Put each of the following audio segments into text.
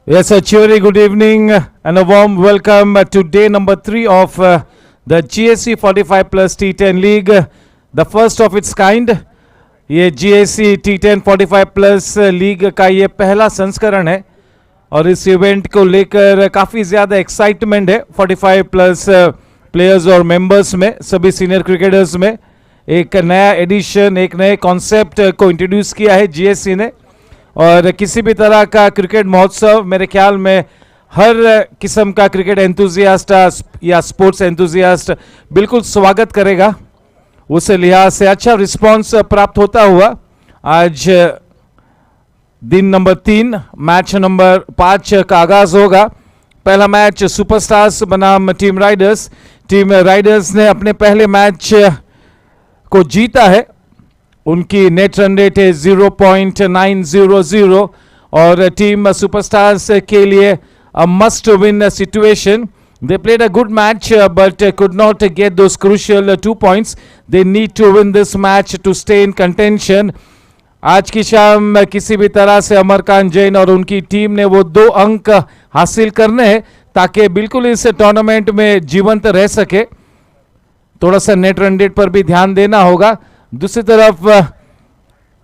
Yes, a cheery good evening and a warm welcome to day number 3 of the GSC 45 plus T10 League, the first of its kind. ये GSC T10 45 plus league का ये पहला संस्करण है और इस event को लेकर काफ़ी ज़्यादा एक्साइटमेंट है 45 प्लस प्लेयर्स और मेंबर्स में, सभी सीनियर क्रिकेटर्स में। एक नया एडिशन, एक नए कॉन्सेप्ट को इंट्रोड्यूस किया है GSC ने और किसी भी तरह का क्रिकेट महोत्सव मेरे ख्याल में हर किस्म का क्रिकेट एंथुजियास्ट या स्पोर्ट्स एंथुजियास्ट बिल्कुल स्वागत करेगा। उस लिहाज से अच्छा रिस्पांस प्राप्त होता हुआ आज दिन नंबर 3 मैच नंबर 5 का आगाज होगा। पहला मैच सुपरस्टार्स बनाम टीम राइडर्स। टीम राइडर्स ने अपने पहले मैच को जीता है, उनकी नेट रन रेट है 0.900 और टीम सुपरस्टार्स के लिए a must win situation. They played a good match but could not get those crucial 2 points. They need to win this match to stay in contention. आज की शाम किसी भी तरह से अमरकांत जैन और उनकी टीम ने वो 2 अंक हासिल करने हैं ताकि बिल्कुल इस टूर्नामेंट में जीवंत रह सके। थोड़ा सा नेट रन रेट पर भी ध्यान देना होगा। दूसरी तरफ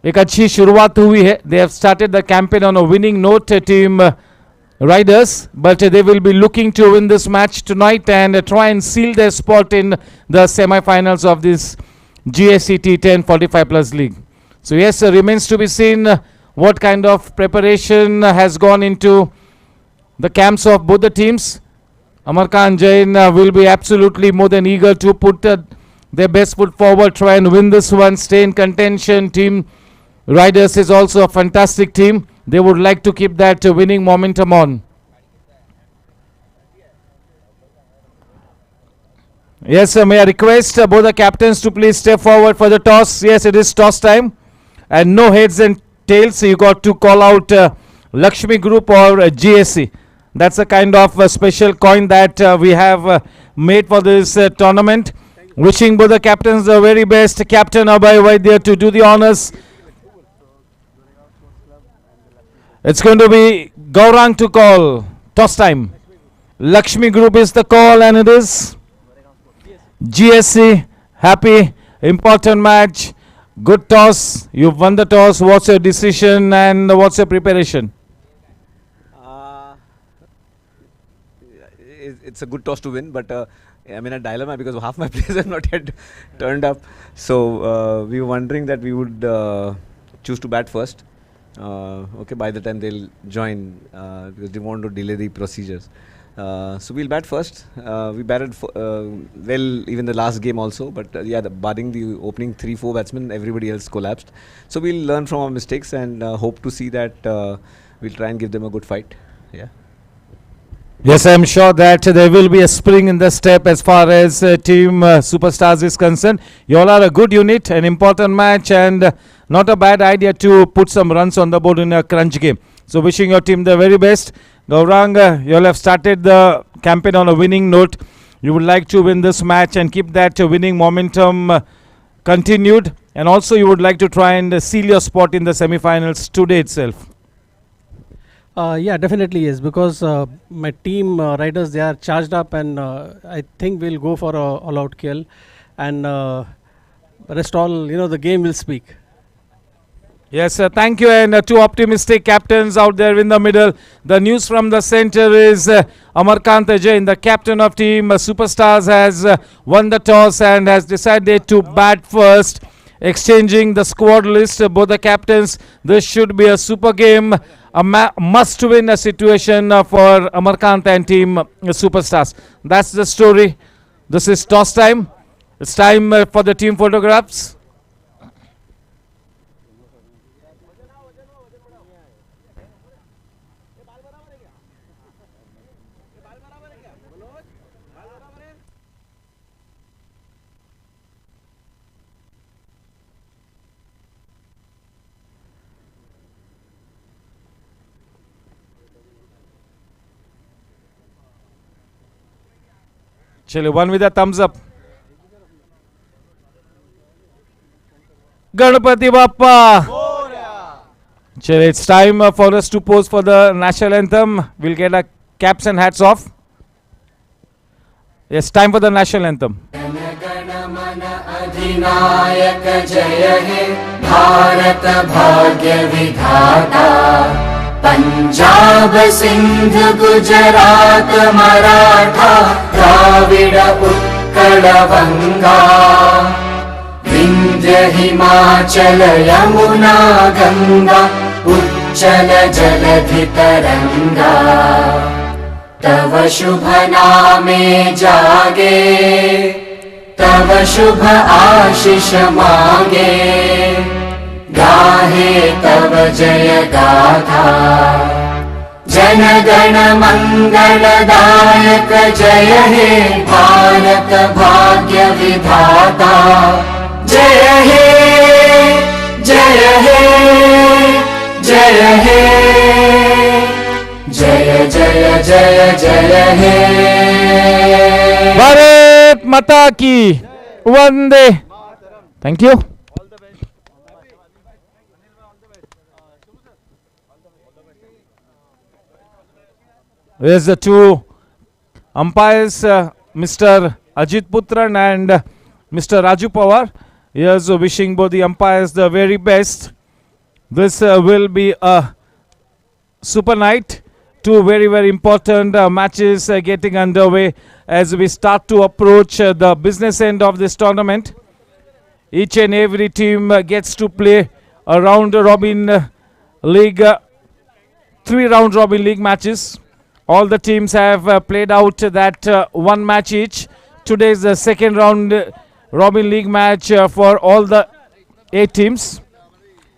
एक अच्छी शुरुआत हुई है। They have started the campaign on a winning note team Riders, but they will be looking to win this match tonight and try and seal their spot in the semi-finals of this GSC T10 45 plus league. So yes, remains to be seen what kind of preparation has gone into the camps of both the teams. Amarkant Jain will be absolutely more than eager to put their best foot forward, try and win this one, stay in contention. Team Riders is also a fantastic team. They would like to keep that winning momentum on. Yes, sir, may I request both the captains to please step forward for the toss. Yes, it is toss time. And no heads and tails. You got to call out Lakshmi Group or GSC. That's a kind of special coin that we have made for this tournament. Wishing both the captains the very best. Captain Abhay Vaidya to do the honors. It's going to be Gaurang to call. Toss time. Lakshmi Group is the call and it is GSC. Happy, important match. Good toss. You've won the toss. What's your decision and what's your preparation? It's a good toss to win, but I'm in a dilemma because half my players have not yet turned up. So we were wondering that we would choose to bat first. Okay, by the time they'll join because they want to delay the procedures. So we'll bat first. We batted well even the last game also, but barring the opening 3-4 batsmen, everybody else collapsed. So we'll learn from our mistakes and hope to see that we'll try and give them a good fight. Yeah. Yes, I'm sure that there will be a spring in the step as far as Team Superstars is concerned. You all are a good unit, an important match and not a bad idea to put some runs on the board in a crunch game. So wishing your team the very best. Gaurang, you all have started the campaign on a winning note. You would like to win this match and keep that winning momentum continued. And also you would like to try and seal your spot in the semi-finals today itself. Yeah, definitely yes, because my team riders, they are charged up and I think we'll go for a all-out kill and rest all, the game will speak. Yes, sir. Thank you. And 2 optimistic captains out there in the middle. The news from the center is Amarkant Jain, the captain of team Superstars, has won the toss and has decided to bat first. Exchanging the squad list, both the captains. This should be a super game, a must-win situation for Amarkant and team Superstars. That's the story. This is toss time. It's time for the team photographs. Chale, one with a thumbs up. Ganpati Bappa Chale, it's time for us to pose for the national anthem. We'll get our caps and hats off. Yes, time for the national anthem. अधिनायक जय हे भारत भाग्य विधाता पंजाब सिंध गुजरात मराठा द्राविड उत्कल बंगा विंध्य हिमाचल यमुना गंगा उच्चल जलधि तरंगा तव शुभ नामे जागे तव शुभ आशीष मांगे गाहे तव जय गाथा जन गण मंगलदायक जय हे भारत भाग्य विधाता जय हे जय हे जय हे जय जय जय जय हे Bharat Mata ki Vande. Thank you. There's the two umpires, Mr. Ajit Putran and Mr. Raju Pawar. Here's wishing both the umpires the very best. This will be a super night. Two very, very important matches getting underway as we start to approach the business end of this tournament. Each and every team gets to play a round robin league, 3 round robin league matches. All the teams have played out that one match each. Today is the second round robin league match for all the 8 teams.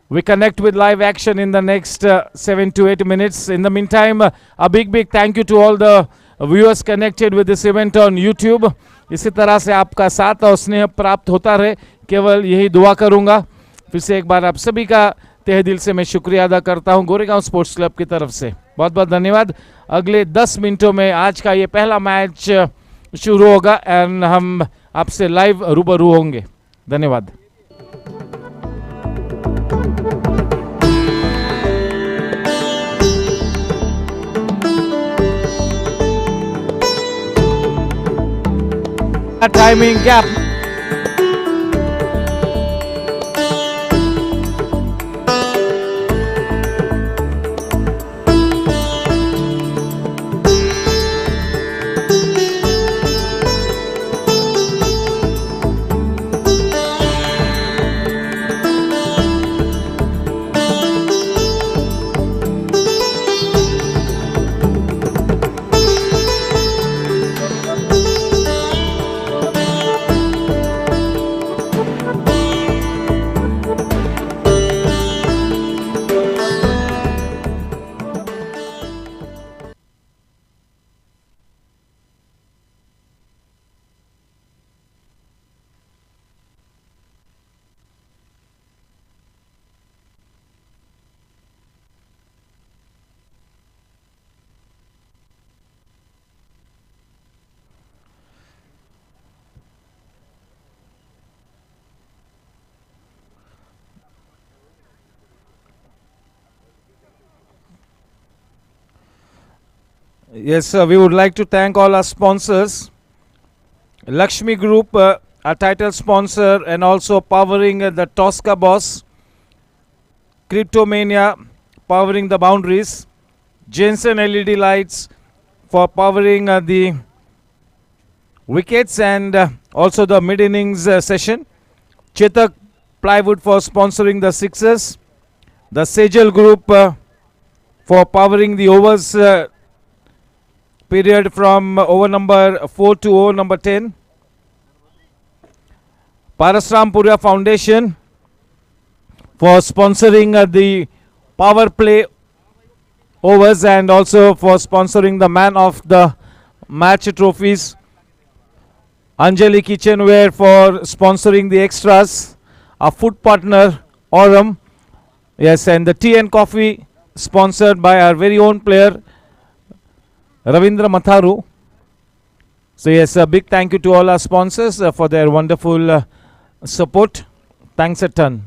We connect with live action in the next 7 to 8 minutes. In the meantime, a big thank you to all the viewers connected with this event on YouTube. इसी तरह से आपका साथ और स्नेह प्राप्त होता रहे, केवल यही दुआ करूंगा. फिर से एक बार आप सभी का तहे दिल से मैं शुक्रिया अदा करता हूं गोरेगांव स्पोर्ट्स क्लब की तरफ से. बहुत बहुत धन्यवाद. अगले 10 मिनटों में आज का ये पहला मैच शुरू होगा एंड हम आपसे लाइव रूबरू होंगे. धन्यवाद. A timing gap. Yes, we would like to thank all our sponsors. Lakshmi Group, our title sponsor and also powering the Tosca Boss. Cryptomania, powering the boundaries. Jensen LED lights for powering the wickets and also the mid-innings session. Chetak Plywood for sponsoring the sixes. The Sejal Group for powering the overs period from over number 4 to over number 10. Parasram Purya Foundation for sponsoring the power play overs and also for sponsoring the man of the match trophies. Anjali Kitchenware for sponsoring the extras. Our food partner Aurum. Yes, and the tea and coffee sponsored by our very own player Ravindra Matharu. So yes, a big thank you to all our sponsors for their wonderful support. Thanks a ton.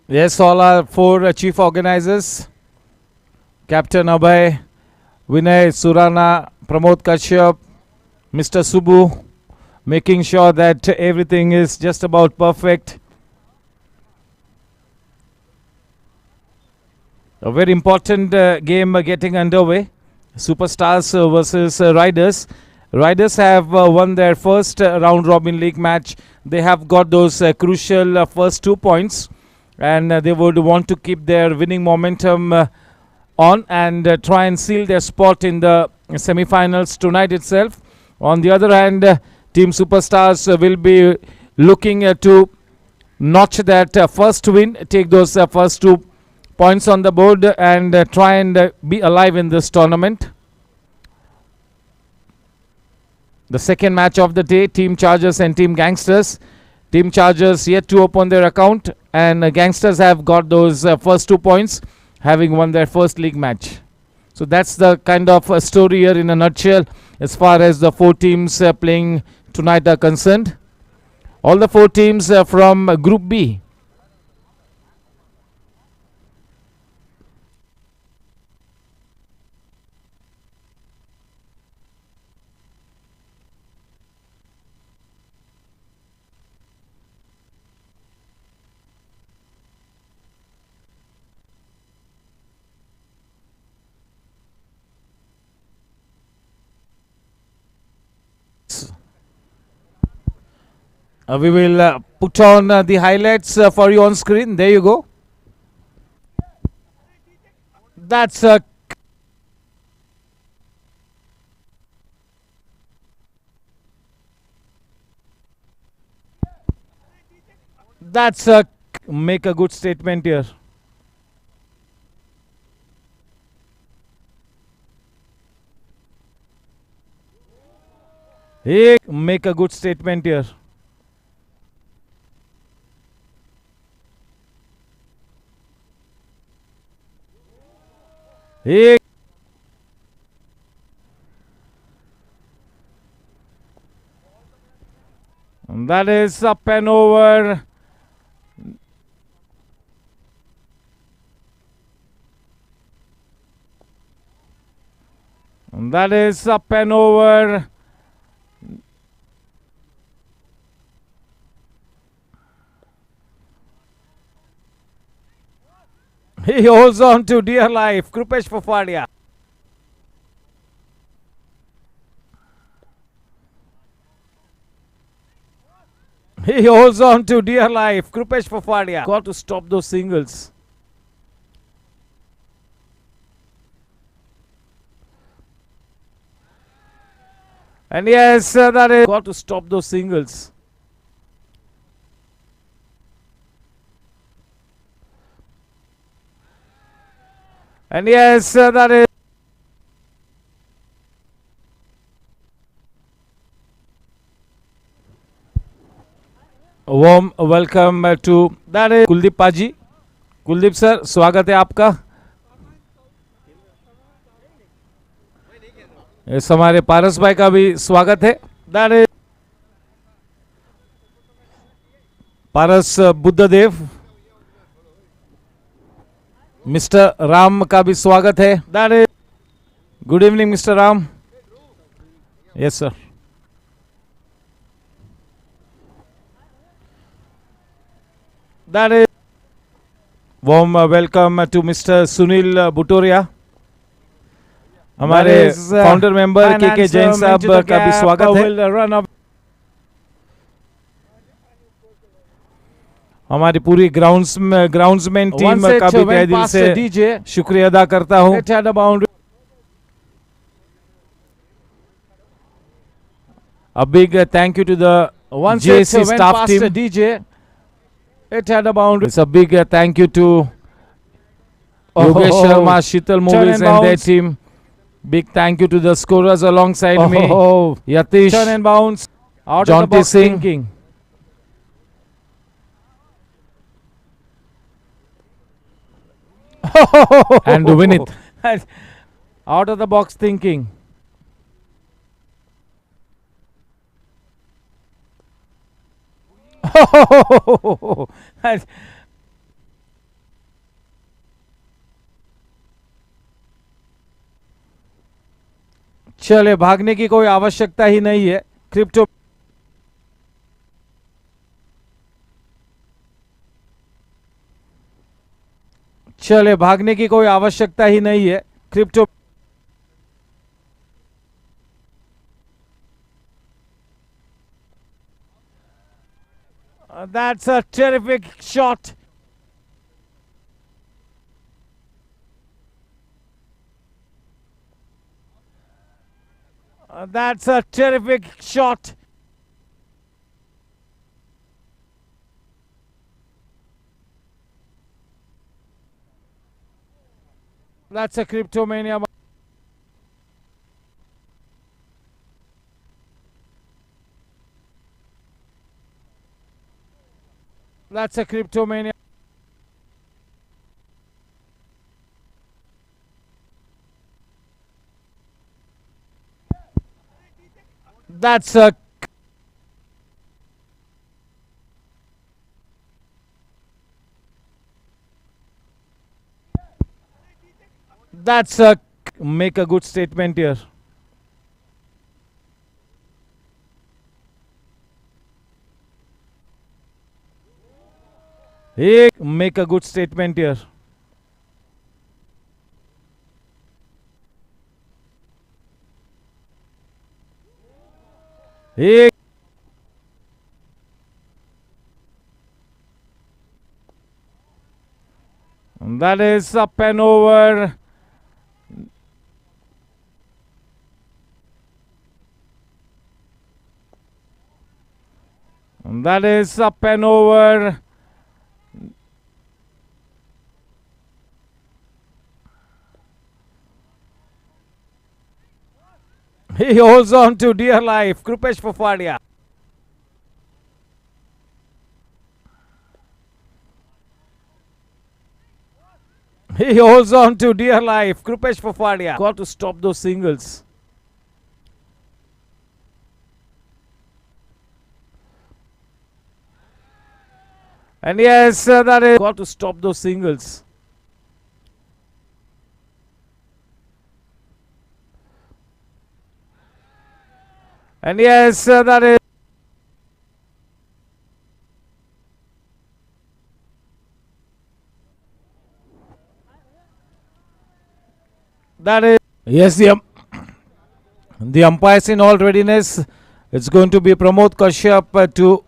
Yes, all our four chief organizers, Captain Abhay, Vinay, Surana, Pramod Kashyap, Mr. Subbu, making sure that everything is just about perfect. A very important game getting underway. Superstars versus Riders. Riders have won their first round robin league match. They have got those crucial first 2 points, and they would want to keep their winning momentum on and try and seal their spot in the semi-finals tonight itself. On the other hand, Team Superstars will be looking to notch that first win, take those first 2 points on the board, and try and be alive in this tournament. The second match of the day, Team Chargers and Team Gangsters. Team Chargers yet to open their account, and Gangsters have got those first 2 points, having won their first league match. So that's the kind of story here in a nutshell as far as the 4 teams playing tonight are concerned. All the 4 teams from Group B. We will put on the highlights for you on screen. There you go. That's a make a good statement here. Make a good statement here. And that is up and over. And that is up and over. He holds on to dear life. Krupesh Fafadia. He holds on to dear life. Krupesh Fafadia. Got to stop those singles. And yes, that is got to stop those singles. And yes, that is a warm welcome to that is Kuldeep Paji. Kuldeep sir, स्वागत है आपका. इस हमारे पारस भाई का भी स्वागत है. That is Paras Buddhadev. Mister Ram का भी स्वागत है. That is good evening, Mr. Ram. Yes, sir. That is warm welcome to Mr. Sunil Butoria. हमारे फाउंडर मेंबर के जैन साहब का भी स्वागत है. हमारी पूरी ग्राउंड्समैन टीम का भी तहे दिल से शुक्रिया अदा करता हूं. A big thank you to the GSC staff team. DJ. It had a boundary. It's a big thank you to Yogesh Sharma, Sheetal Movies and their team. Big thank you to the scorers alongside me. Yatish, turn and bounce, out of the box thinking. And win it. Out of the box thinking. चले भागने की कोई आवश्यकता ही नहीं है. Crypto चले भागने की कोई आवश्यकता ही नहीं है. Crypto that's a terrific shot. That's a terrific shot. That's a Cryptomania. That's a Cryptomania. That's a make a good statement here. Hey, make a good statement here. Hey. That is up and over. That is up and over. He holds on to dear life. Krupesh Fafadia. He holds on to dear life. Krupesh Fafadia. Got to stop those singles. And yes, that is got to stop those singles. And yes, that is yes, the umpires in all readiness. It's going to be Pramod Kashyap to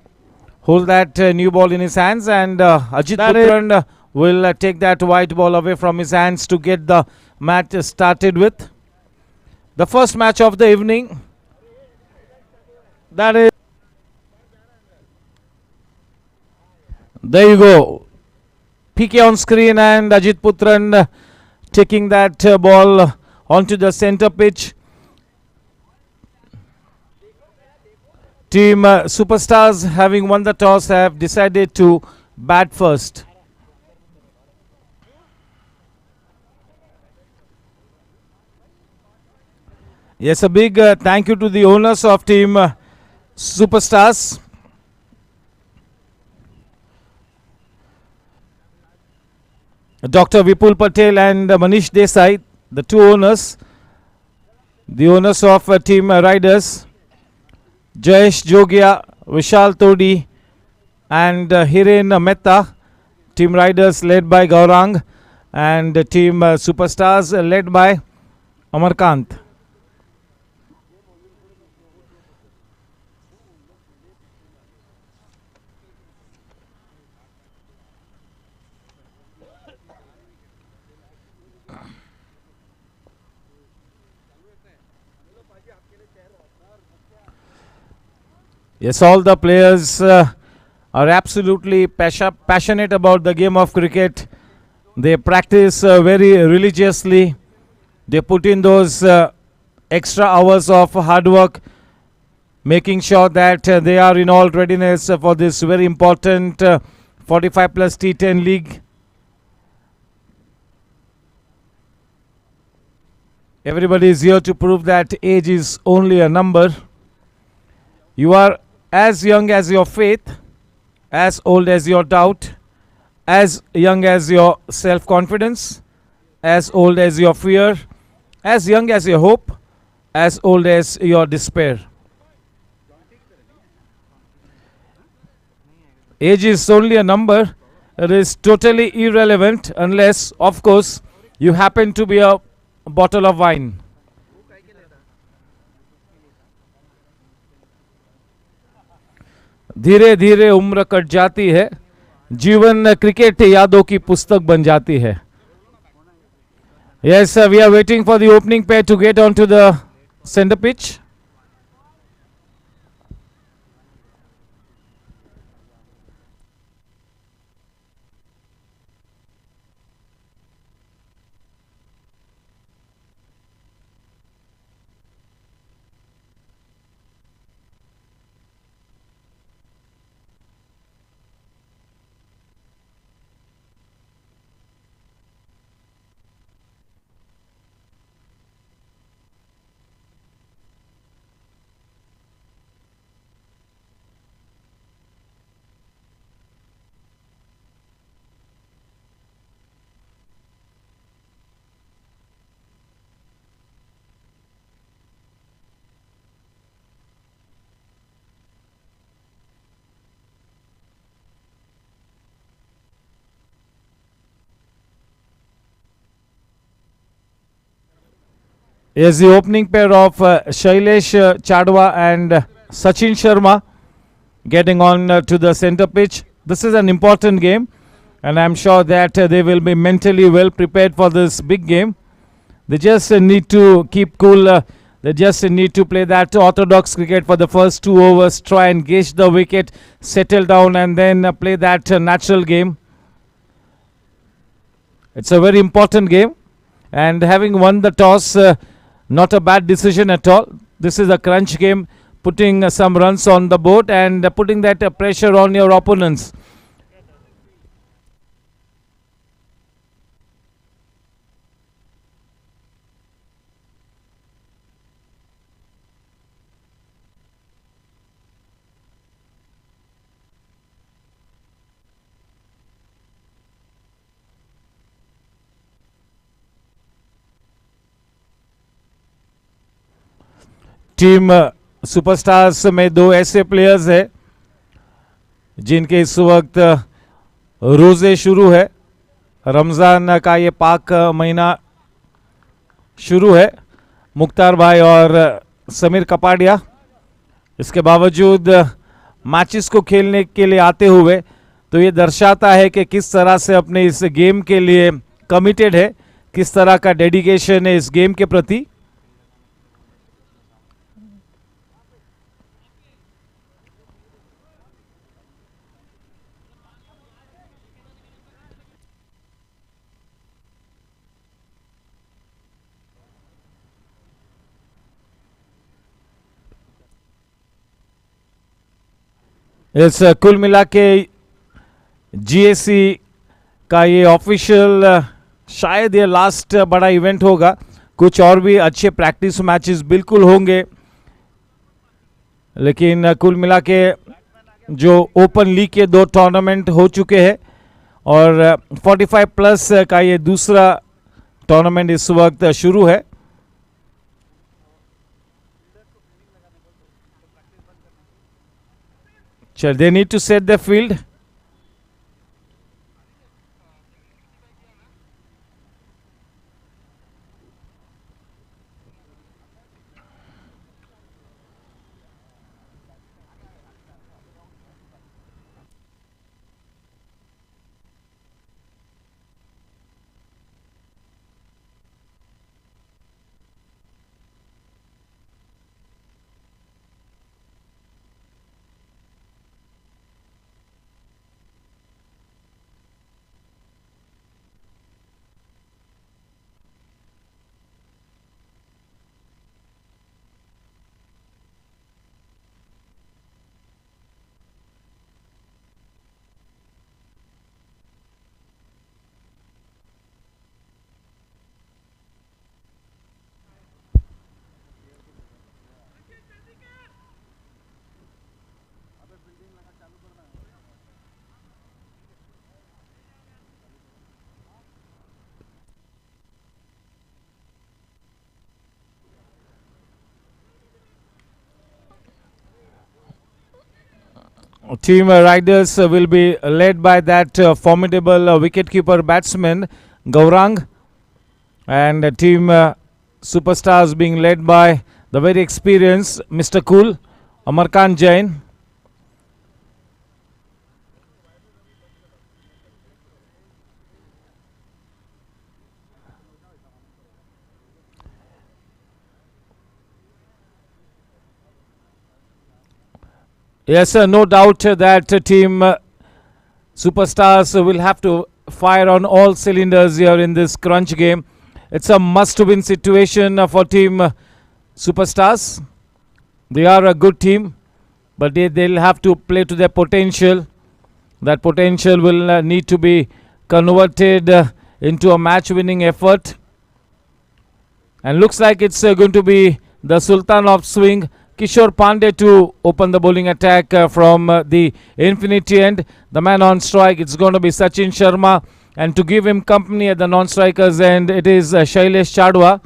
hold that new ball in his hands, and Ajit Putran will take that white ball away from his hands to get the match started with. The first match of the evening. That is. There you go. PK on screen and Ajit Putran taking that ball onto the center pitch. Team Superstars, having won the toss, have decided to bat first. Yes, a big thank you to the owners of Team Superstars. Dr. Vipul Patel and Manish Desai, the two owners, the owners of Team Riders, Jayesh Jogia, Vishal Todi and Hiren Mehta, Team Riders led by Gaurang, and Team Superstars led by Amarkant. Yes, all the players are absolutely passionate about the game of cricket. They practice very religiously. They put in those extra hours of hard work, making sure that they are in all readiness for this very important 45 plus T10 league. Everybody is here to prove that age is only a number. You are as young as your faith, as old as your doubt, as young as your self-confidence, as old as your fear, as young as your hope, as old as your despair. Age is only a number. It is totally irrelevant unless, of course, you happen to be a bottle of wine. धीरे धीरे उम्र cut जाती है, जीवन cricket यादों की पुस्तक बन जाती है. Yes, we are waiting for the opening pair to get onto the center pitch. Is the opening pair of Shailesh Chadwa and Sachin Sharma getting on to the center pitch. This is an important game, and I'm sure that they will be mentally well prepared for this big game. They just need to keep cool. They just need to play that orthodox cricket for the first 2 overs, try and gauge the wicket, settle down, and then play that natural game. It's a very important game, and having won the toss, not a bad decision at all. This is a crunch game, putting some runs on the board and putting that pressure on your opponents. Team superstars में 2 ऐसे players हैं जिनके इस वक्त रोज़े शुरू है. रमज़ान का ये पाक महीना शुरू है. मुख्तार भाई और समीर कपाड़िया इसके बावजूद मैचेस को खेलने के लिए आते हुए, तो ये दर्शाता है कि किस तरह से अपने इस गेम के लिए कमिटेड है, किस तरह का डेडिकेशन है इस गेम के प्रति. इस कुल मिला के जीएससी का ये ऑफिशियल शायद ये लास्ट बड़ा इवेंट होगा. कुछ और भी अच्छे प्रैक्टिस मैचेस बिल्कुल होंगे, लेकिन कुल मिला के जो ओपन लीग के 2 टूर्नामेंट हो चुके हैं और 45 प्लस का ये दूसरा टूर्नामेंट इस वक्त शुरू है. Sure, they need to set the field. Team Riders will be led by that formidable wicketkeeper batsman Gaurang, and Team Superstars being led by the very experienced Mr. Cool, Amarkant Jain. Yes, no doubt that Team Superstars will have to fire on all cylinders here in this crunch game. It's a must-win situation for Team Superstars. They are a good team, but they'll have to play to their potential. That potential will need to be converted into a match-winning effort. And looks like it's going to be the Sultan of Swing, Kishore Pandey, to open the bowling attack from the infinity end. The man on strike, it's going to be Sachin Sharma. And to give him company at the non-strikers end, it is Shailesh Chadwa.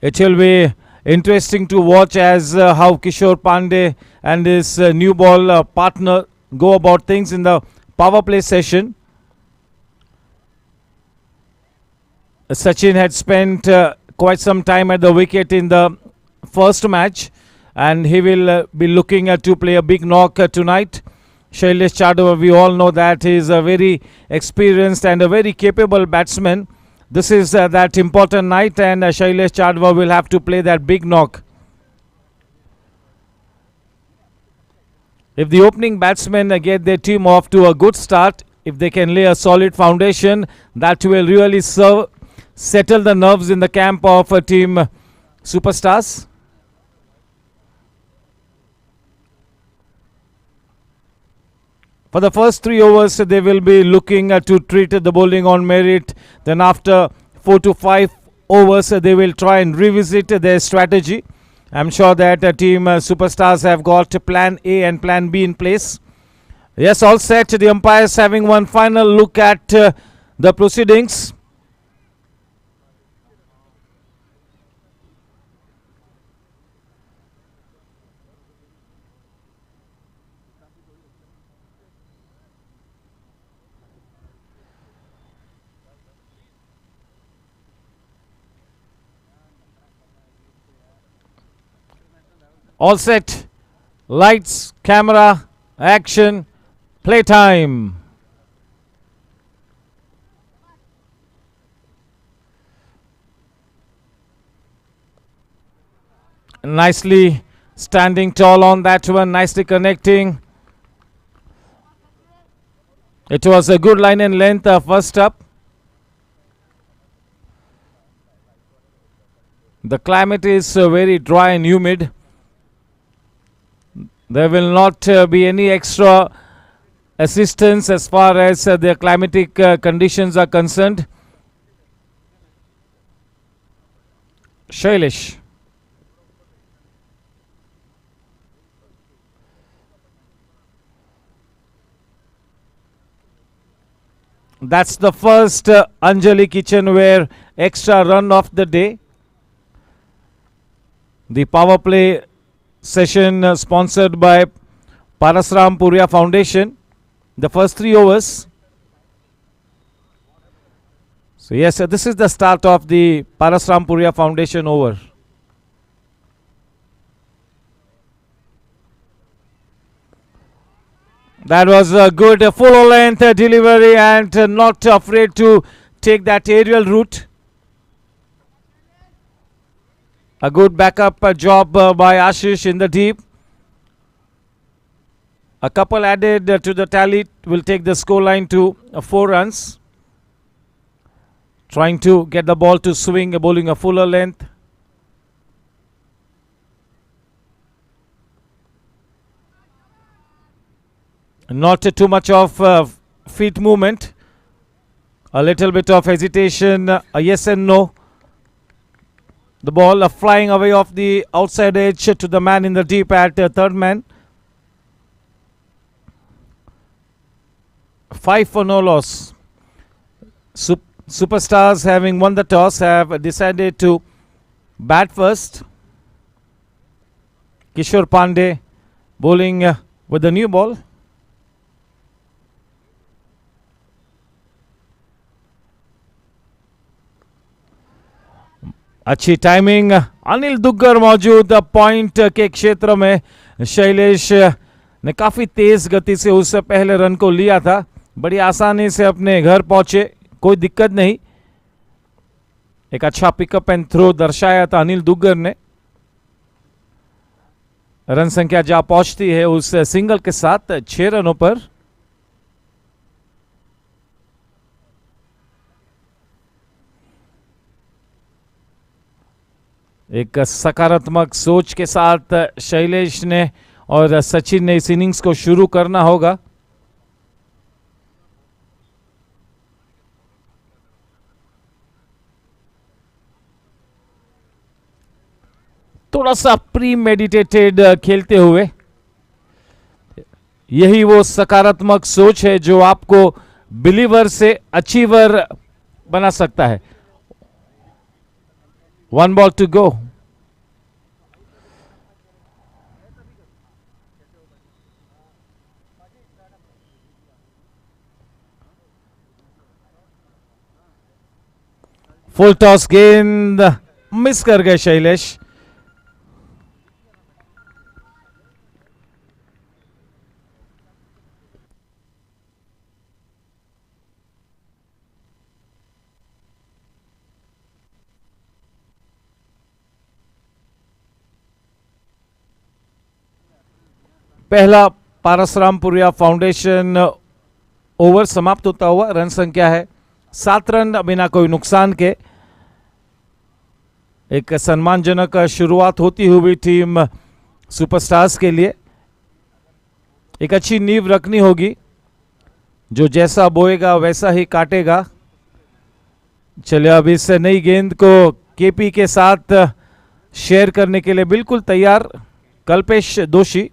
It will be interesting to watch as how Kishore Pandey and his new ball partner go about things in the power play session. Sachin had spent quite some time at the wicket in the first match, and he will be looking to play a big knock tonight. Shailesh Chadwa, we all know that he is a very experienced and a very capable batsman. This is that important night, and Shailesh Chadwa will have to play that big knock. If the opening batsmen get their team off to a good start, if they can lay a solid foundation, that will really settle the nerves in the camp of Team Superstars. For the first 3 overs, they will be looking to treat the bowling on merit. Then after 4 to 5 overs, they will try and revisit their strategy. I'm sure that Team Superstars have got plan A and plan B in place. Yes, all set. The umpires having one final look at the proceedings. All set. Lights, camera, action, playtime. Nicely standing tall on that one, nicely connecting. It was a good line and length first up. The climate is very dry and humid. There will not be any extra assistance as far as the climatic conditions are concerned. Shailesh. That's the first Anjali Kitchenware extra run of the day. The power play session sponsored by Parasram Puria Foundation. The first 3 overs. So yes, this is the start of the Parasram Puria Foundation over. That was a good full length delivery, and not afraid to take that aerial route. A good backup job by Ashish in the deep. A couple added to the tally will take the scoreline to 4 runs. Trying to get the ball to swing, bowling a fuller length. Not too much of feet movement. A little bit of hesitation, a yes and no. The ball flying away off the outside edge to the man in the deep at third man. 5 for no loss. Superstars, having won the toss, have decided to bat first. Kishore Pandey bowling with the new ball. अच्छी timing. Anil Duggar मौजूद point के क्षेत्र में. शैलेश ने काफी तेज गति से उससे पहले रन को लिया था. बड़ी आसानी से अपने घर पहुंचे, कोई दिक्कत नहीं. एक अच्छा पिकअप एंड थ्रो दर्शाया था अनिल दुग्गर ने. रन संख्या जहां पहुंचती है उस सिंगल के साथ 6 रनों पर. एक सकारात्मक सोच के साथ शैलेश ने और सचिन ने इस इनिंग्स को शुरू करना होगा. थोड़ा सा प्री मेडिटेटेड खेलते हुए. यही वो सकारात्मक सोच है जो आपको बिलीवर से अचीवर बना सकता है. 1 ball to go. Full toss गेंद मिस कर गए शैलेश. पहला पारसरामपुरिया फाउंडेशन ओवर समाप्त होता हुआ. रन संख्या है 7 रन बिना कोई नुकसान के. एक सम्मानजनक शुरुआत होती हुई टीम सुपरस्टार्स के लिए. एक अच्छी नींव रखनी होगी. जो जैसा बोएगा वैसा ही काटेगा. चलिए अब इस नई गेंद को केपी के साथ शेयर करने के लिए बिल्कुल तैयार कल्पेश दोषी.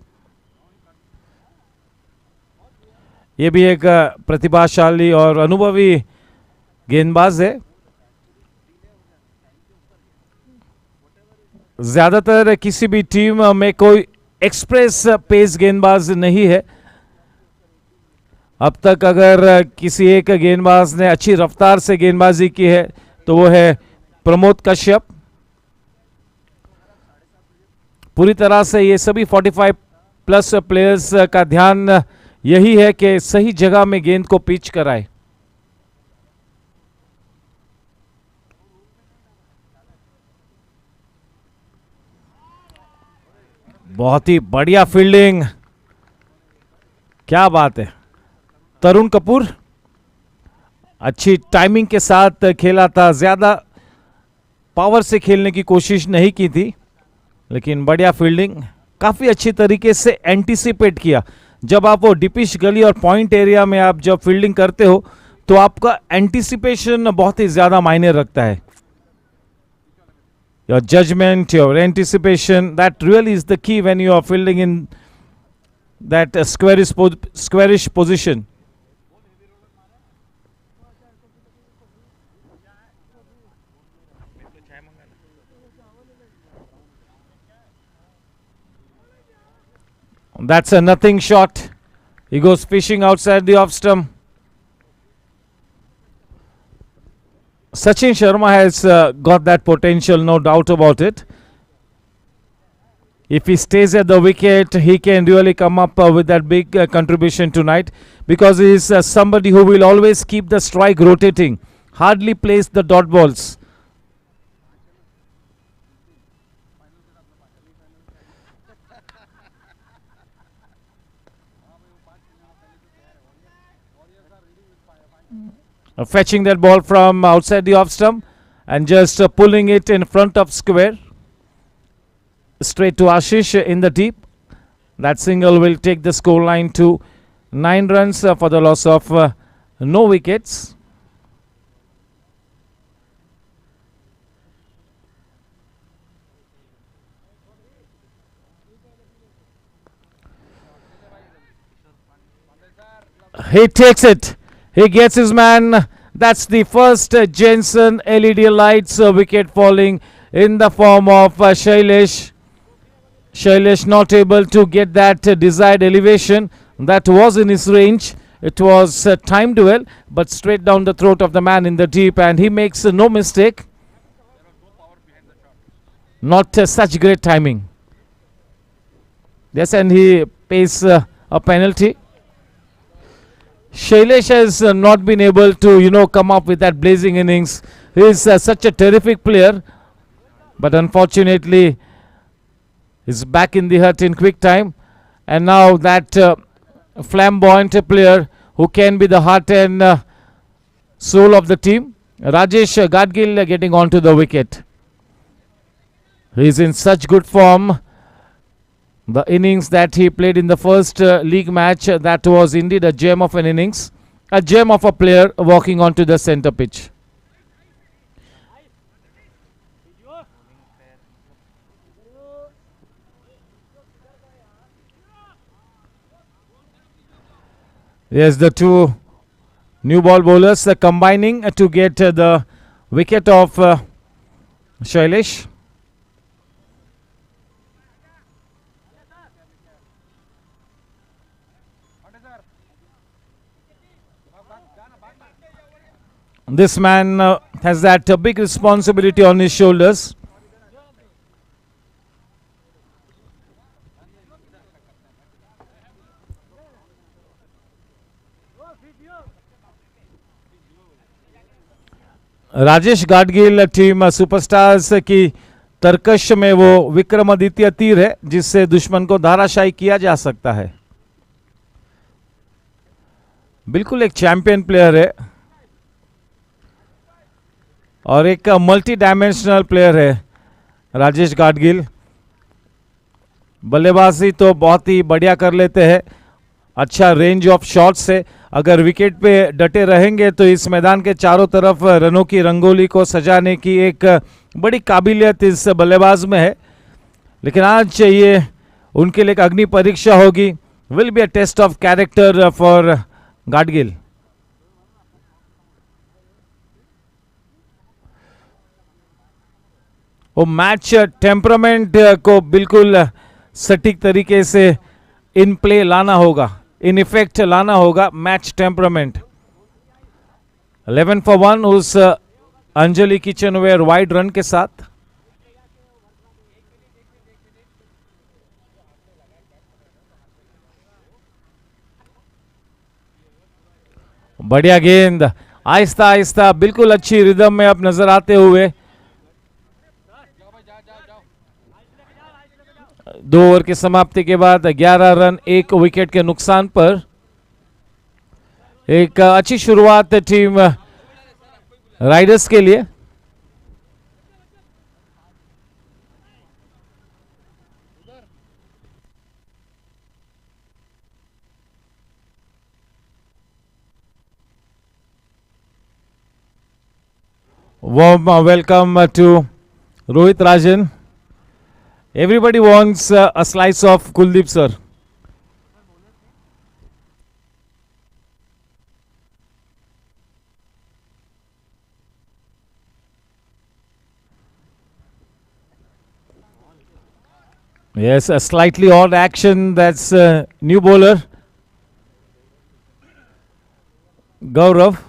ये भी एक प्रतिभाशाली और अनुभवी गेंदबाज है. ज्यादातर किसी भी टीम में कोई एक्सप्रेस पेस गेंदबाज नहीं है. अब तक अगर किसी एक गेंदबाज ने अच्छी रफ्तार से गेंदबाजी की है तो वो है प्रमोद कश्यप. पूरी तरह से ये सभी 45 प्लस प्लेयर्स का ध्यान यही है कि सही जगह में गेंद को पिच कराए. बहुत ही बढ़िया फील्डिंग. क्या बात है. तरुण कपूर अच्छी टाइमिंग के साथ खेला था. ज्यादा पावर से खेलने की कोशिश नहीं की थी, लेकिन बढ़िया फील्डिंग. काफी अच्छी तरीके से एंटीसिपेट किया. जब आप वो डिपिश गली और पॉइंट एरिया में आप जब फील्डिंग करते हो तो आपका एंटीसिपेशन बहुत ही ज्यादा मायने रखता है. Your judgment, your anticipation, that really is the key when you are fielding in that squarish position. That's a nothing shot. He goes fishing outside the off stump. Sachin Sharma has got that potential, no doubt about it. If he stays at the wicket, he can really come up with that big contribution tonight, because he is somebody who will always keep the strike rotating, hardly plays the dot balls. Fetching that ball from outside the off stump and just pulling it in front of square. Straight to Ashish in the deep. That single will take the score line to 9 runs for the loss of no wickets. He takes it. He gets his man That's the first Jensen LED lights wicket falling in the form of Shailesh. Shailesh not able to get that desired elevation that was in his range. It was timed well, but straight down the throat of the man in the deep, and he makes no mistake. Not such great timing. Yes, and he pays a penalty. Shailesh has not been able to, come up with that blazing innings. He is such a terrific player, but unfortunately, he's back in the hut in quick time. And now that flamboyant player who can be the heart and soul of the team, Rajesh Gadgil, getting onto the wicket. He is in such good form. The innings that he played in the first league match, that was indeed a gem of an innings. A gem of a player walking onto the centre pitch. Yes, the two new ball bowlers combining to get the wicket of Shailesh. This man has that big responsibility on his shoulders. Rajesh Gadgil team superstars की तरकश में वो विक्रमादित्य तीर है जिससे दुश्मन को धाराशायी किया जा सकता है. बिल्कुल एक चैंपियन प्लेयर है और एक मल्टी डायमेंशनल प्लेयर है राजेश गाडगिल. बल्लेबाजी तो बहुत ही बढ़िया कर लेते हैं. अच्छा रेंज ऑफ शॉट्स है. अगर विकेट पे डटे रहेंगे तो इस मैदान के चारों तरफ रनों की रंगोली को सजाने की एक बड़ी काबिलियत इस बल्लेबाज में है. लेकिन आज ये उनके लिए एक अग्नि परीक्षा होगी. Will be a test of character for Gadgil. वो मैच टेम्परामेंट को बिल्कुल सटीक तरीके से इन प्ले लाना होगा, इन इफेक्ट लाना होगा. Match temperament. 11 for 1 उस अंजलि किचनवेयर वाइड रन के साथ. बढ़िया गेंद. आहिस्ता आहिस्ता बिल्कुल अच्छी रिदम में अब नजर आते हुए. 2 ओवर की समाप्ति के बाद 11 रन 1 विकेट के नुकसान पर एक अच्छी शुरुआत टीम राइडर्स के लिए. Warm welcome to Rohit Rajan. Everybody wants a slice of Kuldeep sir. Yes, a slightly odd action. That's new bowler Gaurav.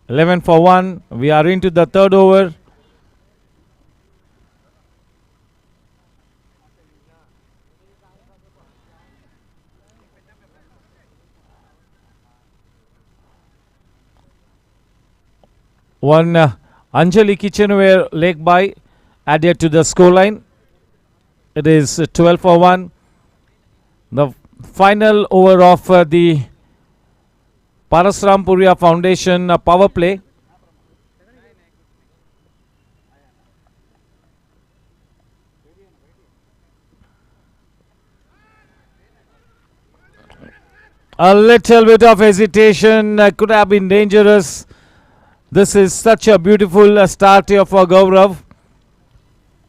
$11 for 1. We are into the third over. One Anjali Kitchenware leg by added to the scoreline. It is 12 for 1. The final over of the Parasrampuria Foundation power play. A little bit of hesitation could have been dangerous. This is such a beautiful start here for Gaurav.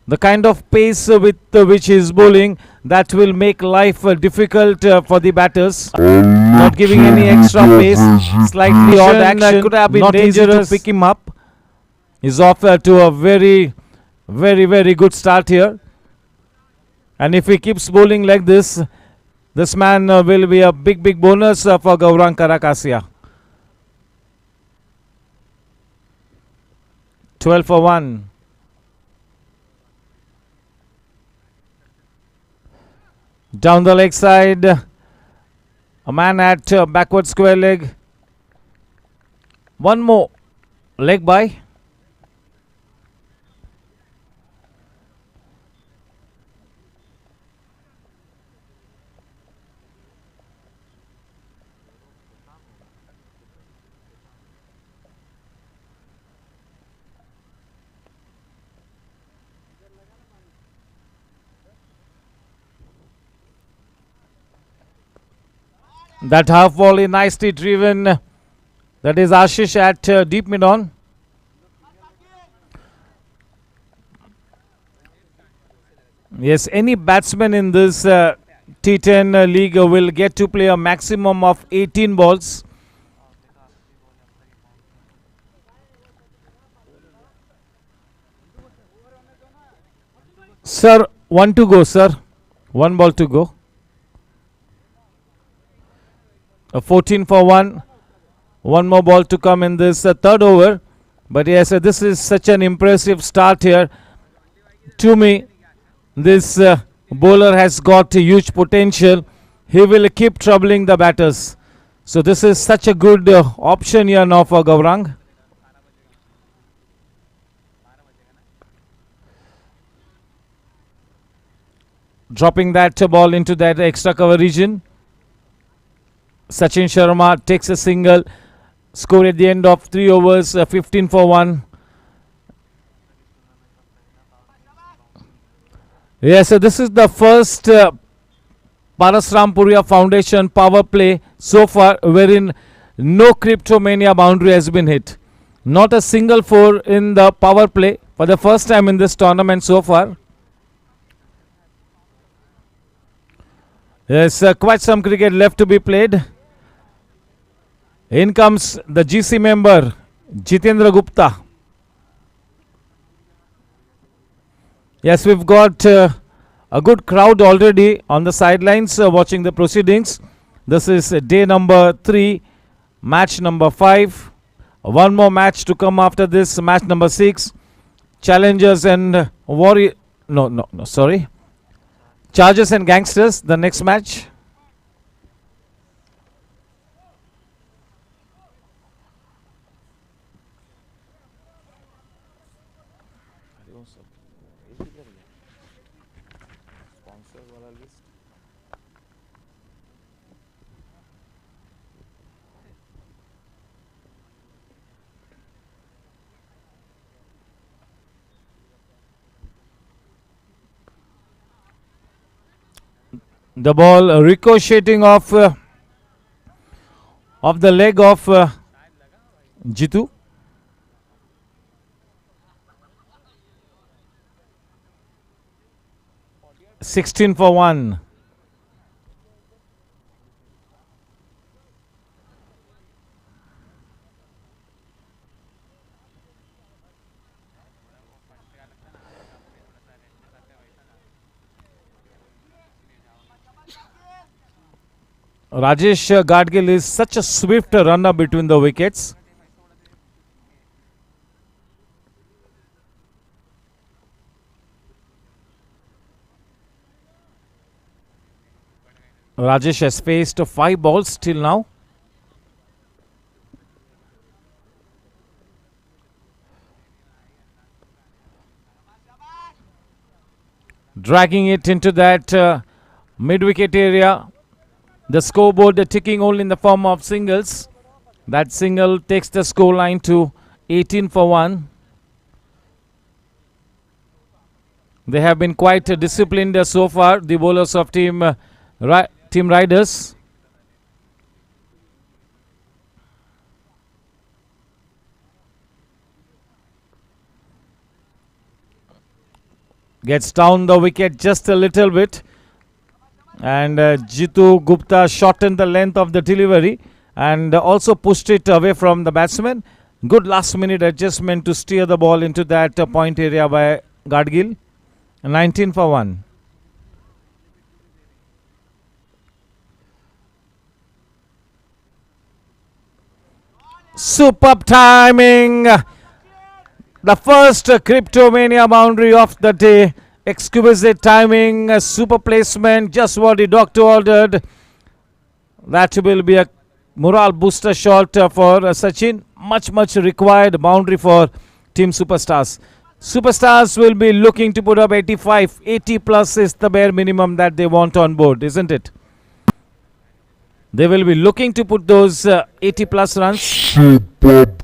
The kind of pace with which he is bowling, that will make life difficult for the batters. Not giving any extra pace. Slightly odd action. Could have been not dangerous to pick him up. He's off to a very, very good start here. And if he keeps bowling like this man will be a big bonus for Gaurang Karakasia. 12 for 1. Down the leg side, a man at backward square leg. One more leg by. That half volley nicely driven. That is Ashish at deep mid on. Yes, any batsman in this T10 league will get to play a maximum of 18 balls. Sir, one to go, sir. One ball to go. 14 for 1. One more ball to come in this third over. But yes, this is such an impressive start here. To me, this bowler has got a huge potential. He will keep troubling the batters. So this is such a good option here now for Gaurang. Dropping that ball into that extra cover region. Sachin Sharma takes a single. Score at the end of 3 overs, 15 for 1. Yes, so this is the first Paras Rampuria Foundation power play so far wherein no Cryptomania boundary has been hit. Not a single 4 in the power play for the first time in this tournament so far. Yes, quite some cricket left to be played. In comes the GC member, Jitendra Gupta. Yes, we've got a good crowd already on the sidelines watching the proceedings. This is day number 3, match number 5. One more match to come after this, match number 6. Challengers and Chargers and Gangsters, the next match. The ball ricocheting off the leg of Jitu. Sixteen for 1. Rajesh Gadgil is such a swift runner between the wickets. Rajesh has faced 5 balls till now. Dragging it into that mid-wicket area. The scoreboard ticking only in the form of singles. That single takes the score line to 18 for 1. They have been quite disciplined so far, the bowlers of Team Riders. Gets down the wicket just a little bit. And Jitu Gupta shortened the length of the delivery and also pushed it away from the batsman. Good last minute adjustment to steer the ball into that point area by Gadgil. 19 for 1. Superb timing. The first Cryptomania boundary of the day. Exquisite timing, super placement, just what the doctor ordered. That will be a morale booster shot for Sachin. Much required boundary for Team Superstars. Superstars will be looking to put up 85. 80 plus is the bare minimum that they want on board, isn't it? They will be looking to put those 80 plus runs. 23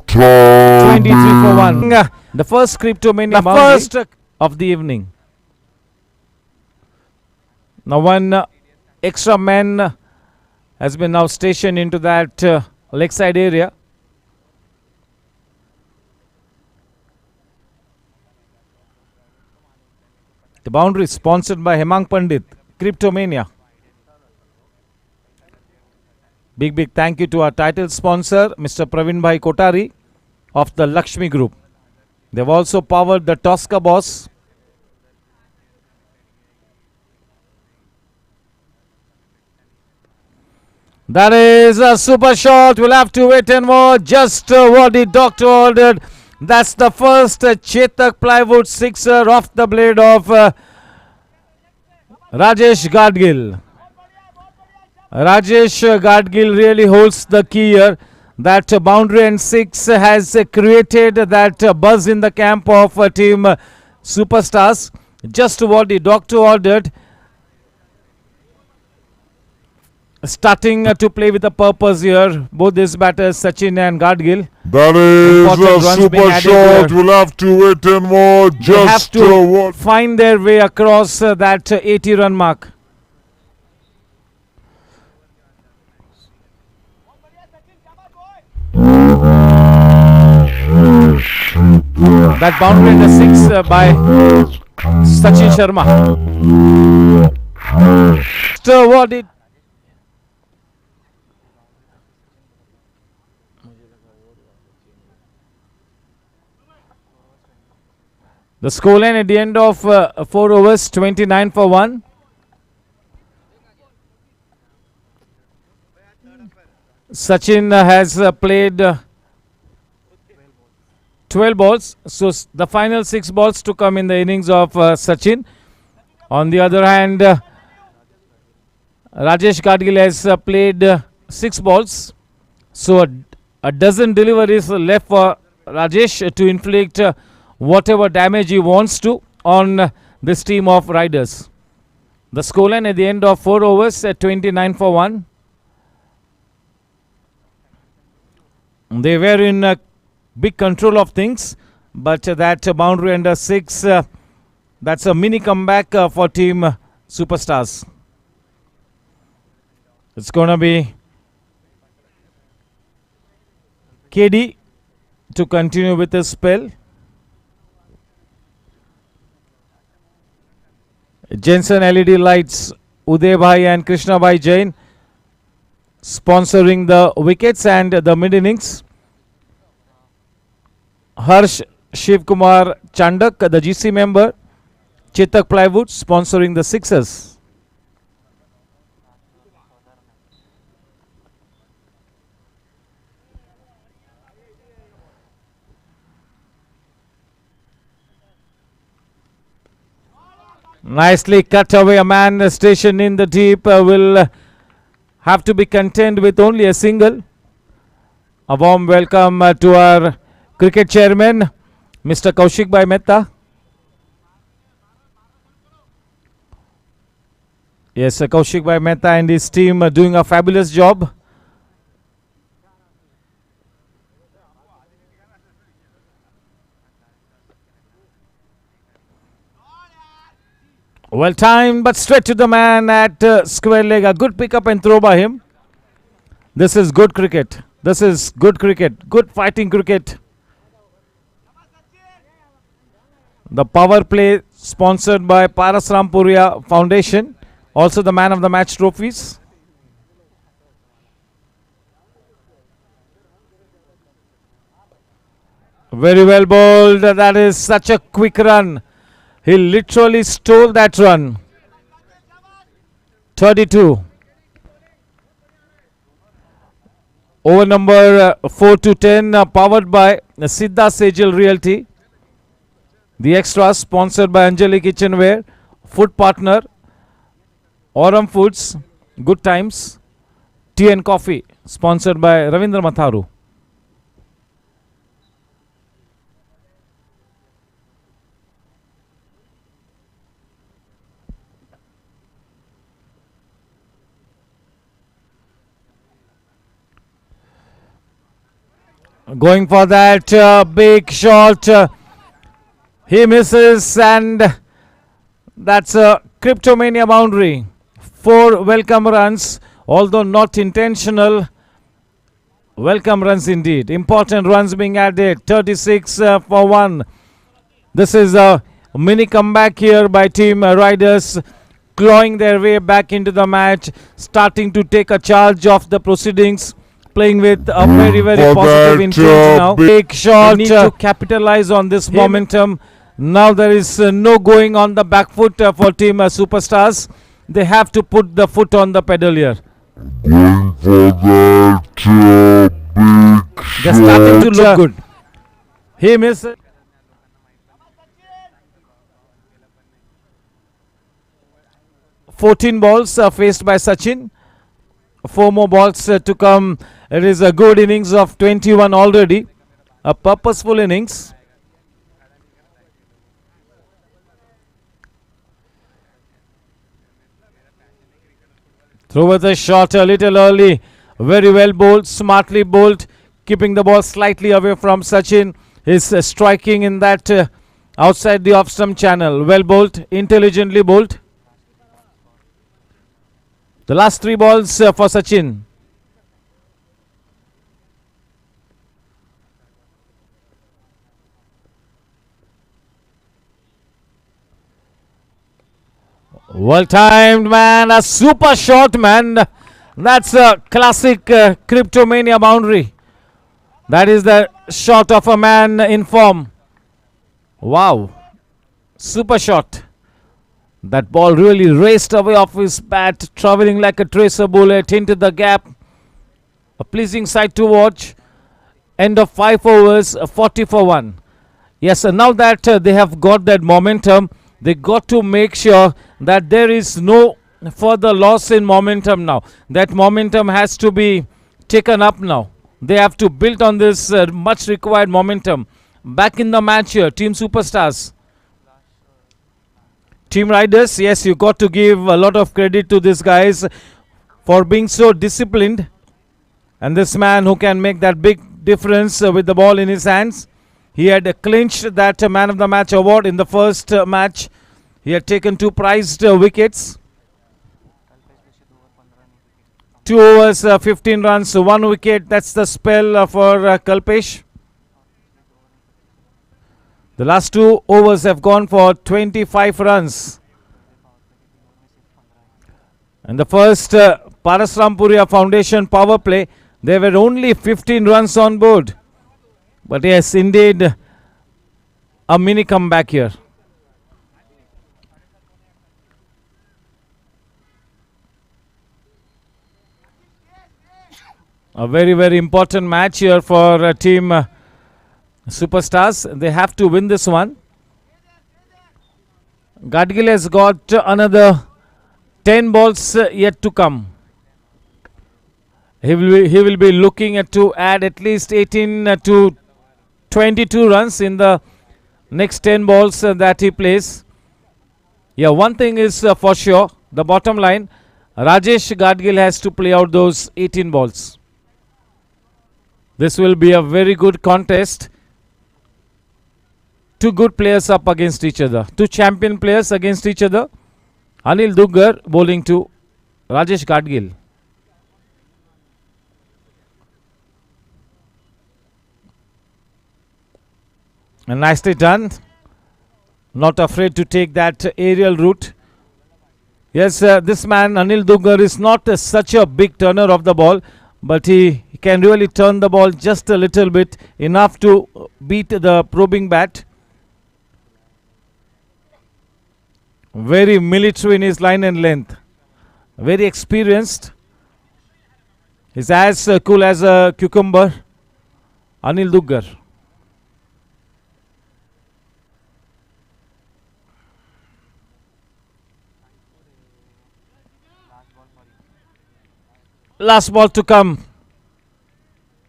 for 1. The first Cryptomania boundary first of the evening. Now one extra man has been now stationed into that leg side area. The boundary is sponsored by Hemang Pandit, Cryptomania. Big thank you to our title sponsor, Mr. Praveen Bhai Kotari of the Lakshmi Group. They've also powered the Tosca Boss. That is a super shot. We'll have to wait and watch. Just what the doctor ordered. That's the first Chetak plywood sixer off the blade of Rajesh Gadgil. Rajesh Gadgil really holds the key here. That boundary and six has created that buzz in the camp of Team Superstars. Just what the doctor ordered. Starting to play with a purpose here. Both these batters, Sachin and Gadgil. That is a super shot. We'll have to wait and watch. They have to find their way across that 80-run mark. That boundary and the six by Sachin Sharma. So what did the scoreline at the end of 4 overs, 29 for 1. Sachin has played 12 balls. So the final 6 balls to come in the innings of Sachin. On the other hand, Rajesh Gadgil has played 6 balls. So a dozen deliveries left for Rajesh to inflict whatever damage he wants to on this team of riders. The scoreline at the end of 4 overs at 29 for 1. They were in big control of things, but that boundary under 6, that's a mini comeback for Team Superstars. It's going to be KD to continue with his spell. Jensen LED Lights, Uday Bhai and Krishna Bhai Jain sponsoring the wickets and the mid innings. Harsh Shiv Kumar Chandak, the GC member, Chetak Plywood sponsoring the sixers. Nicely cut away. A man stationed in the deep will have to be content with only a single. A warm welcome to our cricket chairman, Mr. Kaushik Bhai Mehta. Yes, Kaushik Bhai Mehta and his team are doing a fabulous job. Well timed, but straight to the man at square leg. A good pick up and throw by him. This is good cricket. This is good cricket. Good fighting cricket. The power play sponsored by Paras Rampuria Foundation. Also the man of the match trophies. Very well bowled. That is such a quick run. He literally stole that run. 32. Over number 4 to 10, powered by Siddha Sejal Realty. The extra sponsored by Anjali Kitchenware. Food partner Aurum Foods. Good Times. Tea and Coffee sponsored by Ravindra Matharu. Going for that big shot. He misses, and that's a Cryptomania boundary. 4 welcome runs, although not intentional. Welcome runs indeed. Important runs being added. 36 for 1. This is a mini comeback here by Team Riders, clawing their way back into the match, starting to take a charge of the proceedings. Playing with a very, very positive intent now. Big shot. They need to capitalize on this momentum. Now there is no going on the back foot for Team Superstars. They have to put the foot on the pedal here. Going for that big They're starting to look good. He missed. 14 balls faced by Sachin. 4 more balls to come. It is a good innings of 21 already. A purposeful innings. Through with a shot a little early. Very well bowled, smartly bowled, keeping the ball slightly away from Sachin. He's striking in that outside the off-stump channel. Well bowled, intelligently bowled. The last 3 balls for Sachin. Well timed, man. A super shot, man. That's a classic Cryptomania boundary. That is the shot of a man in form. Wow. Super shot. That ball really raced away off his bat, traveling like a tracer bullet into the gap. A pleasing sight to watch. End of 5 overs, 40 for 1. Yes, and now that they have got that momentum, they got to make sure that there is no further loss in momentum now. That momentum has to be taken up now. They have to build on this much required momentum. Back in the match here, Team Superstars. Team Riders, yes, you got to give a lot of credit to these guys for being so disciplined. And this man who can make that big difference with the ball in his hands. He had clinched that man of the match award in the first match. He had taken 2 prized wickets. 2 overs, 15 runs, 1 wicket. That's the spell for Kalpesh. The last 2 overs have gone for 25 runs. And the first Parasrampuria Foundation power play, there were only 15 runs on board. But yes, indeed, a mini comeback here. A very, very important match here for Team Superstars. They have to win this one. Gadgil has got another 10 balls yet to come. He will be looking to add at least 18 to 22 runs in the next 10 balls that he plays. Yeah, one thing is for sure, the bottom line, Rajesh Gadgil has to play out those 18 balls. This will be a very good contest. 2 good players up against each other. 2 champion players against each other. Anil Duggar bowling to Rajesh Gadgil. And nicely done. Not afraid to take that aerial route. Yes, this man Anil Duggar is not such a big turner of the ball, but he can really turn the ball just a little bit, enough to beat the probing bat. Very military in his line and length. Very experienced. He's as cool as a cucumber. Anil Duggar. Last ball to come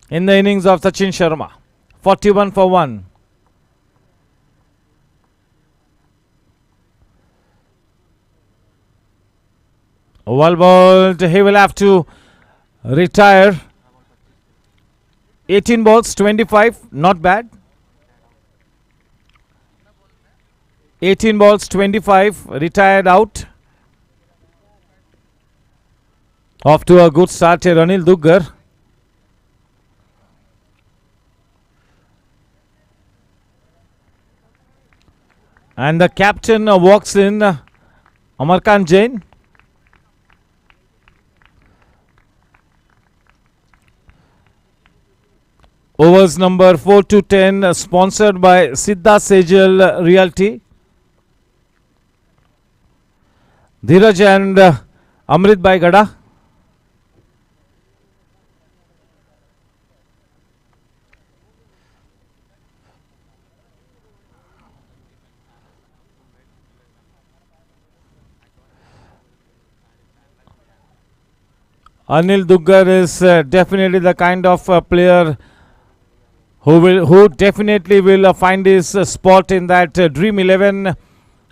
in the innings of Sachin Sharma. 41 for 1. Well balled. He will have to retire. 18 balls, 25. Not bad. 18 balls, 25. Retired out. Off to a good start here, Anil Duggar. And the captain walks in, Amarkant Jain. Overs number 4 to 10, sponsored by Siddha Sejal Realty. Dheeraj and Amrit Bhai Gada. Anil Duggar is definitely the kind of player who definitely will find his spot in that Dream 11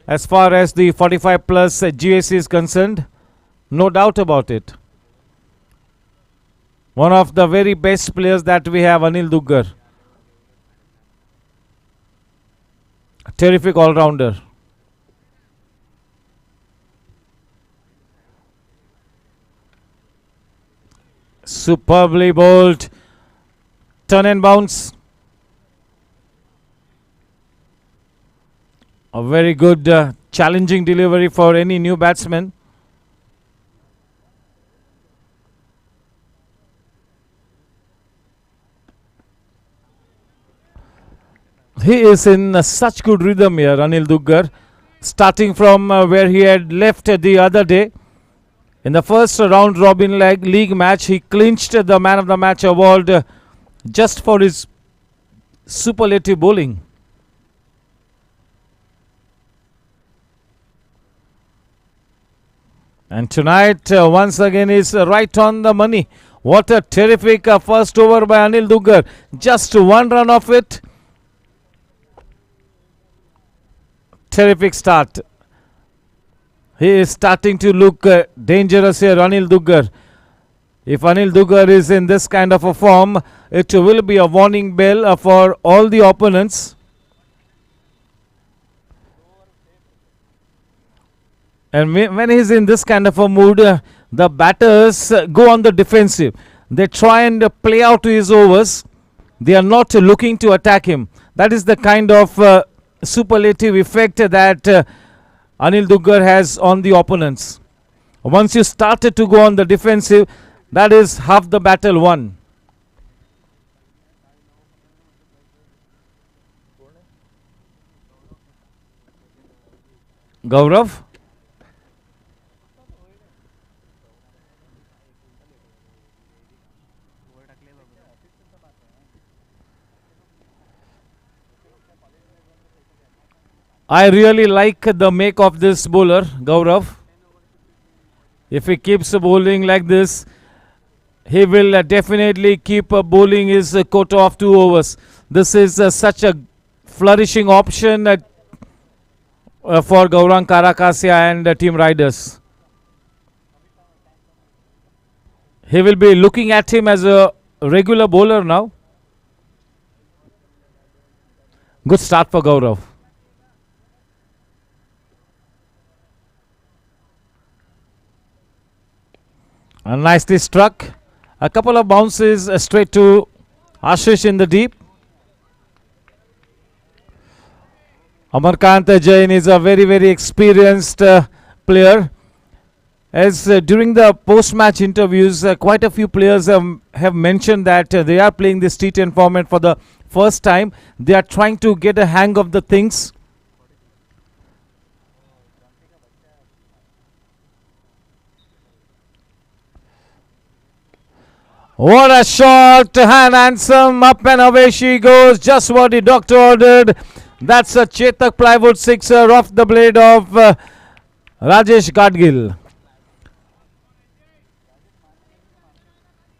as far as the 45 plus GSC is concerned. No doubt about it. One of the very best players that we have, Anil Duggar. A terrific all-rounder. Superbly bowled. Turn and bounce. A very good challenging delivery for any new batsman. He is in such good rhythm here, Anil Duggar. Starting from where he had left the other day. In the first round robin league match, he clinched the man of the match award just for his superlative bowling. And tonight, once again, is right on the money. What a terrific first over by Anil Duggar. Just one run of it. Terrific start. He is starting to look dangerous here, Anil Duggar. If Anil Duggar is in this kind of a form, it will be a warning bell for all the opponents. And when he's in this kind of a mood, the batters go on the defensive. They try and play out his overs. They are not looking to attack him. That is the kind of superlative effect that Anil Duggar has on the opponents. Once you started to go on the defensive, that is half the battle won. Gaurav? I really like the make of this bowler, Gaurav. If he keeps bowling like this, he will definitely keep bowling his quota of 2 overs. This is such a flourishing option for Gaurang Karakasia and team riders. He will be looking at him as a regular bowler now. Good start for Gaurav. And nicely struck. A couple of bounces straight to Ashish in the deep. Amarkant Jain is a very, very experienced player. As during the post-match interviews, quite a few players have mentioned that they are playing this T10 format for the first time. They are trying to get a hang of the things. What a shot, and handsome, up and away she goes, just what the doctor ordered. That's a Chetak plywood sixer off the blade of Rajesh Gadgil.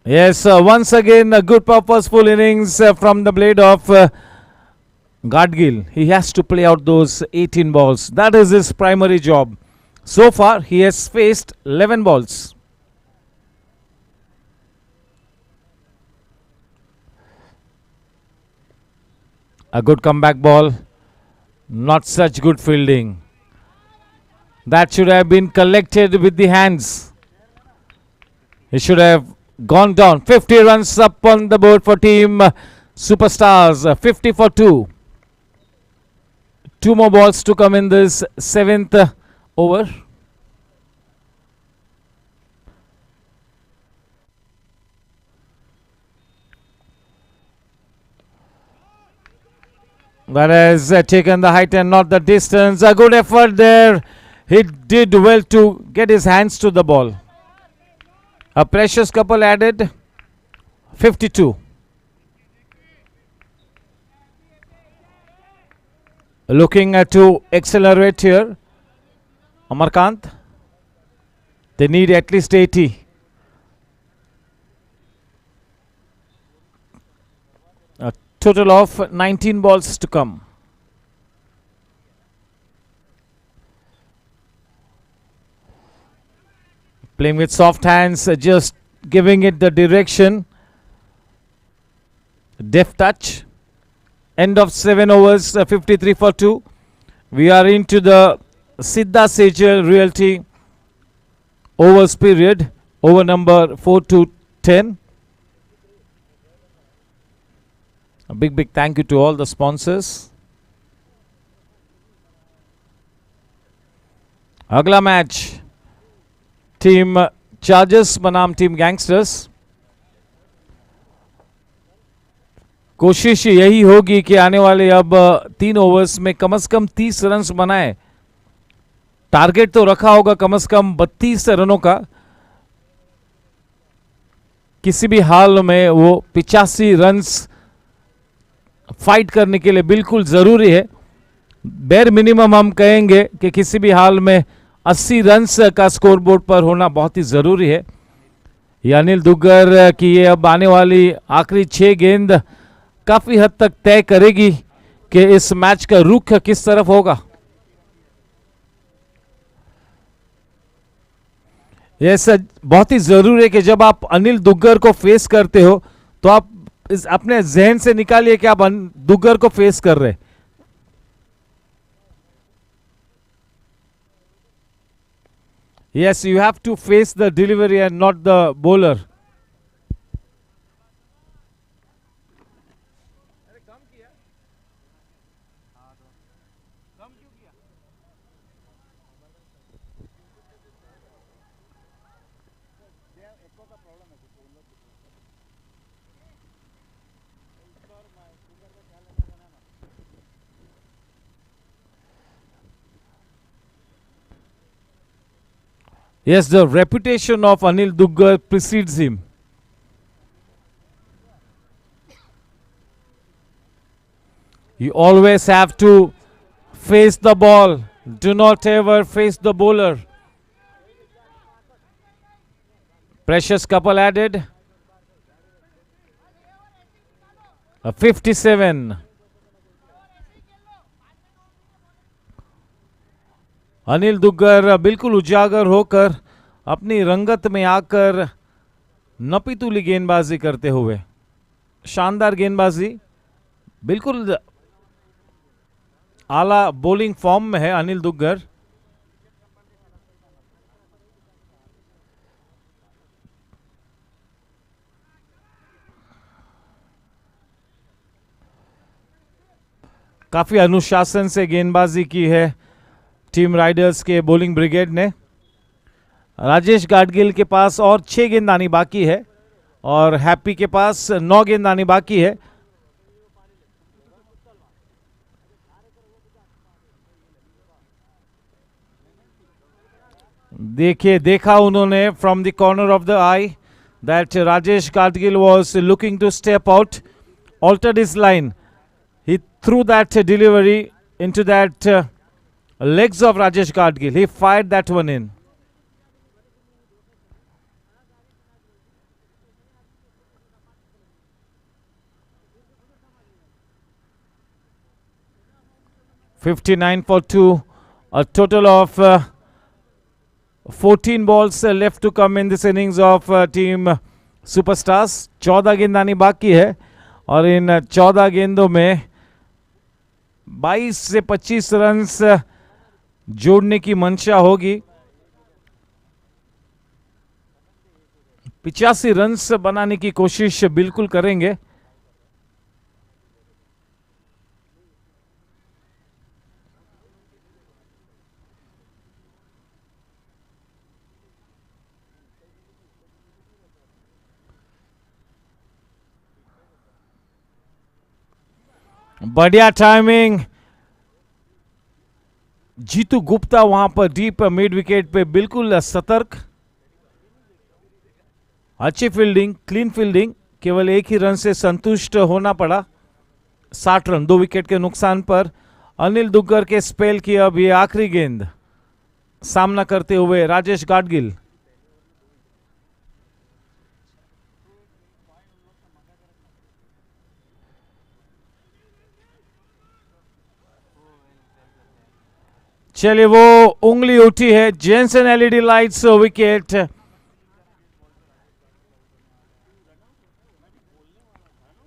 Yes, once again a good purposeful innings from the blade of Gadgil. He has to play out those 18 balls. That is his primary job. So far, he has faced 11 balls. A good comeback ball. Not such good fielding. That should have been collected with the hands. He should have gone down. 50 runs up on the board for team Superstars. 50 for 2. 2 more balls to come in this 7th over. That has taken the height and not the distance. A good effort there. He did well to get his hands to the ball. A precious couple added. 52. Looking to accelerate here. Amarkant. They need at least 80. A total of 19 balls to come. Playing with soft hands, just giving it the direction. Deft touch. End of 7 overs, 53 for 2. We are into the Siddha Sejal Realty overs period. Over number 4 to 10. A big thank you to all the sponsors. Agla match. Team Chargers बनाम team gangsters. कोशिश यही होगी कि आने वाले अब 3 overs में कम से कम 30 रन्स बनाए. टारगेट तो रखा होगा कम से कम 32 रनों का. किसी भी हाल में वो 85 रन्स फाइट करने के लिए बिल्कुल जरूरी है. बेर मिनिमम हम कहेंगे कि किसी भी हाल में 80 रन्स का स्कोरबोर्ड पर होना बहुत ही जरूरी है. ये अनिल दुग्गर की ये अब आने वाली आखिरी 6 गेंद काफी हद तक तय करेगी कि इस मैच का रुख किस तरफ होगा. यह बहुत ही जरूरी है कि जब आप अनिल दुग्गर को फेस करते हो तो आप अपने जहन से निकालिए कि आप दुग्गर को फेस कर रहे. Yes, you have to face the delivery and not the bowler. Yes, the reputation of Anil Duggar precedes him. You always have to face the ball. Do not ever face the bowler. Precious couple added. A 57. Anil Duggar बिल्कुल उजागर होकर अपनी रंगत में आकर नपीतुली गेंदबाजी करते हुए. शानदार गेंदबाजी. बिल्कुल आला बॉलिंग फॉर्म में है अनिल दुग्गर. काफी अनुशासन से गेंदबाजी की है टीम राइडर्स के बॉलिंग ब्रिगेड ने. राजेश गाडगिल के पास और 6 गेंद आनी बाकी है और हैप्पी के पास 9 गेंद आनी बाकी है। देखिए, देखा उन्होंने from the corner of the eye that Rajesh Gadgil was looking to step out, altered his line. He threw that delivery into that legs of Rajesh Gadgil. He fired that one in. (59 for 2). A total of 14 balls left to come in this innings of team Superstars. 14 गेंद आनी बाकी है और इन 14 गेंदों में 22 से 25 runs जोड़ने की मंशा होगी। 85 रन्स बनाने की कोशिश बिल्कुल करेंगे। बढ़िया टाइमिंग। जीतू गुप्ता वहां पर डीप मिड विकेट पे बिल्कुल सतर्क। अच्छी फील्डिंग, क्लीन फील्डिंग। केवल एक ही रन से संतुष्ट होना पड़ा। 60 रन 2 विकेट के नुकसान पर। अनिल दुग्गर के स्पेल की अब ये आखिरी गेंद सामना करते हुए राजेश गाडगिल। चलिए, वो उंगली उठी है। Jenson LED lights wicket.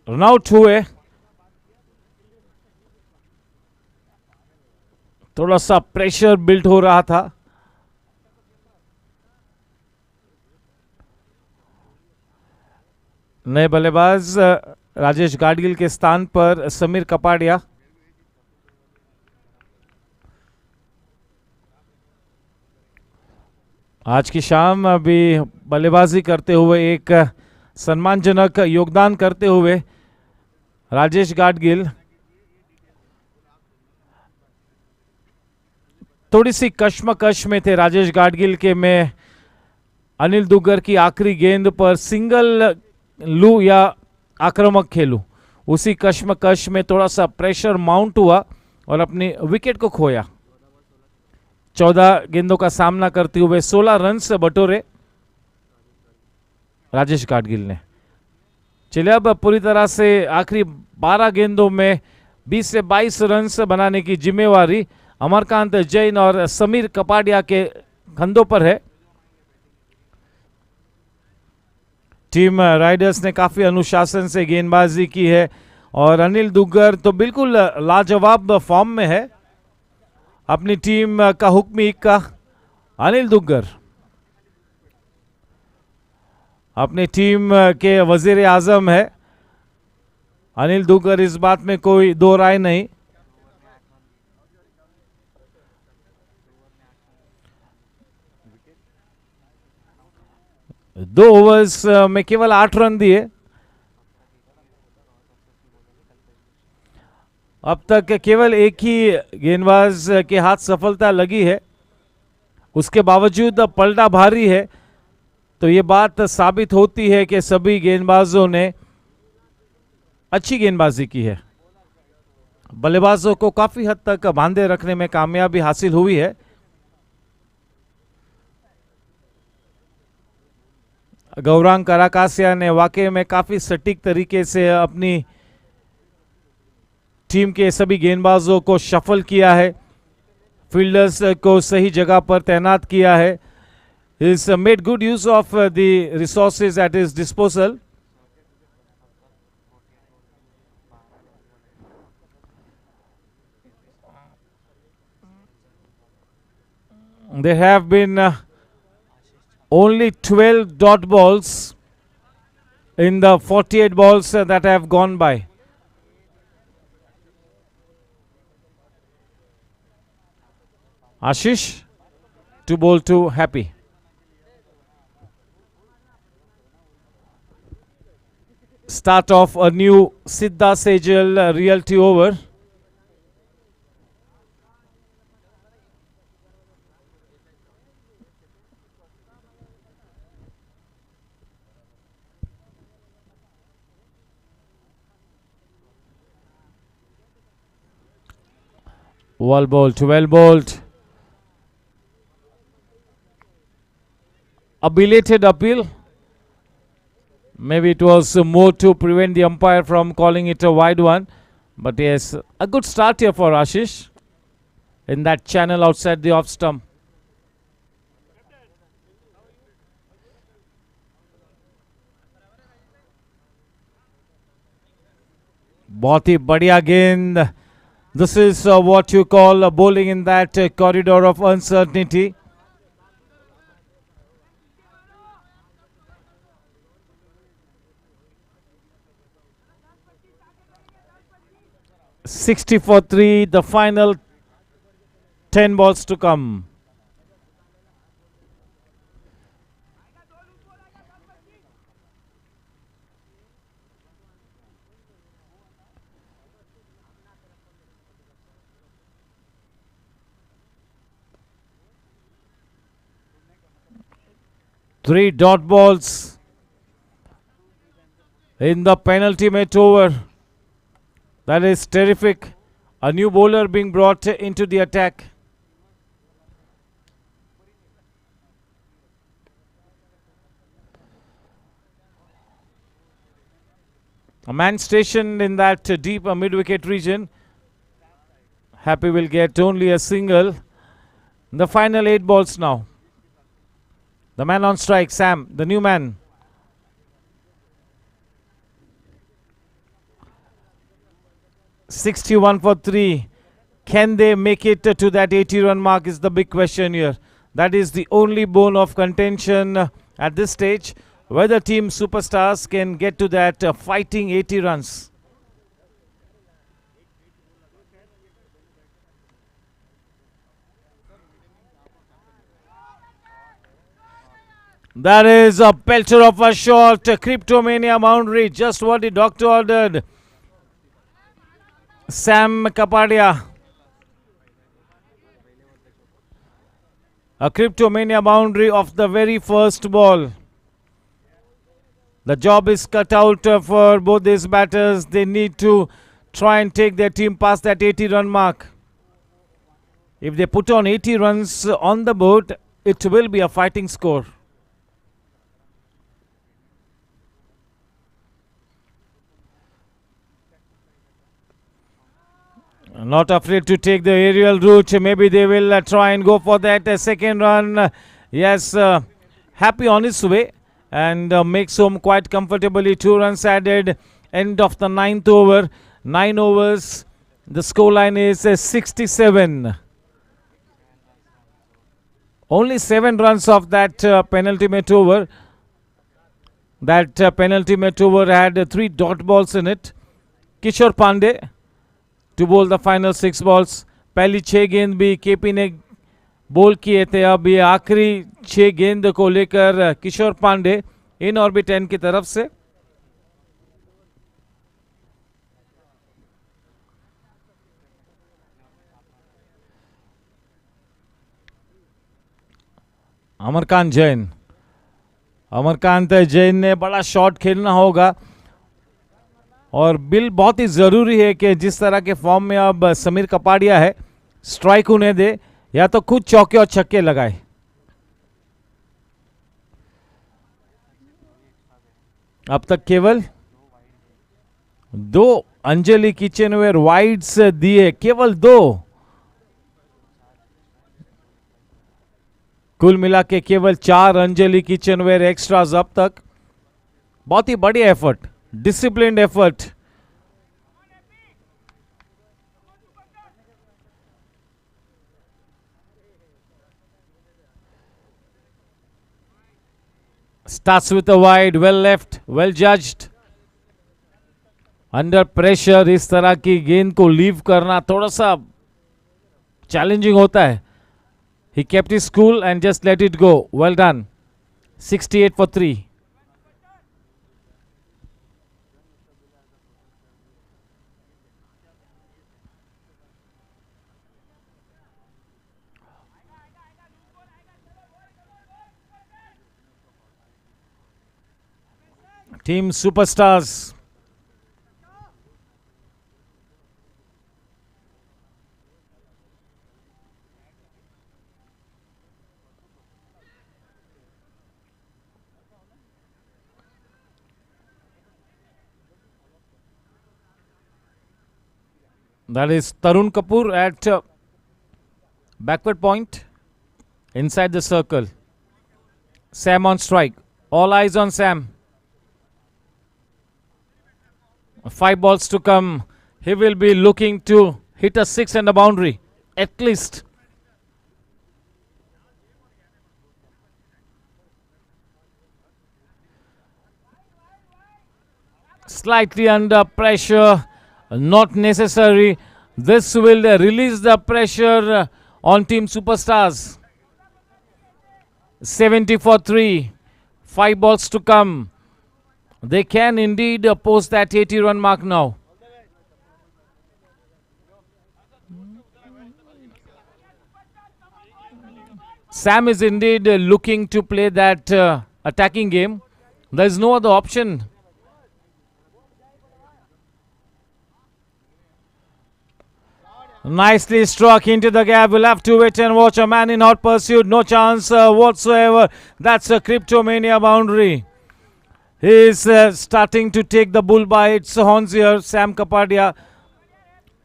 Run out हुए। थोड़ा सा प्रेशर बिल्ड हो रहा था। नए बल्लेबाज राजेश गाडगिल के स्थान पर समीर कपाड़िया। आज की शाम अभी बल्लेबाजी करते हुए एक सम्मानजनक योगदान करते हुए राजेश गाडगिल थोड़ी सी कश्मकश में थे। राजेश गाडगिल के मैं अनिल दुग्गर की आखिरी गेंद पर सिंगल लूं या आक्रामक खेलूं, उसी कश्मकश में थोड़ा सा प्रेशर माउंट हुआ और अपनी विकेट को खोया। 14 गेंदों का सामना करते हुए 16 रन से बटोरे राजेश गाडगिल ने। चलिए, अब पूरी तरह से आखिरी 12 गेंदों में 20 से 22 रन बनाने की जिम्मेवारी अमरकांत जैन और समीर कपाड़िया के कंधों पर है। टीम राइडर्स ने काफी अनुशासन से गेंदबाजी की है और अनिल दुग्गर तो बिल्कुल लाजवाब फॉर्म में है। अपनी टीम का हुक्मी इक्का अनिल दुग्गर, अपनी टीम के वजीर आजम है अनिल दुग्गर, इस बात में कोई दो राय नहीं। दो ओवर्स में केवल 8 रन दिए। अब तक केवल एक ही गेंदबाज के हाथ सफलता लगी है, उसके बावजूद पलटा भारी है। तो ये बात साबित होती है कि सभी गेंदबाजों ने अच्छी गेंदबाजी की है। बल्लेबाजों को काफी हद तक बांधे रखने में कामयाबी हासिल हुई है। गौरांग कराकासिया ने वाकई में काफी सटीक तरीके से अपनी टीम के सभी गेंदबाजों को शफल किया है, फील्डर्स को सही जगह पर तैनात किया है। He's made good use of the resources at his disposal. There have been only 12 dot balls in the 48 balls that have gone by. Ashish to bowl to Happy. start of a new Siddha Sejal realty over. Well bowled, well bowled. A belated appeal. Maybe it was more to prevent the umpire from calling it a wide one. But yes, a good start here for Ashish in that channel outside the off stump. बहुत ही बढ़िया गेंद. This is what you call bowling in that corridor of uncertainty. $60 for 3, the final 10 balls to come. Three dot balls in the penultimate over. That is terrific. A new bowler being brought into the attack. A man stationed in that deep mid-wicket region. Happy will get only a single. The final 8 balls now. The man on strike, Sam, the new man. $61 for 3. Can they make it to that 80-run mark is the big question here. That is the only bone of contention at this stage. Whether team superstars can get to that fighting 80 runs. That is a pelter of a shot. Cryptomania boundary. Just what the doctor ordered. Sam Kapadia. A Cryptomania boundary of the very first ball. The job is cut out for both these batters. They need to try and take their team past that 80-run mark. If they put on 80 runs on the board, it will be a fighting score. Not afraid to take the aerial route. Maybe they will try and go for that second run. Yes, Happy on his way and makes home quite comfortably. 2 runs added. End of the 9th over. 9 overs. The scoreline is 67. Only 7 runs of that penultimate over. That penultimate over had 3 dot balls in it. Kishore Pandey to bowl the final 6 balls. पहली 6 गेंद भी KP ने बोल किए थे. अब ये आखिरी 6 गेंद को लेकर किशोर पांडे इन ऑर्बिट एंड की तरफ से. अमरकांत जैन ने बड़ा शॉट खेलना होगा और बिल बहुत ही ज़रूरी है कि जिस तरह के फॉर्म में अब समीर कपाड़िया है स्ट्राइक उन्हें दे या तो खुद चौके और छक्के लगाए. अब तक केवल 2 अंजलि किचनवेयर वाइड्स दिए, केवल 2. कुल मिला के केवल 4 अंजलि किचनवेयर एक्स्ट्राज अब तक. बहुत ही बढ़िया effort, disciplined effort. Starts with a wide, well left, well judged. Under pressure इस तरह की गेंद को लीव करना थोड़ा सा चैलेंजिंग होता है. He kept his cool and just let it go. Well done. 68 for 3. Team Superstars. That is Tarun Kapoor at backward point inside the circle. Sam on strike. All eyes on Sam. 5 balls to come. He will be looking to hit a 6 and a boundary at least. Slightly under pressure. Not necessary. This will release the pressure on Team Superstars. 70 for 3. 5 balls to come. They can indeed post that 80 run mark now. Sam is indeed looking to play that attacking game. There is no other option. Nicely struck into the gap. We'll have to wait and watch. A man in hot pursuit. No chance whatsoever. That's a Cryptomania boundary. He is starting to take the bull by its horns here, Sam Kapadia.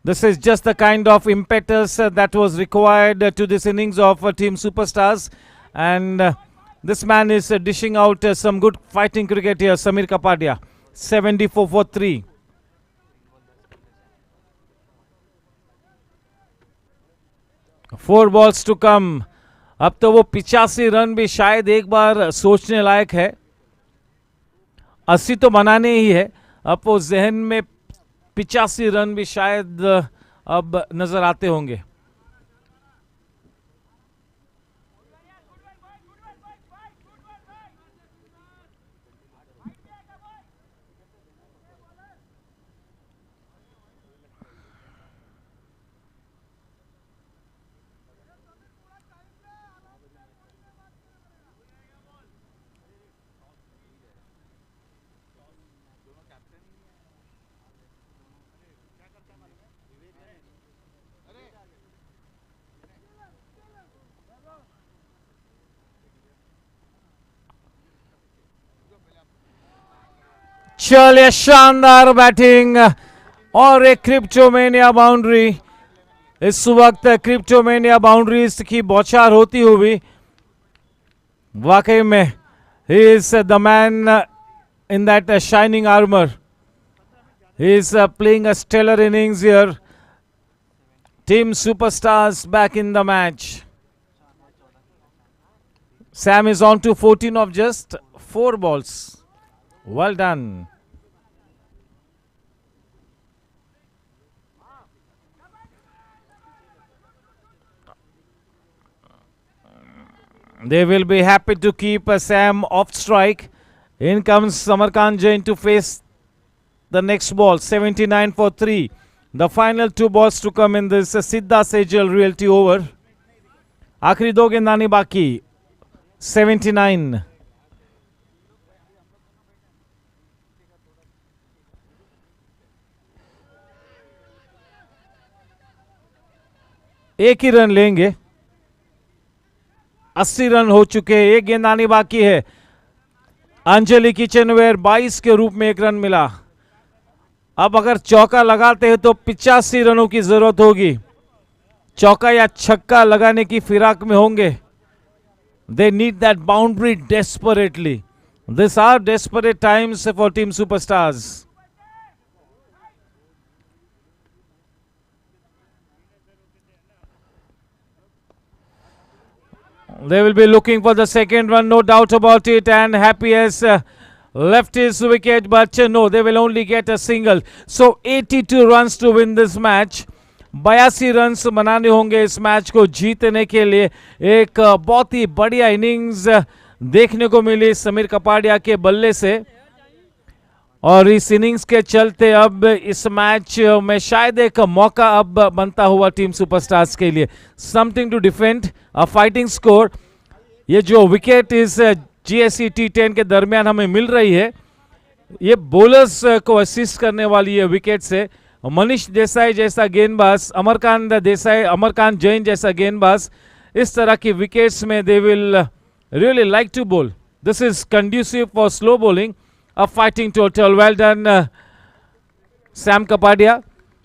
This is just the kind of impetus that was required to this innings of Team Superstars. And this man is dishing out some good fighting cricket here, Samir Kapadia. 74 for 3. Four balls to come. अब तो वो 85 run भी शायद एक बार सोचने लायक है. 80 तो बनाने ही है. अब वो जहन में 85 रन भी शायद अब नजर आते होंगे. चलिए शानदार बैटिंग और एक क्रिप्टोमेनिया बाउंड्री. इस वक्त क्रिप्टोमेनिया बाउंड्रीज की बौछार होती हुई वाकई में he is the man in that shining armour. He is playing a stellar innings here. Team superstars back in the match. Sam is on to 14 of just 4 balls. Well done. They will be happy to keep Sam off strike. In comes Samarkand Jain to face the next ball. 79 for 3. The final 2 balls to come in this Siddha Sejal realty over. आखिरी 2 गेंदानी बाकी. 79. एक ही run लेंगे. 80 run हो चुके. एक गेंद आनी बाकी है. अंजलि किचनवेयर 22 के रूप में 1 रन मिला. अब अगर चौका लगाते हैं तो 85 रनों की जरूरत होगी. चौका या छक्का लगाने की फिराक में होंगे. They need that boundary desperately. This are desperate times for team superstars. They will be looking for the second run, no doubt about it, and Happy has left his wicket, but no, they will only get a single. So 82 runs to win this match. 82 runs बनाने होंगे इस match को जीतने के लिए. एक बहुत ही बढ़िया इनिंग्स देखने को मिली समीर कपाड़िया के बल्ले से. और इस इनिंग्स के चलते अब इस मैच में शायद एक मौका अब बनता हुआ टीम सुपरस्टार्स के लिए. Something to defend a fighting score. ये जो विकेट इस GSC T10 के दरमियान हमें मिल रही है, ये बॉलर्स को असिस्ट करने वाली ये विकेट से मनीष देसाई जैसा गेंदबाज, अमरकांत जैन जैसा गेंदबाज, इस तरह की विकेट्स में they will really like to bowl. This is conducive for slow bowling. A fighting total. Well done Sam Kapadia.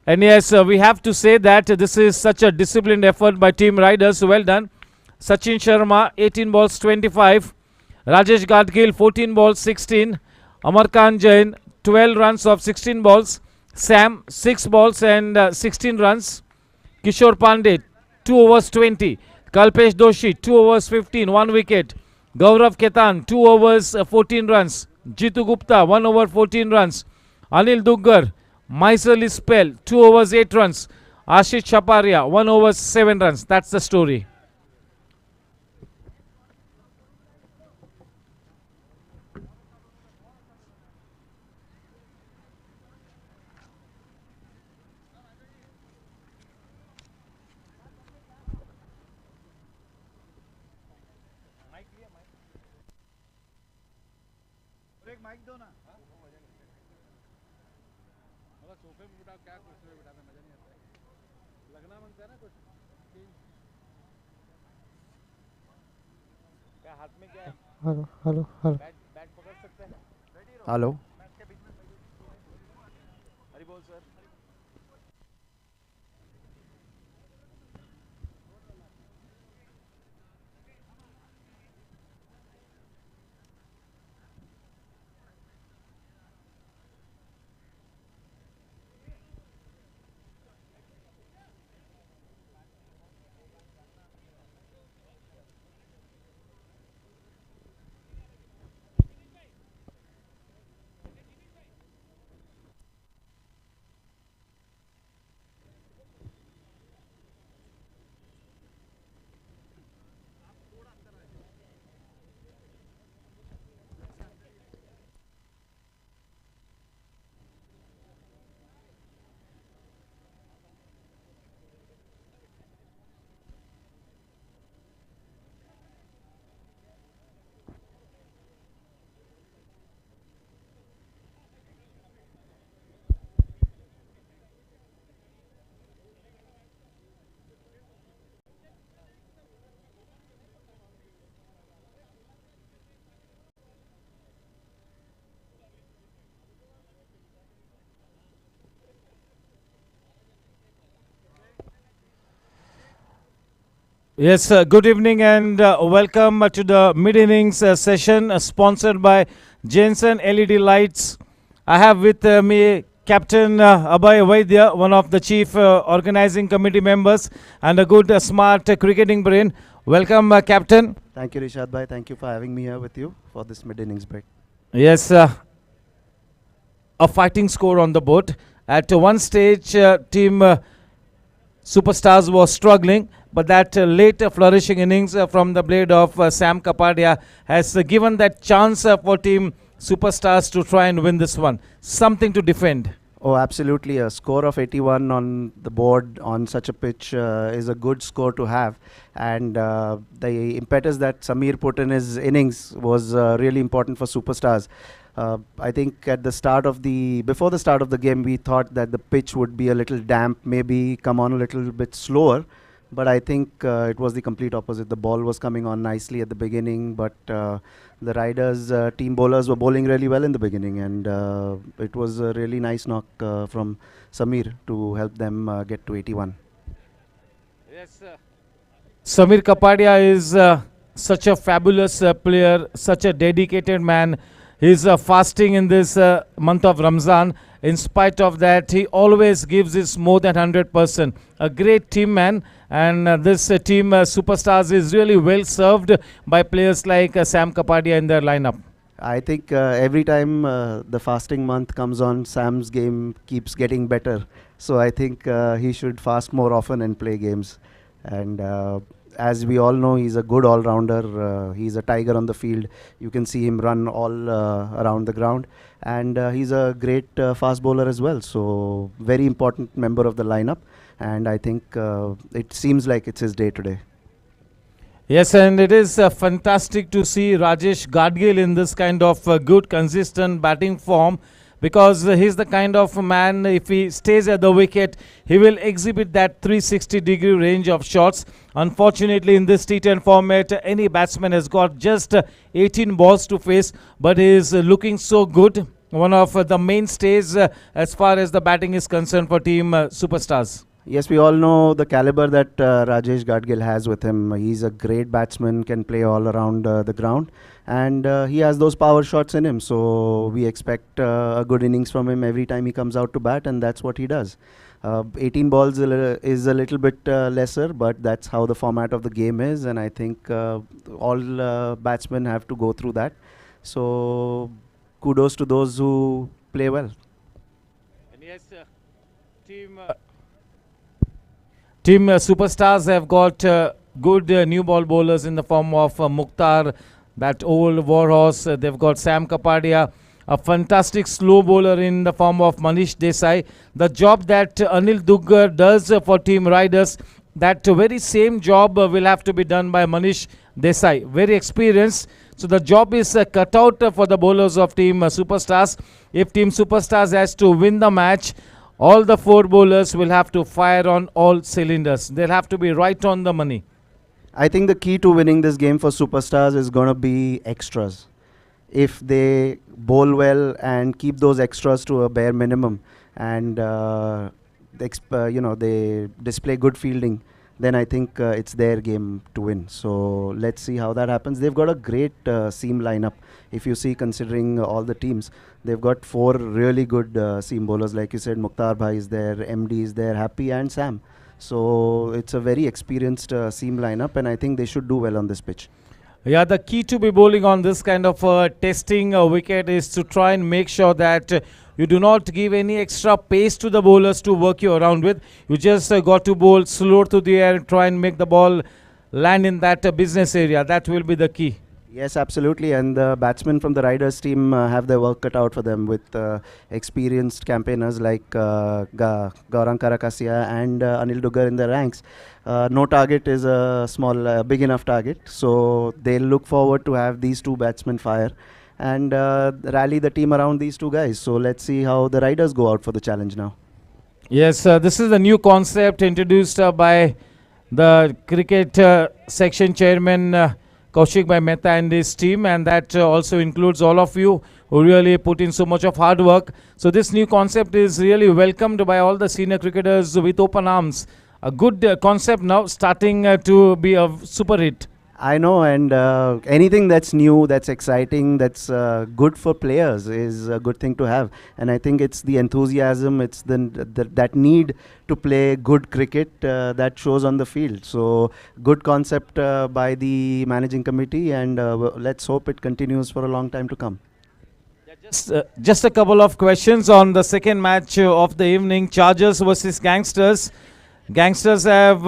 And yes, we have to say that this is such a disciplined effort by Team Riders. Well done. Sachin Sharma, 18 balls, 25. Rajesh Gadgil, 14 balls, 16. Amarkant Jain, 12 runs of 16 balls. Sam, 6 balls and 16 runs. Kishore Pandey, 2 overs, 20. Kalpesh Doshi, 2 overs, 15, 1 wicket. Gaurav Ketan, 2 overs, 14 runs. Jitu Gupta, 1 over, 14 runs. Anil Duggar, miserly spell, 2 overs, 8 runs. Ashish Chaparia, 1 over, 7 runs. That's the story. Hello hello hello hello. Yes, good evening and welcome to the mid-innings session sponsored by Jensen LED Lights. I have with me Captain Abhay Vaidya, one of the chief organizing committee members and a good, smart cricketing brain. Welcome, Captain. Thank you, Rishad bhai. Thank you for having me here with you for this mid-innings break. Yes, a fighting score on the board. At one stage, team Superstars was struggling, but that late flourishing innings from the blade of Sam Kapadia has given that chance for team Superstars to try and win this one. Something to defend. Oh, absolutely. A score of 81 on the board on such a pitch is a good score to have. And the impetus that Samir put in his innings was really important for Superstars. I think at the start of before the start of the game, we thought that the pitch would be a little damp, maybe come on a little bit slower. But I think it was the complete opposite. The ball was coming on nicely at the beginning, but the Riders team bowlers were bowling really well in the beginning, and it was a really nice knock from Samir to help them get to 81. Yes, Samir Kapadia is such a fabulous player, such a dedicated man. He's fasting in this month of Ramzan. In spite of that, he always gives his more than 100%. A great team man, and this team Superstars is really well served by players like Sam Kapadia in their lineup. I think every time the fasting month comes on, Sam's game keeps getting better. So I think he should fast more often and play games. And as we all know, he's a good all-rounder. He's a tiger on the field. You can see him run all around the ground. And he's a great fast bowler as well. So very important member of the lineup. And I think it seems like it's his day today. Yes, and it is fantastic to see Rajesh Gadgil in this kind of good, consistent batting form, because he's the kind of man, if he stays at the wicket, he will exhibit that 360-degree range of shots. Unfortunately, in this T10 format, any batsman has got just 18 balls to face, but he is looking so good. One of the mainstays as far as the batting is concerned for Team Superstars. Yes, we all know the caliber that Rajesh Gadgil has with him. He's a great batsman, can play all around the ground, and he has those power shots in him. So we expect a good innings from him every time he comes out to bat, and that's what he does. 18 balls is a little bit lesser, but that's how the format of the game is, and I think all batsmen have to go through that. So kudos to those who play well. And yes, Team Superstars have got good new ball bowlers in the form of Mukhtar, that old warhorse. They've got Sam Kapadia, a fantastic slow bowler in the form of Manish Desai. The job that Anil Duggar does for Team Riders, that very same job will have to be done by Manish Desai. Very experienced. So the job is cut out for the bowlers of Team Superstars. If Team Superstars has to win the match, all the 4 bowlers will have to fire on all cylinders. They'll have to be right on the money. I think the key to winning this game for Superstars is going to be extras. If they bowl well and keep those extras to a bare minimum, and they display good fielding, then I think it's their game to win. So let's see how that happens. They've got a great seam lineup. If you see, considering all the teams, they've got 4 really good seam bowlers. Like you said, Mukhtar Bhai is there, MD is there, Happy and Sam. So it's a very experienced seam lineup, and I think they should do well on this pitch. Yeah, the key to be bowling on this kind of testing wicket is to try and make sure that you do not give any extra pace to the bowlers to work you around with. You just got to bowl slow to the air and try and make the ball land in that business area. That will be the key. Yes, absolutely. And the batsmen from the Riders team have their work cut out for them with experienced campaigners like Gaurang Karakasia and Anil Duggar in the ranks. No target is a small, big enough target. So they'll look forward to have these 2 batsmen fire and rally the team around these 2 guys. So let's see how the Riders go out for the challenge now. Yes, this is the new concept introduced by the cricket section chairman Kaushik Bhai Mehta and his team, and that also includes all of you who really put in so much of hard work. So this new concept is really welcomed by all the senior cricketers with open arms. A good concept now starting to be a super hit. I know, and anything that's new, that's exciting, that's good for players is a good thing to have. And I think it's the enthusiasm, it's that need to play good cricket that shows on the field. So good concept by the managing committee, and let's hope it continues for a long time to come. Just a couple of questions on the second match of the evening, Chargers versus Gangsters. Gangsters have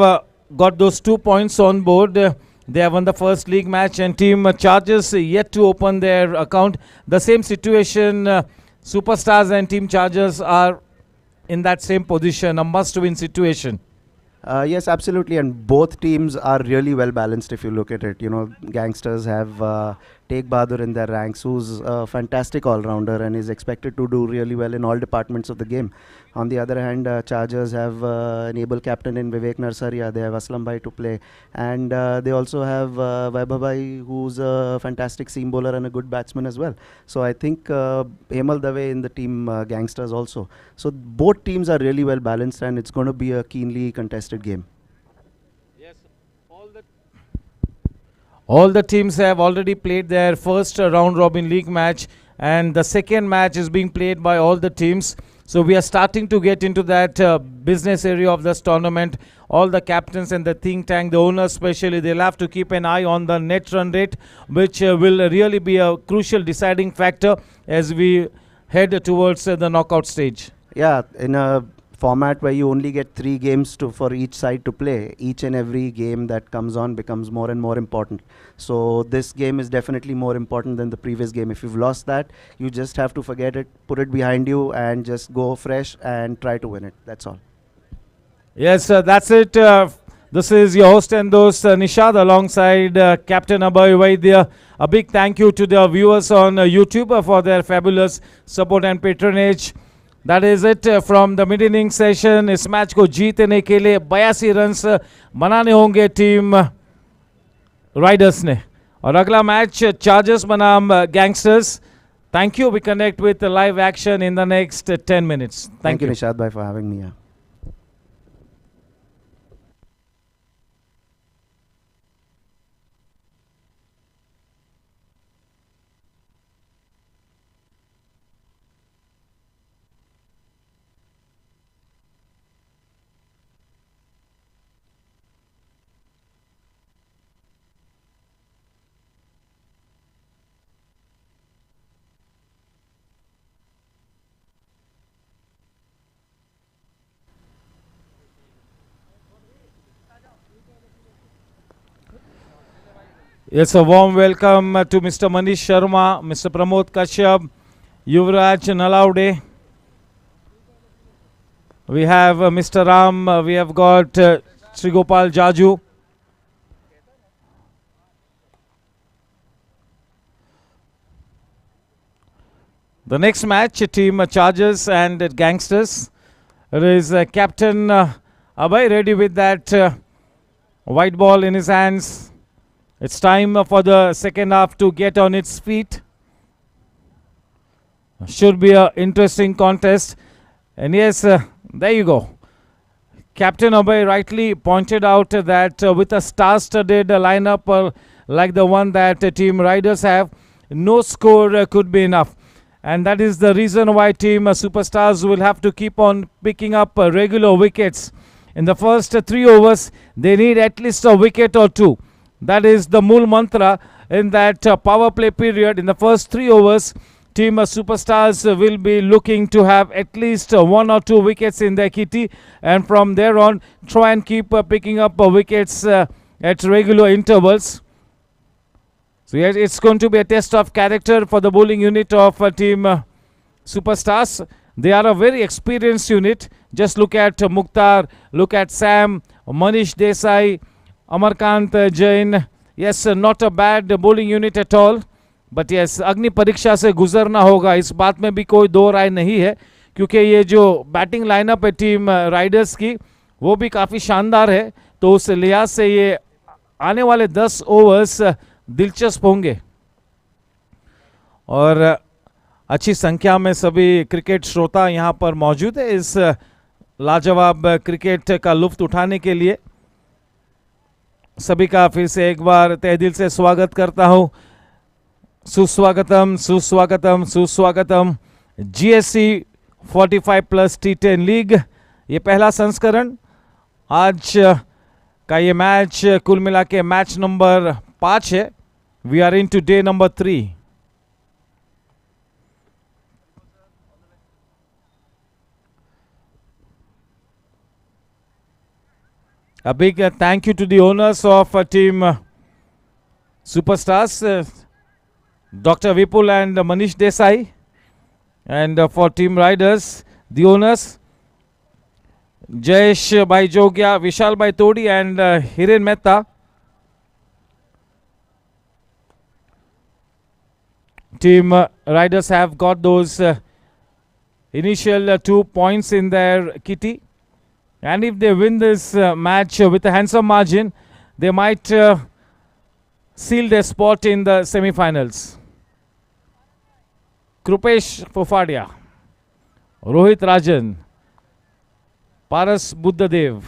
got those 2 points on board. They have won the first league match, and Team Chargers yet to open their account. The same situation, Superstars and Team Chargers are in that same position, a must-win situation. Yes, absolutely, and both teams are really well balanced if you look at it. You know, Gangsters have Teghh Bahadur in their ranks, who's a fantastic all-rounder and is expected to do really well in all departments of the game. On the other hand, Chargers have an able captain in Vivek Narsaria. They have Aslam Bhai to play, and they also have Vaibhav Bhai, who's a fantastic seam bowler and a good batsman as well. So I think Hemal Dave in the team Gangsters also. So both teams are really well balanced, and it's going to be a keenly contested game. Yes, all the teams have already played their first round robin league match, and the second match is being played by all the teams. So we are starting to get into that business area of this tournament. All the captains and the think tank, the owners especially, they'll have to keep an eye on the net run rate, which will really be a crucial deciding factor as we head towards the knockout stage. Yeah, in a format where you only get 3 games for each side to play, each and every game that comes on becomes more and more important. So this game is definitely more important than the previous game. If you've lost that, you just have to forget it, put it behind you, and just go fresh and try to win it. That's all. Yes, that's it. This is your host and host Nishad alongside Captain Abhay Vaidya. A big thank you to the viewers on YouTube for their fabulous support and patronage. That is it from the mid-inning session. इस match को जीतने के लिए 82 runs बनाने होंगे team Riders ने और अगला मैच चार्जर्स बनाम gangsters. Thank you. We connect with the live action in the next 10 minutes. Thank you, Nishad bhai, for having me here. Yes, a warm welcome to Mr. Manish Sharma, Mr. Pramod Kashyap, Yuvraj Nalaude. We have Mr. Ram, we have got Sri Gopal Jaju. The next match, team Chargers and Gangsters. It is Captain Abhay ready with that white ball in his hands. It's time for the second half to get on its feet. Should be an interesting contest. And yes, there you go. Captain Abhay rightly pointed out that with a star-studded lineup like the one that Team Riders have, no score could be enough. And that is the reason why Team Superstars will have to keep on picking up regular wickets. In the first 3 overs, they need at least a wicket or two. That is the Mool Mantra in that power play period. In the first 3 overs, Team Superstars will be looking to have at least 1 or 2 wickets in their kitty. And from there on, try and keep picking up wickets at regular intervals. So yes, it's going to be a test of character for the bowling unit of Team Superstars. They are a very experienced unit. Just look at Mukhtar, look at Sam, Manish Desai, Amarkant Jain. Yes, not a bad bowling unit at all. But yes, अग्नि परीक्षा से गुजरना होगा, इस बात में भी कोई दो राय नहीं है, क्योंकि ये जो बैटिंग लाइनअप है टीम राइडर्स की वो भी काफ़ी शानदार है. तो उस लिहाज से ये आने वाले 10 ओवर्स दिलचस्प होंगे. और अच्छी संख्या में सभी क्रिकेट श्रोता यहाँ पर मौजूद है इस लाजवाब क्रिकेट का लुत्फ उठाने के लिए. सभी का फिर से एक बार तहे दिल से स्वागत करता हूँ. सुस्वागतम सुस्वागतम सुस्वागतम. GSC 45+ T10 लीग, ये पहला संस्करण. आज का ये मैच कुल मिला के मैच नंबर 5 है. We are into day number 3. A big thank you to the owners of Team Superstars, Dr. Vipul and Manish Desai. And for Team Riders, the owners, Jayesh Bhai Jogya, Vishal Bhai Todi and Hiren Mehta. Team Riders have got those initial 2 points in their kitty. And if they win this match with a handsome margin, they might seal their spot in the semi-finals. Krupesh Fofadia, Rohit Rajan, Paras Buddhadev.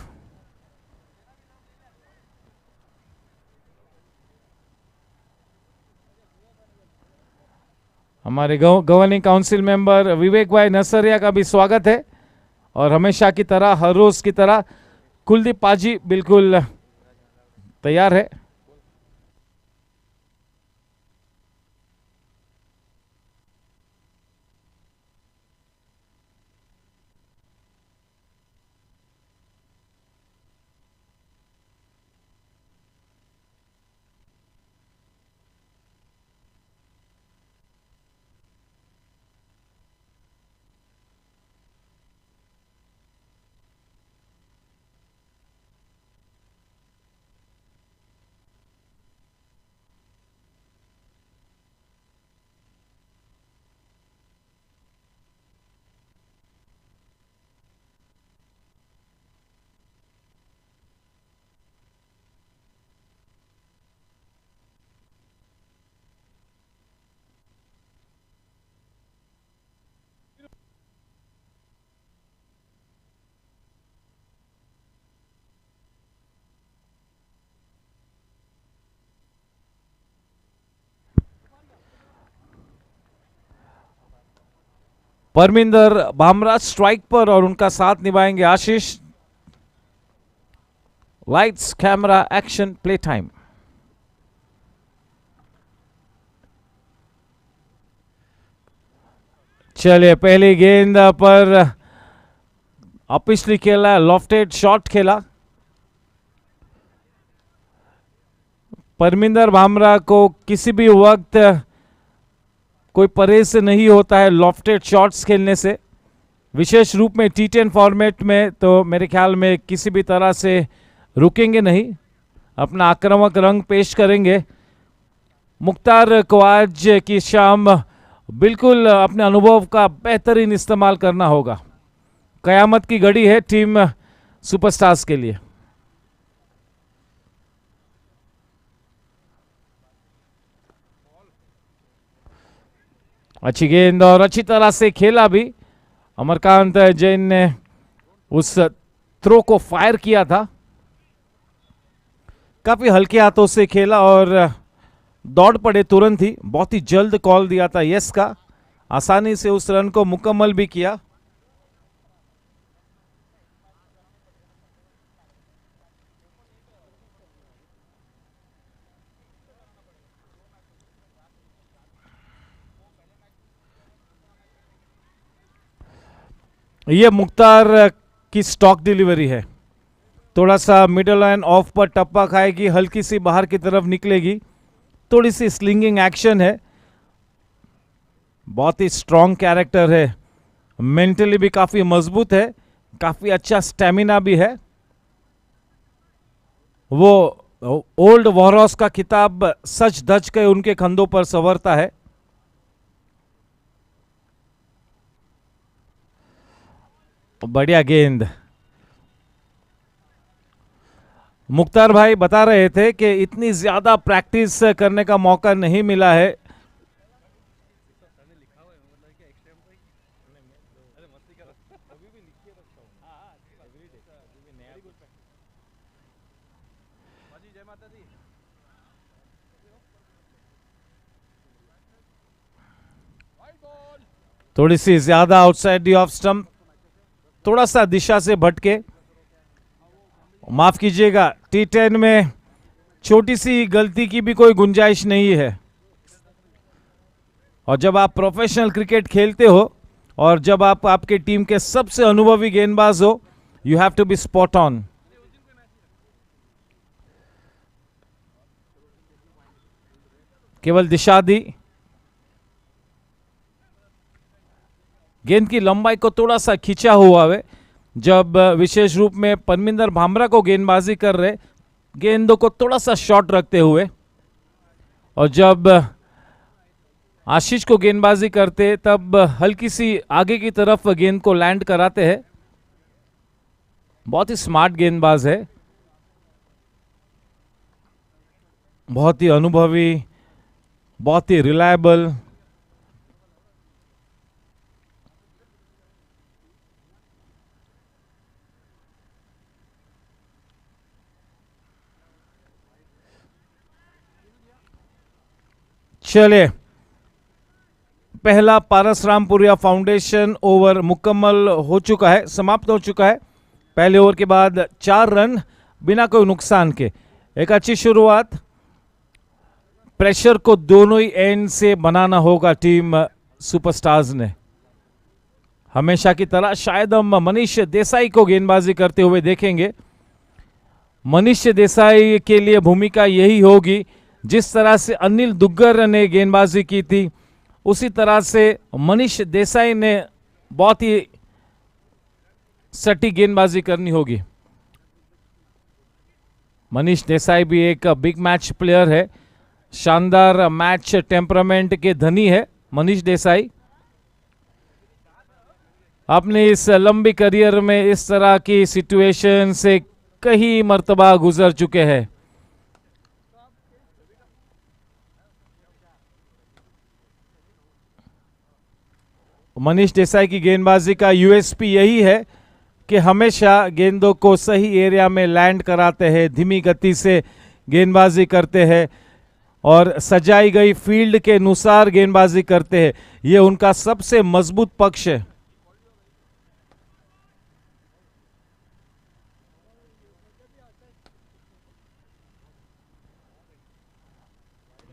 हमारे governing council member विवेक भाई नसरिया का भी स्वागत है. और हमेशा की तरह, हर रोज की तरह, कुलदीप पाजी बिल्कुल तैयार है. परमिंदर भामरा स्ट्राइक पर और उनका साथ निभाएंगे Ashish. Lights camera action play time. चलिए पहली गेंद पर ऑफिशियली खेला, लॉफ्टेड शॉट खेला। परमिंदर भामरा को किसी भी वक्त कोई परहेज नहीं होता है लॉफ्टेड शॉट्स खेलने से, विशेष रूप में T10 फॉर्मेट में तो मेरे ख्याल में किसी भी तरह से रुकेंगे नहीं, अपना आक्रामक रंग पेश करेंगे। मुख्तार को आज की शाम बिल्कुल अपने अनुभव का बेहतरीन इस्तेमाल करना होगा। कयामत की घड़ी है टीम सुपरस्टार्स के लिए। अच्छी गेंद और अच्छी तरह से खेला भी। अमरकांत जैन ने उस थ्रो को फायर किया था, काफी हल्के हाथों से खेला और दौड़ पड़े तुरंत ही। बहुत ही जल्द कॉल दिया था यस का, आसानी से उस रन को मुकम्मल भी किया। ये मुख्तार की स्टॉक डिलीवरी है, थोड़ा सा मिडल लाइन ऑफ पर टप्पा खाएगी, हल्की सी बाहर की तरफ निकलेगी, थोड़ी सी स्लिंगिंग एक्शन है। बहुत ही स्ट्रॉन्ग कैरेक्टर है, मेंटली भी काफी मजबूत है, काफी अच्छा स्टेमिना भी है। वो ओल्ड वॉरहॉर्स का खिताब सच धज के उनके कंधों पर संवरता है। बढ़िया गेंद। मुख्तार भाई बता रहे थे कि इतनी ज्यादा प्रैक्टिस करने का मौका नहीं मिला है। थोड़ी सी ज्यादा आउटसाइड दी ऑफ स्टंप, थोड़ा सा दिशा से भटके, माफ कीजिएगा। T10 में छोटी सी गलती की भी कोई गुंजाइश नहीं है, और जब आप प्रोफेशनल क्रिकेट खेलते हो और जब आप आपके टीम के सबसे अनुभवी गेंदबाज हो, you have to be spot on. केवल दिशा दी, गेंद की लंबाई को थोड़ा सा खींचा हुआ है। जब विशेष रूप में परमिंदर भामरा को गेंदबाजी कर रहे, गेंदों को थोड़ा सा शॉर्ट रखते हुए, और जब आशीष को गेंदबाजी करते तब हल्की सी आगे की तरफ गेंद को लैंड कराते हैं। बहुत ही स्मार्ट गेंदबाज है, बहुत ही अनुभवी, बहुत ही रिलायबल। चलिए, पहला पारस रामपुरिया फाउंडेशन ओवर मुकम्मल हो चुका है, समाप्त हो चुका है। पहले ओवर के बाद 4 रन बिना कोई नुकसान के, एक अच्छी शुरुआत। प्रेशर को दोनों ही एंड से बनाना होगा टीम सुपरस्टार्स ने। हमेशा की तरह शायद हम मनीष देसाई को गेंदबाजी करते हुए देखेंगे। मनीष देसाई के लिए भूमिका यही होगी, जिस तरह से अनिल दुग्गर ने गेंदबाजी की थी उसी तरह से मनीष देसाई ने बहुत ही सटीक गेंदबाजी करनी होगी। मनीष देसाई भी एक बिग मैच प्लेयर है, शानदार मैच टेम्परामेंट के धनी है मनीष देसाई। अपने इस लंबी करियर में इस तरह की सिचुएशन से कई मर्तबा गुजर चुके हैं। मनीष देसाई की गेंदबाजी का यूएसपी यही है कि हमेशा गेंदों को सही एरिया में लैंड कराते हैं, धीमी गति से गेंदबाजी करते हैं और सजाई गई फील्ड के अनुसार गेंदबाजी करते हैं, ये उनका सबसे मजबूत पक्ष है।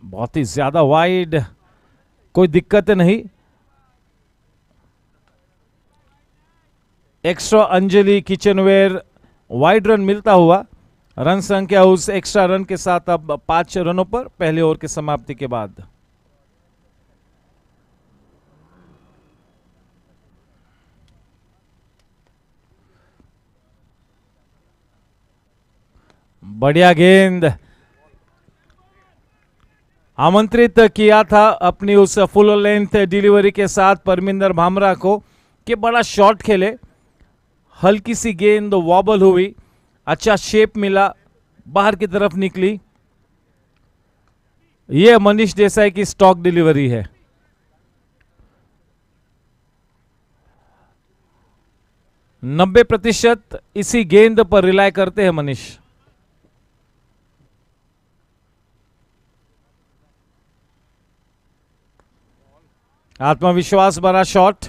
बहुत ही ज्यादा वाइड, कोई दिक्कत नहीं। Extra Anjali kitchenware, wide run मिलता हुआ। रन संख्या उस एक्स्ट्रा रन के साथ अब 5 रनों पर पहले ओवर की समाप्ति के बाद। बढ़िया गेंद, आमंत्रित किया था अपनी उस फुल लेंथ डिलीवरी के साथ परमिंदर भामरा को कि बड़ा शॉट खेले। हल्की सी गेंद वॉबल हुई, अच्छा शेप मिला, बाहर की तरफ निकली। यह मनीष देसाई की स्टॉक डिलीवरी है। नब्बे प्रतिशत इसी गेंद पर रिलाय करते हैं मनीष। आत्मविश्वास भरा शॉट,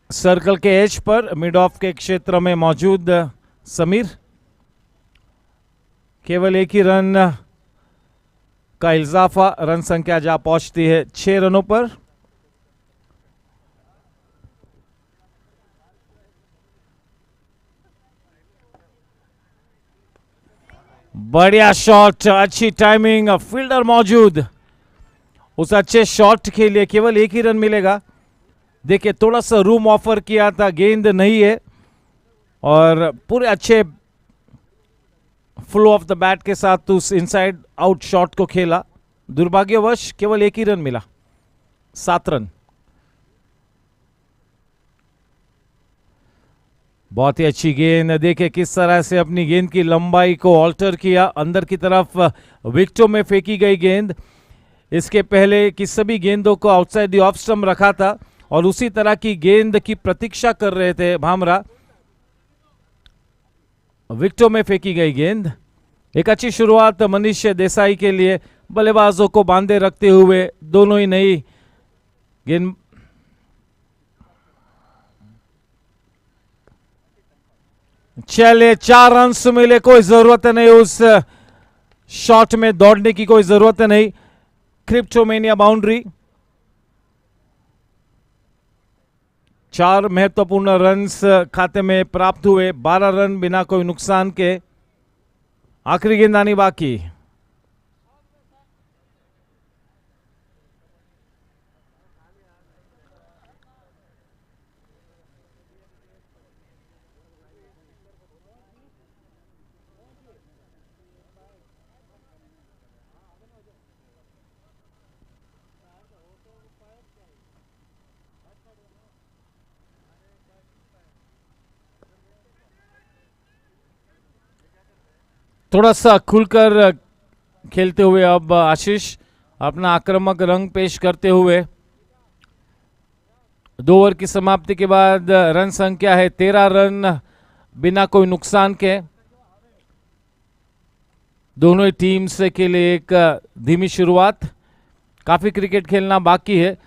सर्कल के एज पर मिड ऑफ के क्षेत्र में मौजूद समीर। केवल एक ही रन का इजाफा, रन संख्या जा पहुंचती है 6 रनों पर। बढ़िया शॉट, अच्छी टाइमिंग, फील्डर मौजूद। उस अच्छे शॉट के लिए केवल एक ही रन मिलेगा। देखिए थोड़ा सा रूम ऑफर किया था, गेंद नहीं है और पूरे अच्छे फ्लो ऑफ द बैट के साथ उस इनसाइड आउट शॉट को खेला। दुर्भाग्यवश केवल एक ही रन मिला, 7 रन। बहुत ही अच्छी गेंद, देखिए किस तरह से अपनी गेंद की लंबाई को ऑल्टर किया। अंदर की तरफ विकेटों में फेंकी गई गेंद। इसके पहले की सभी गेंदों को आउटसाइड द ऑफ स्टंप रखा था और उसी तरह की गेंद की प्रतीक्षा कर रहे थे भामरा। विकेटों में फेंकी गई गेंद। एक अच्छी शुरुआत मनीष देसाई के लिए, बल्लेबाजों को बांधे रखते हुए दोनों ही नई गेंद। चले 4 रन मिले, कोई जरूरत नहीं उस शॉट में दौड़ने की, कोई जरूरत नहीं। क्रिप्टोमेनिया बाउंड्री। 4 महत्वपूर्ण रन्स खाते में प्राप्त हुए, 12 रन बिना कोई नुकसान के। आखिरी गेंद आनी बाकी। थोड़ा सा खुलकर खेलते हुए अब आशीष अपना आक्रामक रंग पेश करते हुए। 2 ओवर की समाप्ति के बाद रन संख्या है 13 रन बिना कोई नुकसान के। दोनों ही टीम्स के लिए एक धीमी शुरुआत, काफी क्रिकेट खेलना बाकी है।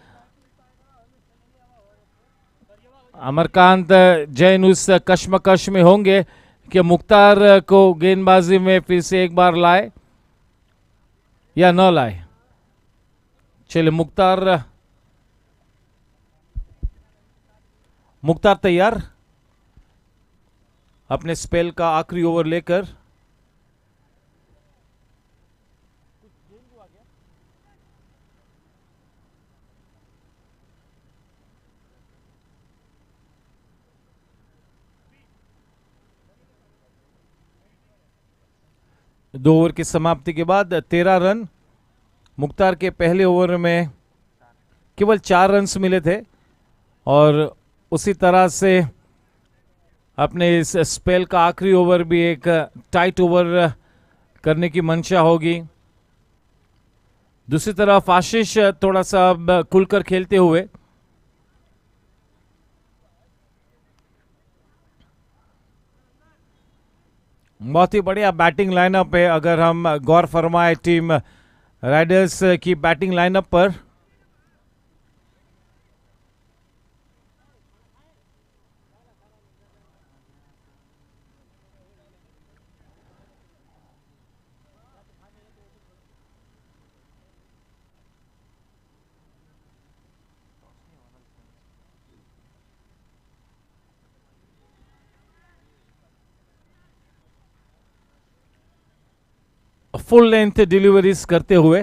अमरकांत जैन उस कश्मकश में होंगे कि मुख्तार को गेंदबाजी में फिर से एक बार लाए या न लाए। चलिए मुख्तार तैयार अपने स्पेल का आखिरी ओवर लेकर। दो ओवर की समाप्ति के बाद 13 रन। मुख्तार के पहले ओवर में केवल 4 रन्स मिले थे और उसी तरह से अपने इस स्पेल का आखिरी ओवर भी एक टाइट ओवर करने की मंशा होगी। दूसरी तरफ आशीष थोड़ा सा अब खुलकर खेलते हुए। बहुत ही बढ़िया बैटिंग लाइनअप है अगर हम गौर फरमाए टीम राइडर्स की बैटिंग लाइनअप पर। फुल लेंथ डिलीवरीज करते हुए,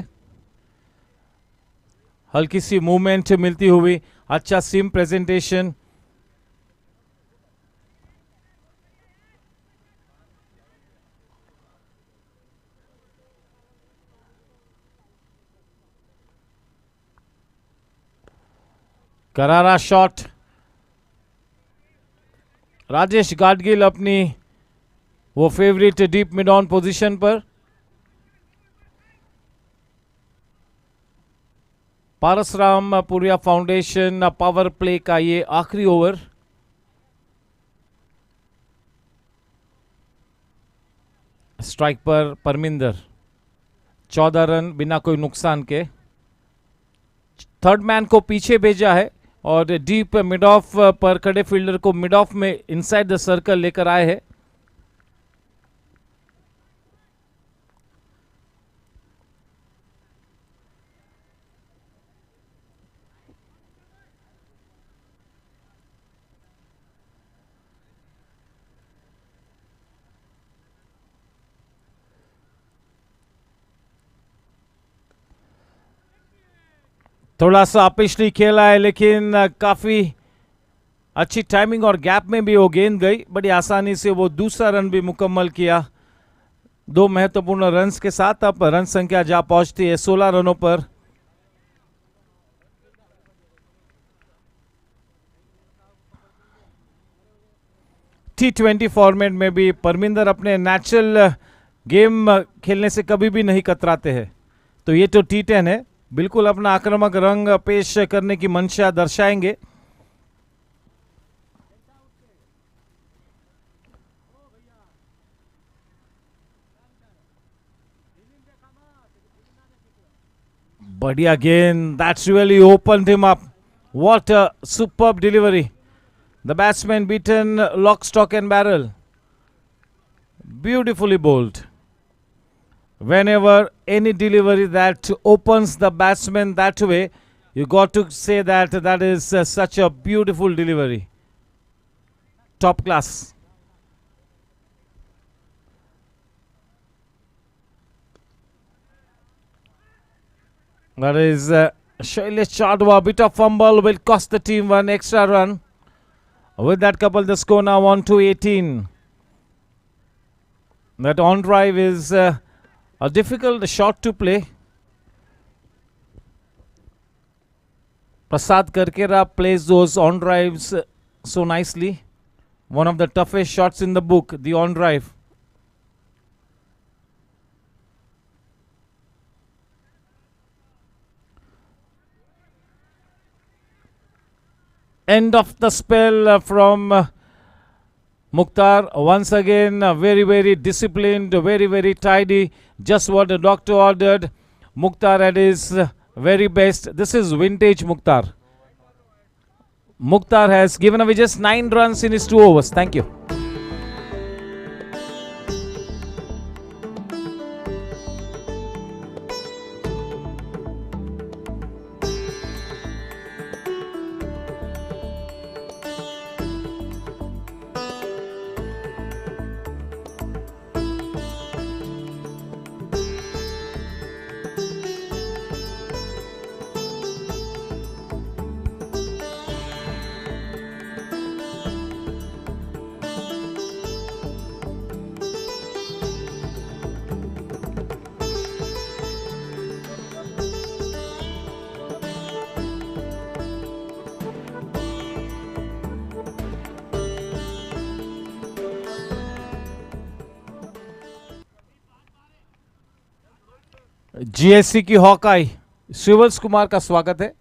हल्की सी मूवमेंट मिलती हुई, अच्छा सीम प्रेजेंटेशन। करारा शॉट, राजेश गाडगिल अपनी वो favourite deep mid on position पर। पारसराम पुरिया फाउंडेशन पावर प्ले का ये आखिरी ओवर। स्ट्राइक पर परमिंदर, 14 रन बिना कोई नुकसान के। थर्ड मैन को पीछे भेजा है और डीप मिड ऑफ पर खड़े फील्डर को मिड ऑफ में इनसाइड द सर्कल लेकर आए हैं। थोड़ा सा पिछली खेला है लेकिन काफी अच्छी टाइमिंग और गैप में भी वो गेंद गई, बड़ी आसानी से वो दूसरा रन भी मुकम्मल किया। 2 महत्वपूर्ण रन्स के साथ अब रन संख्या जा पहुंचती है 16 रनों पर। T20 फॉर्मेट में भी परमिंदर अपने नेचुरल गेम खेलने से कभी भी नहीं कतराते हैं, तो ये तो T10 है, बिल्कुल अपना आक्रामक रंग पेश करने की मंशा दर्शाएंगे। बढ़िया गेंद, that's really opened him up. What a superb delivery. The batsman beaten lock stock and barrel, beautifully bowled. Whenever any delivery that opens the batsman that way, you got to say that that is such a beautiful delivery. Top class. That is Shailesh Chadwa, a bit of fumble will cost the team 1 extra run. With that couple, the score now on to 18. That on drive is a difficult shot to play. Prasad Karkera plays those on drives so nicely. One of the toughest shots in the book, the on drive. End of the spell from Mukhtar. Once again, very, very disciplined, very, very tidy. Just what the doctor ordered. Mukhtar at his very best. This is vintage Mukhtar. Mukhtar has given away just 9 runs in his 2 overs. Thank you. GSC की Hawkeye शिवल्स Kumar का स्वागत है।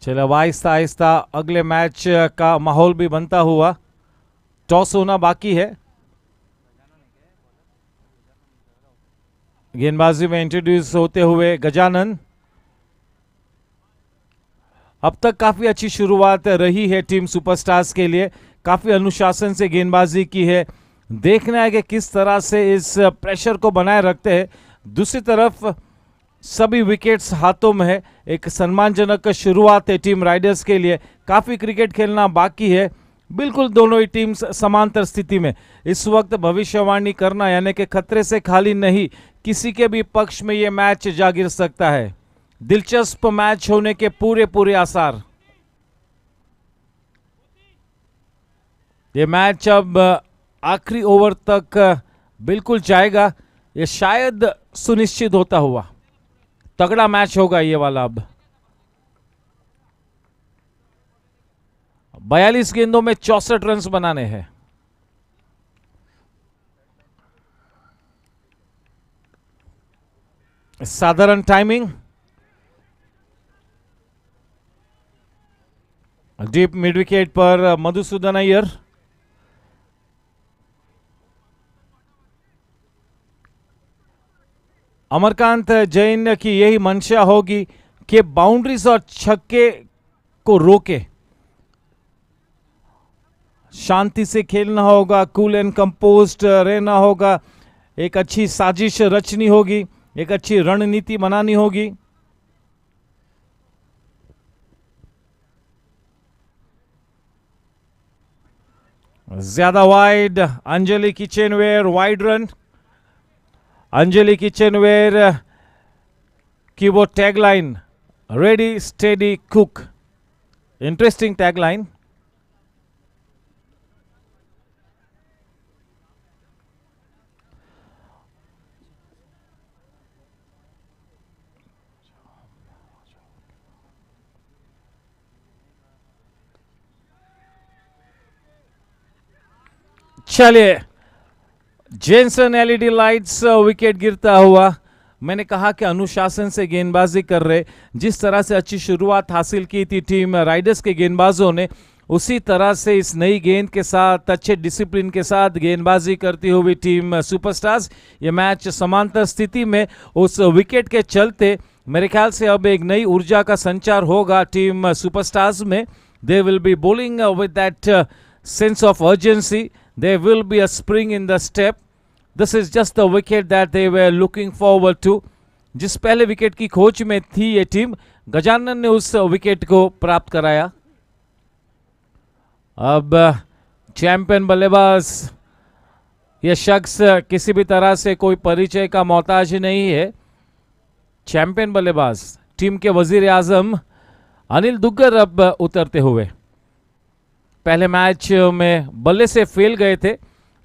चलो अब आहिस्ता आहिस्ता अगले match का माहौल भी बनता हुआ। टॉस होना बाकी है। गेंदबाजी में इंट्रोड्यूस होते हुए गजानन। अब तक काफी अच्छी शुरुआत रही है टीम सुपरस्टार्स के लिए, काफी अनुशासन से गेंदबाजी की है। देखना है कि किस तरह से इस प्रेशर को बनाए रखते हैं। दूसरी तरफ सभी विकेट्स हाथों में है, एक सम्मानजनक शुरुआत है टीम राइडर्स के लिए। काफी क्रिकेट खेलना बाकी है, बिल्कुल दोनों ही टीम्स समांतर स्थिति में। इस वक्त भविष्यवाणी करना यानी कि खतरे से खाली नहीं, किसी के भी पक्ष में यह मैच जा गिर सकता है। दिलचस्प मैच होने के पूरे पूरे आसार। यह मैच अब आखिरी ओवर तक बिल्कुल जाएगा, यह शायद सुनिश्चित होता हुआ। तगड़ा मैच होगा ये वाला। अब 42 गेंदों में 64 रन्स बनाने हैं। साधारण टाइमिंग, डीप मिड विकेट पर मधुसूदन अय्यर। अमरकांत जैन की यही मंशा होगी कि बाउंड्रीज और छक्के को रोके, शांति से खेलना होगा, कूल एंड कंपोज्ड रहना होगा, एक अच्छी साजिश रचनी होगी, एक अच्छी रणनीति बनानी होगी। ज्यादा wide, Anjali kitchenware wide run. Anjali kitchenware की वो tagline, ready steady cook, interesting tagline. चलिए, जेनसन एलईडी लाइट्स विकेट गिरता हुआ। मैंने कहा कि अनुशासन से गेंदबाजी कर रहे, जिस तरह से अच्छी शुरुआत हासिल की थी टीम राइडर्स के गेंदबाजों ने, उसी तरह से इस नई गेंद के साथ, अच्छे डिसिप्लिन के साथ गेंदबाजी करती हुई टीम सुपरस्टार्स। ये मैच समांतर स्थिति में उस विकेट के चलते मेरे ख्याल से अब एक नई ऊर्जा का संचार होगा टीम सुपरस्टार्स में। They will be bowling with that sense of urgency. There will be a spring in the step. This is just the wicket that they were looking forward to. जिस पहले विकेट की खोज में थी ये team, Gajanan ने उस विकेट को प्राप्त कराया। अब चैंपियन बल्लेबाज, यह शख्स किसी भी तरह से कोई परिचय का मोहताज नहीं है। चैंपियन बल्लेबाज टीम के वजीर आजम अनिल दुग्गर अब उतरते हुए। पहले मैच में बल्ले से फेल गए थे,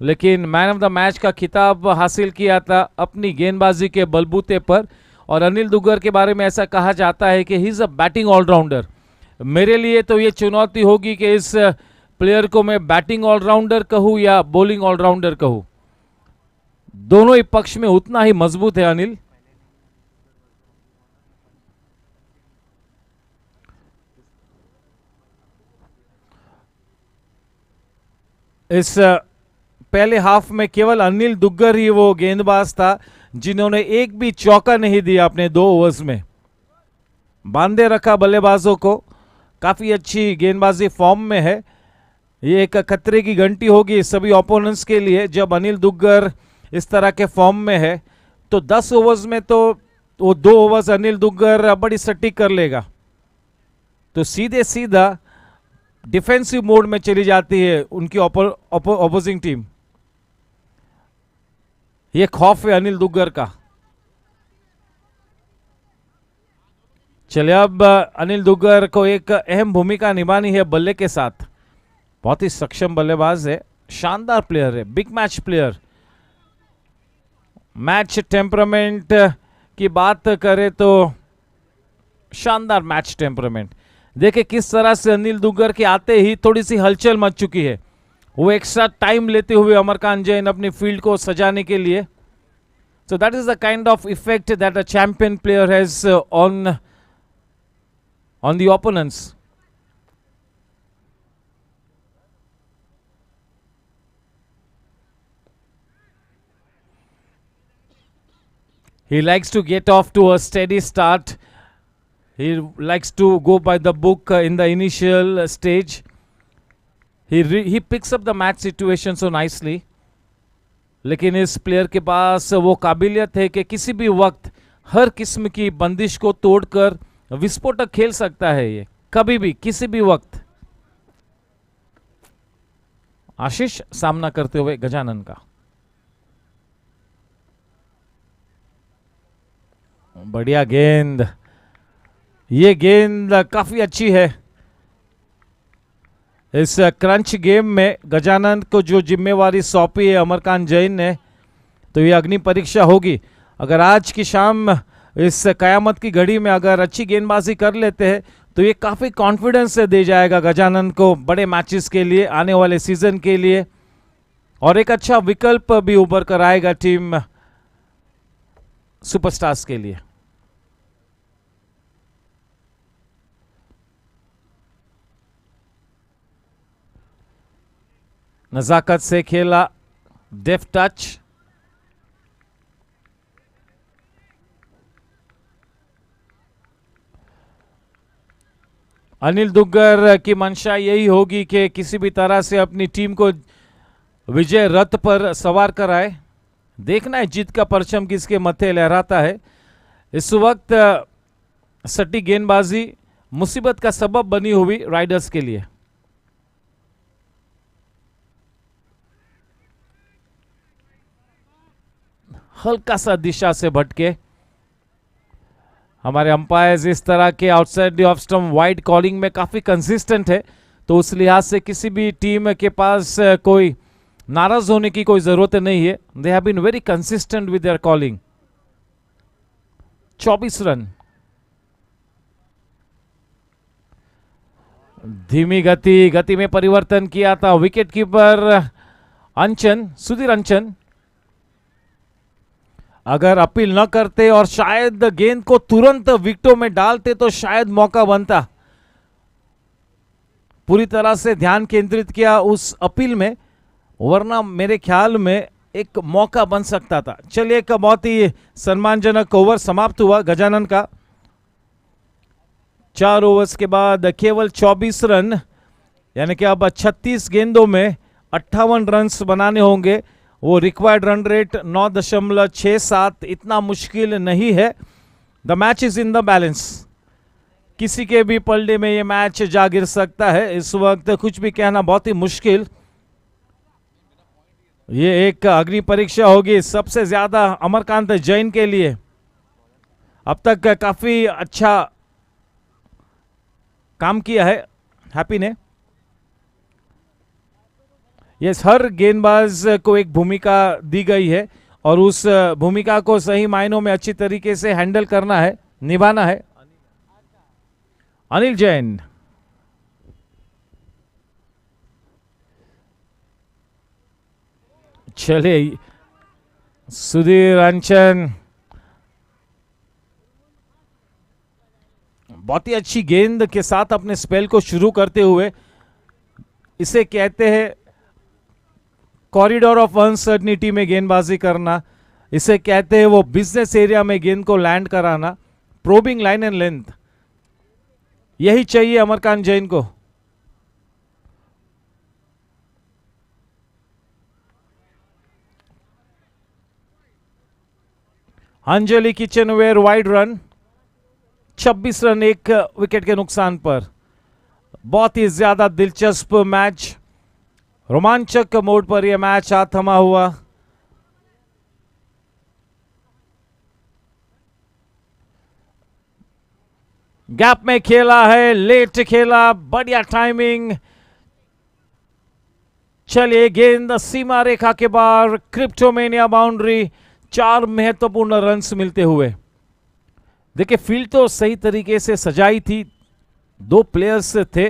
लेकिन मैन ऑफ द मैच का खिताब हासिल किया था अपनी गेंदबाजी के बलबूते पर। और अनिल दुग्गर के बारे में ऐसा कहा जाता है कि he is a batting all rounder. मेरे लिए तो ये चुनौती होगी कि इस प्लेयर को मैं बैटिंग ऑलराउंडर कहूं या बॉलिंग ऑलराउंडर कहूं। दोनों ही पक्ष में उतना ही मजबूत है अनिल। इस पहले हाफ में केवल अनिल दुग्गर ही वो गेंदबाज था जिन्होंने एक भी चौका नहीं दिया अपने 2 ओवर्स में। बांधे रखा बल्लेबाजों को। काफी अच्छी गेंदबाजी फॉर्म में है। ये एक खतरे की घंटी होगी सभी ओपोनेंट्स के लिए। जब अनिल दुग्गर इस तरह के फॉर्म में है तो 10 ओवर्स में तो वो 2 ओवर्स अनिल दुग्गर बड़ी सटीक कर लेगा, तो सीधे सीधा डिफेंसिव मोड में चली जाती है उनकी ऑपोजिंग टीम। यह खौफ है अनिल दुग्गर का। चलिए, अब अनिल दुग्गर को एक अहम भूमिका निभानी है बल्ले के साथ। बहुत ही सक्षम बल्लेबाज है, शानदार प्लेयर है, big match player. Match temperament की बात करें तो शानदार मैच टेम्परामेंट। देखिए किस तरह से अनिल दुग्गर के आते ही थोड़ी सी हलचल मच चुकी है। वो एक्स्ट्रा टाइम लेते हुए अमरकांत जैन अपनी फील्ड को सजाने के लिए। So that is the kind of effect that a champion player has on the opponents. He likes to get off to a steady start. He likes to go by the book in the initial stage. He picks up the match situation so nicely. लेकिन इस player के पास वो काबिलियत है कि किसी भी वक्त हर किस्म की बंदिश को तोड़कर विस्फोटक खेल सकता है, ये कभी भी किसी भी वक्त। आशीष सामना करते हुए गजानन का। बढ़िया गेंद, ये गेंद काफी अच्छी है। इस क्रंच गेम में गजानन को जो जिम्मेवारी सौंपी है अमरकांत जैन ने, तो ये अग्नि परीक्षा होगी। अगर आज की शाम इस कयामत की घड़ी में अगर अच्छी गेंदबाजी कर लेते हैं तो ये काफी कॉन्फिडेंस से दे जाएगा गजानन को बड़े मैचेस के लिए, आने वाले सीजन के लिए, और एक अच्छा विकल्प भी उभर कर आएगा टीम सुपरस्टार्स के लिए। नजाकत से खेला, डेफ टच, अनिल दुग्गर की मंशा यही होगी कि किसी भी तरह से अपनी टीम को विजय रथ पर सवार कराए। देखना है जीत का परचम किसके मत्थे लहराता है। इस वक्त सट्टी गेंदबाजी मुसीबत का सबब बनी हुई राइडर्स के लिए। हल्का सा दिशा से भटके। हमारे अंपायर्स इस तरह के outside the off stump wide calling में काफी कंसिस्टेंट है, तो उस लिहाज से किसी भी टीम के पास कोई नाराज होने की कोई जरूरत नहीं है। They have been very consistent with their calling. 24 रन। धीमी गति में परिवर्तन किया था विकेट कीपर अंचन, सुधीर अंचन। अगर अपील न करते और शायद गेंद को तुरंत विकेटों में डालते तो शायद मौका बनता। पूरी तरह से ध्यान केंद्रित किया उस अपील में, वरना मेरे ख्याल में एक मौका बन सकता था। चलिए, एक बहुत ही सम्मानजनक ओवर समाप्त हुआ गजानन का। 4 ओवर्स के बाद केवल 24 रन, यानी कि अब 36 गेंदों में 58 रन बनाने होंगे। वो रिक्वायर्ड रन रेट 9.67, इतना मुश्किल नहीं है। The match is in the balance. किसी के भी पलड़े में ये मैच जा गिर सकता है। इस वक्त कुछ भी कहना बहुत ही मुश्किल। ये एक अग्नि परीक्षा होगी सबसे ज्यादा अमरकांत जैन के लिए। अब तक काफी अच्छा काम किया है हैप्पी ने। यस, हर गेंदबाज को एक भूमिका दी गई है और उस भूमिका को सही मायनों में अच्छी तरीके से हैंडल करना है, निभाना है। अनिल जैन, चलिए सुधीर अंचन, बहुत ही अच्छी गेंद के साथ अपने स्पेल को शुरू करते हुए। इसे कहते हैं कॉरिडोर ऑफ अनसर्टनिटी में गेंदबाजी करना। इसे कहते हैं वो बिजनेस एरिया में गेंद को लैंड कराना। प्रोबिंग लाइन एंड लेंथ, यही चाहिए अमरकांत जैन को। Anjali kitchenware wide run, 26 run एक विकेट के नुकसान पर। बहुत ही ज्यादा दिलचस्प मैच, रोमांचक मोड पर यह मैच हाथ थमा हुआ। गैप में खेला है, लेट खेला, बढ़िया टाइमिंग। चलिए, गेंद सीमा रेखा के बाहर, क्रिप्टोमेनिया बाउंड्री। 4 महत्वपूर्ण रन्स मिलते हुए। देखिए, फील्ड तो सही तरीके से सजाई थी, 2 प्लेयर्स थे,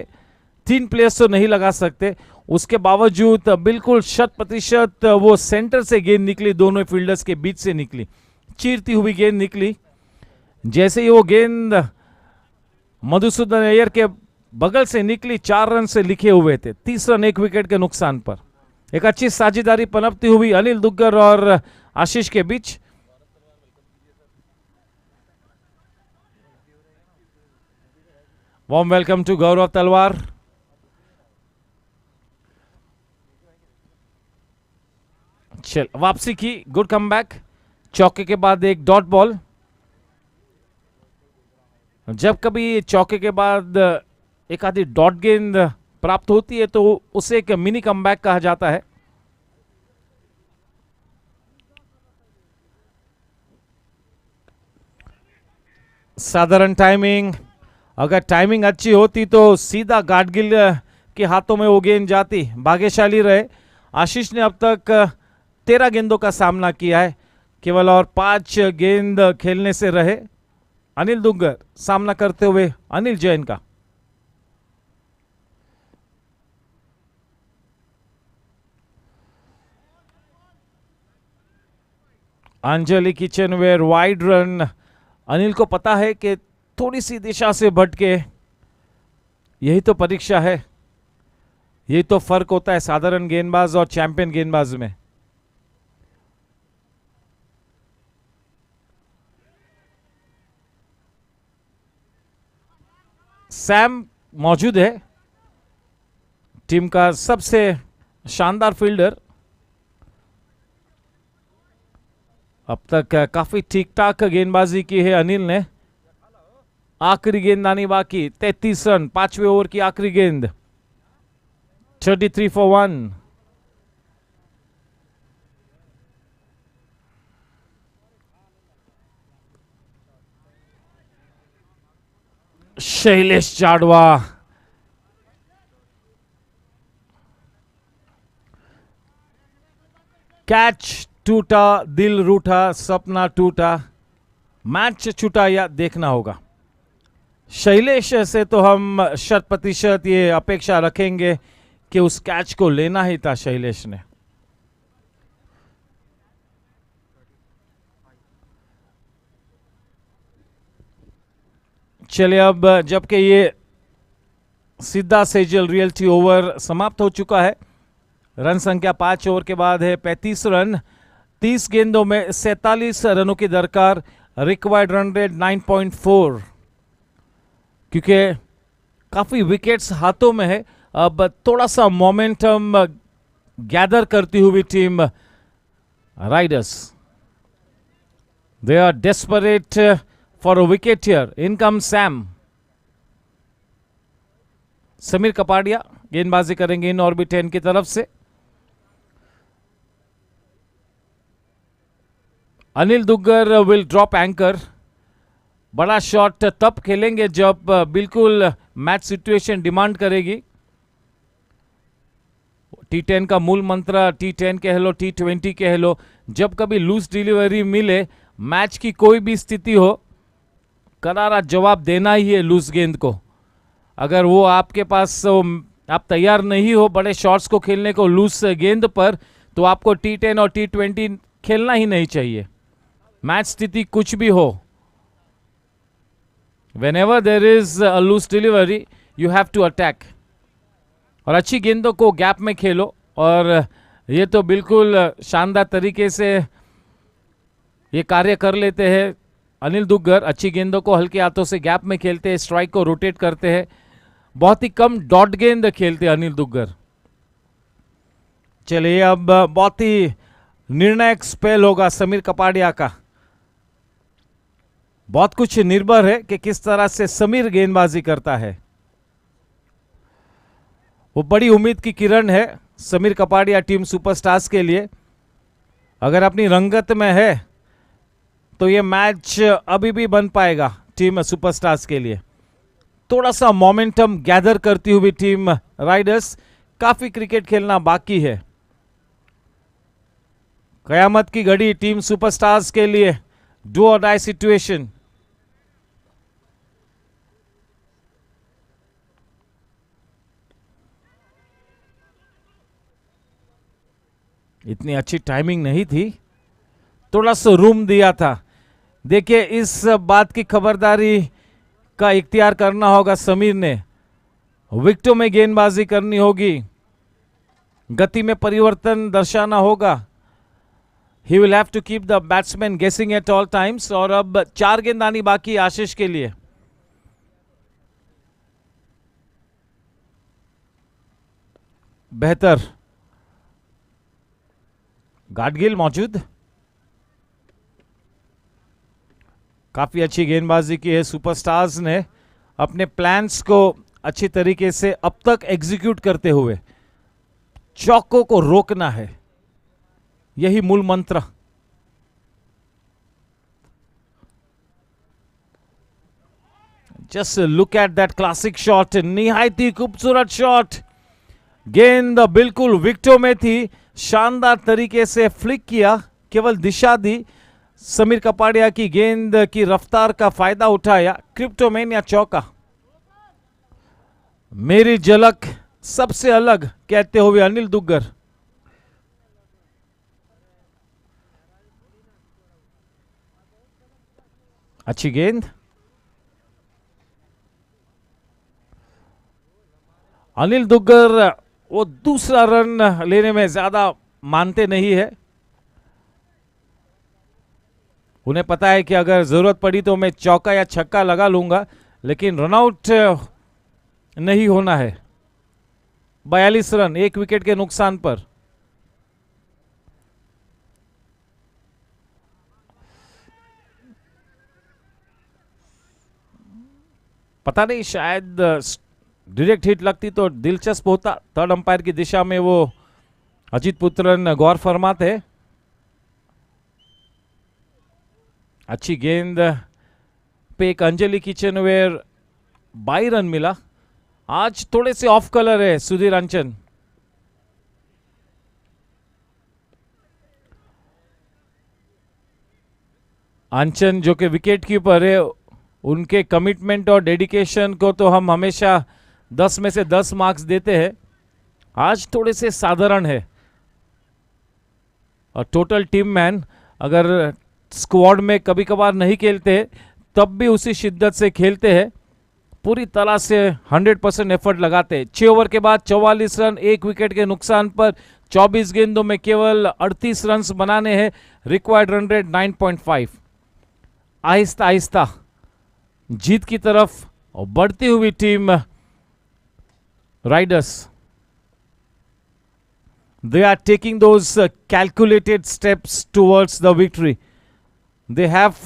3 प्लेयर्स तो नहीं लगा सकते। उसके बावजूद बिल्कुल 100% वो सेंटर से गेंद निकली, दोनों फील्डर्स के बीच से निकली, चीरती हुई गेंद निकली। जैसे ही वो गेंद मधुसूदन अय्यर के बगल से निकली, 4 रन से लिखे हुए थे। 30 रन एक विकेट के नुकसान पर। एक अच्छी साझेदारी पनपती हुई अनिल दुग्गर और आशीष के बीच। Warm welcome to Gaurav Talwar. चल वापसी की, गुड कमबैक. चौके के बाद एक डॉट बॉल. जब कभी चौके के बाद एक आधी डॉट गेंद प्राप्त होती है तो उसे एक मिनी कमबैक कहा जाता है. साधारण टाइमिंग, अगर टाइमिंग अच्छी होती तो सीधा गाडगिल के हाथों में वो गेंद जाती. भाग्यशाली रहे. आशीष ने अब तक 13 गेंदों का सामना किया है, केवल और 5 गेंद खेलने से रहे. अनिल दुग्गर सामना करते हुए अनिल जैन का. Anjali kitchenware wide run. Anil को पता है कि थोड़ी सी दिशा से भटके, यही तो परीक्षा है, यही तो फर्क होता है साधारण गेंदबाज और चैंपियन गेंदबाज में. सैम मौजूद है, टीम का सबसे शानदार फील्डर. अब तक काफी ठीक ठाक गेंदबाजी की है अनिल ने. आखिरी गेंद आनी बाकी. 33 रन, 5वें ओवर की आखिरी गेंद. 33 for 1. शैलेश जाडवा. कैच टूटा, दिल रूठा, सपना टूटा, मैच छूटा या देखना होगा. शैलेश से तो हम 100% ये अपेक्षा रखेंगे कि उस कैच को लेना ही था शैलेश ने. चलिए, अब जबकि ये सीधा सेजल रियल्टी ओवर समाप्त हो चुका है. रन संख्या 5 ओवर के बाद है 35 रन. 30 गेंदों में 47 रनों की दरकार. Required run rate 9.4. क्योंकि काफी विकेट्स हाथों में है, अब थोड़ा सा मोमेंटम गैदर करती हुई team riders. They are desperate for a wicket here. In come Sam. Sameer Kapadia गेंदबाजी करेंगे इन ऑर्बिट 10 की तरफ से. Anil Duggar will drop anchor. बड़ा शॉट तब खेलेंगे जब बिल्कुल मैच सिचुएशन डिमांड करेगी. T10 का मूल मंत्र, T10 कह लो, T20 कह लो, जब कभी लूज डिलीवरी मिले, मैच की कोई भी स्थिति हो, करारा जवाब देना ही है लूज गेंद को. अगर वो आपके पास आप तैयार नहीं हो बड़े शॉट्स को खेलने को लूज गेंद पर, तो आपको T10 और T20 खेलना ही नहीं चाहिए. मैच स्थिति कुछ भी हो, whenever there is a loose delivery, you have to attack. और अच्छी गेंदों को गैप में खेलो. और ये तो बिल्कुल शानदार तरीके से ये कार्य कर लेते हैं अनिल दुग्गर. अच्छी गेंदों को हल्के हाथों से गैप में खेलते हैं, स्ट्राइक को रोटेट करते हैं. बहुत ही कम डॉट गेंद खेलते हैं अनिल दुग्गर. चलिए, अब बहुत ही निर्णायक स्पेल होगा समीर कपाड़िया का. बहुत कुछ निर्भर है कि किस तरह से समीर गेंदबाजी करता है. वो बड़ी उम्मीद की किरण है समीर कपाड़िया टीम सुपरस्टार्स के लिए. अगर अपनी रंगत में है तो ये मैच अभी भी बन पाएगा टीम सुपरस्टार्स के लिए. थोड़ा सा मोमेंटम गैदर करती हुई टीम राइडर्स. काफी क्रिकेट खेलना बाकी है. कयामत की घड़ी टीम सुपरस्टार्स के लिए. डू और डाई सिचुएशन. इतनी अच्छी टाइमिंग नहीं थी, थोड़ा सा रूम दिया था. देखिए, इस बात की खबरदारी का इख्तियार करना होगा समीर ने. विकेटों में गेंदबाजी करनी होगी, गति में परिवर्तन दर्शाना होगा. He will have to keep the batsman guessing at all times. और अब 4 गेंद आनी बाकी आशीष के लिए. बेहतर। गाडगिल मौजूद, काफी अच्छी गेंदबाजी की है सुपरस्टार्स ने, अपने प्लान्स को अच्छी तरीके से अब तक एग्जीक्यूट करते हुए चौकों को रोकना है, यही मूल मंत्र। Just look at that classic shot, निहायत ही खूबसूरत शॉट। गेंद बिल्कुल विकेटों में थी, शानदार तरीके से फ्लिक किया, केवल दिशा दी, समीर कपाड़िया की गेंद की रफ्तार का फायदा उठाया, क्रिप्टोमैन या चौका। मेरी झलक सबसे अलग कहते हुए अनिल दुग्गर। अच्छी गेंद, अनिल दुग्गर वो दूसरा रन लेने में ज्यादा मानते नहीं है। उन्हें पता है कि अगर जरूरत पड़ी तो मैं चौका या छक्का लगा लूंगा, लेकिन रनआउट नहीं होना है। 42 रन 1 विकेट के नुकसान पर। पता नहीं, शायद डायरेक्ट हिट लगती तो दिलचस्प होता। थर्ड अंपायर की दिशा में वो अजीत पुत्रन गौर फरमाते। अच्छी गेंद पे एक अंजलि किचनवेयर 22 रन मिला। आज थोड़े से ऑफ कलर है सुधीर अंचन। अंचन जो कि विकेट कीपर है, उनके कमिटमेंट और डेडिकेशन को तो हम हमेशा 10 में से 10 मार्क्स देते हैं। आज थोड़े से साधारण है। और टोटल टीम मैन, अगर स्क्वाड में कभी कभार नहीं खेलते तब भी उसी शिद्दत से खेलते हैं, पूरी तरह से 100% एफर्ट लगाते हैं। 6 ओवर के बाद 44 रन 1 विकेट के नुकसान पर 24 गेंदों में केवल 38 रन बनाने हैं। Required run rate 9.5। Aahista Aahista जीत की तरफ और बढ़ती हुई team Riders, they are taking those calculated steps towards the victory. They have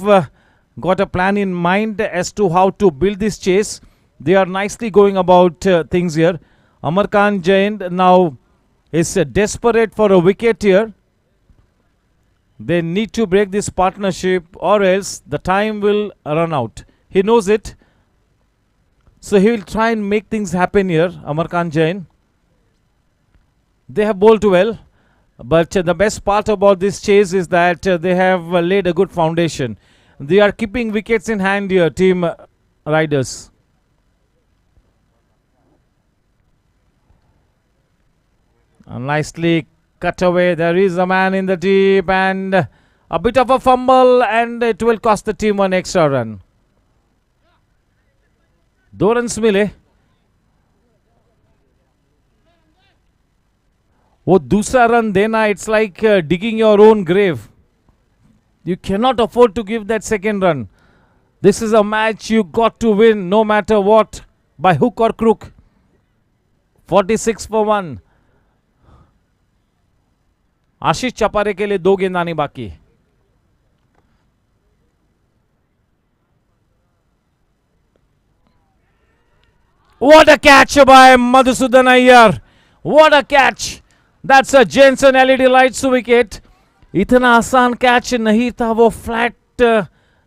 got a plan in mind as to how to build this chase. They are nicely going about things here. Amarkant Jain now is desperate for a wicket here. They need to break this partnership or else the time will run out. He knows it. So he will try and make things happen here, Amarkant Jain. They have bowled well, but the best part about this chase is that they have laid a good foundation. They are keeping wickets in hand here, team Riders. Nicely cut away. There is a man in the deep and a bit of a fumble, and it will cost the team one extra run. 2 runs मिले। वो दूसरा run देना, it's like digging your own grave. You cannot afford to give that second run. This is a match you got to win no matter what, by hook और crook. 46 for 1। Ashish Chapare के लिए 2 गेंद आनी बाकी। What a catch by Madhusudan Iyer. What a catch. That's a Jensen LED lights wicket. इतना आसान catch नहीं था, वो फ्लैट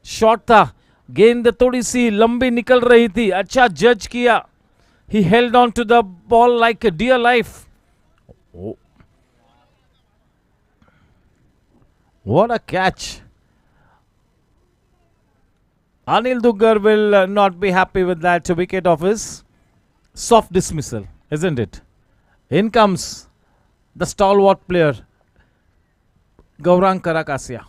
शॉट था। गेंद थोड़ी सी लंबी निकल रही थी, अच्छा जज किया। He held on to the ball like a dear life. Oh. What a catch. Anil Duggar will not be happy with that wicket of his. Soft dismissal, isn't it? In comes the stalwart player, Gaurang Karakasia.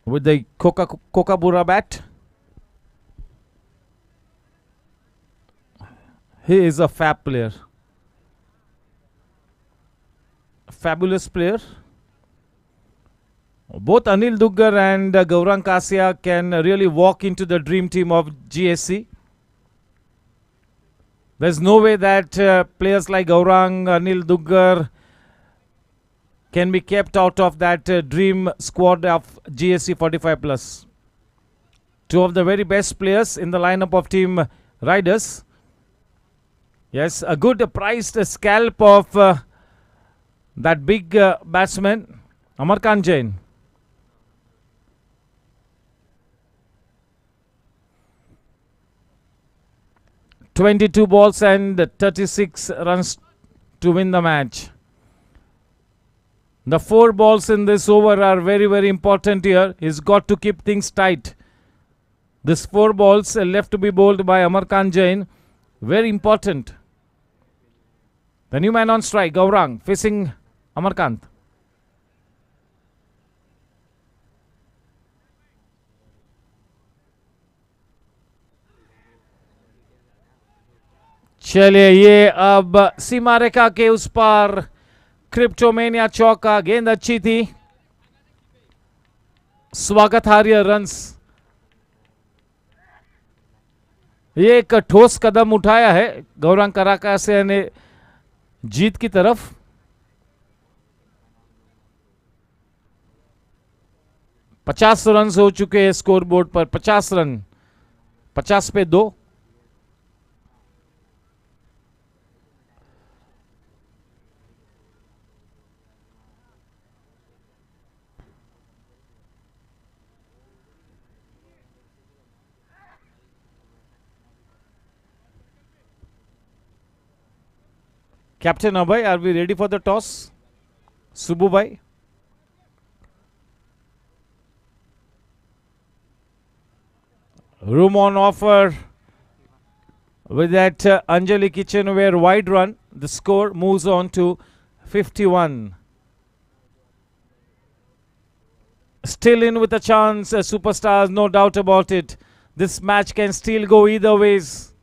With the Kokabura bat. He is a fab player. Fabulous player. Both Anil Duggar and Gaurang Kasia can really walk into the dream team of GSC. There's no way that players like Gaurang, Anil Duggar can be kept out of that dream squad of GSC 45 plus. Two of the very best players in the lineup of Team Riders. Yes, a good priced scalp of that big batsman, Amarkant Jain. "22 balls and 36 runs to win the match." The 4 balls in this over are very, very important here. He's got to keep things tight. These 4 balls left to be bowled by Amarkant Jain, very important. The new man on strike, Gaurang, facing Amarkant. चलिए ये अब सीमा रेखा के उस पार क्रिप्टोमेनिया चौका, गेंद अच्छी थी, स्वागतार्ह runs. ये एक ठोस कदम उठाया है गौरांग कराकासिया ने जीत की तरफ। पचास रन हो चुके हैं स्कोर बोर्ड पर, 50 रन, 50 पे 2। Captain Abhay, are we ready for the toss? Subbu bhai. Room on offer with that Anjali Kitchenware wide run. The score moves on to 51. Still in with a chance, Superstars, no doubt about it. This match can still go either ways.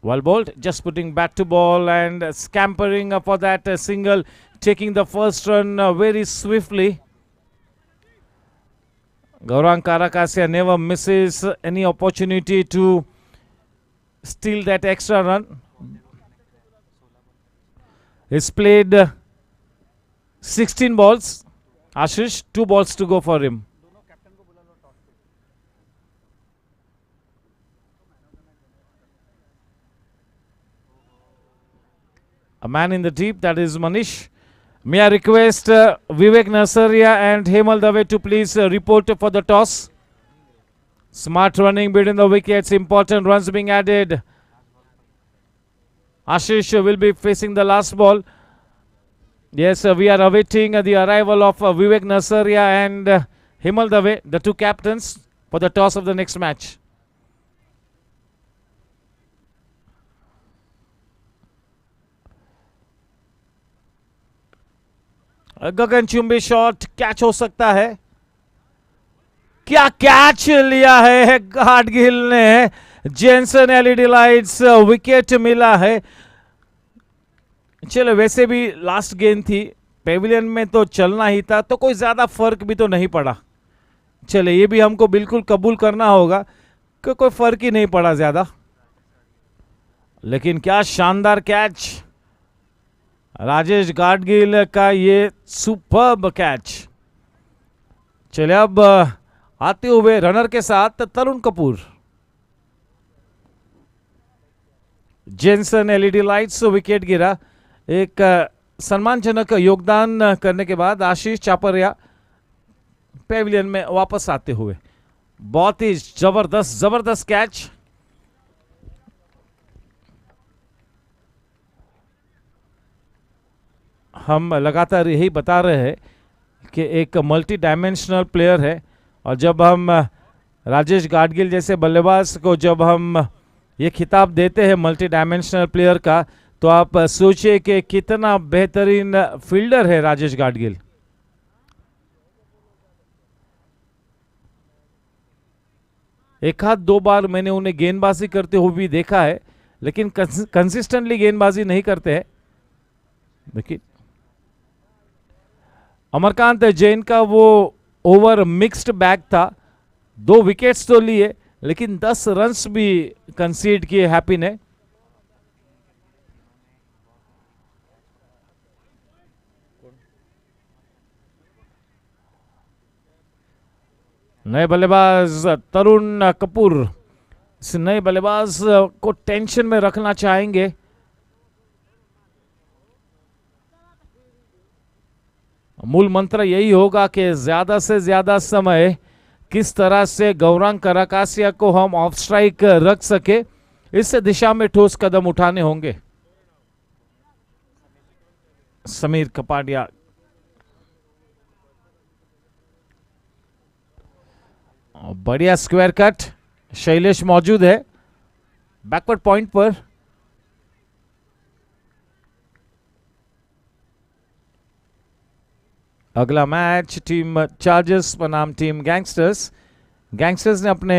Well bowled, just putting bat to ball and scampering for that single, taking the first run very swiftly. Gaurang Karakasia never misses any opportunity to steal that extra run. He's played 16 balls. Ashish, 2 balls to go for him. A man in the deep, that is Manish. May I request Vivek Nasaria and Hemal Dave to please report for the toss. Smart running between the wickets, important runs being added. Ashish will be facing the last ball. Yes, we are awaiting the arrival of Vivek Nasaria and Hemal Dave, the 2 captains, for the toss of the next match. गगनचुंबी shot, catch हो सकता है। क्या catch लिया है गाडगिल ने। Jensen LED lights, wicket मिला है। चलो, वैसे भी लास्ट गेंद थी, पेविलियन में तो चलना ही था, तो कोई ज्यादा फर्क भी तो नहीं पड़ा। चले, ये भी हमको बिल्कुल कबूल करना होगा कि कोई फर्क ही नहीं पड़ा ज्यादा। लेकिन क्या शानदार कैच, राजेश गाडगिल का ये सुपर्ब कैच। चले, अब आते हुए रनर के साथ Tarun Kapoor. Jenson LED lights, wicket गिरा। एक सम्मानजनक योगदान करने के बाद आशीष चापरिया पेविलियन में वापस आते हुए। बहुत ही जबरदस्त कैच। हम लगातार यही बता रहे हैं कि एक मल्टी डायमेंशनल प्लेयर है, और जब हम राजेश गाडगिल जैसे बल्लेबाज को जब हम ये खिताब देते हैं मल्टी डायमेंशनल प्लेयर का, तो आप सोचिए कि कितना बेहतरीन फील्डर है राजेश गाडगिल। एक आध 2 बार मैंने उन्हें गेंदबाजी करते हुए भी देखा है, लेकिन कंसिस्टेंटली गेंदबाजी नहीं करते हैं। देखिए, अमरकांत जैन का वो ओवर मिक्स्ड बैग था, 2 विकेट्स तो लिए लेकिन 10 रन्स भी कंसीड किए हैप्पी ने। नए बल्लेबाज तरुण कपूर इस नए बल्लेबाज को टेंशन में रखना चाहेंगे। मूल मंत्र यही होगा कि ज्यादा से ज्यादा समय किस तरह से गौरांग कराकासिया को हम ऑफ स्ट्राइक रख सके, इस दिशा में ठोस कदम उठाने होंगे। समीर कपाडिया बढ़िया स्क्वायर कट, शैलेश मौजूद है बैकवर्ड पॉइंट पर। अगला मैच टीम चार्जर्स बनाम टीम गैंगस्टर्स। गैंगस्टर्स ने अपने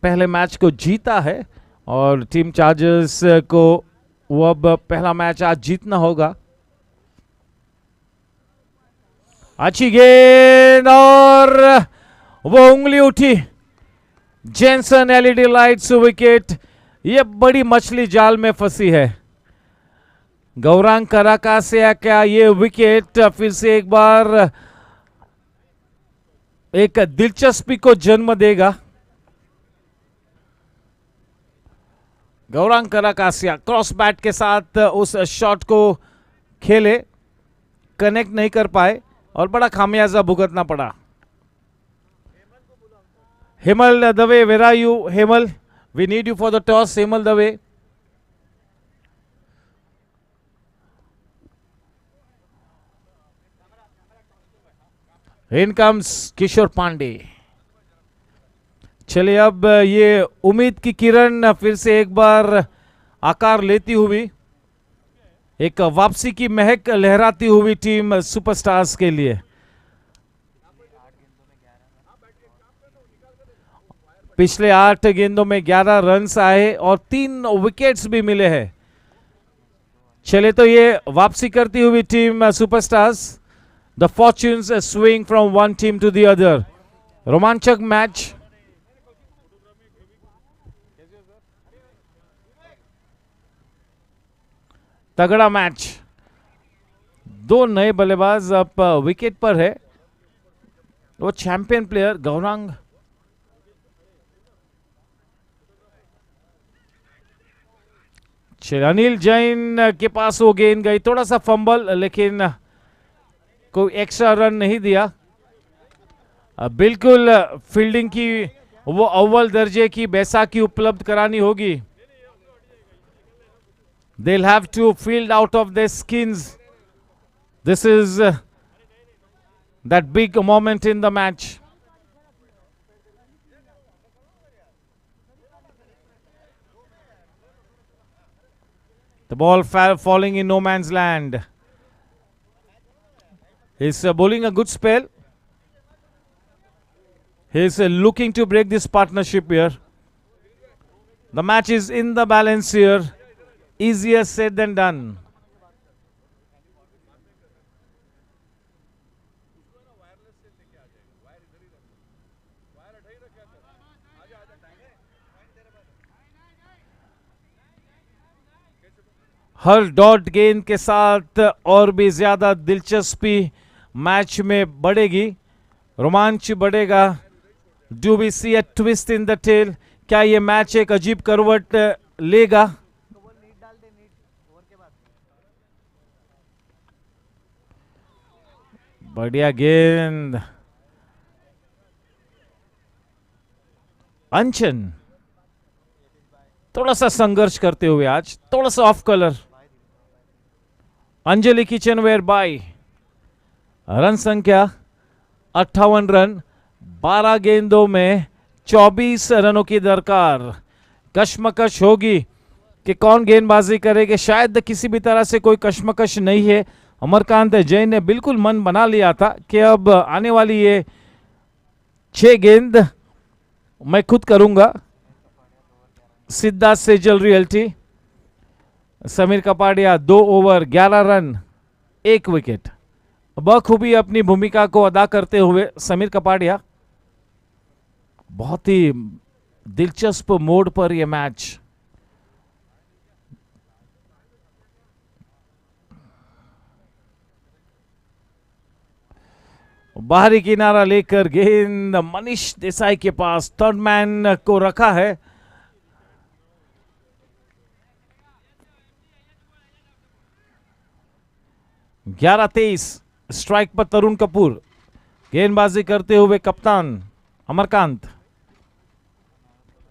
पहले मैच को जीता है और टीम चार्जर्स को वो अब पहला मैच आज जीतना होगा। अच्छी गेंद और वो उंगली उठी, जेनसन एलईडी लाइट्स विकेट। ये बड़ी मछली जाल में फंसी है। गौरांग कराकासिया का ये विकेट फिर से एक बार एक दिलचस्पी को जन्म देगा। गौरांग कराकासिया क्रॉस बैट के साथ उस शॉट को खेले, कनेक्ट नहीं कर पाए और बड़ा खामियाजा भुगतना पड़ा। Hemal Dave, where are you Hemal? We need you for the toss. Hemal Dave in comes Kishore Pandey. चलिए अब ये उम्मीद की किरण फिर से एक बार आकार लेती हुई, एक वापसी की महक लहराती हुई टीम सुपरस्टार्स के लिए। पिछले 8 गेंदों में 11 रन्स आए और 3 विकेट्स भी मिले हैं। चले तो ये वापसी करती हुई team superstars, the fortunes swing from one team to the other. रोमांचक मैच। तगड़ा मैच। 2 नए बल्लेबाज अब विकेट पर है। वो चैंपियन प्लेयर गौरांग अनिल जैन के पास वो गेंद गई, थोड़ा सा फंबल, लेकिन कोई एक्स्ट्रा रन नहीं दिया। बिल्कुल फील्डिंग की वो अव्वल दर्जे की बैसाखी उपलब्ध करानी होगी। They'll have to field out of their skins. This is that big moment in the match. The ball falling in no man's land. He's bowling a good spell. He's looking to break this partnership here. The match is in the balance here. Easier said than done. Her dot गेंद के साथ और भी ज्यादा दिलचस्पी match में बढ़ेगी, रोमांच बढ़ेगा। Do we see a twist in the tail? क्या ये मैच एक अजीब करवट लेगा? बढ़िया गेंद। अंचन थोड़ा सा संघर्ष करते हुए आज, थोड़ा सा off colour. Anjali kitchenware by. Run संख्या 58 रन, 12 गेंदों में 24 रनों की दरकार। कश्मकश होगी कि कौन गेंदबाजी करेगा, शायद किसी भी तरह से कोई कश्मकश नहीं है। अमरकांत जैन ने बिल्कुल मन बना लिया था कि अब आने वाली ये 6 गेंद मैं खुद करूंगा। Siddharth Sejal realty. Sameer Kapadia 2 over 11 run 1 wicket. बखूबी अपनी भूमिका को अदा करते हुए समीर कपाडिया। बहुत ही दिलचस्प मोड पर यह मैच। बाहरी किनारा लेकर गेंद मनीष देसाई के पास, थर्ड मैन को रखा है। ग्यारह 23, स्ट्राइक पर तरुण कपूर, गेंदबाजी करते हुए कप्तान अमरकांत।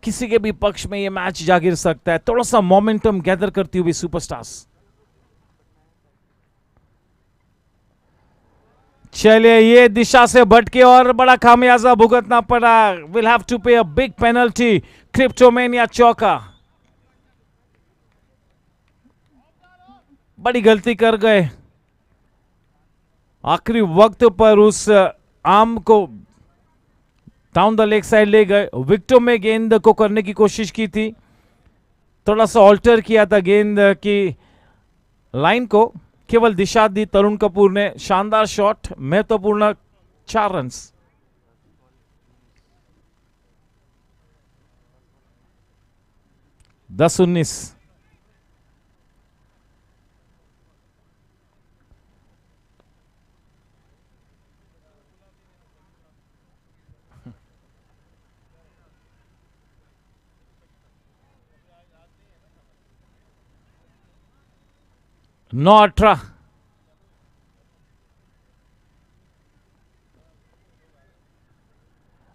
किसी के भी पक्ष में यह मैच जा गिर सकता है। थोड़ा सा मोमेंटम गैदर करती हुई सुपरस्टार्स। चलिए, ये दिशा से भटके और बड़ा खामियाजा भुगतना पड़ा। विल हैव टू पे अ बिग पेनल्टी। क्रिप्टोमेनिया चौका, बड़ी गलती कर गए। आखिरी वक्त पर उस आर्म को डाउन द लेग साइड ले गए। विकेटों में गेंद को करने की कोशिश की थी, थोड़ा सा ऑल्टर किया था गेंद की लाइन को, केवल दिशा दी तरुण कपूर ने। शानदार शॉट, महत्वपूर्ण 4 रन्स। दस 19। No 18।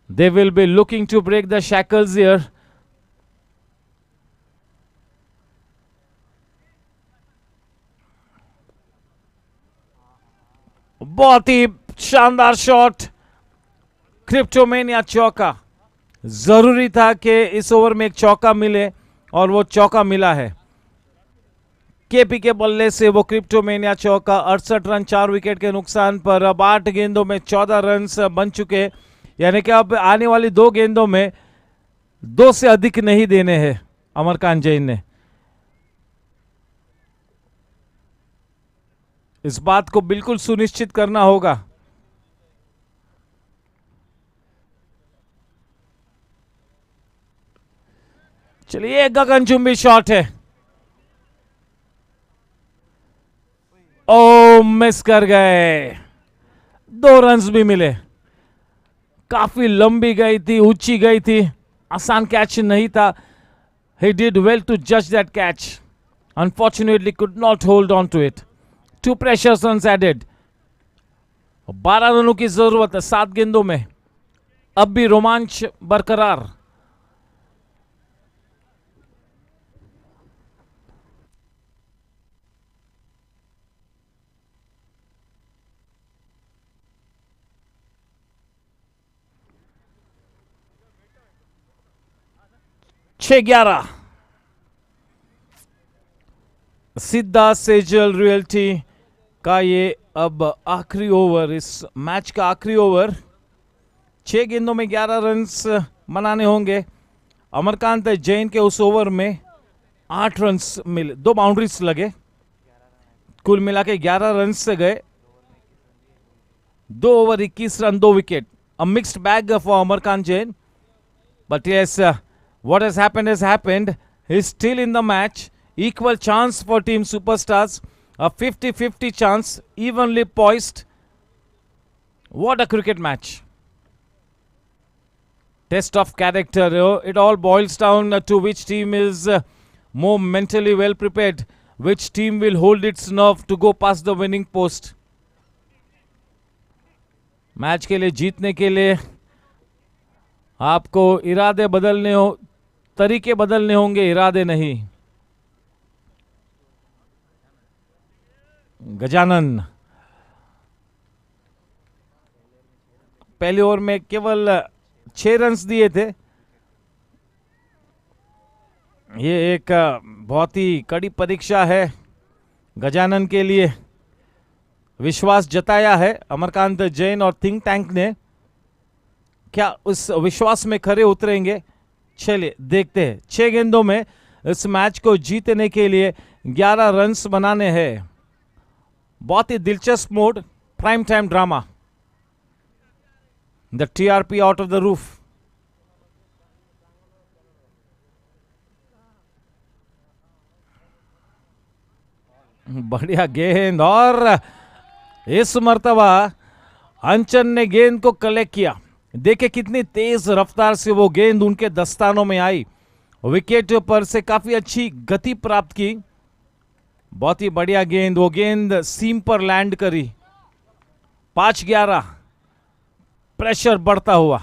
They will be looking to break the shackles here. बहुत ही शानदार शॉट, क्रिप्टोमेनिया चौका। जरूरी था कि इस ओवर में एक चौका मिले और वो चौका मिला है। केपी के बल्ले से वो क्रिप्टोमेनिया चौका। 68 रन 4 विकेट के नुकसान पर। अब 8 गेंदों में 14 रन बन चुके, यानी कि अब आने वाली 2 गेंदों में 2 से अधिक नहीं देने हैं अमरकांत जैन ने। इस बात को बिल्कुल सुनिश्चित करना होगा। चलिए, गगनचुंबी शॉट है। ओ, मिस कर गए। 2 रन्स भी मिले। काफी लंबी गई थी, ऊंची गई थी, आसान कैच नहीं था। He did well to judge that catch. Unfortunately, could not hold on to it. 2 pressure runs added. 12 रनों की जरूरत है 7 गेंदों में। अब भी रोमांच बरकरार। छह 11। सिद्धा सेजल रियल्टी का ये अब आखिरी ओवर, इस मैच का आखिरी ओवर। 6 गेंदों में 11 रन्स बनाने होंगे। अमरकांत जैन के उस ओवर में 8 रन्स मिले, 2 बाउंड्रीज लगे, कुल मिला के 11 रन्स से गए। 2 over 21 run 2 wicket. A mixed bag for Amarkant Jain, but yes, what has happened. He's still in the match. Equal chance for Team Superstars. A 50-50 chance, evenly poised. What a cricket match. Test of character. It all boils down to which team is more mentally well prepared. Which team will hold its nerve to go past the winning post. Match के लिए जीतने के लिए आपको इरादे बदलने हो, तरीके बदलने होंगे, इरादे नहीं। गजानन पहले ओवर में केवल 6 रन्स दिए थे। ये एक बहुत ही कड़ी परीक्षा है गजानन के लिए। विश्वास जताया है अमरकांत जैन और थिंक टैंक ने। क्या उस विश्वास में खरे उतरेंगे? चलिए देखते हैं। 6 गेंदों में इस मैच को जीतने के लिए 11 रन्स बनाने हैं। बहुत ही दिलचस्प mode, prime time drama. The TRP out of the roof. बढ़िया गेंद, और इस मर्तबा अंचन ने गेंद को कलेक्ट किया. देखे कितनी तेज रफ्तार से वो गेंद उनके दस्तानों में आई. विकेट पर से काफी अच्छी गति प्राप्त की. बहुत ही बढ़िया गेंद, वो गेंद सीम पर लैंड करी. 5-11, प्रेशर बढ़ता हुआ.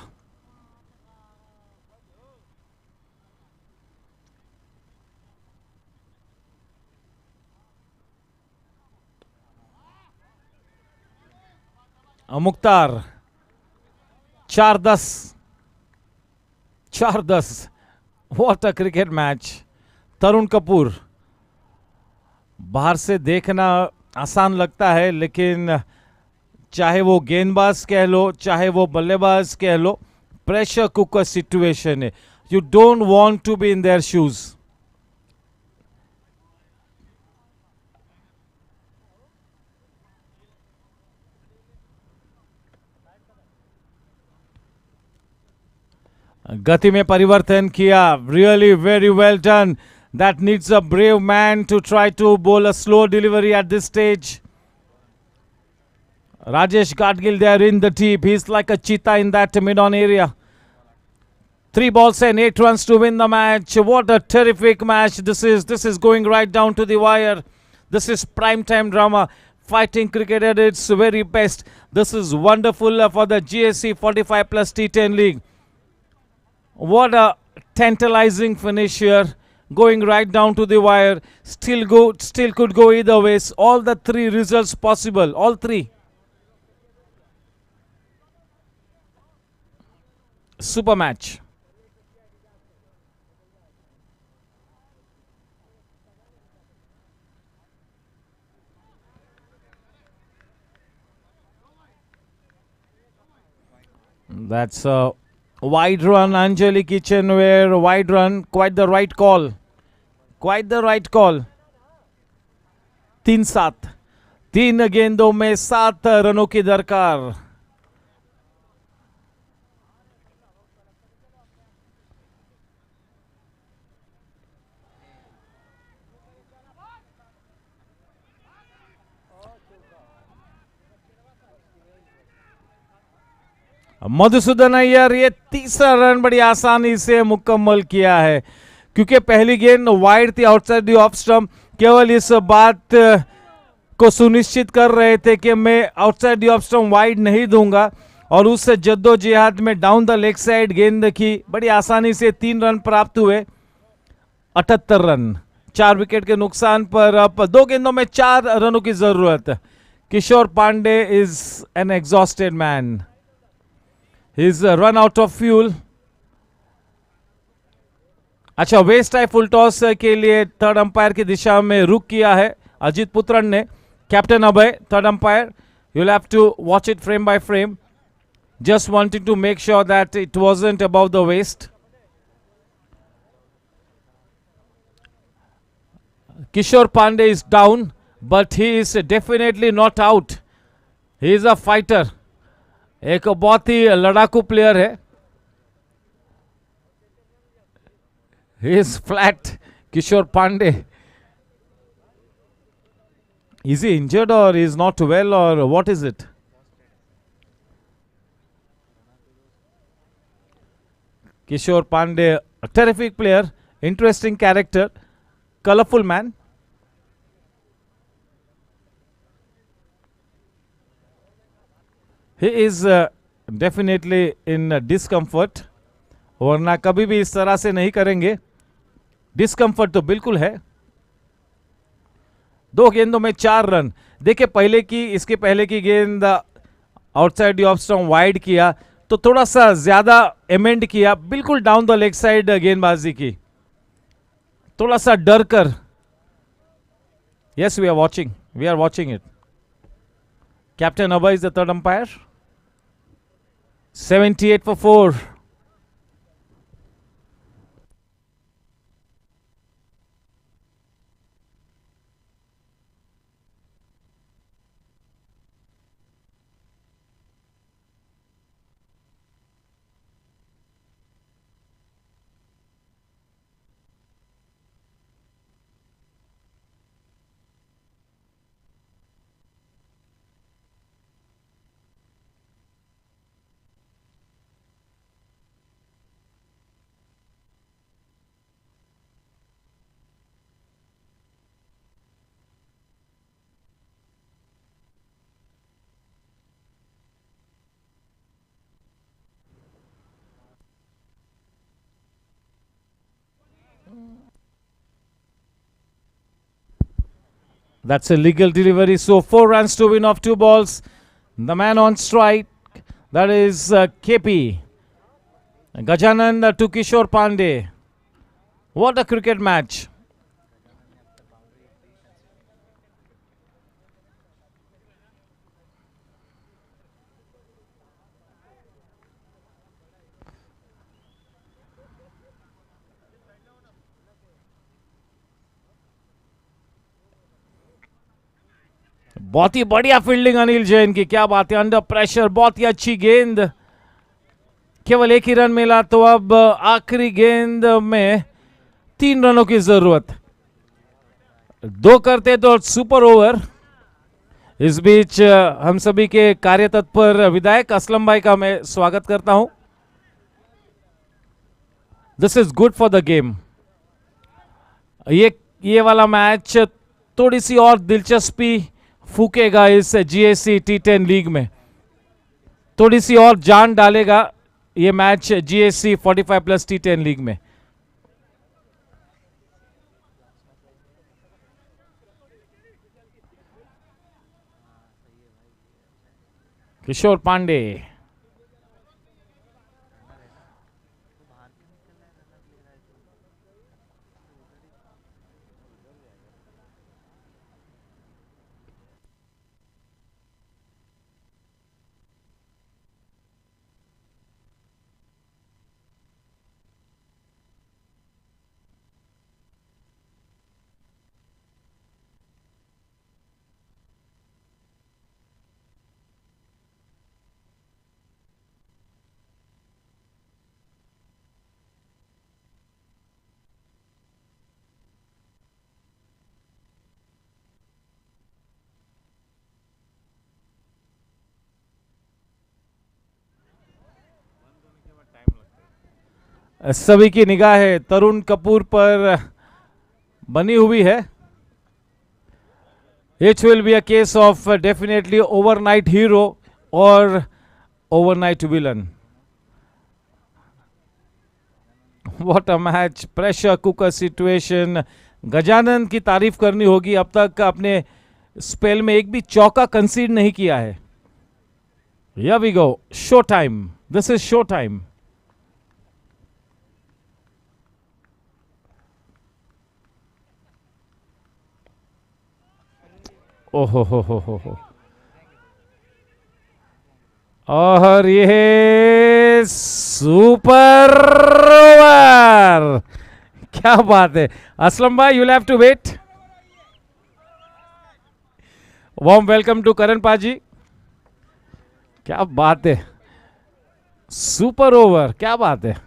Mukhtar 4-10. 4-10. What a cricket match. Tarun Kapoor, बाहर से देखना आसान लगता है, लेकिन चाहे वो गेंदबाज कह लो, चाहे वो बल्लेबाज कह लो, प्रेशर कुकर सिचुएशन है. You don't want to be in their shoes. गति में परिवर्तन किया. Really very well done. That needs a brave man to try to bowl a slow delivery at this stage. Rajesh Gadgil there in the deep. He's like a cheetah in that mid-on area. 3 balls and 8 runs to win the match. What a terrific match this is. This is going right down to the wire. This is prime time drama. Fighting cricket at its very best. This is wonderful for the GSC 45 plus T10 league. What a tantalizing finish here. Going right down to the wire. Still could go either ways. All the 3 results possible. All 3. Super match. That's a wide run, Anjali Kitchenware. Wide run, quite the right call. Quite the right call. 3-7. 3 गेंदों में 7 रनों की दरकार. मधुसूदन अय्यर, ये तीसरा run बड़ी आसानी से मुकम्मल किया है, क्योंकि पहली गेंद वाइड थी आउटसाइड द ऑफ स्टंप. केवल इस बात को सुनिश्चित कर रहे थे कि मैं outside the off stump wide नहीं दूंगा, और उस जद्दोजहद में डाउन द लेग साइड गेंद की बड़ी आसानी से 3 रन प्राप्त हुए. 78 रन 4 विकेट के नुकसान पर अब 2 गेंदों में 4 रनों की जरूरत. Kishore Pandey is an exhausted man. He's run out of fuel. अच्छा, वेस्ट आई फुल टॉस के लिए थर्ड अंपायर की दिशा में रुक किया है अजीत पुत्रन ने. Captain Abhay, third umpire. You'll have to watch it frame by frame. Just wanting to make sure that it wasn't above the waist. Kishore Pandey is down, but he is definitely not out. He is a fighter. एक बहुत ही लड़ाकू player है. He is flat, Kishore Pandey. Is he injured or is not well or what is it? Kishore Pandey, a terrific player, interesting character, colorful man. He is definitely in discomfort. वरना कभी भी इस तरह से नहीं करेंगे. Discomfort तो बिल्कुल है. 2 गेंदों में 4 रन. देखिए इसके पहले की गेंद outside the off stump wide किया तो थोड़ा सा ज्यादा एमेंड किया, बिल्कुल डाउन द लेग साइड गेंदबाजी की, थोड़ा सा डर कर. Yes, we are watching it. Captain Abhay is the third umpire. 78 for 4. That's a legal delivery. So 4 runs to win off 2 balls. The man on strike, that is KP. Gajanan to Kishore Pandey. What a cricket match. बहुत ही बढ़िया fielding Anil Jain की, क्या बात है, under pressure, बहुत ही अच्छी गेंद, केवल 1 ही रन मिला, तो अब आखिरी गेंद में 3 रनों की जरूरत, 2 करते तो सुपर ओवर। इस बीच हम सभी के कार्य तत्पर विधायक असलम भाई का मैं स्वागत करता हूं। This is good for the game. ये वाला मैच थोड़ी सी और दिलचस्पी फूकेगा इस GSC T10 लीग में, थोड़ी सी और जान डालेगा ये मैच GSC 45+ T10 लीग में। किशोर पांडे, सभी की निगाहें तरुण कपूर पर बनी हुई है। It will be a case of definitely overnight hero और overnight villain. What a match, pressure cooker situation. Gajanan की तारीफ करनी होगी, अब तक अपने स्पेल में एक भी चौका कंसीड नहीं किया है। Here we go, show time, this is show time. ओहो हो। और ये सुपर ओवर, क्या बात है। असलम भाई, you have to wait. Warm welcome to Karan paaji. क्या बात है, सुपर ओवर, क्या बात है।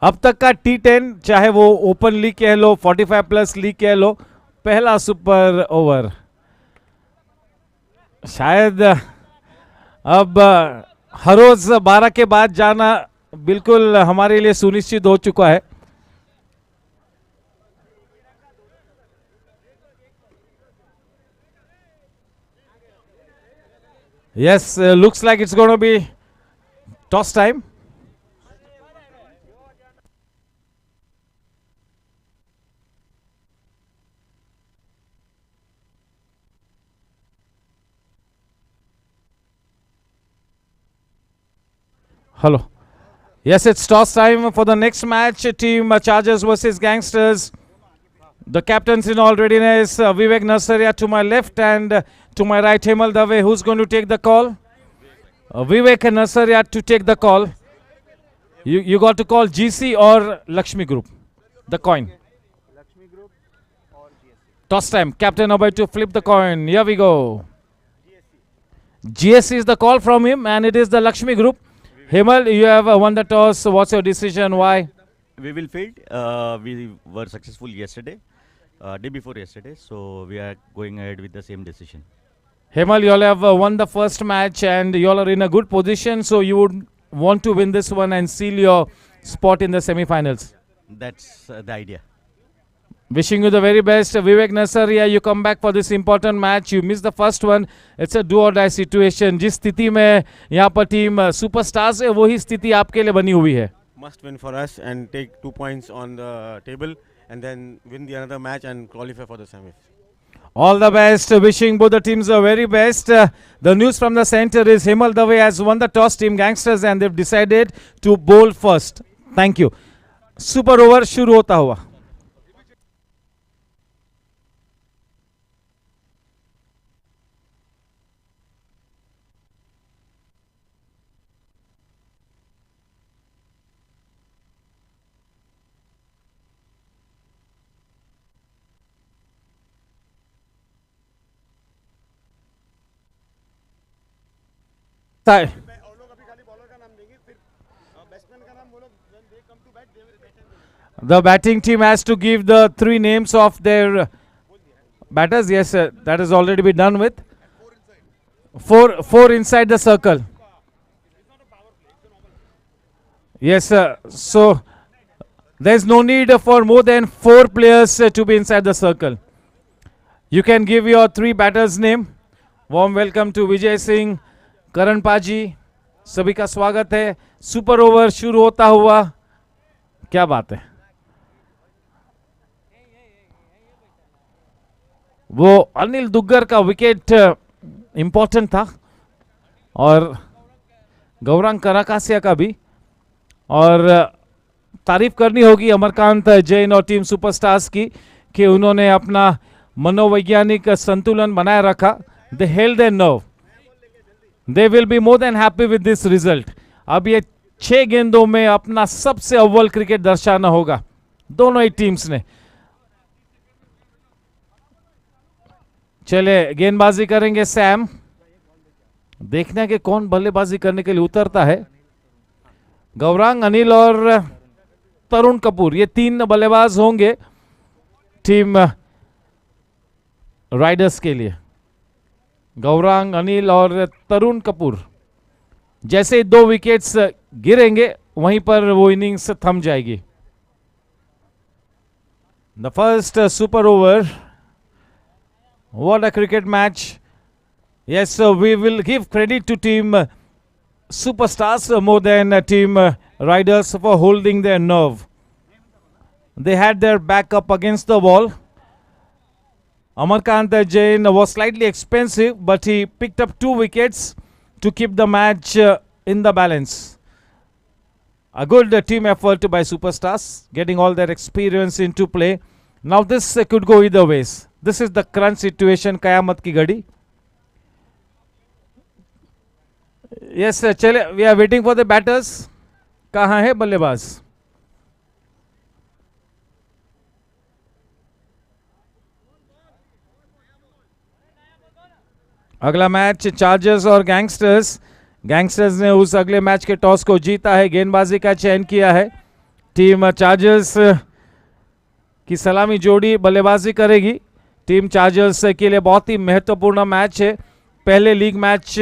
अब तक का T10, चाहे वो ओपन लीग कह लो, 45+ लीग कह लो, पहला सुपर ओवर। शायद अब हर रोज 12 के बाद जाना बिल्कुल हमारे लिए सुनिश्चित हो चुका है। Yes, looks like it's going to be toss time. Hello. Yes, it's toss time for the next match. Team Chargers versus Gangsters. The captains in all readiness. Vivek Narsaria to my left and to my right, Hemal Dave. Who's going to take the call? Vivek and Narsaria to take the call. You got to call GC or Lakshmi Group. The coin. Lakshmi Group or GSC. Toss time. Captain about to flip the coin. Here we go. GSC is the call from him and it is the Lakshmi Group. Hemal, you have won the toss. What's your decision? Why? We will field. We were successful yesterday, day before yesterday, so we are going ahead with the same decision. Hemal, you all have won the first match and you all are in a good position, so you would want to win this one and seal your spot in the semi-finals. That's the idea. Wishing you the very best. Vivek Nasaria, you come back for this important match. You missed the first one. It's a do or die situation. जिस स्थिति में यहाँ पर team superstars है, वही स्थिति आपके लिए बनी हुई है. must win for us and take 2 points on the table and then win the another match and qualify for the semis. All the best. Wishing both the teams the very best. The news from the center is Himal Dave has won the toss, team Gangsters, and they've decided to bowl first. Thank you. Super over शुरू होता हुआ The batting team has to give the 3 names of their batters. Yes, that has already been done with. Four inside the circle. Yes, so there's no need for more than 4 players to be inside the circle. You can give your 3 batters' name. Warm welcome to Vijay Singh, Karan Paji. सभी का स्वागत है. Super over शुरू होता हुआ. क्या बात है. वो अनिल दुग्गर का विकेट इंपॉर्टेंट था और गौरांग कराकासिया का भी. और तारीफ करनी होगी अमरकांत जैन और टीम सुपरस्टार्स की कि उन्होंने अपना मनोवैज्ञानिक संतुलन बनाए रखा. दे held there nerve. They will be more than happy with this result. अब ये 6 गेंदों में अपना सबसे अव्वल क्रिकेट दर्शाना होगा दोनों ही टीम्स ने. चले गेंदबाजी करेंगे सैम. देखना कि कौन बल्लेबाजी करने के लिए उतरता है. गौरांग, अनिल और तरुण कपूर, ये 3 बल्लेबाज होंगे टीम राइडर्स के लिए. गौरांग, अनिल और तरुण कपूर. जैसे ही 2 विकेट्स गिरेंगे वहीं पर वो इनिंग्स थम जाएगी. The first super over. What a cricket match. Yes, so we will give credit to team Superstars more than team Riders for holding their nerve. They had their back up against the wall. Amarkant Jain was slightly expensive, but he picked up 2 wickets to keep the match in the balance. A good team effort by Superstars, getting all their experience into play. Now this could go either ways. This is the crunch situation. कयामत की घड़ी. Yes, चले. We are waiting for the batters. कहाँ है बल्लेबाज? अगला match chargers और gangsters. Gangsters ने उस अगले मैच के टॉस को जीता है, गेंदबाजी का चयन किया है. टीम चार्जर्स की सलामी जोड़ी बल्लेबाजी करेगी. टीम चार्जर्स के लिए बहुत ही महत्वपूर्ण मैच है. पहले लीग मैच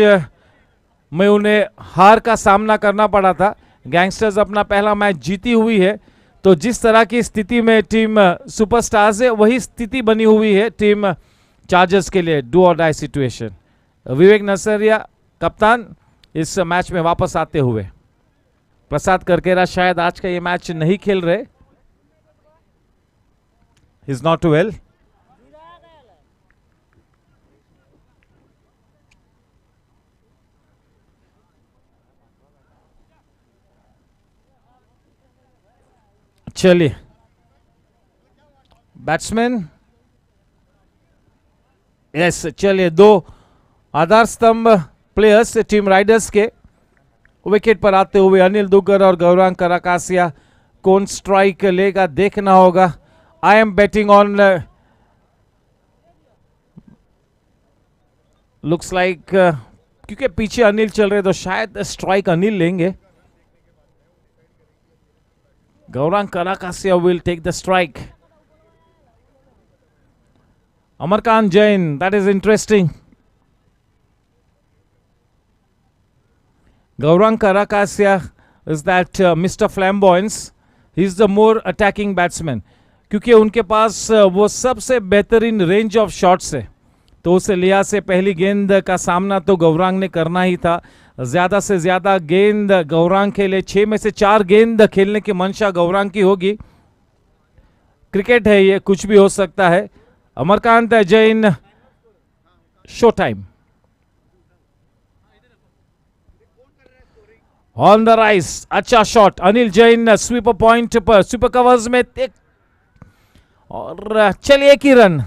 में उन्हें हार का सामना करना पड़ा था. गैंगस्टर्स अपना पहला मैच जीती हुई है. तो जिस तरह की स्थिति में टीम सुपरस्टार्स है वही स्थिति बनी हुई है टीम चार्जर्स के लिए. डू और डाई सिचुएशन. विवेक नसरिया कप्तान इस मैच में वापस आते हुए. प्रसाद करकेरा शायद आज का ये मैच नहीं खेल रहे. Is not well. चलिए बैट्समैन. यस, चलिए 2 आधार स्तंभ प्लेयर्स टीम राइडर्स के विकेट पर आते हुए अनिल दुग्गर और गौरांग कराकासिया. कौन स्ट्राइक लेगा देखना होगा. I am batting on looks like क्योंकि पीछे अनिल चल रहे तो शायद स्ट्राइक अनिल लेंगे. Gaurang Karakasia will take the strike. Amarkant Jain, that is interesting. Gaurang Karakasia is that Mr. Flamboyance. He is the more attacking batsman. क्योंकि उनके पास वो सबसे बेहतरीन रेंज ऑफ शॉट्स है. तो उस लिहाज से पहली गेंद का सामना तो गौरांग ने करना ही था। ज्यादा से ज्यादा गेंद गौरांग खेले, 6 में से 4 गेंद खेलने की मंशा गौरांग की होगी। क्रिकेट है ये, कुछ भी हो सकता है। Amarkant Jain, show time. On the rise, अच्छा shot. Anil Jain sweeper point पर, स्वीपर कवर्स में और चलिए एक ही रन।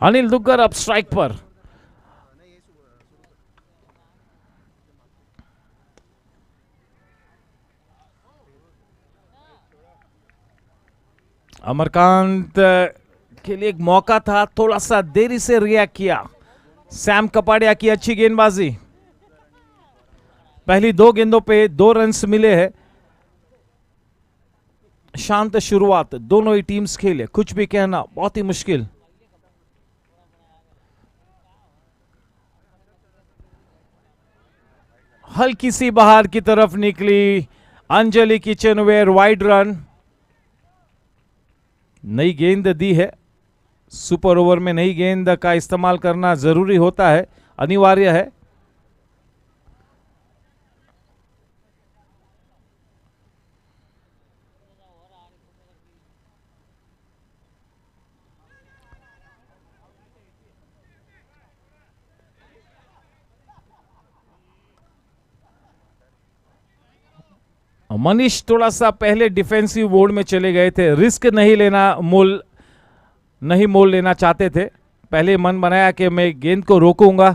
अनिल दुग्गर अब स्ट्राइक पर। अमरकांत के लिए एक मौका था, थोड़ा सा देरी से रिएक्ट किया। सैम कपाड़िया की अच्छी गेंदबाजी। पहली 2 गेंदों पे 2 रन्स मिले हैं। शांत शुरुआत दोनों ही टीम्स खेले, कुछ भी कहना बहुत ही मुश्किल। हल्की सी बाहर की तरफ निकली अंजलि किचनवेयर, वाइड रन। नई गेंद दी है, सुपर ओवर में नई गेंद का इस्तेमाल करना जरूरी होता है, अनिवार्य है। मनीष थोड़ा सा पहले डिफेंसिव मोड में चले गए थे, रिस्क नहीं मोल लेना चाहते थे। पहले मन बनाया कि मैं गेंद को रोकूंगा।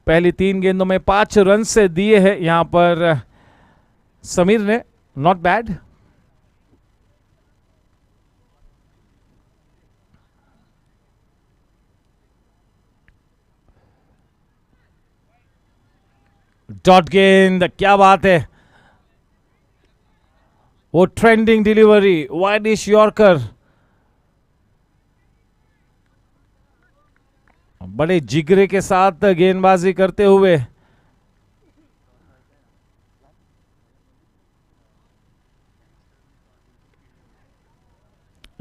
पहली 3 गेंदों में 5 रन से दिए हैं यहां पर समीर ने, नॉट बैड। डॉट गेंद, क्या बात है। वो ट्रेंडिंग डिलीवरी, वाइडिश यॉर्कर। बड़े जिगरे के साथ गेंदबाजी करते हुए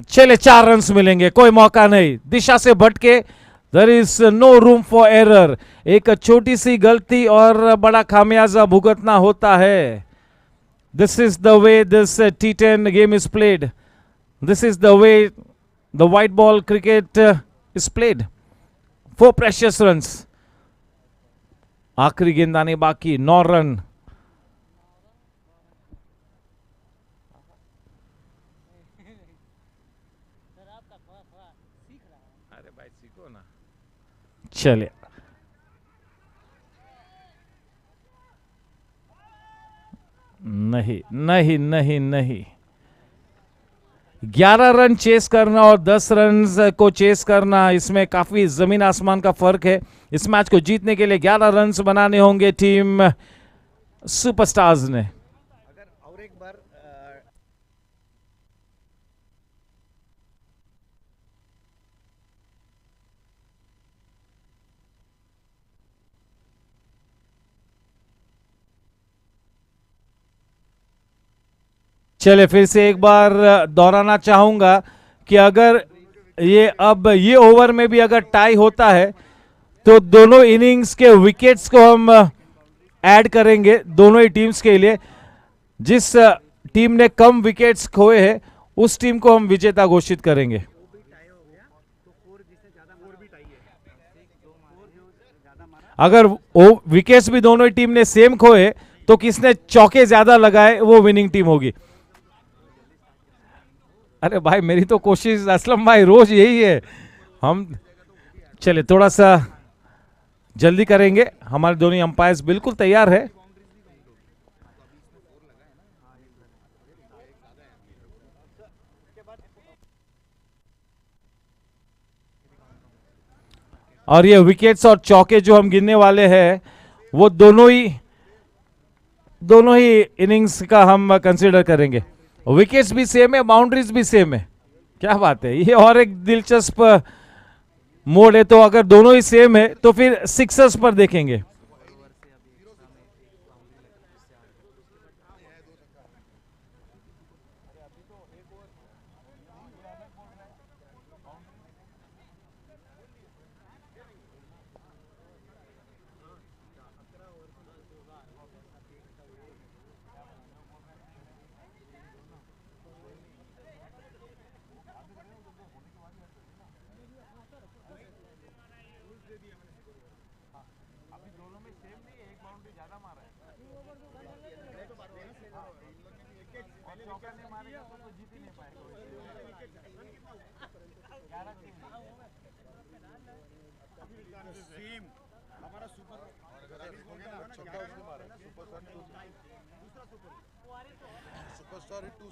चले 4 रन्स मिलेंगे, कोई मौका नहीं। दिशा से भटके, there is no room for error. एक छोटी सी गलती और बड़ा खामियाजा भुगतना होता है। This is the way this T10 game is played. This is the way the white ball cricket is played. 4 precious runs. आखिरी गेंद आने बाकी, 9 रन। चले नहीं नहीं नहीं नहीं, 11 रन चेस करना और 10 रन को चेस करना, इसमें काफी जमीन आसमान का फर्क है। इस मैच को जीतने के लिए 11 रन बनाने होंगे टीम सुपरस्टार्स ने। चले फिर से एक बार दोहराना चाहूंगा कि अगर ये ओवर में भी अगर टाई होता है तो दोनों इनिंग्स के विकेट्स को हम ऐड करेंगे दोनों ही टीम्स के लिए। जिस टीम ने कम विकेट्स खोए हैं उस टीम को हम विजेता घोषित करेंगे। अगर विकेट्स भी दोनों ही टीम ने सेम खोए तो किसने चौके ज्यादा लगाए वो विनिंग टीम होगी। अरे भाई मेरी तो कोशिश असलम भाई रोज यही है। हम चले थोड़ा सा जल्दी करेंगे, हमारे दोनों अंपायर्स बिल्कुल तैयार है। और ये विकेट्स और चौके जो हम गिनने वाले हैं वो दोनों ही इनिंग्स का हम कंसीडर करेंगे। विकेट्स भी सेम है, बाउंड्रीज भी सेम है। क्या बात है, ये और एक दिलचस्प मोड है, तो अगर दोनों ही सेम है तो फिर सिक्सर्स पर देखेंगे।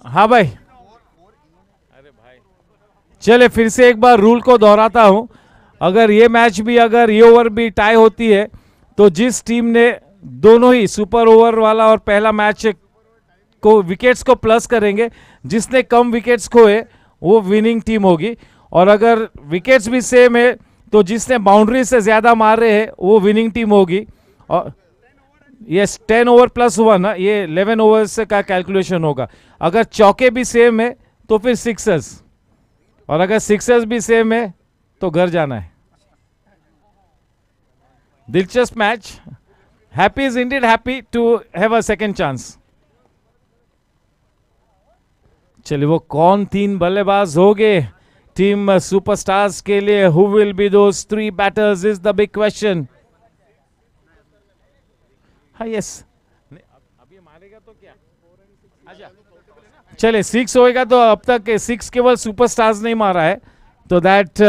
हाँ भाई, अरे भाई चले फिर से एक बार रूल को दोहराता हूं। अगर ये मैच भी, अगर ये ओवर भी टाई होती है तो जिस टीम ने दोनों ही सुपर ओवर वाला और पहला मैच को विकेट्स को प्लस करेंगे, जिसने कम विकेट्स खोए वो विनिंग टीम होगी। और अगर विकेट्स भी सेम है तो जिसने बाउंड्री से ज्यादा मार रहे हैं वो विनिंग टीम होगी। और यस 10 ओवर प्लस 1, ये 11 ओवर्स का कैलकुलेशन होगा। अगर चौके भी सेम है तो फिर सिक्सर्स, और अगर सिक्सर्स भी सेम है तो घर जाना है। दिलचस्प match. Happy is indeed happy to have a second chance. चलिए वो कौन 3 बल्लेबाज हो गए टीम सुपरस्टार्स के लिए? Who will be those 3 batters is the big question. हाँ यस, अभी मारेगा तो क्या? अच्छा चले 6 होएगा तो अब तक 6 केवल सुपरस्टार्स नहीं मारा है, तो दैट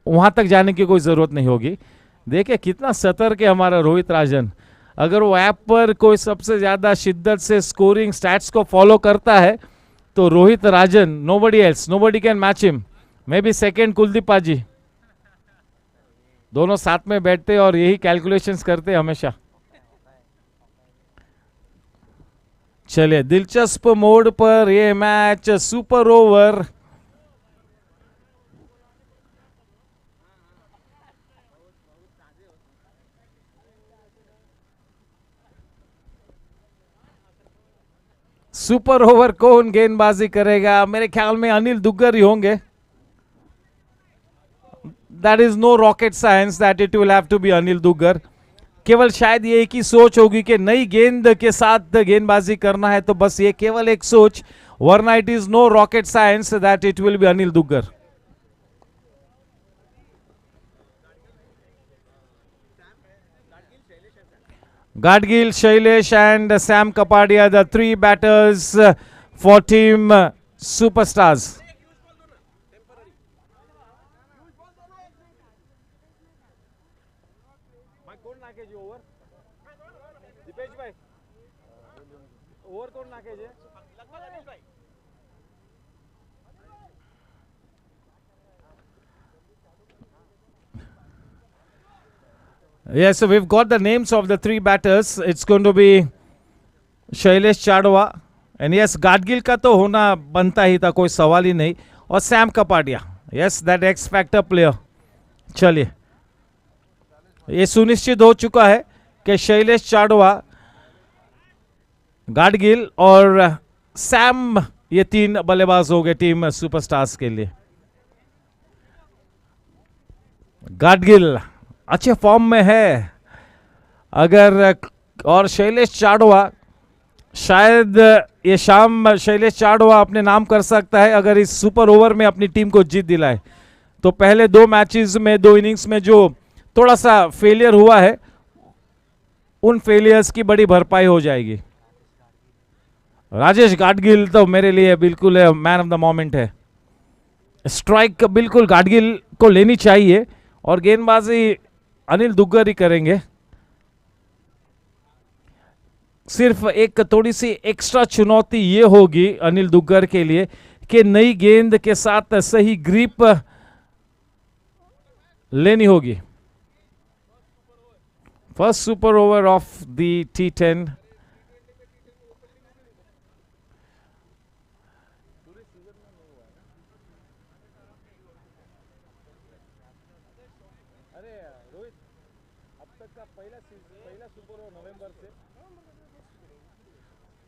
वहां तक जाने की कोई जरूरत नहीं होगी। देखिए कितना सतर्क है हमारा रोहित राजन। अगर वो ऐप पर कोई सबसे ज्यादा शिद्दत से स्कोरिंग स्टैट्स को फॉलो करता है तो Rohit Rajan, nobody else, nobody can match him. Maybe second Kuldeep paaji, दोनों साथ में बैठते और यही कैलकुलेशंस करते हमेशा। चलिए दिलचस्प मोड पर ये match super over. Super over कौन गेंदबाजी करेगा? मेरे ख्याल में अनिल दुग्गर ही होंगे। That is no rocket science that it will have to be Anil Duggar. केवल शायद ये एक ही सोच होगी कि नई गेंद के साथ गेंदबाजी करना है, तो बस ये केवल एक सोच, वरना it is no rocket science that it will be Anil Duggar. Gadgil, Shailesh and Sam Kapadia, the 3 batters for team Superstars. Yes, so we've got the names of the 3 batters. It's going to be Shailesh Chadwa, and yes Gadgil का तो होना बनता ही था, कोई सवाल ही नहीं, और Sam Kapadia, yes that x factor player. चलिए ये सुनिश्चित हो चुका है कि शैलेश चाडवा, गाडगिल और सैम, ये 3 बल्लेबाज हो गए टीम सुपरस्टार्स के लिए। गाडगिल अच्छे फॉर्म में है, अगर और शैलेश चाडवा, शायद ये शाम शैलेश चाडवा अपने नाम कर सकता है अगर इस सुपर ओवर में अपनी टीम को जीत दिलाए। तो पहले 2 मैचेस में, 2 इनिंग्स में जो थोड़ा सा फेलियर हुआ है, उन फेलियर्स की बड़ी भरपाई हो जाएगी। राजेश गाडगिल तो मेरे लिए बिल्कुल मैन ऑफ द मोमेंट है। स्ट्राइक बिल्कुल गाडगिल को लेनी चाहिए और गेंदबाजी अनिल दुग्गर ही करेंगे। सिर्फ एक थोड़ी सी एक्स्ट्रा चुनौती ये होगी अनिल दुग्गर के लिए कि नई गेंद के साथ सही ग्रिप लेनी होगी। First super over of the T10।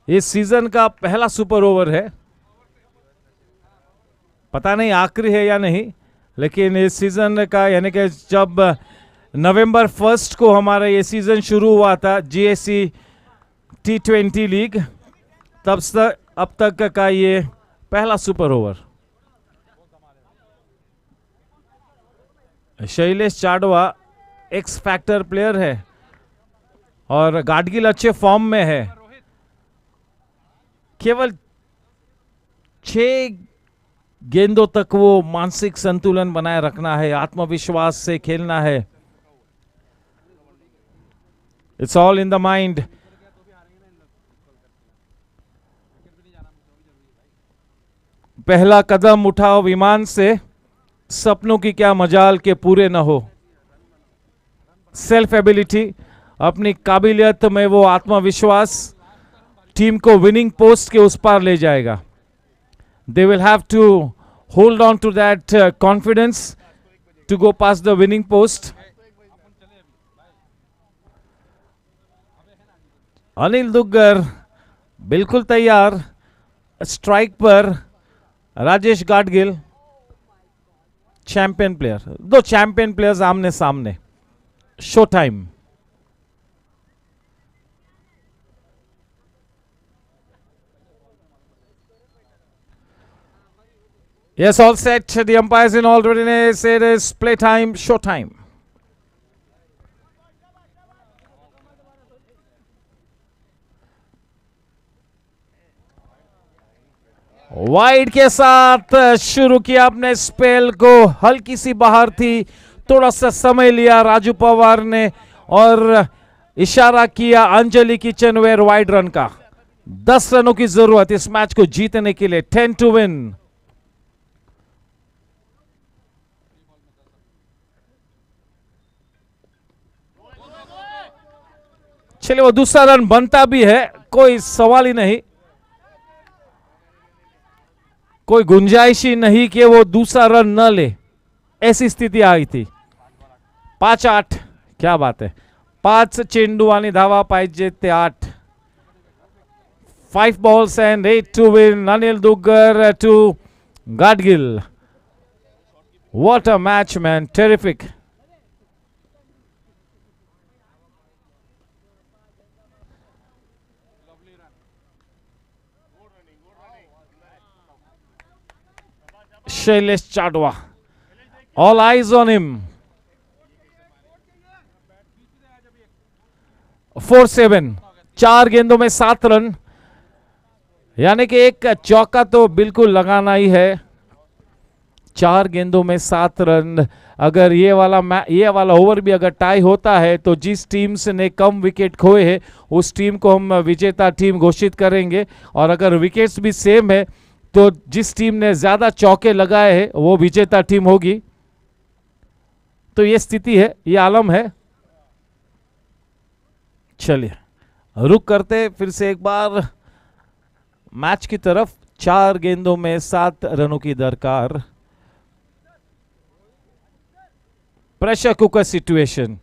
इस सीजन का पहला सुपर ओवर है, पता नहीं आखिरी है या नहीं, लेकिन इस सीजन का यानी कि जब नवंबर 1 को हमारा ये सीजन शुरू हुआ था GSC T20 लीग, तब से अब तक का ये पहला super over. Shailesh Chadwa X factor player है और गाडगिल अच्छे फॉर्म में है। केवल 6 गेंदों तक वो मानसिक संतुलन बनाए रखना है, आत्मविश्वास से खेलना है। It's all in the mind. पहला कदम उठाओ विमान से, सपनों की क्या मजाल के पूरे न हो। सेल्फ एबिलिटी, अपनी काबिलियत में वो आत्मविश्वास टीम को विनिंग पोस्ट के उस पार ले जाएगा। They will have to hold on to that confidence to go past the winning post. Anil Duggar बिल्कुल तैयार, स्ट्राइक पर Rajesh Gadgil, champion player, 2 champion players आमने सामने। Show time. Yes, all set. The umpires in all readiness. It is play time, show time. Wide के साथ शुरू किया अपने स्पेल को, हल्की सी बाहर थी, थोड़ा सा समय लिया राजू पवार ने और इशारा किया अंजलि किचनवेयर वाइड रन का। 10 रनों की जरूरत इस मैच को जीतने के लिए, 10 to win। चलिए, वो दूसरा रन बनता भी है, कोई सवाल ही नहीं, कोई गुंजाइश ही नहीं कि वो दूसरा रन न ले, ऐसी स्थिति आई थी। 5-8, क्या बात है, 5 चेंडू आणि धावा पाहिजे ते 8। 5 balls and 8 to win. Anil Duggar to Gadgil. What a match, man, terrific. Shailesh Chadwa, all eyes on him. 4-7, 4 गेंदों में 7 रन, यानी कि एक चौका तो बिल्कुल लगाना ही है। 4 गेंदों में 7 रन। अगर ये वाला ओवर भी अगर टाई होता है तो जिस टीम से ने कम विकेट खोए हैं उस टीम को हम विजेता टीम घोषित करेंगे, और अगर विकेट्स भी सेम है तो जिस टीम ने ज्यादा चौके लगाए हैं वो विजेता टीम होगी। तो ये स्थिति है, ये आलम है। चलिए रुक करते फिर से एक बार मैच की तरफ। 4 गेंदों में 7 रनों की दरकार। Pressure cooker situation,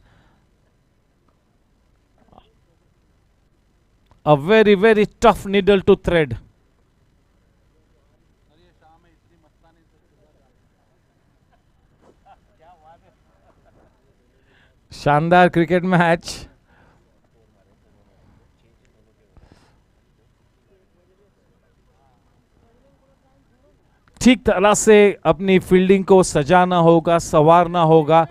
a very very tough needle to thread. शानदार क्रिकेट मैच। ठीक तरह से अपनी फील्डिंग को सजाना होगा, संवारना होगा।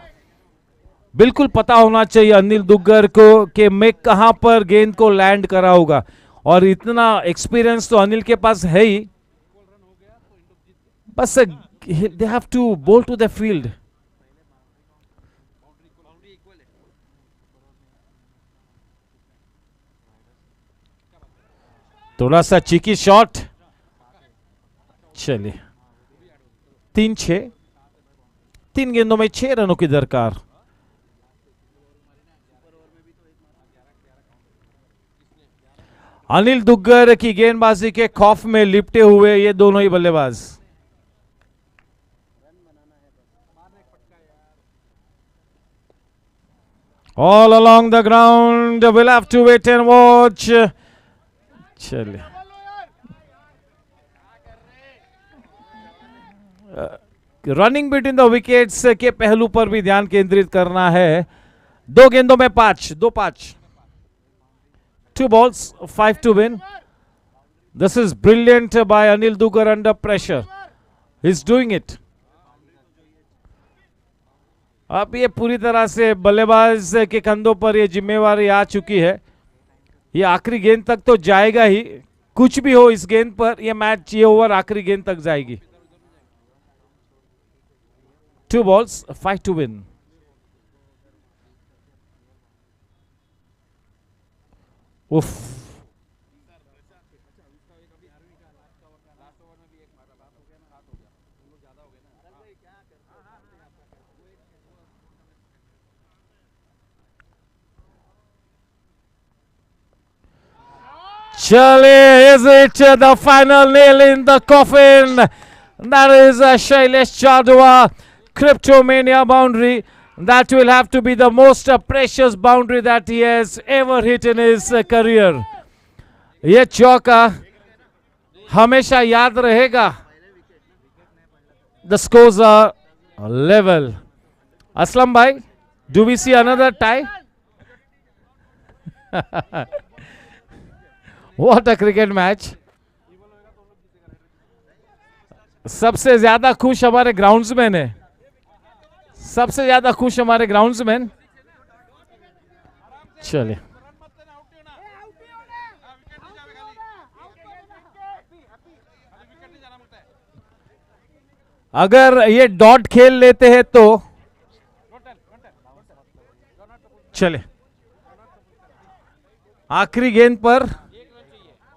बिल्कुल पता होना चाहिए अनिल दुग्गर को कि मैं कहां पर गेंद को लैंड करा होगा, और इतना एक्सपीरियंस तो अनिल के पास है ही। बस दे हैव टू बोल टू द फील्ड। थोड़ा सा चीकी शॉट। चलिए 3-6, 3 गेंदों में 6 रनों की दरकार। अनिल दुग्गर की गेंदबाजी के खौफ में लिपटे हुए ये दोनों ही बल्लेबाज। All along the ground. We'll have to wait and watch. चलिए रनिंग बिटवीन द विकेट्स के पहलू पर भी ध्यान केंद्रित करना है. 2 गेंदों में 5, 2-5. 2 balls, 5 to win. This is brilliant by Anil Dugar under pressure. He's doing it. अब ये पूरी तरह से बल्लेबाज के कंधों पर ये जिम्मेवारी आ चुकी है. ये आखिरी गेंद तक तो जाएगा ही. कुछ भी हो इस गेंद पर ये मैच, ये ओवर आखिरी गेंद तक जाएगी. 2 balls, 5 to win. उफ. Chale, is it the final nail in the coffin? That is Shailesh Chadwa, Cryptomania boundary. That will have to be the most precious boundary that he has ever hit in his career. ये चौका हमेशा याद रहेगा. The scores are level. Aslam bhai, do we see another tie? What a cricket match. सबसे ज्यादा खुश हमारे groundsman है. सबसे ज्यादा खुश हमारे ग्राउंड्समैन. चलिए अगर ये डॉट खेल लेते हैं तो चले आखिरी गेंद पर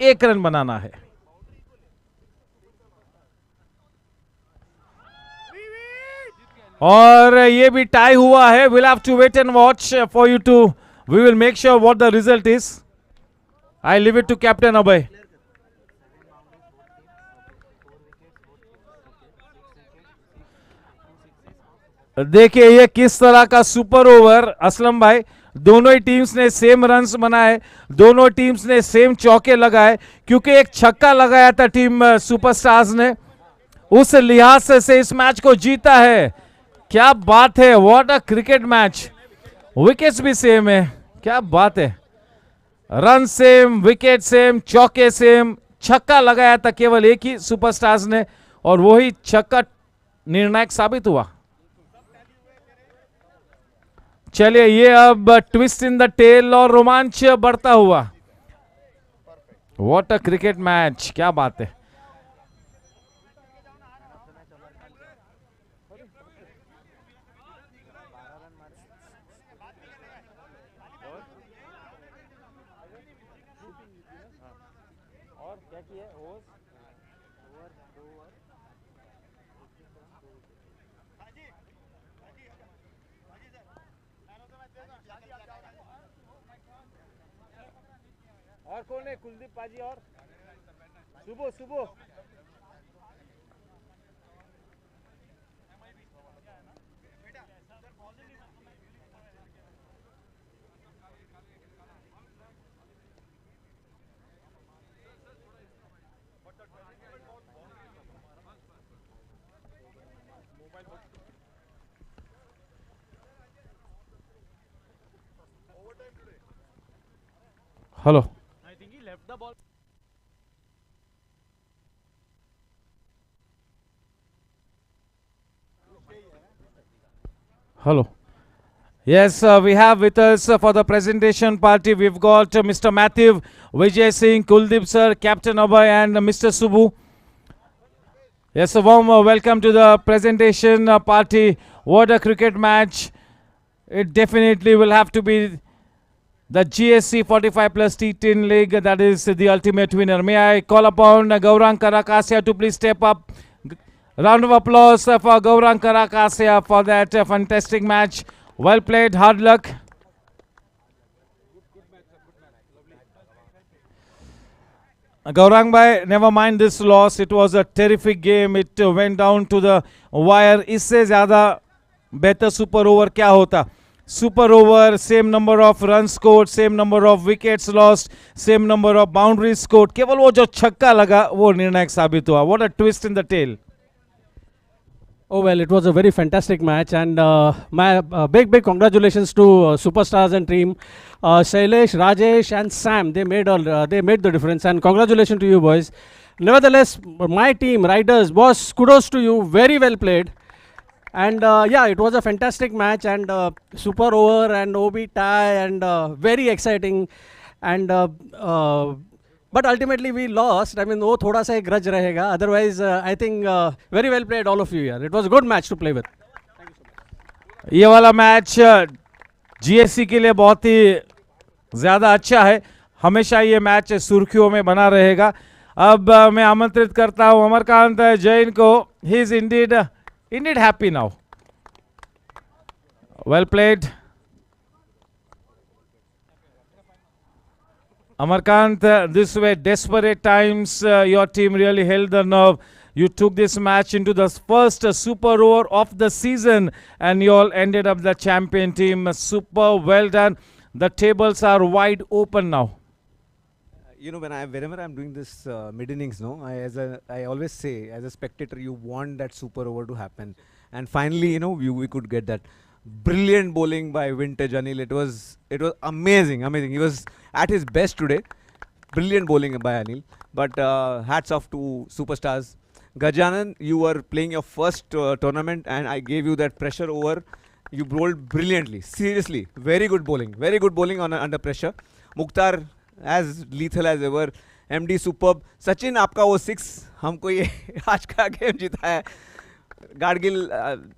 1 रन बनाना है. और ये भी टाई हुआ है. Will have to wait and watch for you too. We will make sure what the result is. I leave it to captain Abhay. देखिए ये किस तरह का सुपर ओवर. असलम भाई, दोनों ही टीम्स ने सेम रन्स बनाए, दोनों टीम्स ने सेम चौके लगाए, क्योंकि एक छक्का लगाया था टीम सुपरस्टार्स ने. उस लिहाज से इस मैच को जीता है. क्या बात है. What a cricket match. Wickets भी सेम है. क्या बात है. रन सेम, विकेट सेम, चौके सेम. छक्का लगाया था केवल एक ही सुपरस्टार्स ने और वही छक्का निर्णायक साबित हुआ. चलिए ये अब ट्विस्ट इन द टेल और रोमांच बढ़ता हुआ. What a cricket match. क्या बात है. और कौन है. कुलदीप पाजी और सुबह सुबह. Hello. Hello. Yes, we have with us for the presentation party, we've got Mr. Matthew, Vijay Singh, Kuldeep sir, Captain Abhay and Mr. Subbu. Yes, a warm welcome to the presentation party. What a cricket match. It definitely will have to be the GSC 45 plus T10 league. That is the ultimate winner. May I call upon Gaurang Karakasia to please step up. Round of applause for Gaurang Karakasia for that fantastic match. Well played, hard luck. Gaurang bhai, never mind this loss. It was a terrific game. It went down to the wire. इससे ज़्यादा बेहतर super over क्या होता. super over, same number of runs scored, same number of wickets lost, same number of boundaries scored. केवल वो जो छक्का लगा वो निर्णायक साबित हुआ. What a twist in the tail. Oh well, it was a very fantastic match, and my big congratulations to superstars and team, Shailesh, Rajesh, and Sam. They made the difference, and congratulations to you boys. Nevertheless, my team, riders, boss, kudos to you. Very well played, and yeah, it was a fantastic match, and super over and OB tie, and very exciting, and. But ultimately we lost. I mean, वो थोड़ा सा एक grudge रहेगा. Otherwise, I think very well played all of you here. It was a good match to play with. ये वाला match GSC के लिए बहुत ही ज़्यादा अच्छा है. हमेशा ये मैच सुर्खियों में बना रहेगा. अब मैं आमंत्रित करता हूं अमरकांत जैन को. He is indeed happy now. Well played. Amarkant, this way, desperate times, your team really held the nerve. You took this match into the first super over of the season, and you all ended up the champion team. Super well done. The tables are wide open now. You know, whenever I'm doing this mid innings, no, I always say, as a spectator, you want that super over to happen, and finally, you know, we could get that. Brilliant bowling by Vintage Anil. It was amazing. He was at his best today. Brilliant bowling by Anil. But hats off to superstars. Gajanan, you were playing your first tournament, and I gave you that pressure over. You bowled brilliantly. Seriously, very good bowling. Very good bowling under pressure. Mukhtar, as lethal as ever. MD superb. Sachin, आपका वो 6 हमको ये आज का game जीता है. Gadgil,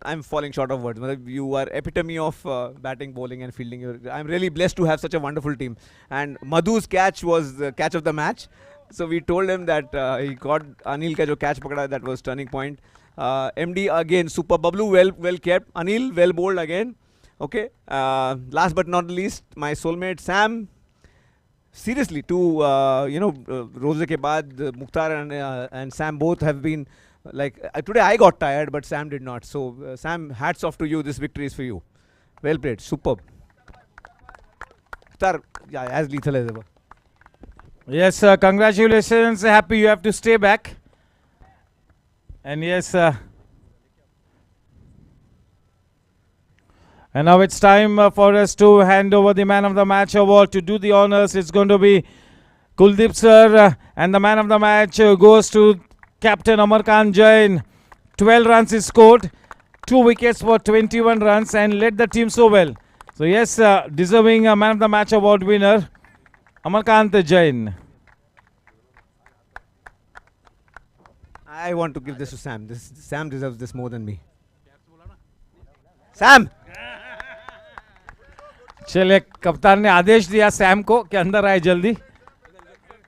I'm falling short of words. You are epitome of batting, bowling and fielding. I'm really blessed to have such a wonderful team. And Madhu's catch was the catch of the match. So we told him that he got Anil ka jo catch pakda, that was turning point. MD again, super. Bablu well kept. Anil well bowled again. Okay. Last but not least, my soulmate Sam. Seriously, Rose ke baad, Mukhtar and Sam both have been. Like today I got tired, but Sam did not. So Sam, hats off to you. This victory is for you. Well played. Superb. Yeah, as lethal as ever. Yes, congratulations. Happy you have to stay back. And yes, and now it's time for us to hand over the Man of the Match award. To do the honors, it's going to be Kuldeep sir, and the Man of the Match goes to Captain Amarkant Jain. 12 runs is scored, 2 wickets for 21 runs, and led the team so well. So yes, deserving Man of the Match award winner, Amarkant Jain. I want to give this to Sam. Sam deserves this more than me. Sam! चलिए, कप्तान ने आदेश दिया Sam को कि अंदर आए जल्दी.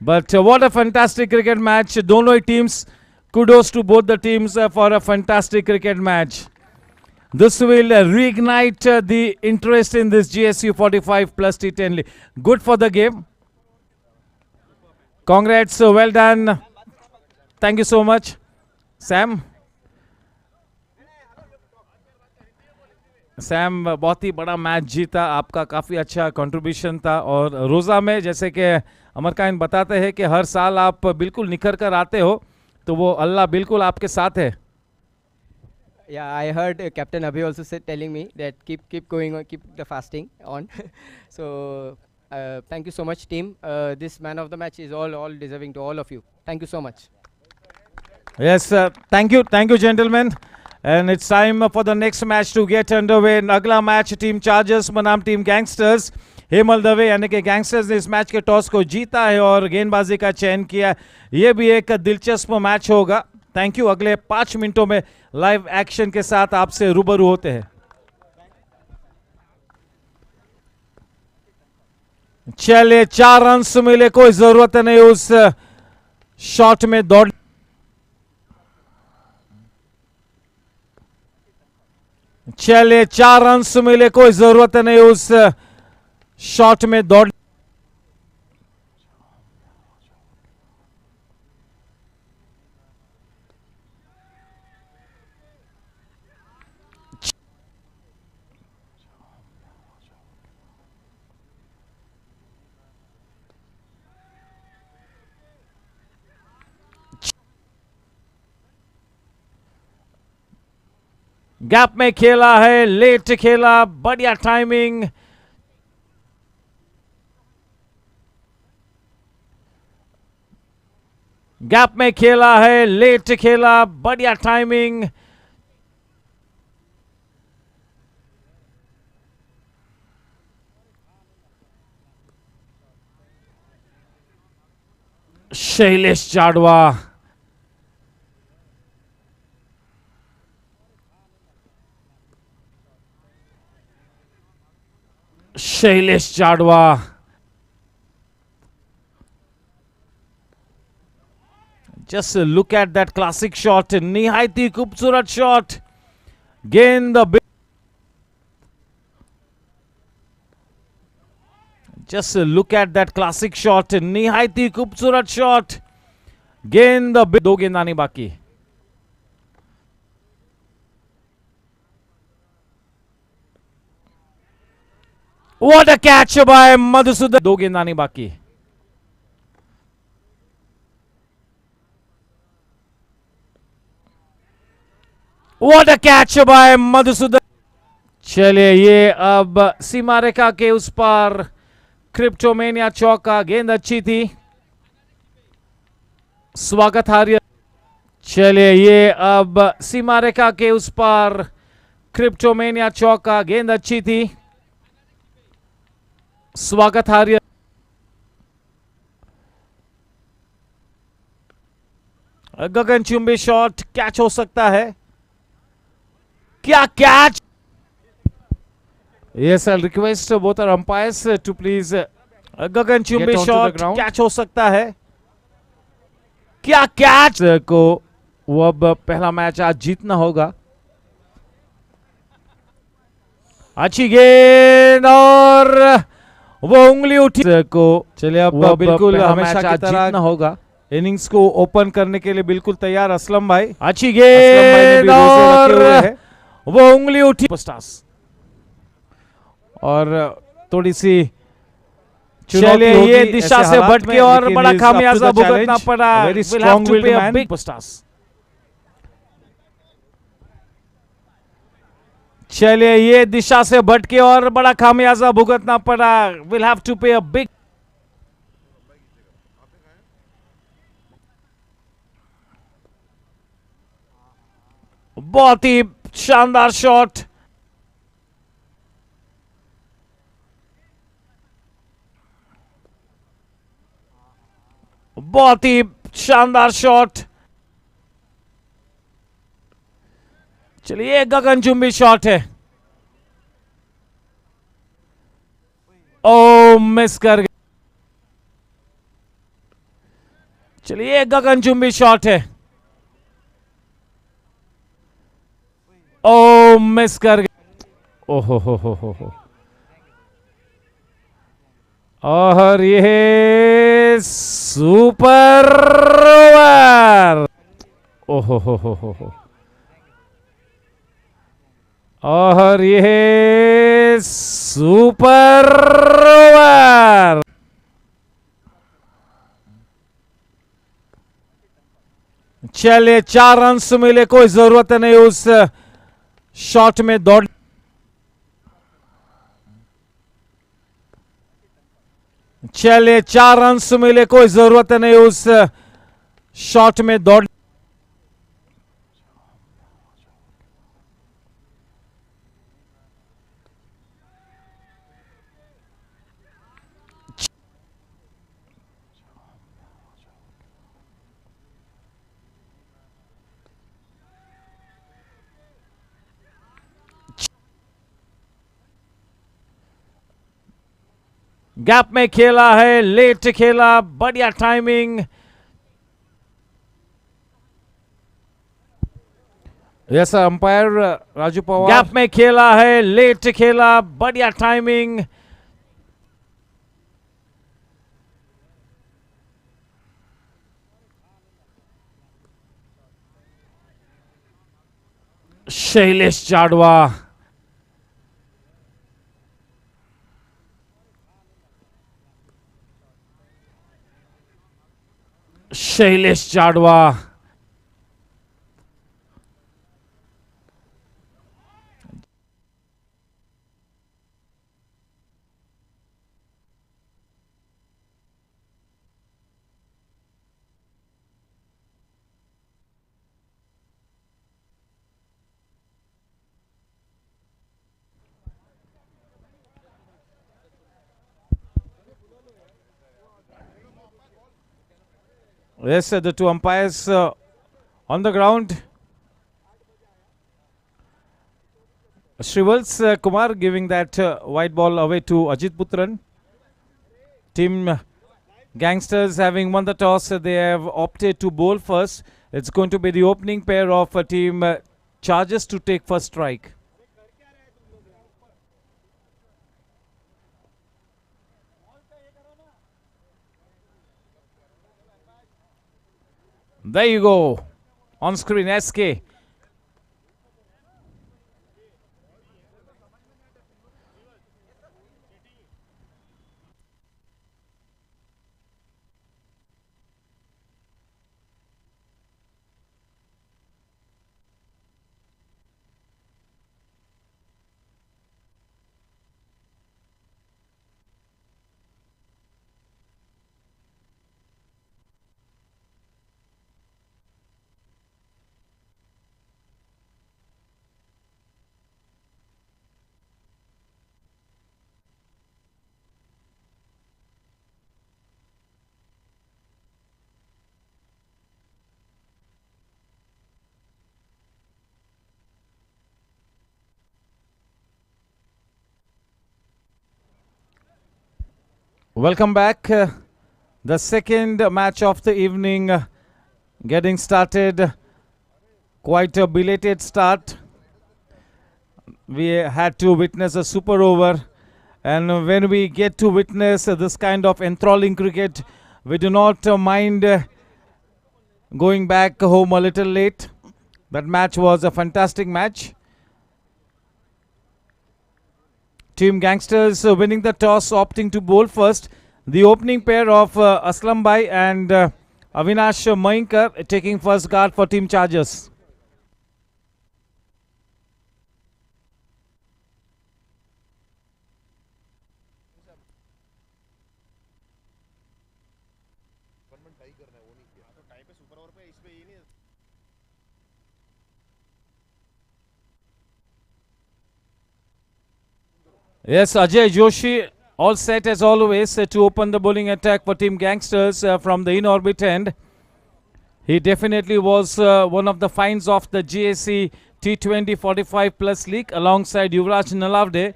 But what a fantastic cricket match. दोनों ही teams. Kudos to both the teams for a fantastic cricket match. This will reignite the interest in this GSU 45 plus T10 league. Good for the game. Congrats, well done. Thank you so much, Sam. Sam बहुत ही बड़ा match जीता. आपका काफ़ी अच्छा contribution था. और रोज़ा में जैसे कि अमरकांत बताते हैं कि हर साल आप बिल्कुल निखर कर आते हो, तो वो अल्लाह बिल्कुल आपके साथ है. Yeah, I heard Captain Abhi also said, telling me that keep going on, keep the fasting on. So thank you so much, team. This Man of the Match is all deserving to all of you. Thank you so much. Yes, thank you, gentlemen. And it's time for the next match to get underway. अगला match team chargers बनाम team gangsters. Hemal Dave यानी कि gangsters ने इस match के toss को जीता है और गेंदबाजी का चयन किया. ये भी एक दिलचस्प मैच होगा. Thank you. अगले 5 मिनटों में लाइव एक्शन के साथ आपसे रूबरू होते हैं. चलिए, 4 रन्स मिले, कोई जरूरत नहीं उस शॉट में दौड़. चलिए, 4 रन्स मिले, कोई जरूरत नहीं उस शॉट में दौड़. गैप में खेला है, लेट खेला, बढ़िया टाइमिंग। गैप में खेला है, लेट खेला, बढ़िया timing. Shailesh Jadwa, Shailesh Jadwa, just look at that classic shot, निहायती खूबसूरत शॉट, गेंद just look at that classic shot, निहायती खूबसूरत शॉट, गेंद 2 गेंद आनी बाकी। What a catch by Madhusudan, 2 गेंद आनी बाकी। What a catch by Madhusudan। चलिए ये अब सीमा रेखा के उस पार, क्रिप्टोमेनिया चौका, गेंद अच्छी थी, स्वागत हार्य। चलिए ये अब सीमा रेखा के उस पार, क्रिप्टोमेनिया चौका, गेंद अच्छी थी, स्वागत हार्य। गगनचुंबी शॉट, कैच हो सकता है, क्या catch. Yes, I'll request both our umpires to please गगनचुंबी शॉट, कैच हो सकता है, क्या कैच को वो अब पहला मैच आज जीतना होगा। अच्छी गेंद और वो उंगली उठी को, चलिए अब बिल्कुल हमेशा की तरह जीतना होगा। इनिंग्स को ओपन करने के लिए बिल्कुल तैयार असलम भाई। अच्छी गेंद और वो उंगली उठी, सुपरस्टार्स और थोड़ी सी, चलिए ये दिशा से भटके और बड़ा खामियाजा भुगतना पड़ा। Very strong will man, superstars. चलिए ये दिशा से भटके और बड़ा खामियाजा भुगतना पड़ा। विल हैव टू पे अ बिग। बहुत ही शानदार शॉट, बहुत ही शानदार शॉट। चलिए गगनचुंबी शॉट है, ओ मिस कर गए। चलिए गगनचुंबी शॉट है, ओ मिस कर गए। ओहो हो। और ये सुपर ओवर, ओहो हो। और ये सुपर ओवर। चलिए 4 रन्स मिले, कोई जरूरत नहीं उस शॉट में दौड़। चलिए 4 रन्स मिले, कोई जरूरत नहीं उस शॉट में दौड़। गैप में खेला है, लेट खेला, बढ़िया timing. Yes umpire Raju Pawar. Gap में खेला है, लेट खेला, बढ़िया timing. Shailesh Jadwa, Shailesh Jadwa, Yes, the two umpires on the ground. Shrivals Kumar giving that white ball away to Ajit Putran. Team Gangsters having won the toss, they have opted to bowl first. It's going to be the opening pair of team Chargers to take first strike. There you go. On screen, SK. Welcome back. The second match of the evening getting started. Quite a belated start. We had to witness a super over, and when we get to witness this kind of enthralling cricket, we do not mind going back home a little late. That match was a fantastic match. Team Gangsters winning the toss, opting to bowl first. The opening pair of Aslam Bhai and Avinash Mainkar taking first guard for Team Chargers. Yes, Ajay Joshi all set as always to open the bowling attack for Team Gangsters from the in-orbit end. He definitely was one of the finds of the GSC T20 45 plus league alongside Yuvraj Nalavde.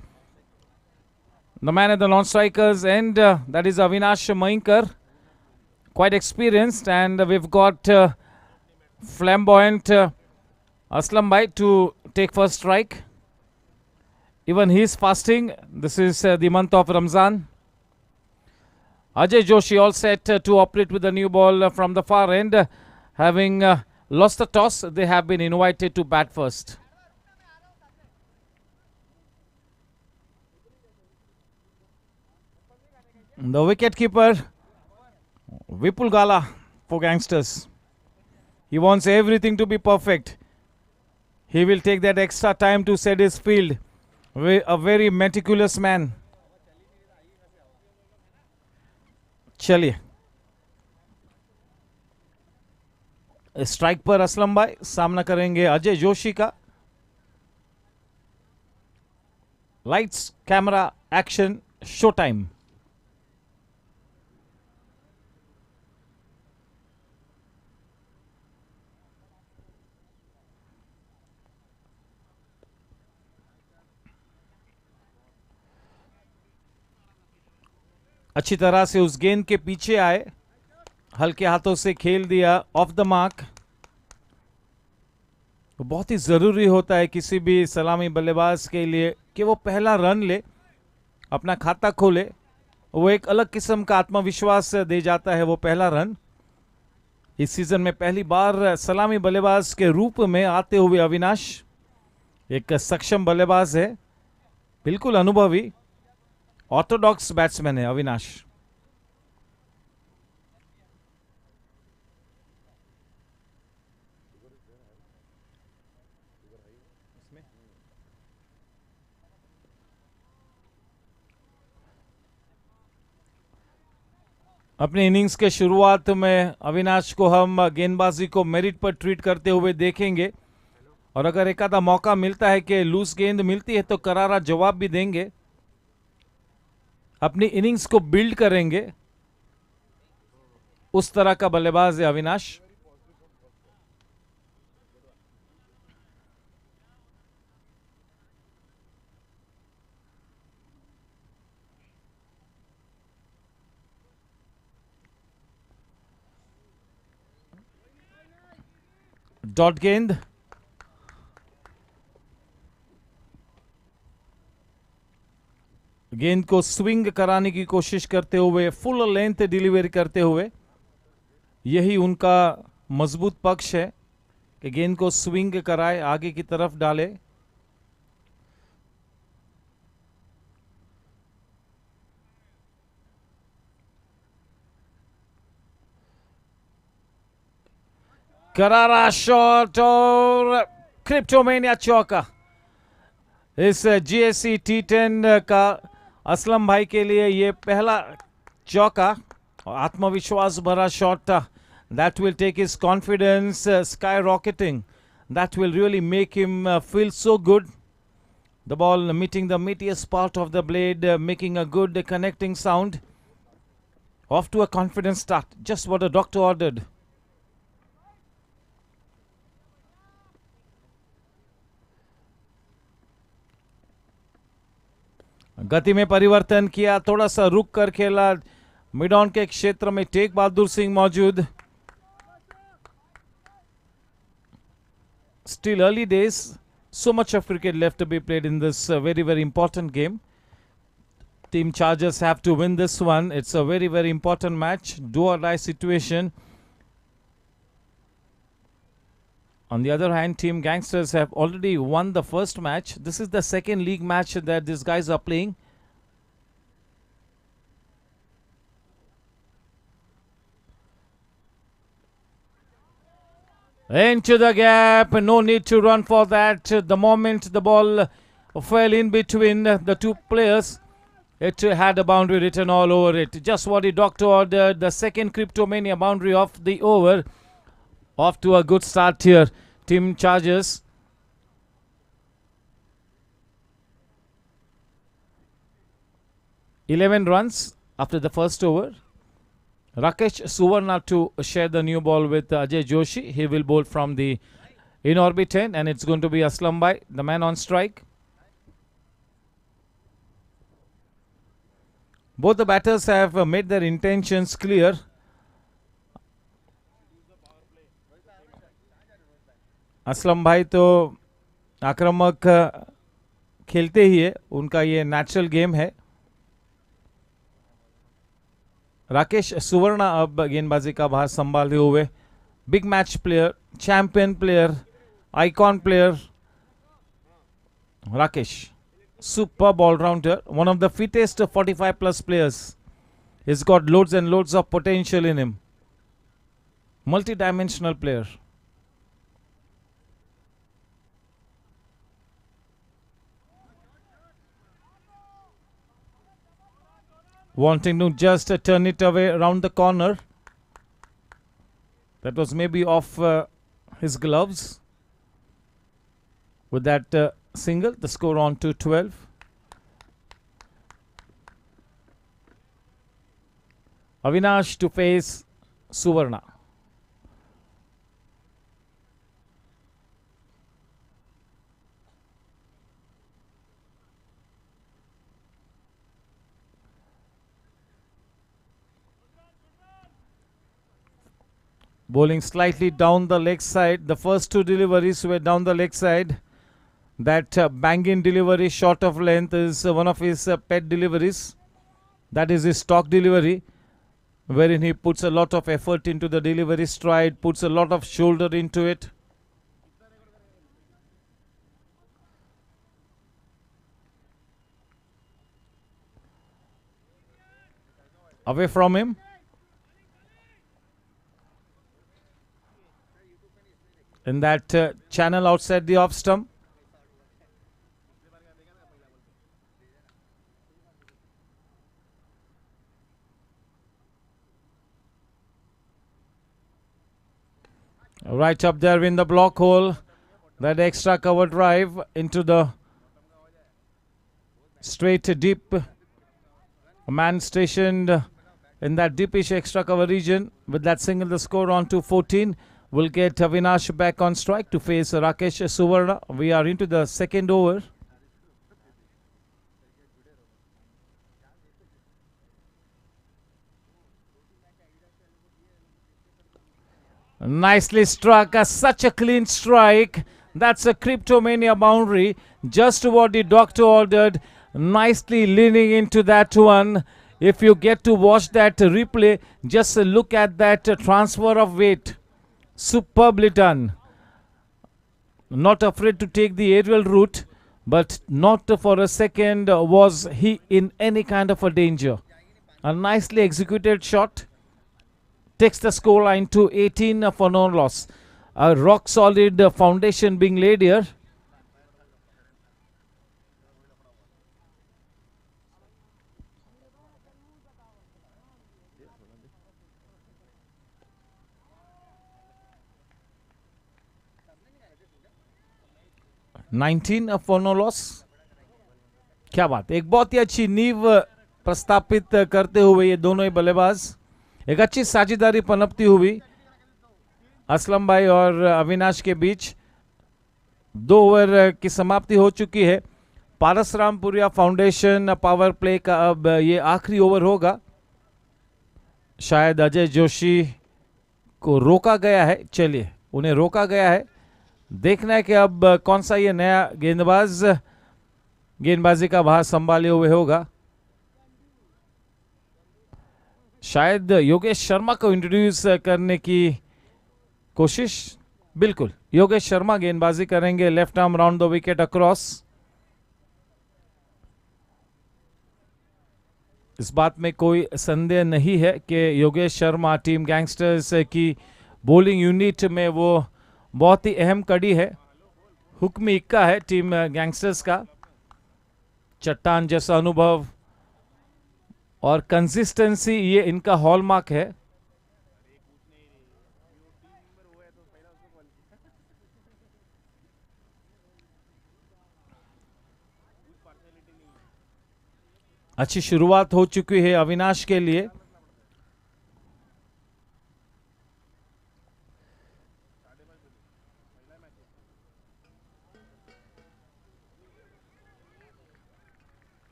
The man at the non-strikers end, that is Avinash Mainkar. Quite experienced, and we've got flamboyant Aslam Bhai to take first strike. Even he is fasting. This is the month of Ramzan. Ajay Joshi all set to operate with the new ball from the far end. Having lost the toss, they have been invited to bat first. The wicketkeeper, Vipul Gala for Gangsters. He wants everything to be perfect. He will take that extra time to set his field. A very meticulous man. चलिए, strike पर असलम भाई सामना करेंगे अजय जोशी का. Lights, camera, action, show time. अच्छी तरह से उस गेंद के पीछे आए, हल्के हाथों से खेल दिया ऑफ द मार्क. बहुत ही ज़रूरी होता है किसी भी सलामी बल्लेबाज के लिए कि वो पहला रन ले, अपना खाता खोले. वो एक अलग किस्म का आत्मविश्वास दे जाता है वो पहला रन. इस सीजन में पहली बार सलामी बल्लेबाज के रूप में आते हुए अविनाश एक सक्षम बल्लेबाज है, बिल्कुल अनुभवी ऑर्थोडॉक्स बैट्समैन है अविनाश. अपनी इनिंग्स के शुरुआत में अविनाश को हम गेंदबाजी को मेरिट पर ट्रीट करते हुए देखेंगे, और अगर एक आधा मौका मिलता है कि लूज गेंद मिलती है तो करारा जवाब भी देंगे. अपनी इनिंग्स को बिल्ड करेंगे, उस तरह का बल्लेबाज है अविनाश। डॉट गेंद, गेंद को स्विंग कराने की कोशिश करते हुए, फुल लेंथ डिलीवरी करते हुए, यही उनका मजबूत पक्ष है कि गेंद को स्विंग कराए, आगे की तरफ डाले। करारा शॉट और क्रिप्टोमेनिया चौका। इस GSC T10 का असलम भाई के लिए ये पहला चौका, आत्मविश्वास भरा शॉट था। That will take his confidence skyrocketing. That will really make him feel so good. The ball meeting the meatiest part of the blade, making a good connecting sound. Off to a confident start. Just what the doctor ordered. गति में परिवर्तन किया, थोड़ा सा रुक कर खेला। Mid on के क्षेत्र में टेक बहादुर सिंह मौजूद। Still early days, so much of cricket left to be played in this very, very important game. Team Chargers have to win this one. It's a very, very important match, do or die situation. On the other hand, Team Gangsters have already won the first match. This is the second league match that these guys are playing. Into the gap, no need to run for that. The moment the ball fell in between the two players, it had a boundary written all over it. Just what the doctor ordered, the second Cryptomania boundary of the over. Off to a good start here, Team Chargers. "11 runs after the first over. Rakesh Suvarna to share the new ball with Ajay Joshi. He will bowl from the in-orbit end, and it's going to be Aslam Bhai, the man on strike. Both the batters have made their intentions clear. Aslam भाई तो आक्रामक खेलते ही है, उनका ये natural game है। राकेश सुवर्णा अब गेंदबाजी का भार संभालते हुए, big match player, champion player, icon player Rakesh, superb all-rounder, one of the fittest 45 plus players. He's got loads and loads of potential in him. Multi-dimensional player. Wanting to just turn it away around the corner. That was maybe off his gloves. With that single, the score on to 12. Avinash to face Suvarna. Bowling slightly down the leg side. The first two deliveries were down the leg side. That bang-in delivery short of length is one of his pet deliveries. That is his stock delivery, wherein he puts a lot of effort into the delivery stride, puts a lot of shoulder into it. Away from him. In that channel outside the off stump. Right up there in the block hole. That extra cover drive into the straight deep. A man stationed in that deepish extra cover region. With that single, the score on to 14. We'll get Avinash back on strike to face Rakesh Suvarna. We are into the second over. Nicely struck, such a clean strike. That's a Cryptomania boundary, just what the doctor ordered. Nicely leaning into that one. If you get to watch that replay, just look at that transfer of weight. Superbly done. Not afraid to take the aerial route, but not for a second was he in any kind of a danger. A nicely executed shot takes the scoreline to 18 for no loss. A rock solid foundation being laid here. $19 for no loss. क्या बात, एक बहुत ही अच्छी नींव प्रस्तापित करते हुए ये दोनों ही बल्लेबाज, एक अच्छी साझेदारी पनपती हुई असलम भाई और अविनाश के बीच। 2 ओवर की समाप्ति हो चुकी है। पारसरामपुरिया फाउंडेशन पावर प्ले का अब ये आखिरी ओवर होगा। शायद अजय जोशी को रोका गया है, चलिए उन्हें रोका गया है। देखना है कि अब कौन सा ये नया गेंदबाज गेंदबाजी का भार संभाले हुए होगा। शायद योगेश शर्मा को इंट्रोड्यूस करने की कोशिश, बिल्कुल योगेश शर्मा गेंदबाजी करेंगे। Left arm round the wicket across. इस बात में कोई संदेह नहीं है कि योगेश शर्मा टीम गैंगस्टर्स की बॉलिंग यूनिट में वो बहुत ही अहम कड़ी है। हुक्मी इक्का है टीम गैंगस्टर्स का। चट्टान जैसा अनुभव और कंसिस्टेंसी ये इनका हॉलमार्क है। अच्छी शुरुआत हो चुकी है अविनाश के लिए।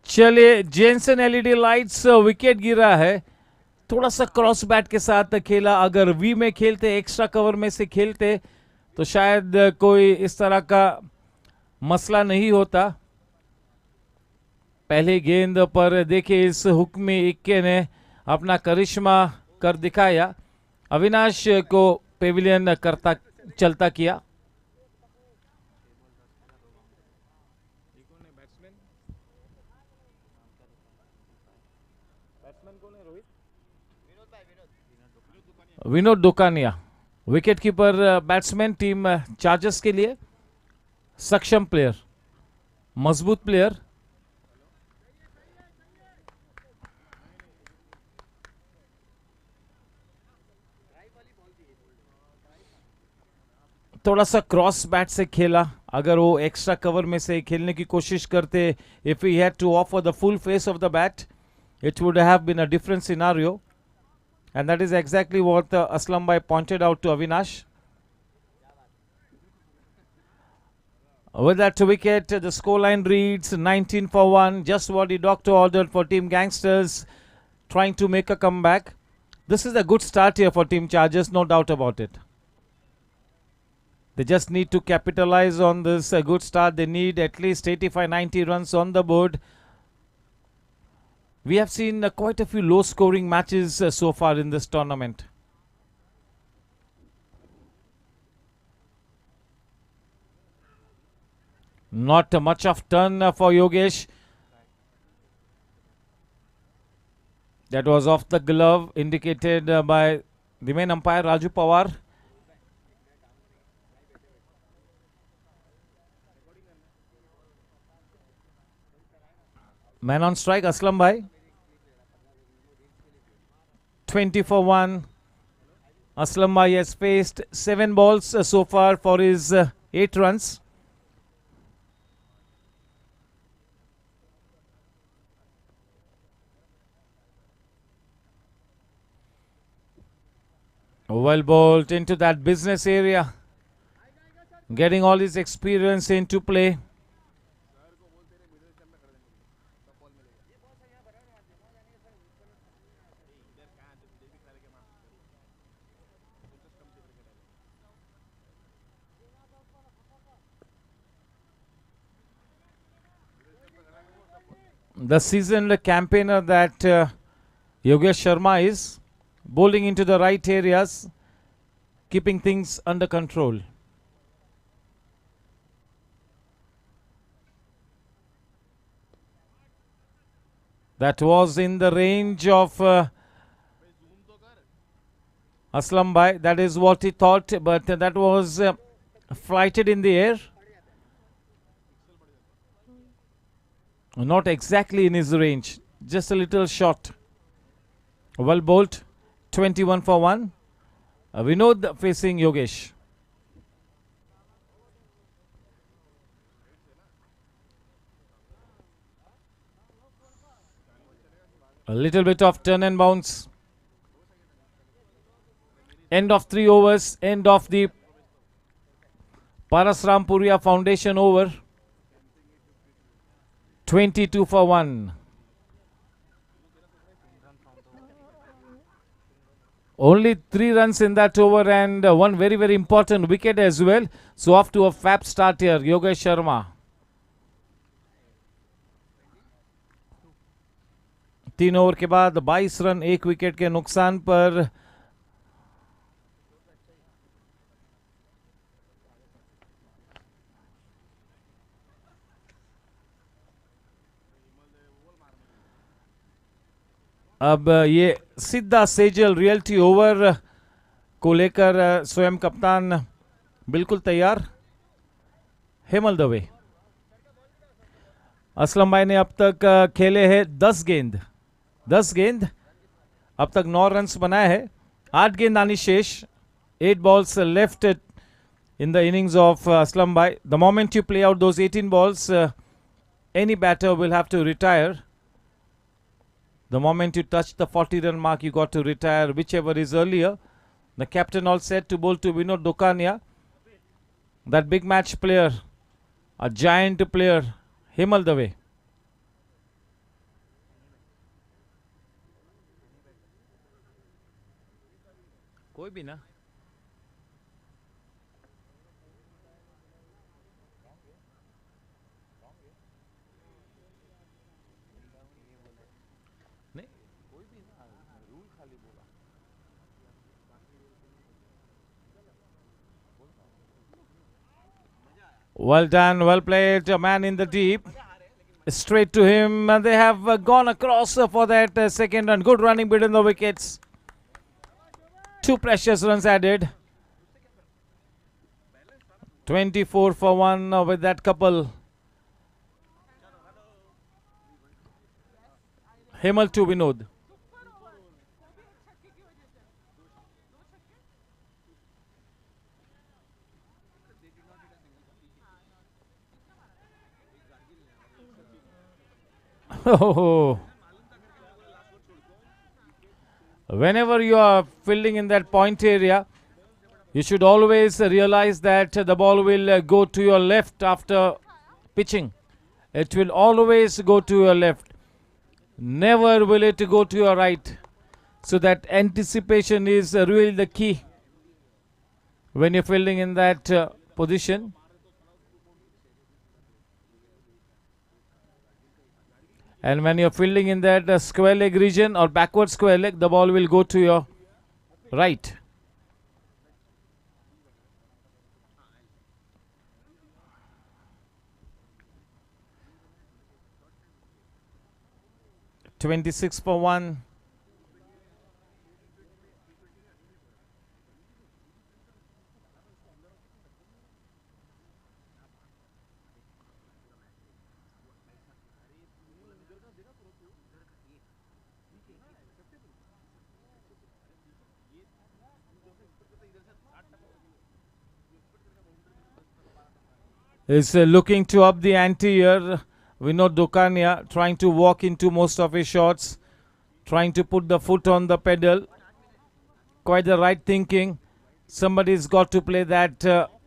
चलिए, जेनसन एलईडी लाइट्स, विकेट गिरा है। थोड़ा सा क्रॉस बैट के साथ खेला। अगर वी में खेलते, एक्स्ट्रा कवर में से खेलते तो शायद कोई इस तरह का मसला नहीं होता। पहले गेंद पर देखिए इस हुक्मी इक्के ने अपना करिश्मा कर दिखाया। अविनाश को पेविलियन करता चलता किया। Vinod Dukania wicket keeper batsman team chargers के लिए। सक्षम प्लेयर, मजबूत प्लेयर। थोड़ा सा क्रॉस बैट से खेला। अगर वो एक्स्ट्रा कवर में से खेलने की कोशिश करते, if he had to offer the full face of the bat, it would have been a different scenario. And that is exactly what Aslam Bhai pointed out to Avinash. With that wicket, the scoreline reads 19 for 1. Just what the doctor ordered for Team Gangsters, trying to make a comeback. This is a good start here for Team Chargers, no doubt about it. They just need to capitalize on this good start. They need at least 85-90 runs on the board. We have seen quite a few low-scoring matches so far in this tournament. Not much of turn for Yogesh. That was off the glove, indicated by the main umpire Raju Pawar. Man on strike, Aslam Bhai. 20 for 1. Aslam Bhai has faced 7 balls so far for his 8 runs. Well bowled into that business area. Getting all his experience into play. The seasoned campaigner that Yogesh Sharma is, bowling into the right areas, keeping things under control. That was in the range of Aslam Bhai. That is what he thought, but that was flighted in the air. Not exactly in his range, just a little short. Well bowled, 21 for 1. Vinod facing Yogesh. A little bit of turn and bounce. End of 3 overs, end of the Parasram Puria Foundation over. 22 for 1. Only 3 runs in that over and one very, very important wicket as well. So off to a fab start here, Yogesh Sharma. 3 over के बाद 22 run 1 wicket के नुकसान पर अब ये सीधा Sejal realty over को लेकर स्वयं कप्तान बिल्कुल तैयार। हेमल दवे, असलम भाई ने अब तक खेले हैं 10 गेंद, अब तक 9 रन्स बनाए हैं। 8 गेंद आनी शेष, 8 balls left in the innings of Aslam Bhai. The moment you play out those 18 balls, any batter will have to retire. The moment you touch the 40-run mark, you got to retire, whichever is earlier. The captain all set to bowl to Vinod Dokania. That big match player, a giant player, Hemal Dave. कोई भी ना Well done, well played, a man in the deep. Straight to him, and they have gone across for that second run. Good running between the wickets. 2 precious runs added. 24 for 1 with that couple. Hemal to Vinod. Oh. Whenever you are fielding in that point area, you should always realize that the ball will go to your left after pitching. It will always go to your left. Never will it go to your right. So that anticipation is really the key when you're fielding in that position. And when you're fielding in that square leg region or backward square leg, the ball will go to your right. $26 for 1. Is looking to up the ante here. Vinod Dokania trying to walk into most of his shots, trying to put the foot on the pedal. Quite the right thinking. Somebody's got to play that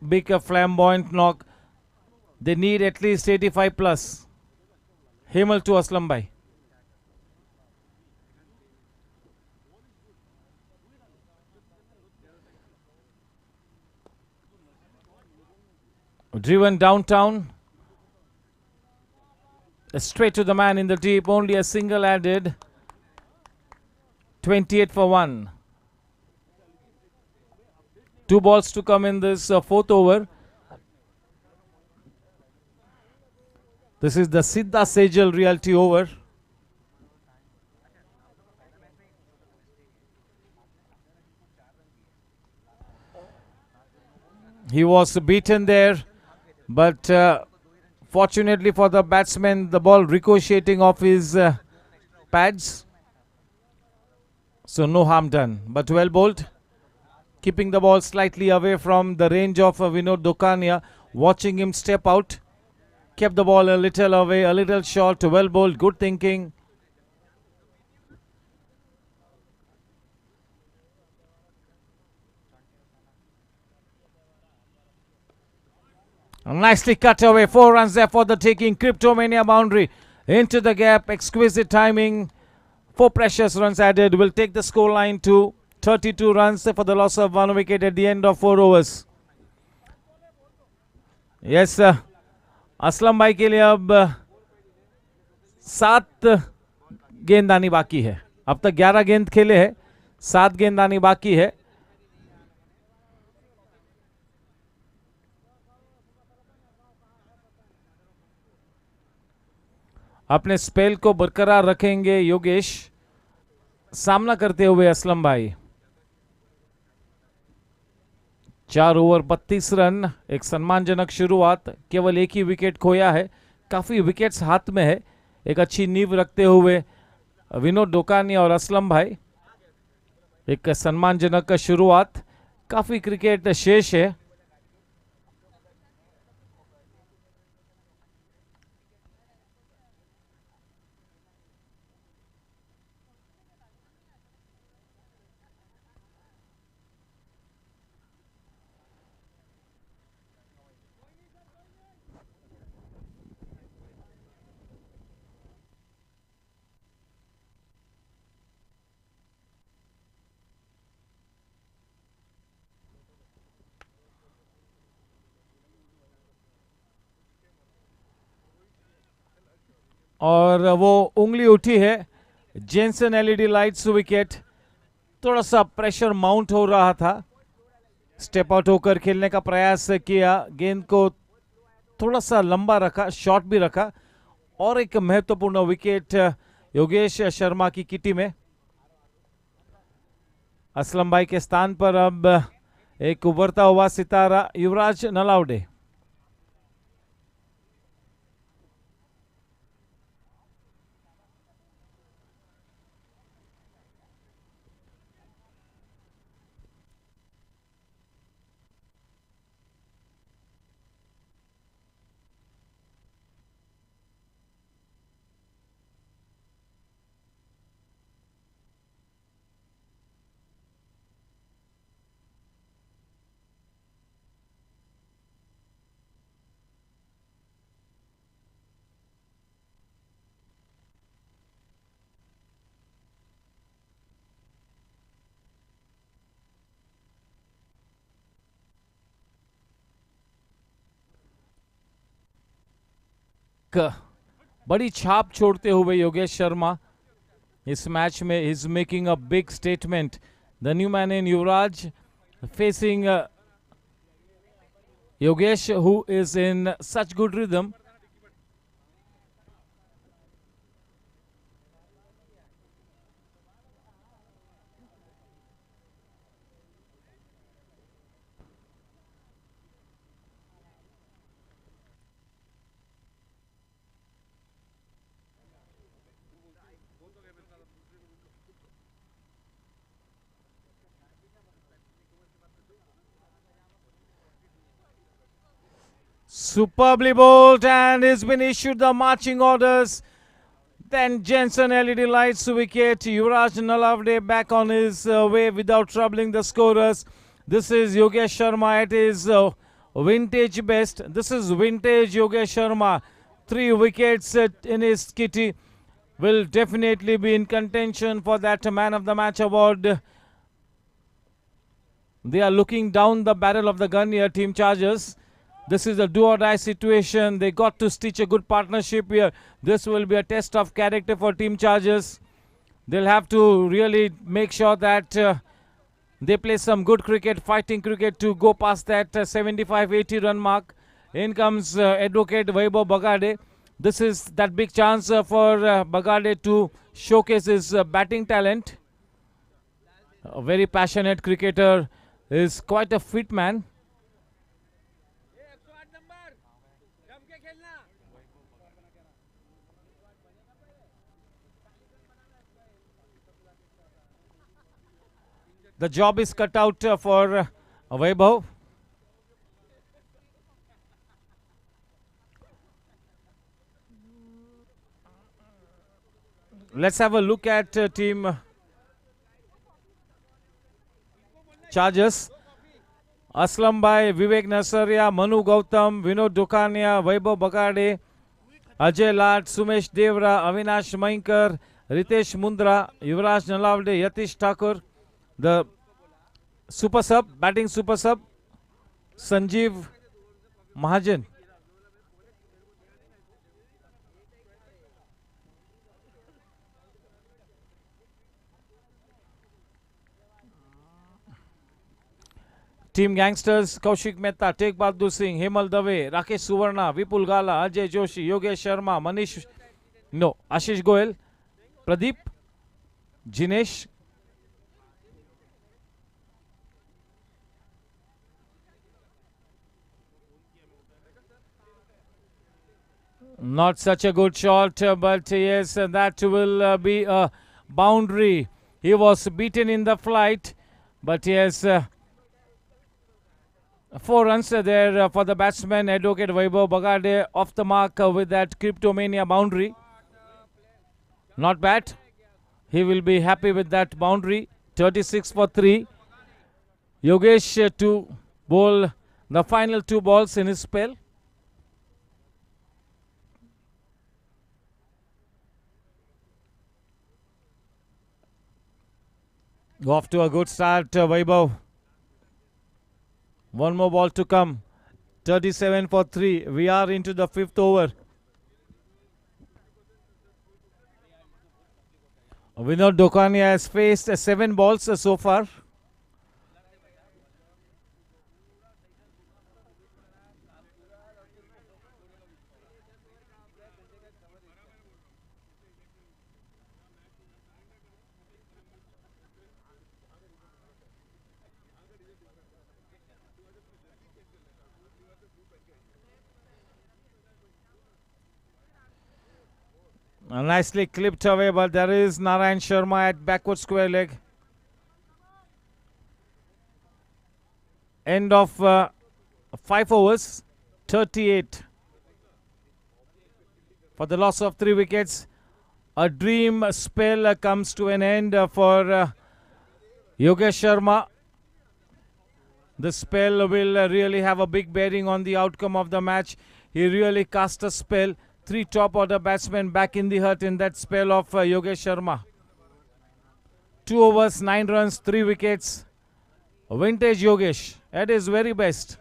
big flamboyant knock. They need at least 85 plus. Hemal to Aslam Bhai. Driven downtown. Straight to the man in the deep. Only a single added. 28 for 1. 2 balls to come in this fourth over. This is the Siddha Sejal Realty over. He was beaten there, but fortunately for the batsman, the ball ricocheting off his pads. So no harm done, but well bowled. Keeping the ball slightly away from the range of Vinod Dokania. Watching him step out. Kept the ball a little away, a little short. Well bowled, good thinking. Nicely cut away. 4 runs there for the taking. Cryptomania boundary into the gap. Exquisite timing. 4 precious runs added. Will take the score line to 32 runs for the loss of 1 wicket at the end of 4 overs. Yes, Aslam भाई के लिए अब 7 गेंदबाजी बाकी है. अब तक 11 गेंद खेले हैं. 7 गेंदबाजी बाकी है. अपने स्पेल को बरकरार रखेंगे योगेश. सामना करते हुए असलम भाई. 4 ओवर 32 रन. एक सम्मानजनक शुरुआत. केवल एक ही विकेट खोया है. काफी विकेट्स हाथ में है. एक अच्छी नींव रखते हुए विनोद डोकानी और असलम भाई. एक सम्मानजनक शुरुआत. काफी क्रिकेट शेष है. और वो उंगली उठी है. Jenson LED lights wicket. थोड़ा सा प्रेशर माउंट हो रहा था. स्टेप आउट होकर खेलने का प्रयास किया. गेंद को थोड़ा सा लंबा रखा, शॉर्ट भी रखा. और एक महत्वपूर्ण विकेट योगेश शर्मा की किटी में. असलम भाई के स्थान पर अब एक उभरता हुआ सितारा युवराज नलावडे. बड़ी छाप छोड़ते हुए योगेश शर्मा इस मैच में is making a big statement. The new man in Yuvraj facing Yogesh who is in such good rhythm. Superbly bowled and has been issued the marching orders. and gents on LED lights wicket. Yuvraj Nalavde back on his way without troubling the scorers. This is Yogesh Sharma at his vintage best. This is vintage Yogesh Sharma. 3 wickets in his kitty. Will definitely be in contention for that man of the match award. They are looking down the barrel of the gun here, Team Chargers. This is a do or die situation. They got to stitch a good partnership here. This will be a test of character for Team Chargers. They'll have to really make sure that they play some good cricket, fighting cricket to go past that 75-80 run mark. In comes Advocate Vaibhav Bagade. This is that big chance for Bagade to showcase his batting talent. A very passionate cricketer, is quite a fit man. The job is cut out for Vaibhav. Let's have a look at Team Chargers. Aslam Bhai, Vivek Nasaria, Manu Gautam, Vinod Dukania, Vaibhav Bagade, Ajay Lat, Sumesh Devra, Avinash Mainkar, Ritesh Mundra, Yuvraj Nalavde, Yatish Thakur. The super sub, batting super sub, Sanjeev Mahajan. Team Gangsters, Kaushik Mehta, Tegh Bahadur Singh, Hemal Dave, Rakesh Suvarna, Vipul Gala, Ajay Joshi, Yogesh Sharma, Ashish Goel, Pradeep, Jinesh. Not such a good shot, but yes, that will be a boundary. He was beaten in the flight, but yes, 4 runs there for the batsman, Advocate Vaibhav Bagade, off the mark with that Cryptomania boundary. Not bad. He will be happy with that boundary. 36 for 3. Yogesh to bowl the final 2 balls in his spell. Off to a good start, Vaibhav. 1 more ball to come. 37 for 3. We are into the 5th over. Vinod Dokania has faced 7 balls so far. Nicely clipped away, but there is Narayan Sharma at backward square leg. End of 5 overs, 38 for the loss of 3 wickets. A dream spell comes to an end for Yogesh Sharma. The spell will really have a big bearing on the outcome of the match. He really cast a spell. 3 top order batsmen back in the hut in that spell of Yogesh Sharma. 2 overs, 9 runs, 3 wickets. Vintage Yogesh at his very best.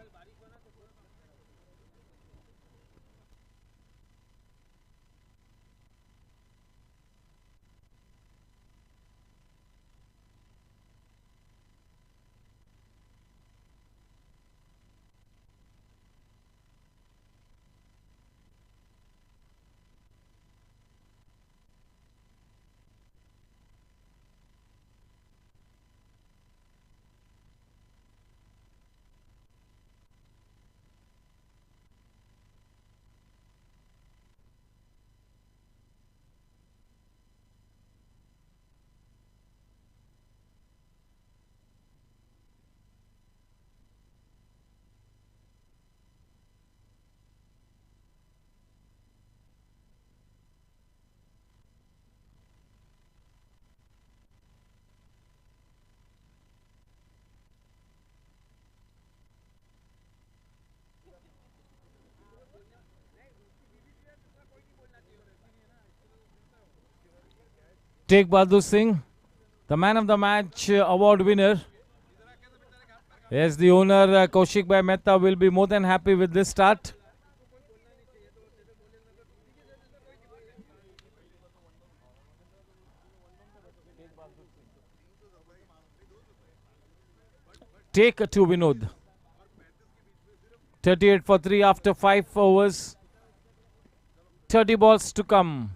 Tegh Bahadur Singh, the man of the match award winner. Yes, the owner Kaushik Bhai Mehta will be more than happy with this start. Take to Vinod. 38 for 3 after 5 overs. 30 balls to come.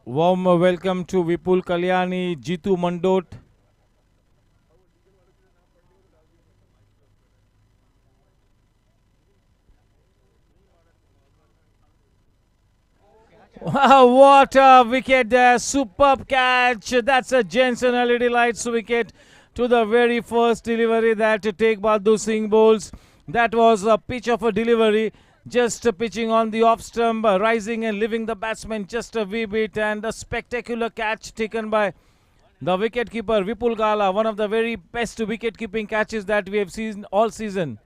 Warm welcome to Vipul Kalyani, Jitu Mandot. Wow, what a wicket there. Superb catch. That's a Jensen LED Lights wicket to the very first delivery that Tegh Bahadur Singh bowls. That was a pitch of a delivery. Just pitching on the off stump, rising and leaving the batsman just a wee bit. And a spectacular catch taken by the wicketkeeper Vipul Gala. One of the very best wicket-keeping catches that we have seen all season.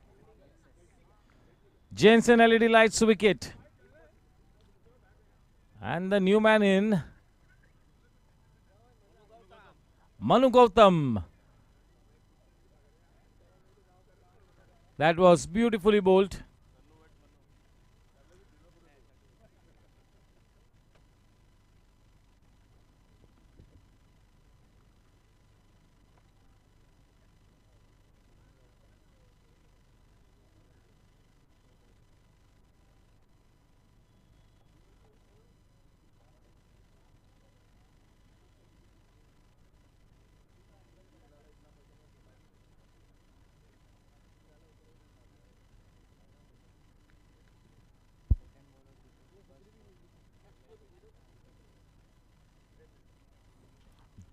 Jensen LED Lights wicket. And the new man in, Manu Gautam. That was beautifully bowled.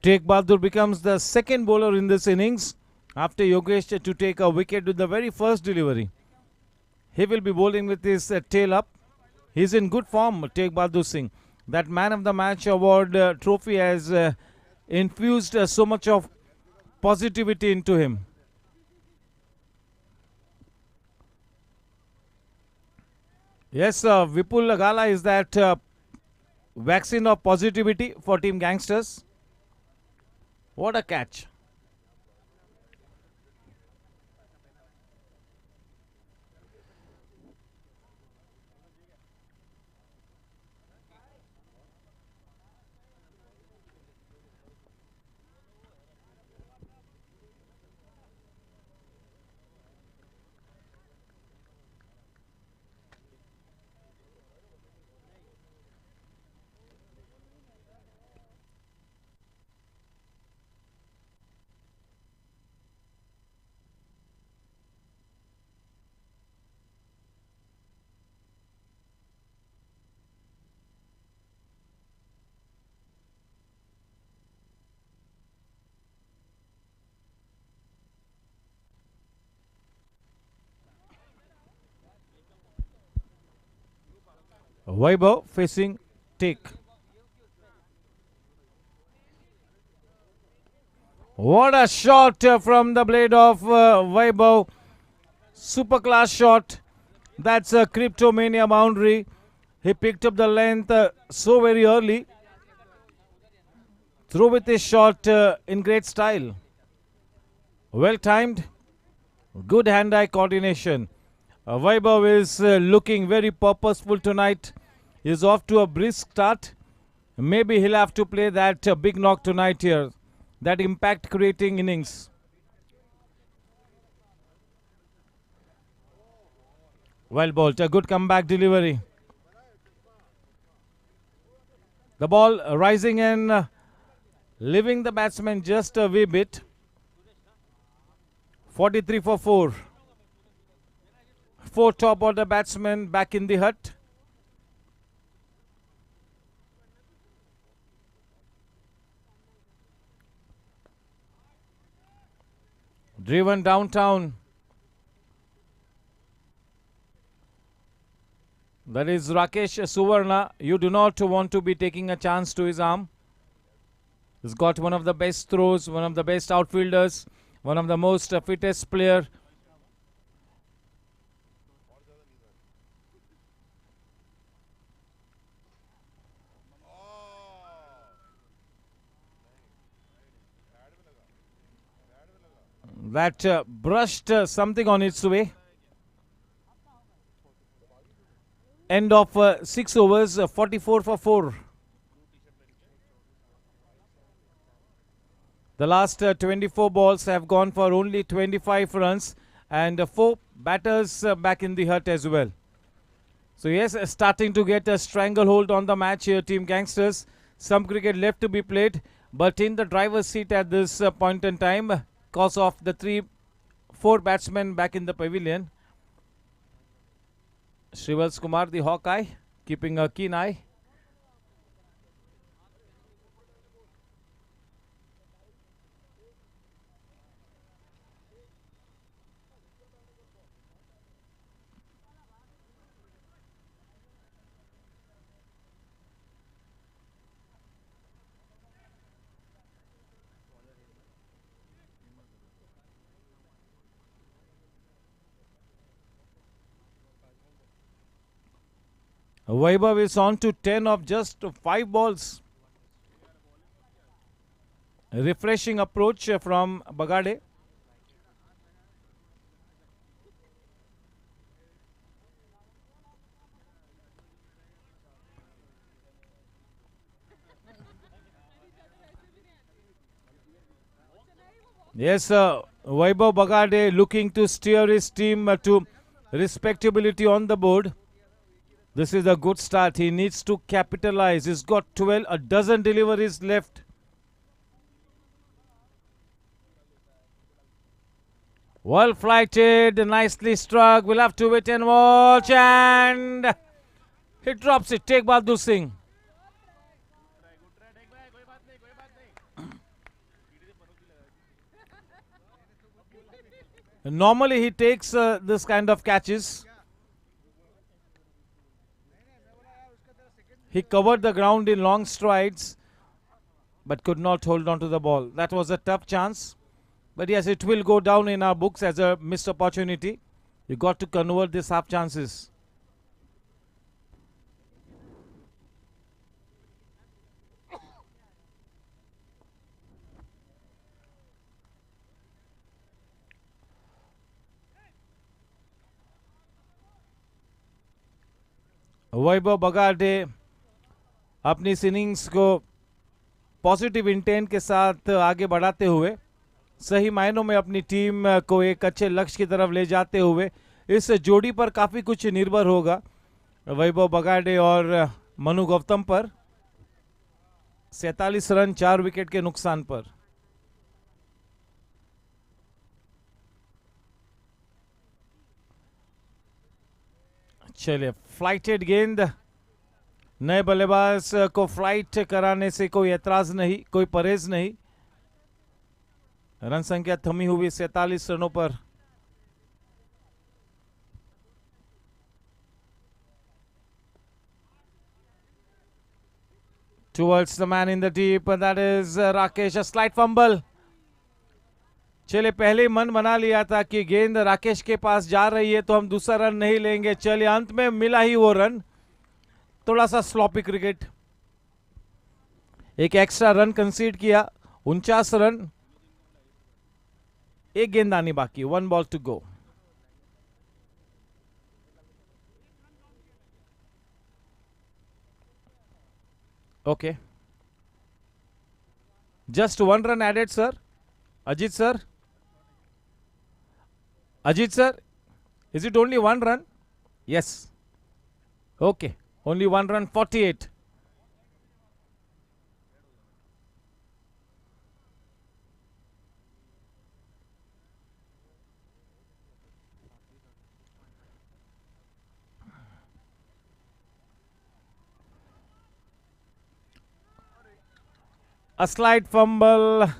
Tegh Bahadur becomes the second bowler in this innings after Yogesh to take a wicket with the very first delivery. He will be bowling with his tail up. He's in good form, Tegh Bahadur Singh. That man of the match award trophy has infused so much of positivity into him. Yes, Vipul Gala is that vaccine of positivity for Team Gangsters. What a catch. Vaibhav facing Tegh. What a shot from the blade of Vaibhav. Super class shot. That's a Cryptomania boundary. He picked up the length so very early. Through with his shot in great style. Well timed. Good hand-eye coordination. Vaibhav is looking very purposeful tonight. He's off to a brisk start. Maybe he'll have to play that big knock tonight here. That impact creating innings. Well bowled. A good comeback delivery. The ball rising and leaving the batsman just a wee bit. 43 for 4. 4 top order batsmen back in the hut. Driven downtown. That is Rakesh Suvarna. You do not want to be taking a chance to his arm. He's got one of the best throws, one of the best outfielders, one of the most fittest player. That brushed something on its way. End of 6 overs, 44 for 4. The last 24 balls have gone for only 25 runs and 4 batters back in the hut as well. So yes, starting to get a stranglehold on the match here, Team Gangsters. Some cricket left to be played, but in the driver's seat at this point in time, because of the 4 batsmen back in the pavilion. Shrivals Kumar, the Hawkeye, keeping a keen eye. Vaibhav is on to 10 of just 5 balls. A refreshing approach from Bagade. Yes, Vaibhav Bagade looking to steer his team to respectability on the board. This is a good start. He needs to capitalize. He's got 12, a dozen deliveries left. Well flighted, nicely struck. We'll have to wait and watch. And he drops it. Take Bahadur Singh. Normally he takes this kind of catches. He covered the ground in long strides, but could not hold on to the ball. That was a tough chance. But yes, it will go down in our books as a missed opportunity. You got to convert these half chances. वैभव बगाडे अपनी इस innings को positive intent के साथ आगे बढ़ाते हुए सही मायनों में अपनी टीम को एक अच्छे लक्ष्य की तरफ ले जाते हुए इस जोड़ी पर काफ़ी कुछ निर्भर होगा वैभव बगाडे और मनु गौतम पर 47 रन 4 विकेट के नुकसान पर। चलिए फ्लाइटेड गेंद, नए बल्लेबाज को फ्लाइट कराने से कोई एतराज नहीं, कोई परहेज नहीं। रन संख्या थमी हुई 47 रनों पर। Towards the man in the deep, that is Rakesh, a slight fumble. चलिए पहले ही मन बना लिया था कि गेंद राकेश के पास जा रही है तो हम दूसरा रन नहीं लेंगे। चलिए अंत में मिला ही वो रन। थोड़ा सा स्लॉपी क्रिकेट, एक एक्स्ट्रा रन कंसीड किया, 49 रन, एक गेंद आनी बाकी, 1 ball to go. Okay, just 1 run added, sir. Ajit sir, Ajit sir, is it only 1 run? Yes. Okay, only 1 run, 48. A slight fumble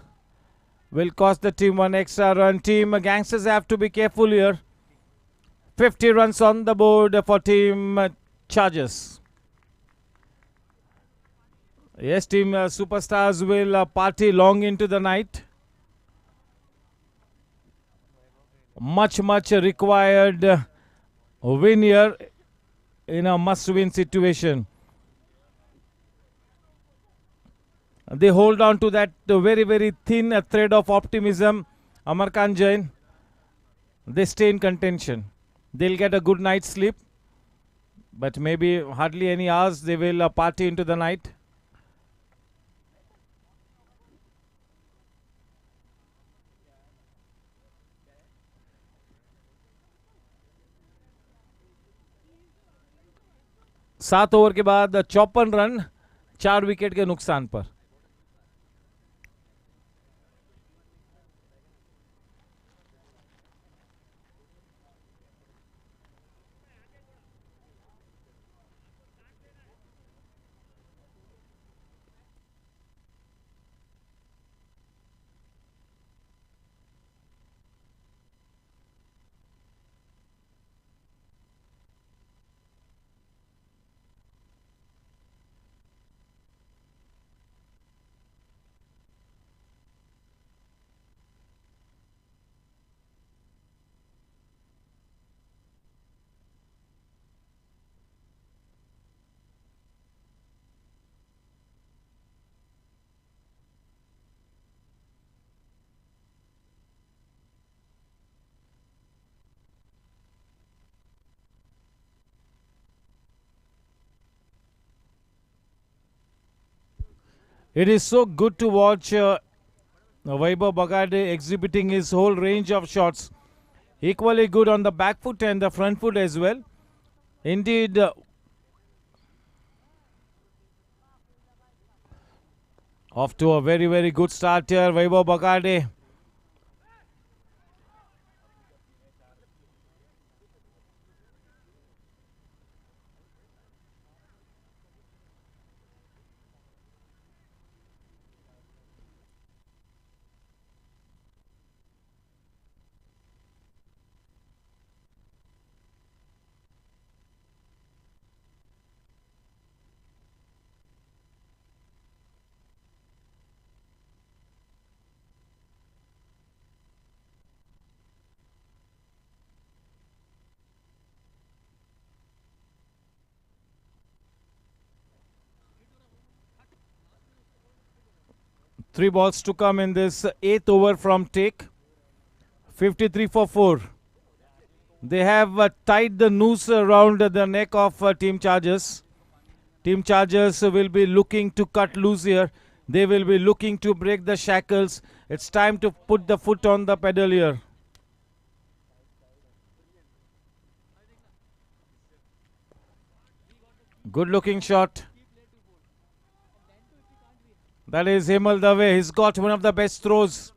will cost the team 1 extra run. Team Gangsters have to be careful here. 50 runs on the board for Team Chargers. Yes, team Superstars will party long into the night. Much required win here in a must-win situation. They hold on to that very thin thread of optimism. Amarkan Jain, they stay in contention. They'll get a good night's sleep, but maybe hardly any hours. They will party into the night. सात over के बाद 54 run 4 wicket के नुकसान पर. It is so good to watch Vaibhav Bagade exhibiting his whole range of shots. Equally good on the back foot and the front foot as well. Indeed, off to a very good start here, Vaibhav Bagade. Three balls to come in this 8th over from take. 53 for 4. They have tied the noose around the neck of Team Chargers. Team Chargers will be looking to cut loose here. They will be looking to break the shackles. It's time to put the foot on the pedal here. Good looking shot. That is Hemal Dave. He's got one of the best throws.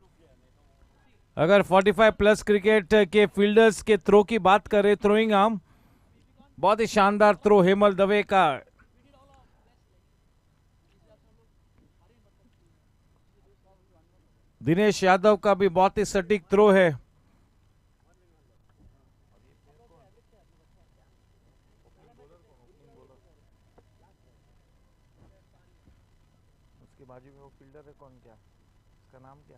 अगर 45 plus cricket के fielders के throw की बात करें, throwing arm, बहुत ही शानदार throw Hemal Dave का. दिनेश यादव का भी बहुत ही सटीक थ्रो है. उसके बाजू में वो फील्डर है, कौन, क्या उसका नाम, क्या,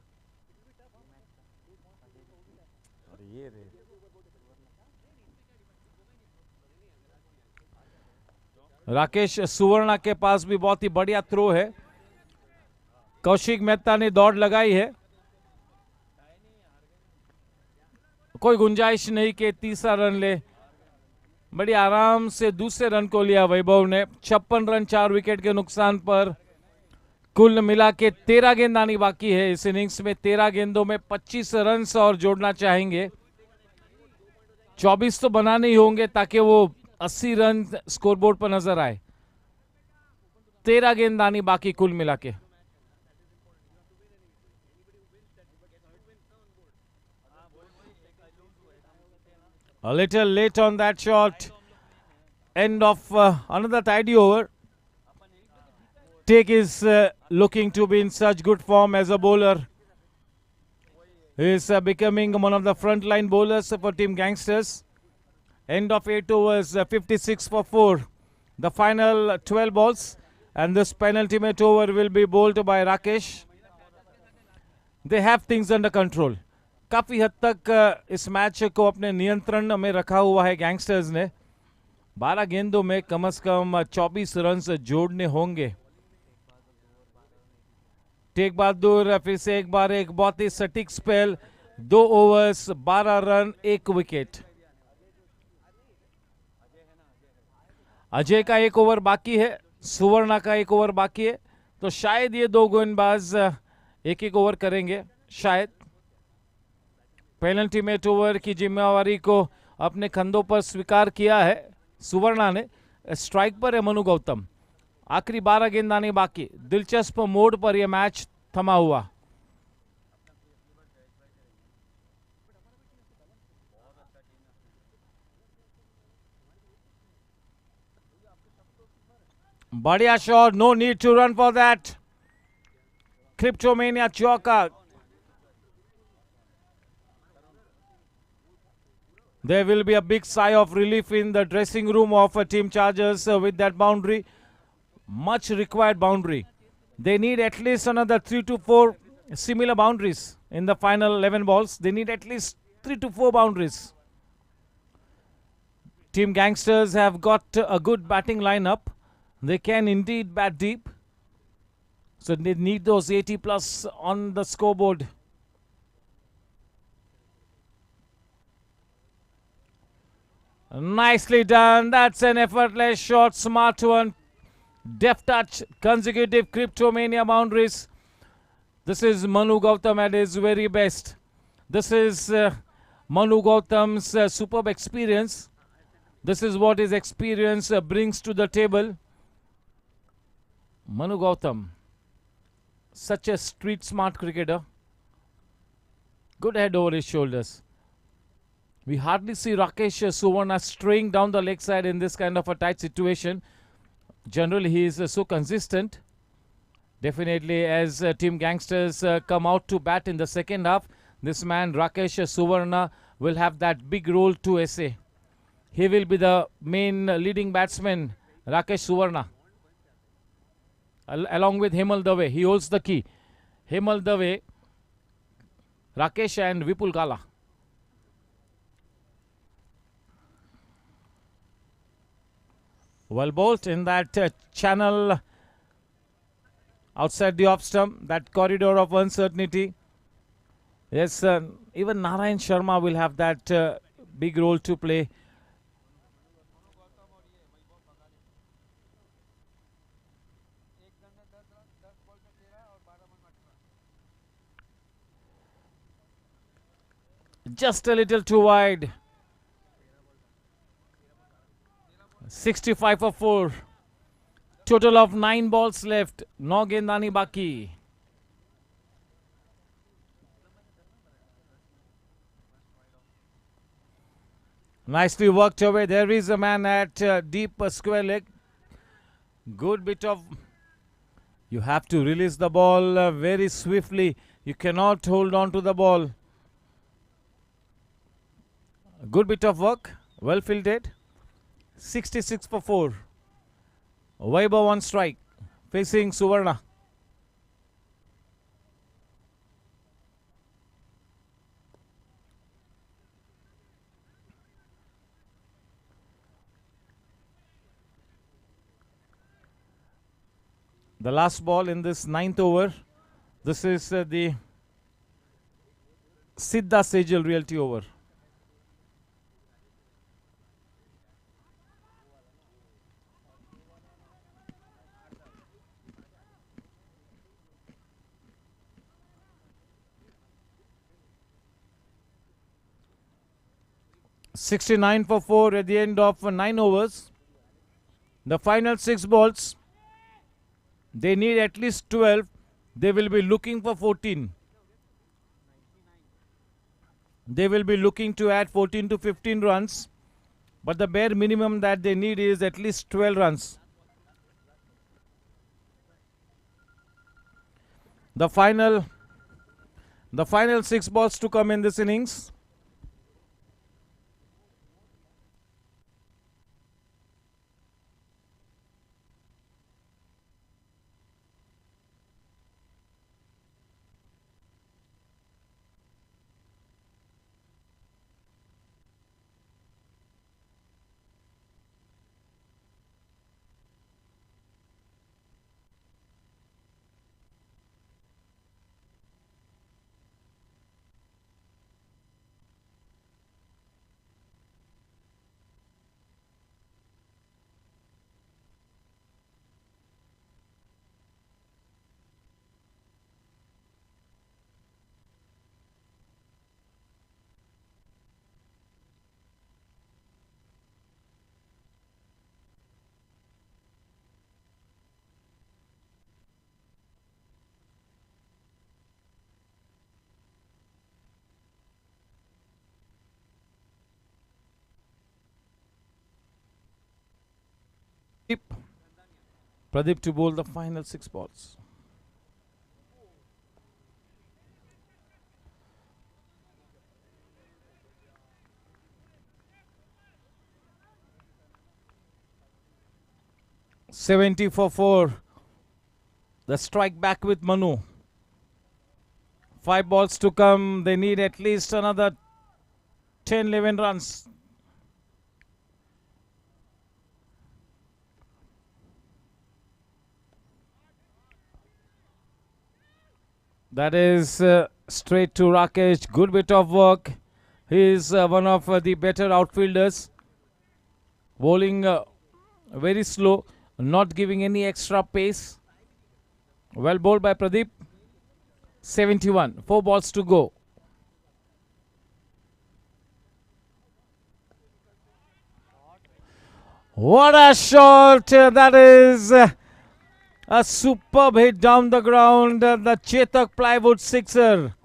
अरे ये रे. राकेश सुवर्णा के पास भी बहुत ही बढ़िया थ्रो है. कौशिक मेहता ने दौड़ लगाई है. कोई गुंजाइश नहीं कि तीसरा रन ले. बड़ी आराम से दूसरे रन को लिया वैभव ने. 56 रन 4 विकेट के नुकसान पर. कुल मिला के 13 गेंद आनी बाकी है इस इनिंग्स में. 13 गेंदों में 25 रन और जोड़ना चाहेंगे. 24 तो बनाने ही होंगे ताकि वो 80 रन स्कोरबोर्ड पर नजर आए. 13 गेंद आनी बाकी कुल मिला के. A little late on that shot. End of another tidy over. Take is looking to be in such good form as a bowler. He is becoming one of the frontline bowlers for Team Gangsters. End of 8 overs, 56 for 4. The final 12 balls, and this penultimate over will be bowled by Rakesh. They have things under control. काफ़ी हद तक इस match को अपने नियंत्रण में रखा हुआ है गैंगस्टर्स ने. 12 गेंदों में कम से कम 24 रन जोड़ने होंगे. टेक बहादुर फिर से एक बार एक बहुत ही सटीक spell. 2 overs 12 run 1 wicket. Ajay का 1 ओवर बाकी है, सुवर्णा का 1 ओवर बाकी है, तो शायद ये 2 गेंदबाज 1-1 ओवर करेंगे. शायद पेनल्टीमेट ओवर की जिम्मेवारी को अपने कंधों पर स्वीकार किया है सुवर्णा ने. स्ट्राइक पर है मनु गौतम. आखिरी 12 गेंद आने बाकी. दिलचस्प मोड पर यह मैच थमा हुआ. बढ़िया shot. No need to run for that. Cryptomania चौका. There will be a big sigh of relief in the dressing room of Team Chargers with that boundary. Much required boundary. They need at least another 3 to 4 similar boundaries in the final 11 balls. They need at least 3 to 4 boundaries. Team Gangsters have got a good batting lineup. They can indeed bat deep. So they need those 80 plus on the scoreboard. Nicely done. That's an effortless shot. Smart one. Deft touch. Consecutive Cryptomania boundaries. This is Manu Gautam at his very best. This is Manu Gautam's superb experience. This is what his experience brings to the table. Manu Gautam, such a street smart cricketer. Good head over his shoulders. We hardly see Rakesh Suvarna straying down the leg side in this kind of a tight situation. Generally, he is so consistent. Definitely, as Team Gangsters come out to bat in the second half, this man Rakesh Suvarna will have that big role to essay. He will be the main leading batsman, Rakesh Suvarna. Along with Hemal Dave, he holds the key. Hemal Dave, Rakesh and Vipul Kala. Well bowled in that channel outside the off stump, that corridor of uncertainty. Yes, even Narayan Sharma will have that big role to play. Just a little too wide. 65 for 4. Total of 9 balls left. 9 गेंदानी बाकी. Nicely worked away. There is a man at deep square leg. Good bit of... You have to release the ball very swiftly. You cannot hold on to the ball. Good bit of work. Well fielded. 66 for 4. Vaibhav on strike. Facing Suvarna. The last ball in this 9th over. This is the Siddha Sejal Realty over. $69 for 4 at the end of 9 overs. The final 6 balls. They need at least 12. They will be looking for 14. They will be looking to add 14 to 15 runs. But the bare minimum that they need is at least 12 runs. The final 6 balls to come in this innings. Pradeep. Pradeep to bowl the final 6 balls. $70 for 4. The strike back with Manu. 5 balls to come. They need at least another 10-11 runs. That is straight to Rakesh. Good bit of work. He is one of the better outfielders. Bowling very slow, not giving any extra pace. Well bowled by Pradeep. 71. 4 balls to go. What a shot! That is a superb hit down the ground. The Chetak plywood sixer.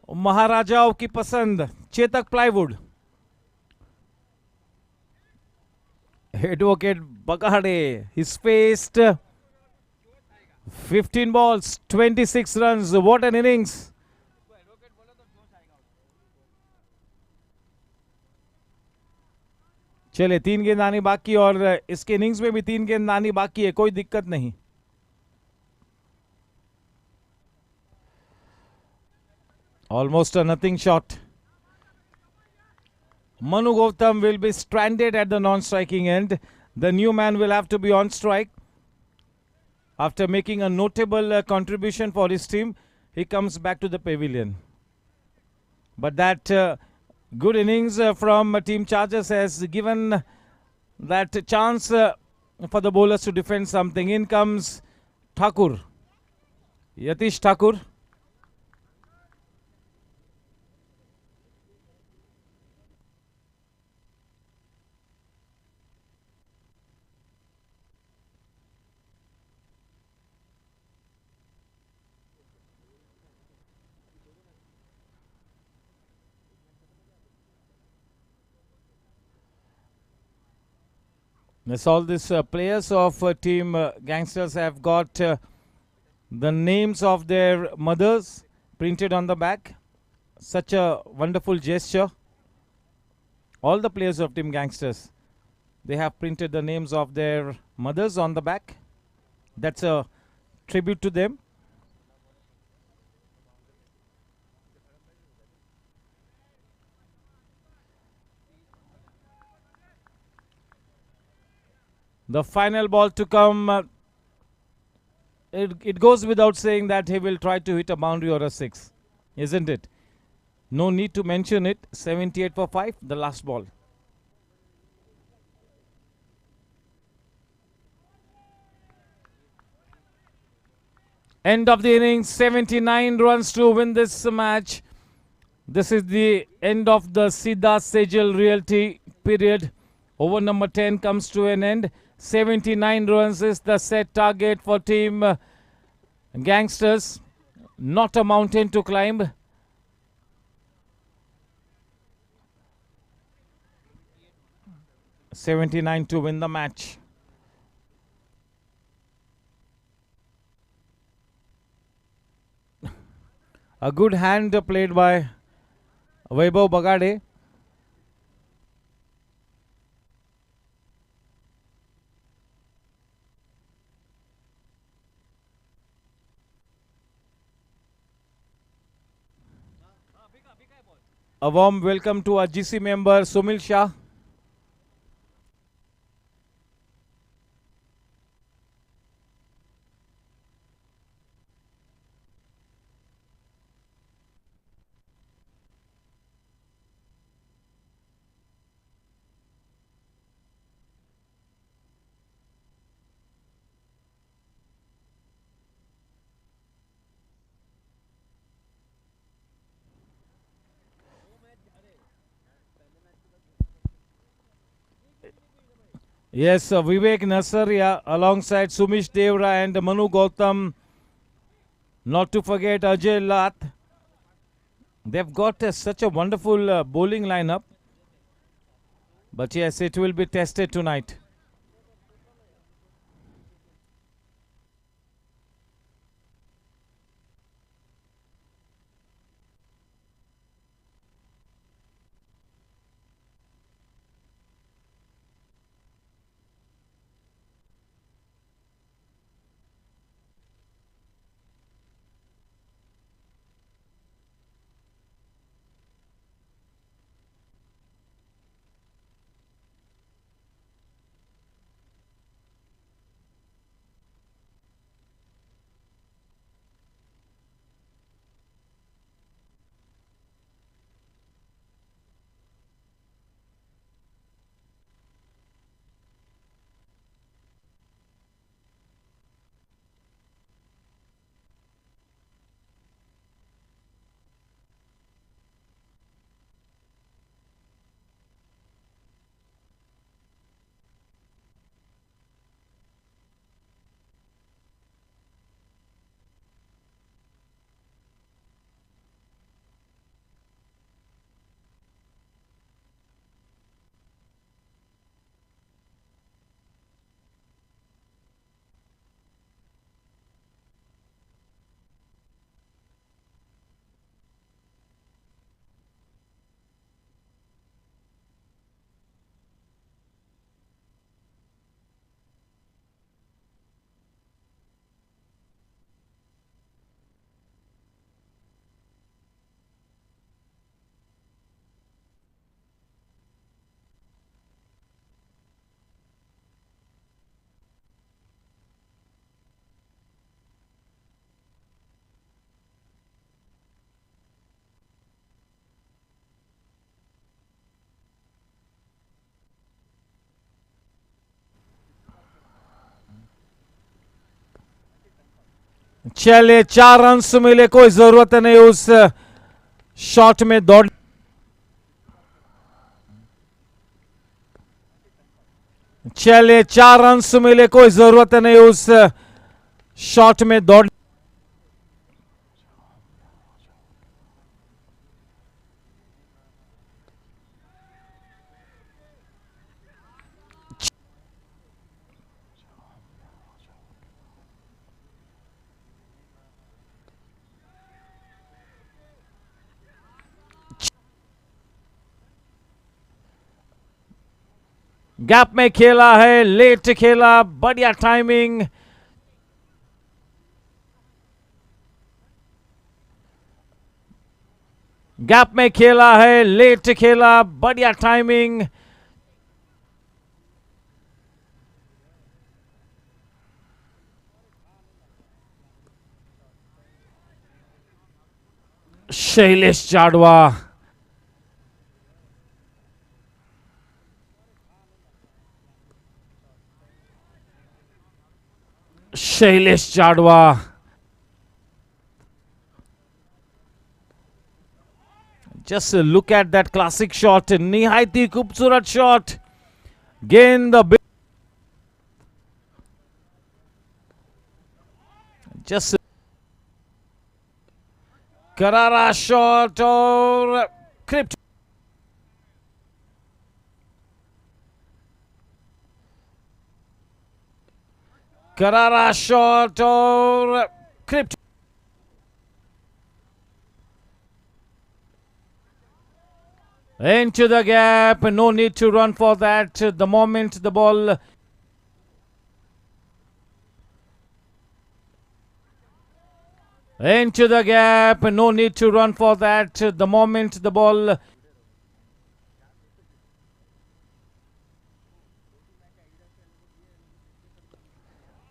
Maharajaओं की पसंद. Chetak plywood. Advocate Bagade. He's faced 15 balls, 26 runs. What an innings. चले 3 गेंद आनी बाकी और इसके innings में भी 3 गेंद आनी बाकी है, कोई दिक्कत नहीं. Almost a nothing shot. Manu Gautam will be stranded at the non-striking end. The new man will have to be on strike. After making a notable contribution for his team, he comes back to the pavilion. But that good innings from Team Chargers has given that chance for the bowlers to defend something. In comes Thakur. Yatish Thakur. Yes, all these players of Team Gangsters have got the names of their mothers printed on the back. Such a wonderful gesture. All the players of Team Gangsters, they have printed the names of their mothers on the back. That's a tribute to them. The final ball to come. It goes without saying that he will try to hit a boundary or a 6, isn't it? No need to mention it. 78 for 5, the last ball. End of the innings, 79 runs to win this match. This is the end of the Siddha Sejal Realty period. Over number 10 comes to an end. 79 runs is the set target for Team Gangsters. Not a mountain to climb. $79 to win the match. A good hand played by Vaibhav Bagade. A warm welcome to our GC member Sumil Shah. Yes, Vivek Nasaria alongside Sumish Devra and Manu Gautam. Not to forget Ajay Lath. They've got such a wonderful bowling lineup. But yes, it will be tested tonight. चलिए 4 runs मिले, कोई जरूरत नहीं उस shot में दौड़। चलिए 4 runs मिले, कोई जरूरत नहीं उस शॉट में दौड़। गैप में खेला है, लेट खेला, बढ़िया टाइमिंग। गैप में खेला है, लेट खेला, बढ़िया timing. Shailesh Jadwa, Shailesh Jadwa, just look at that classic shot, निहायती खूबसूरत शॉट। गेंद just करारा शॉट और क्रिप्ट। करारा शॉट और crypt. Into the gap, no need to run for that. The moment the ball into the gap, no need to run for that. The moment the ball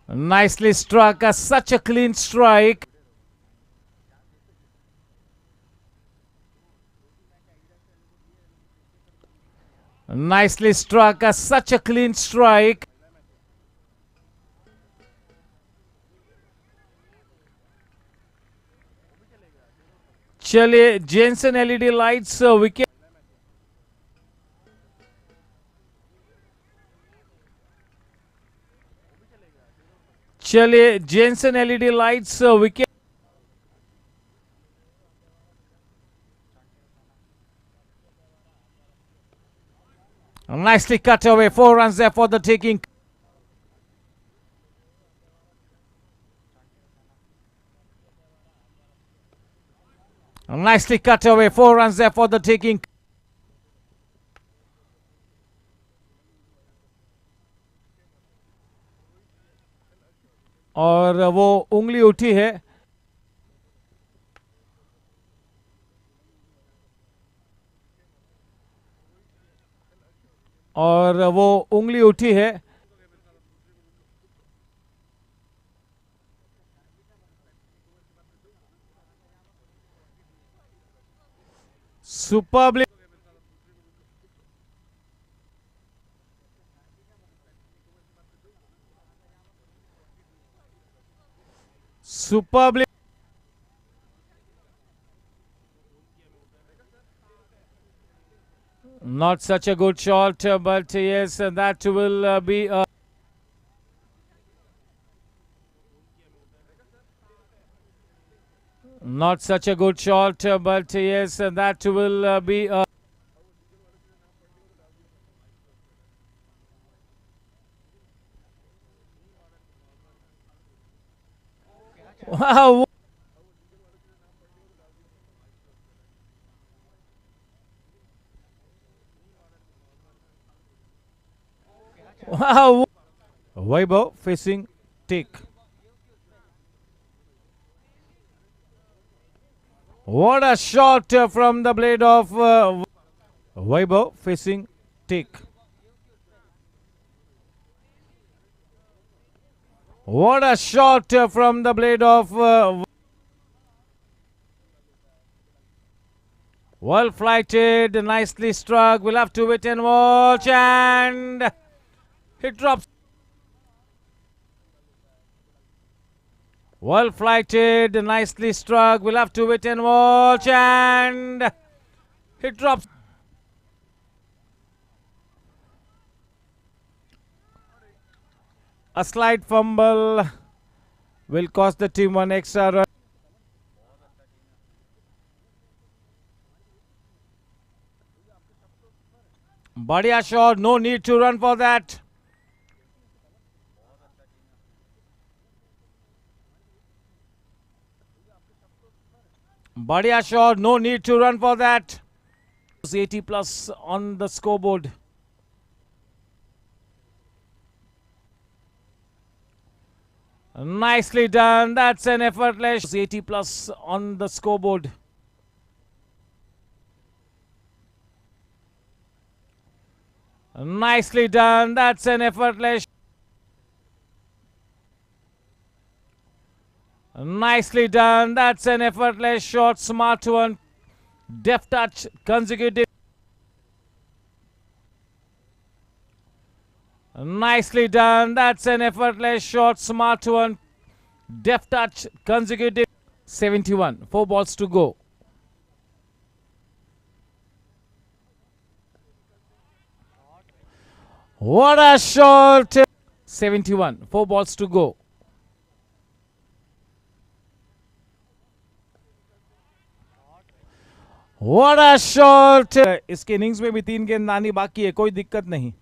nicely struck, such a clean strike. Nicely struck, such a clean strike. चलिए Jenson LED lights wicket. चलिए Jenson LED lights wicket. Nicely cut away, 4 runs there for the taking. Nicely cut away, 4 runs there for the taking. और वो उंगली उठी है। और वो उंगली उठी है। Superbly superbly not such a good shot, but yes, that will be a not such a good shot, but yes, that will be a wow. Wow. Vaibhav facing take. What a shot from the blade of Vaibhav facing take. What a shot from the blade of well flighted, nicely struck. We'll have to wait and watch, and it drops. Well flighted, nicely struck. We'll have to wait and watch, and it drops. A slight fumble will cost the team one extra run. Badhiya shot, no need to run for that. Badhiya shot, no need to run for that. 80 plus on the scoreboard. Nicely done. That's an effortless 80 plus on the scoreboard. Nicely done. That's an effortless. Nicely done. That's an effortless shot. Smart one. Deft touch. Consecutive. Nicely done. That's an effortless shot. Smart one. Deft touch. Consecutive. 71. 4 balls to go. What a shot! 71. 4 balls to go. What a shot! इसके innings में भी 3 गेंद आनी बाकी है, कोई दिक्कत नहीं.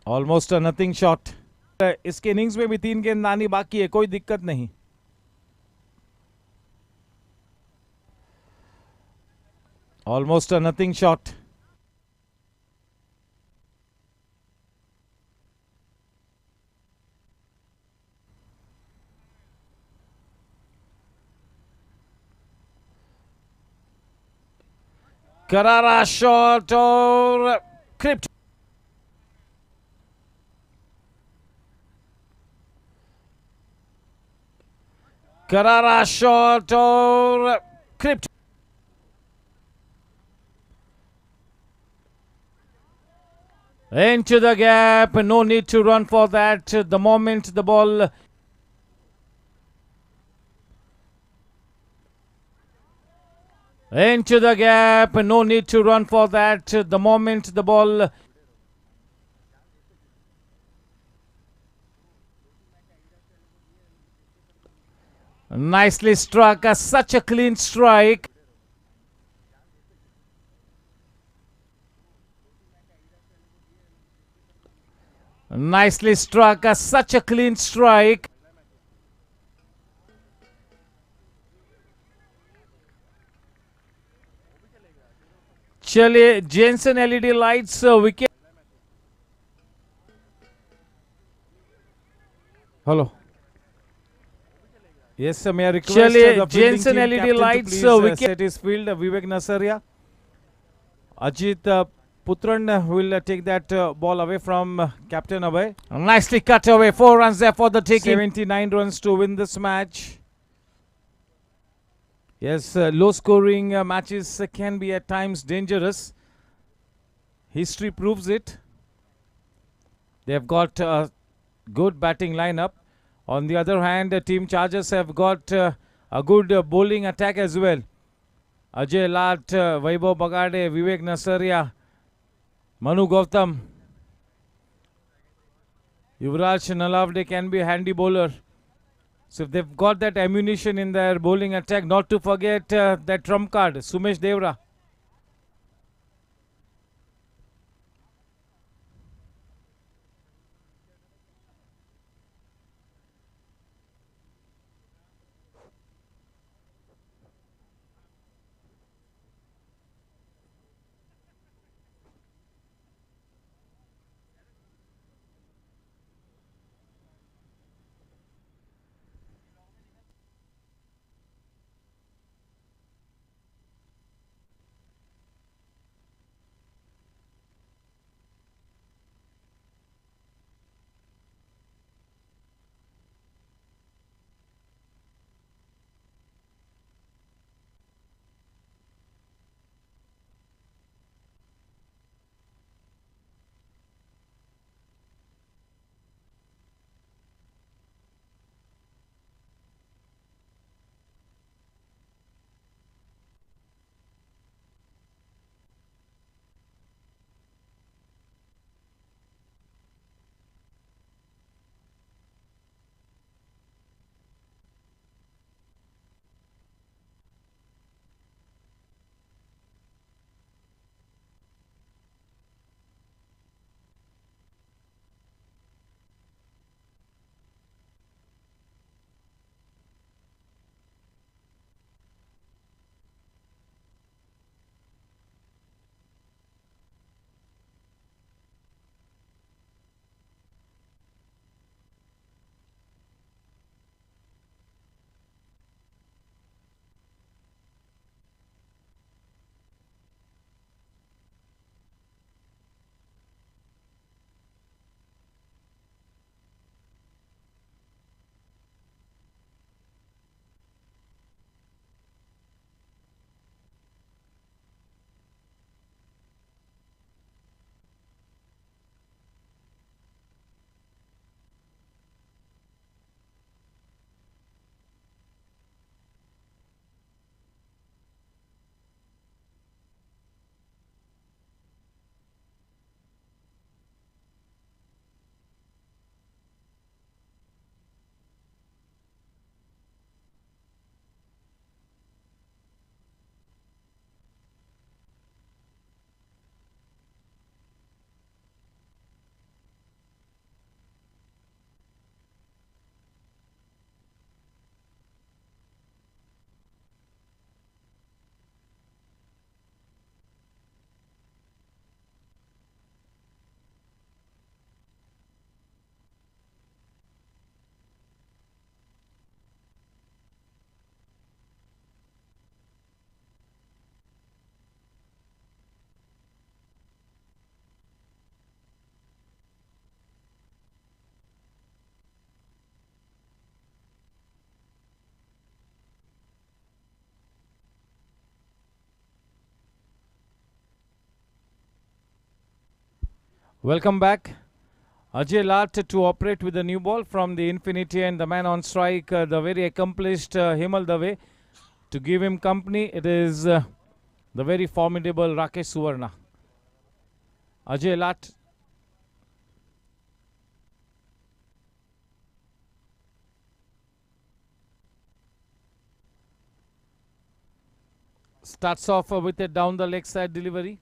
Almost a nothing shot. इसके इनिंग्स में भी 3 गेंद आनी बाकी है, कोई दिक्कत नहीं. Almost a nothing shot. Karara shot or Crypt. Karara shot or Crypt. Into the gap, no need to run for that. The moment the ball into the gap, no need to run for that. The moment the ball nicely struck, such a clean strike. Nicely struck, such a clean strike. चलिए Jenson LED lights wicket. Hello. Yes, may I request the Jensen LED lights set his field. Vivek Nasaria. Ajit Putran will take that ball away from Captain Abhay. Nicely cut away. 4 runs there for the taking. 79 runs to win this match. Yes, low scoring matches can be at times dangerous. History proves it. They have got a good batting lineup. On the other hand, Team Chargers have got a good bowling attack as well. Ajay Lat, Vaibhav Bagade, Vivek Nasaria, Manu Gautam, Yuvraj Nalavde can be a handy bowler. So if they've got that ammunition in their bowling attack, not to forget that trump card, Sumesh Devra. Welcome back. Ajay Lat to operate with the new ball from the infinity, and the man on strike, the very accomplished Himal Dave. To give him company, it is the very formidable Rakesh Suvarna. Ajay Lat. Starts off with a down the leg side delivery.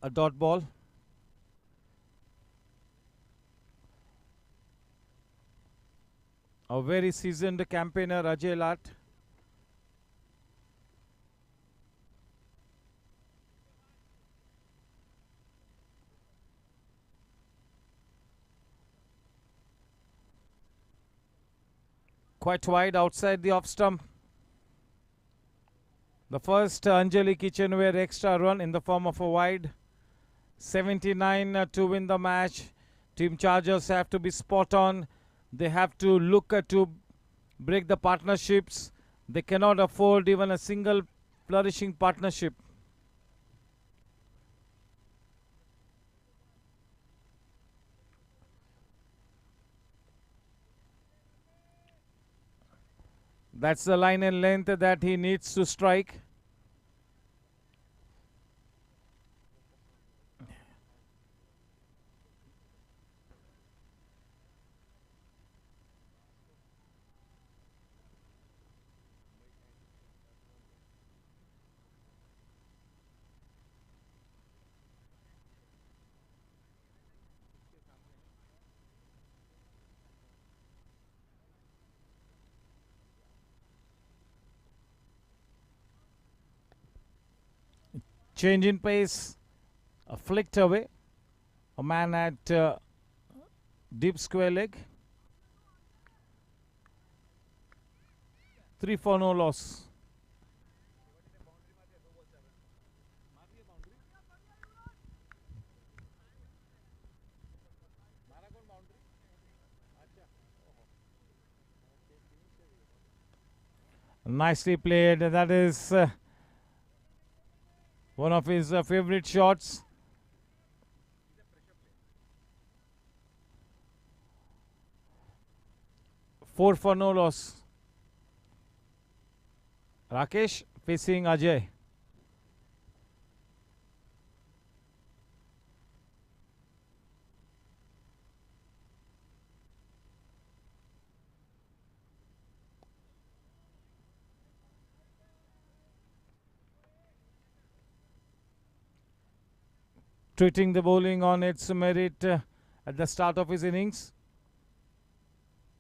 A dot ball. A very seasoned campaigner, Ajay Lat. Quite wide outside the off stump. The first Anjali Kitchenware extra run in the form of a wide. 79 to win the match. Team Chargers have to be spot on. They have to look to break the partnerships. They cannot afford even a single flourishing partnership. That's the line and length that he needs to strike. Change in pace, flicked away. A man at deep square leg. 3 for no loss. Nicely played. That is one of his favorite shots. Four for no loss. Rakesh facing Ajay. Treating the bowling on its merit at the start of his innings.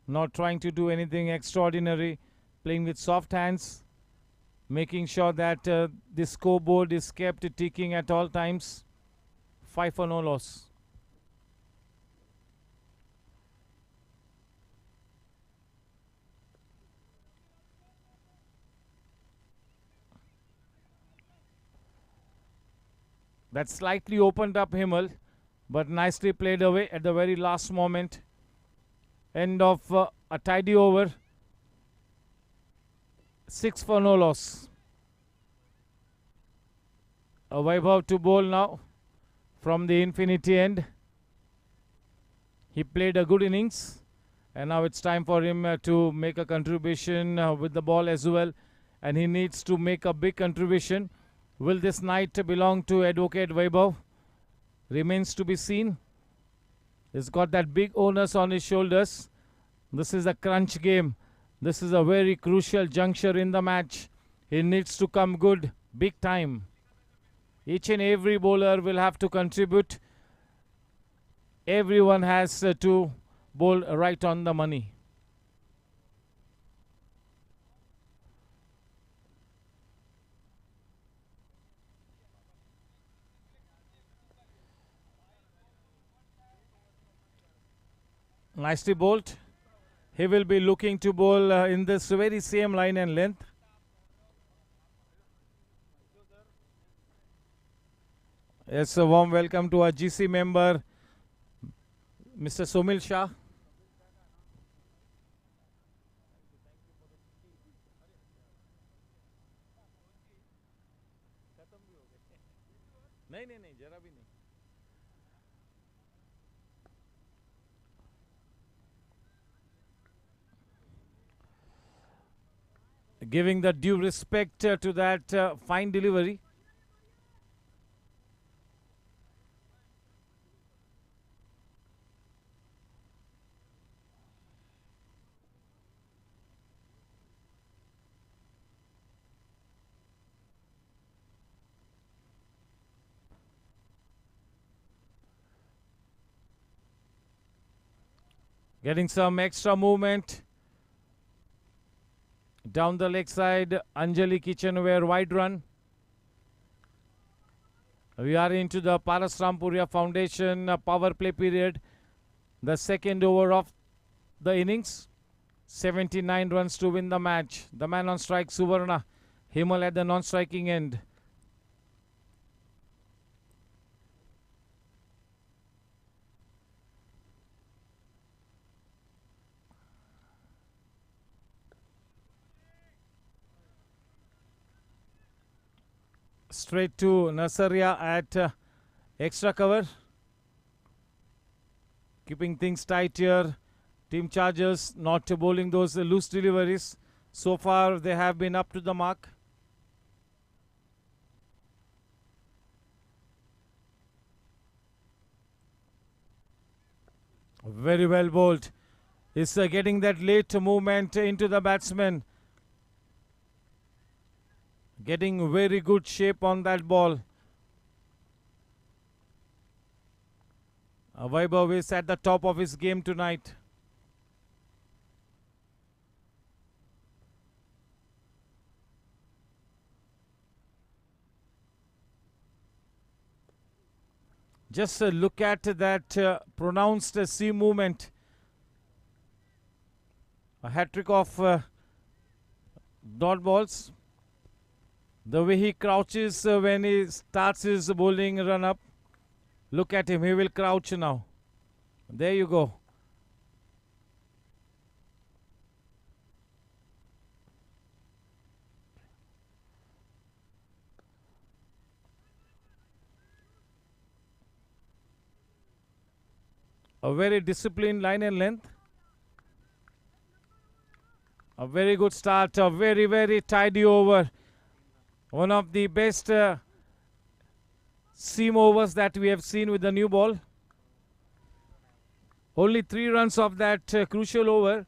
Not trying to do anything extraordinary. Playing with soft hands. Making sure that the scoreboard is kept ticking at all times. 5 for no loss. That slightly opened up Himal, but nicely played away at the very last moment. End of a tidy over. 6 for no loss. A Vaibhav to bowl now from the infinity end. He played a good innings, and now it's time for him to make a contribution with the ball as well, and he needs to make a big contribution. Will this night belong to Advocate Vaibhav? Remains to be seen. He's got that big onus on his shoulders. This is a crunch game. This is a very crucial juncture in the match. He needs to come good, big time. Each and every bowler will have to contribute. Everyone has to bowl right on the money. Nicely bowled. He will be looking to bowl in this very same line and length. Yes, a warm welcome to our GC member, Mr. Somil Shah. नहीं नहीं नहीं जरा भी नहीं. Giving the due respect to that fine delivery. Getting some extra movement down the leg side. Anjali Kitchenware wide run. We are into the Parasrampuria Foundation power play period. The second over of the innings. 79 runs to win the match. The man on strike, Suvarna. Himal at the non-striking end. Straight to Nasaria at extra cover. Keeping things tight here. Team Chargers not bowling those loose deliveries. So far they have been up to the mark. Very well bowled. Is getting that late movement into the batsman. Getting very good shape on that ball. Vaibhav is at the top of his game tonight. Just look at that pronounced C movement. A hat-trick of dot balls. The way he crouches when he starts his bowling run up. Look at him, he will crouch now. There you go. A very disciplined line and length. A very good start, a very, very tidy over. One of the best seam overs that we have seen with the new ball. Only 3 runs of that crucial over.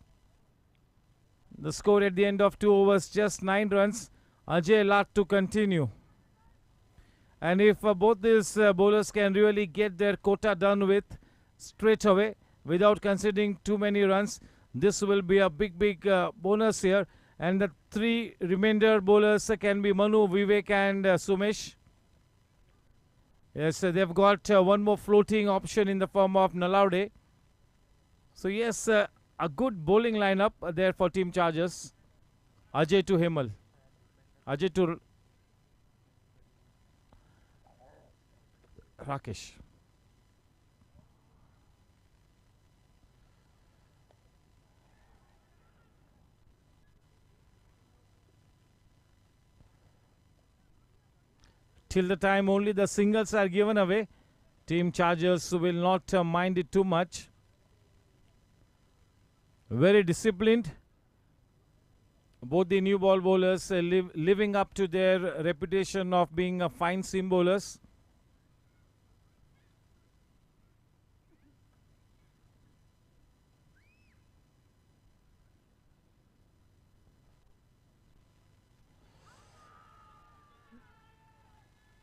The score at the end of 2 overs, just 9 runs. Ajay Lat to continue. And if both these bowlers can really get their quota done with straight away without considering too many runs, this will be a big bonus here. And the 3 remainder bowlers can be Manu, Vivek and Sumesh. Yes, they've got one more floating option in the form of Nalaude. So yes, a good bowling lineup there for Team Chargers. Ajay to Himal. Ajay to Rakesh. Till the time only the singles are given away, Team Chargers will not mind it too much. Very disciplined. Both the new ball bowlers living up to their reputation of being fine seam bowlers.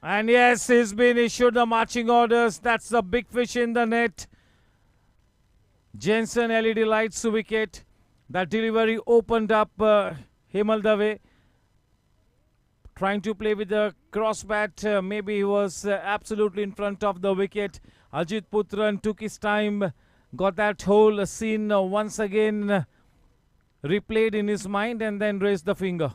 And yes, he's been issued the marching orders. That's the big fish in the net. Jensen LED lights wicket. That delivery opened up Himal Dave. Trying to play with the cross bat. Maybe he was absolutely in front of the wicket. Ajit Putran took his time. Got that whole scene once again replayed in his mind and then raised the finger.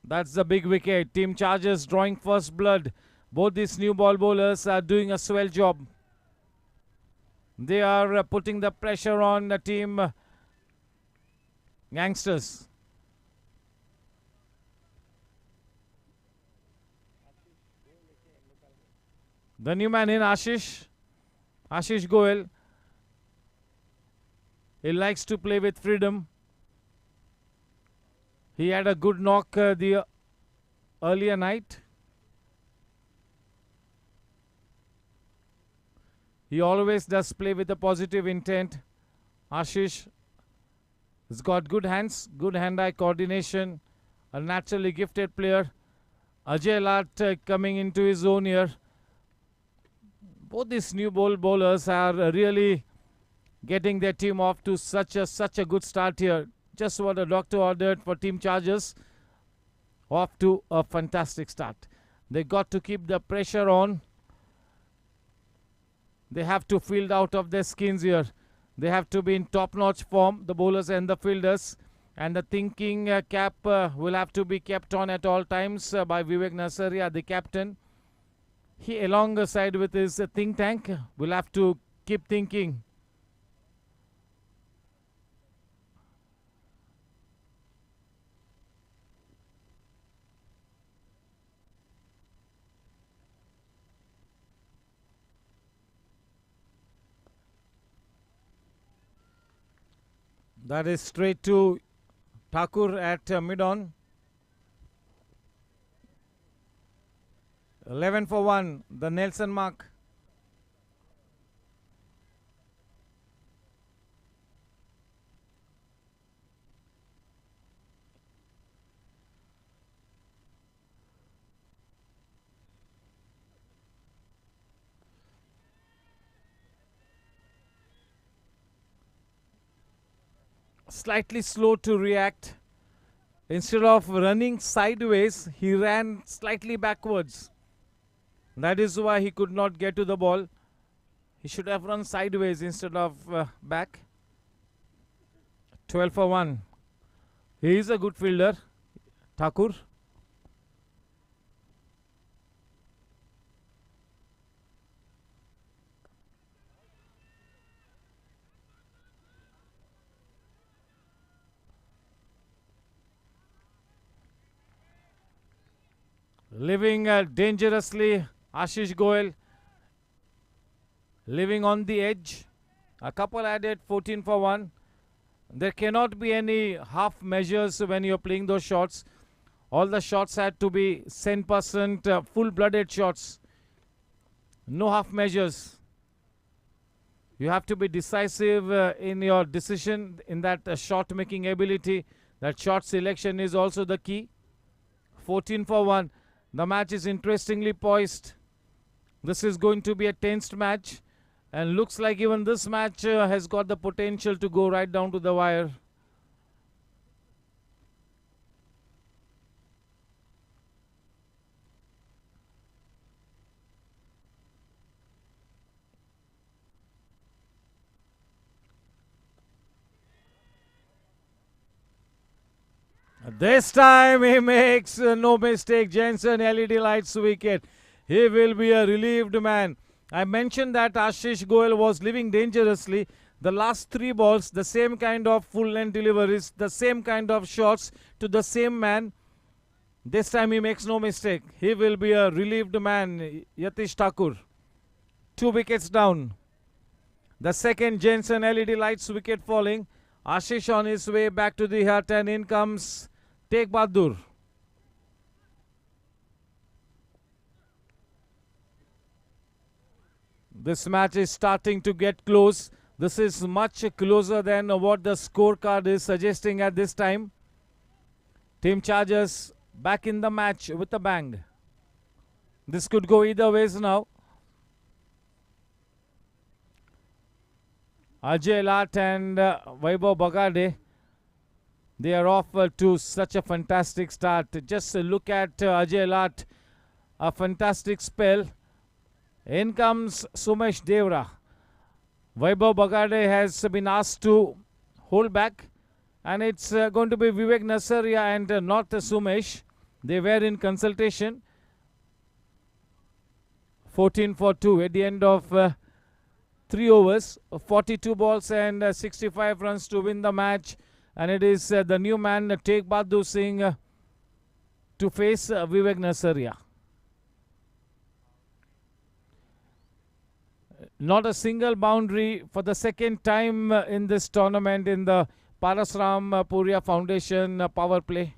That's the big wicket. Team Chargers drawing first blood. Both these new ball bowlers are doing a swell job. They are putting the pressure on the team Gangsters. The new man in, Ashish Goel. He likes to play with freedom. He had a good knock the earlier night. He always does play with a positive intent. Ashish has got good hands, good hand-eye coordination, a naturally gifted player. Ajay Lat coming into his own here. Both these new bowlers are really getting their team off to such a good start here. Just what the doctor ordered for Team Chargers. Off to a fantastic start. They got to keep the pressure on. They have to field out of their skins here. They have to be in top-notch form, the bowlers and the fielders. And the thinking cap will have to be kept on at all times by Vivek Nasaria, the captain. He, alongside with his think tank, will have to keep thinking. That is straight to Thakur at mid-on. 11 for 1, the Nelson mark. Slightly slow to react. Instead of running sideways, he ran slightly backwards. That is why he could not get to the ball. He should have run sideways instead of back. 12 for 1. He is a good fielder, Thakur. Living dangerously, Ashish Goel. Living on the edge. A couple added, 14 for 1. There cannot be any half measures when you're playing those shots. All the shots had to be 100% full-blooded shots. No half measures. You have to be decisive in your decision, in that shot making ability. That shot selection is also the key. 14 for 1. The match is interestingly poised. This is going to be a tensed match, and looks like even this match has got the potential to go right down to the wire. This time he makes no mistake. Jensen LED lights wicket. He will be a relieved man. I mentioned that Ashish Goel was living dangerously. The last 3 balls, the same kind of full length deliveries, the same kind of shots to the same man. This time he makes no mistake. He will be a relieved man, Yatish Thakur. 2 wickets down. The second Jensen LED lights wicket falling. Ashish on his way back to the hut, and in comes Tegh Bahadur. This match is starting to get close. This is much closer than what the scorecard is suggesting at this time. Team Chargers back in the match with a bang. This could go either ways now. Ajay Lat and Vaibhav Bagade, they are off to such a fantastic start. Just look at Ajay Lat, a fantastic spell. In comes Sumesh Devra. Vaibhav Bagade has been asked to hold back, and it's going to be Vivek Nasaria and not Sumesh. They were in consultation. 14 for 2 at the end of 3 overs, 42 balls and 65 runs to win the match. And it is the new man, Tegh Bahadur Singh, to face Vivek Nasaria. Not a single boundary for the second time in this tournament in the Parasram Puria Foundation power play.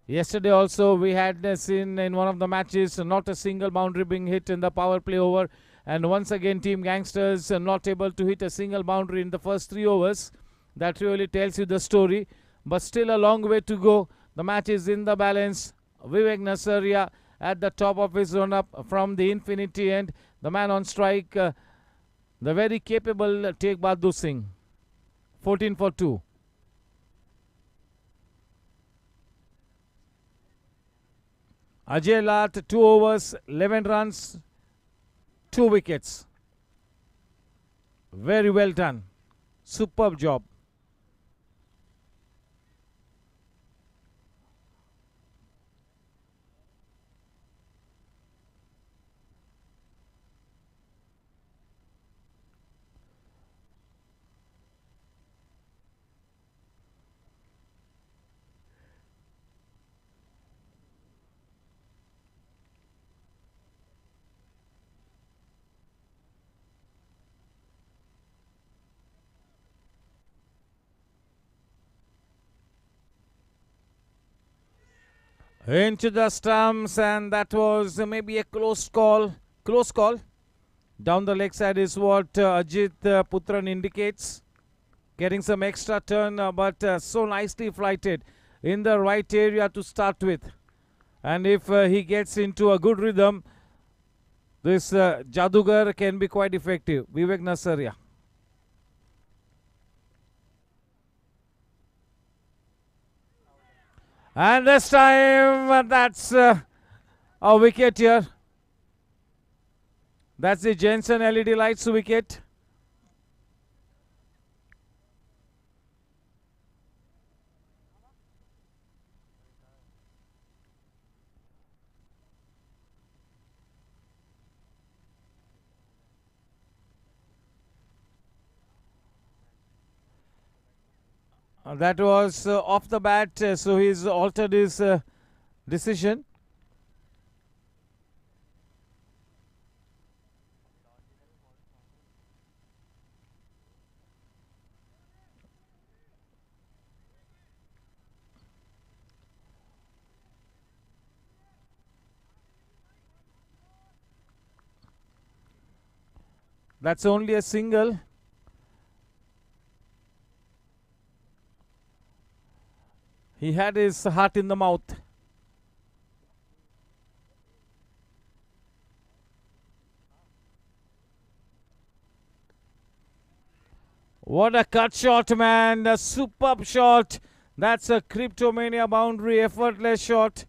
Yesterday also we had seen in one of the matches not a single boundary being hit in the power play over, and once again Team Gangsters not able to hit a single boundary in the first 3 overs. That really tells you the story, but still a long way to go. The match is in the balance. Vivek Nasaria at the top of his run-up from the infinity end. The man on strike, the very capable Tegh Bahadur Singh. 14 for 2. Ajay Lat, 2 overs, 11 runs, 2 wickets. Very well done. Superb job. Into the stumps, and that was maybe a close call. Close call. Down the leg side is what Ajit Putran indicates. Getting some extra turn, but so nicely flighted in the right area to start with. And if he gets into a good rhythm, this Jadugar can be quite effective. Vivek Nasaria. And this time, that's a wicket here. That's the Jensen LED lights wicket. That was off the bat, so he's altered his decision. That's only a single. He had his heart in the mouth. What a cut shot, man. A superb shot. That's a Cryptomania boundary, effortless shot.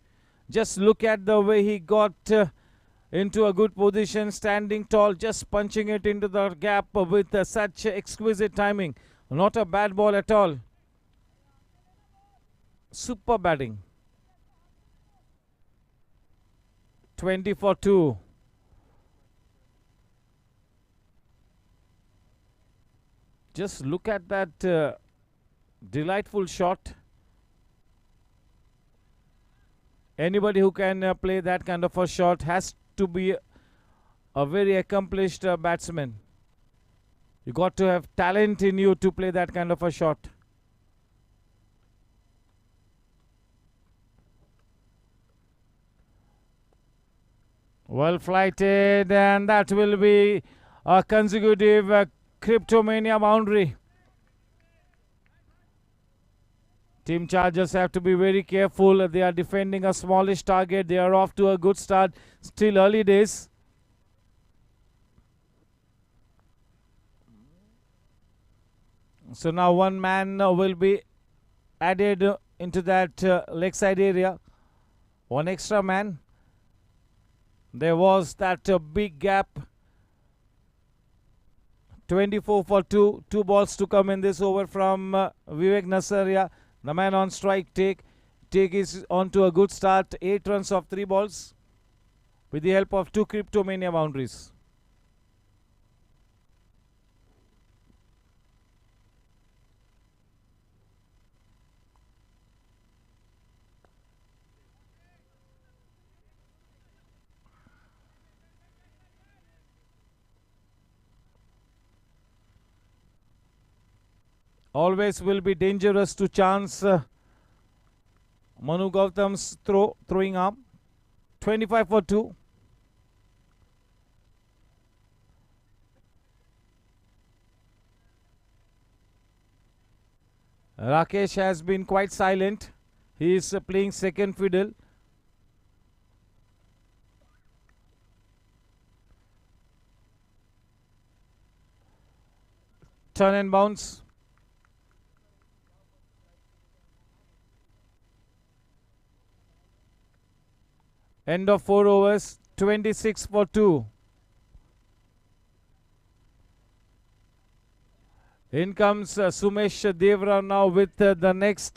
Just look at the way he got into a good position, standing tall, just punching it into the gap with such exquisite timing. Not a bad ball at all. Super batting. 20 for 2. Just look at that delightful shot. Anybody who can play that kind of a shot has to be a very accomplished batsman. You got to have talent in you to play that kind of a shot. Well flighted, and that will be a consecutive Cryptomania boundary. Team Chargers have to be very careful. They are defending a smallish target. They are off to a good start. Still early days. So now one man will be added into that leg side area. One extra man. There was that big gap. 24 for 2. 2 balls to come in this over from Vivek Nasaria. The man on strike, Tegh. Tegh is on to a good start. 8 runs off 3 balls with the help of 2 Cryptomania boundaries. always will be dangerous to chance Manu Gautam's throwing arm. 25 for 2. Rakesh has been quite silent. He is playing second fiddle. Turn and bounce. End of 4 overs. 26 for 2. In comes Sumesh Devra now with the next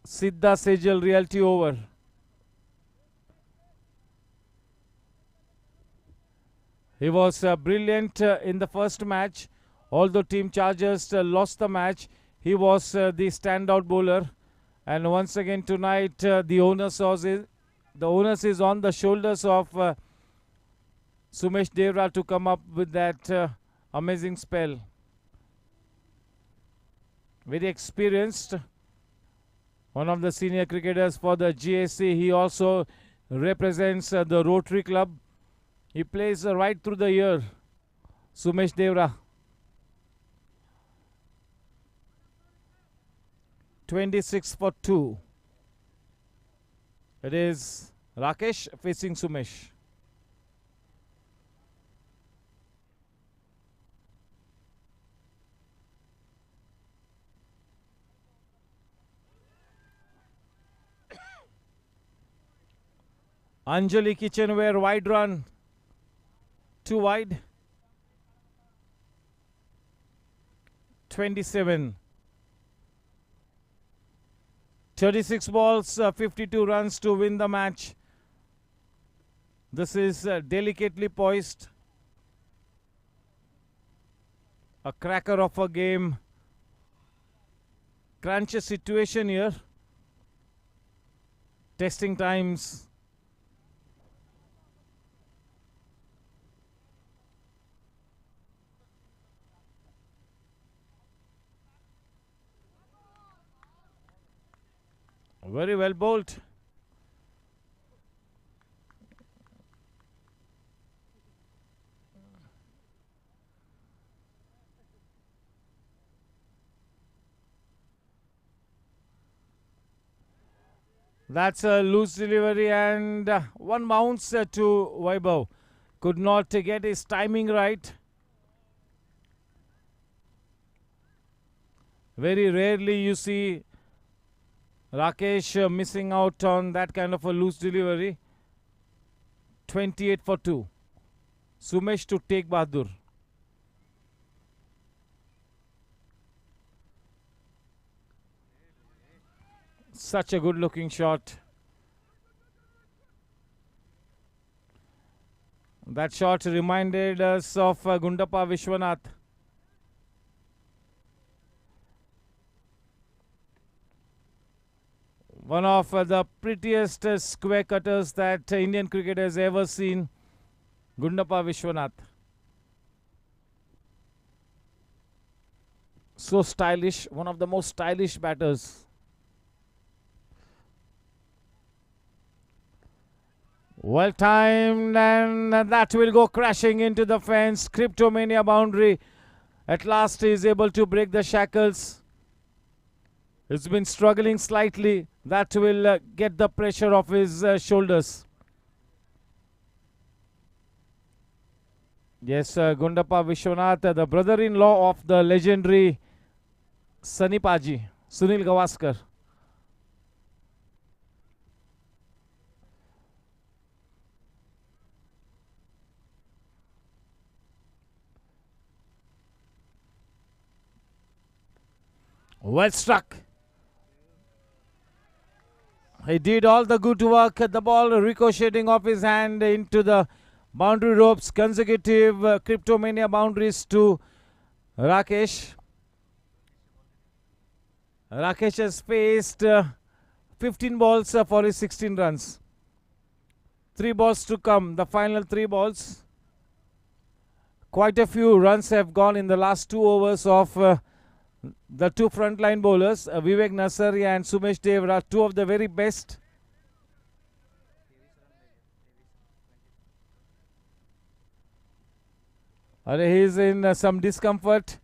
Siddha Sejal reality over. He was brilliant in the first match. Although Team Chargers lost the match, he was the standout bowler. And once again tonight, the onus is on the shoulders of Sumesh Devra to come up with that amazing spell. Very experienced. One of the senior cricketers for the GSC. He also represents the Rotary Club. He plays right through the year. Sumesh Devra. 26 for 2. It is Rakesh facing Sumesh. Anjali Kitchenware wide run. 2 wide. 27. 36 balls, 52 runs to win the match. This is delicately poised. A cracker of a game. Crunch situation here. Testing times. Very well bowled. That's a loose delivery and one bounce to Vaibhav. Could not get his timing right. Very rarely you see Rakesh missing out on that kind of a loose delivery. 28 for 2. Sumesh to take Bahadur. Such a good looking shot. That shot reminded us of Gundappa Vishwanath. One of the prettiest square cutters that Indian cricket has ever seen. Gundappa Vishwanath. So stylish, one of the most stylish batters. Well timed, and that will go crashing into the fence. Cryptomania boundary. At last he is able to break the shackles. He's been struggling slightly. That will get the pressure off his shoulders. Yes, Gundappa Vishwanath, the brother-in-law of the legendary Sanipaji, Sunil Gavaskar. Well struck. He did all the good work. The ball ricocheting off his hand into the boundary ropes. Consecutive Cryptomania boundaries to Rakesh. Rakesh has faced 15 balls for his 16 runs. 3 balls to come. The final 3 balls. Quite a few runs have gone in the last 2 overs of the two frontline bowlers. Vivek Nasaria and Sumesh Dev are two of the very best. He is in some discomfort.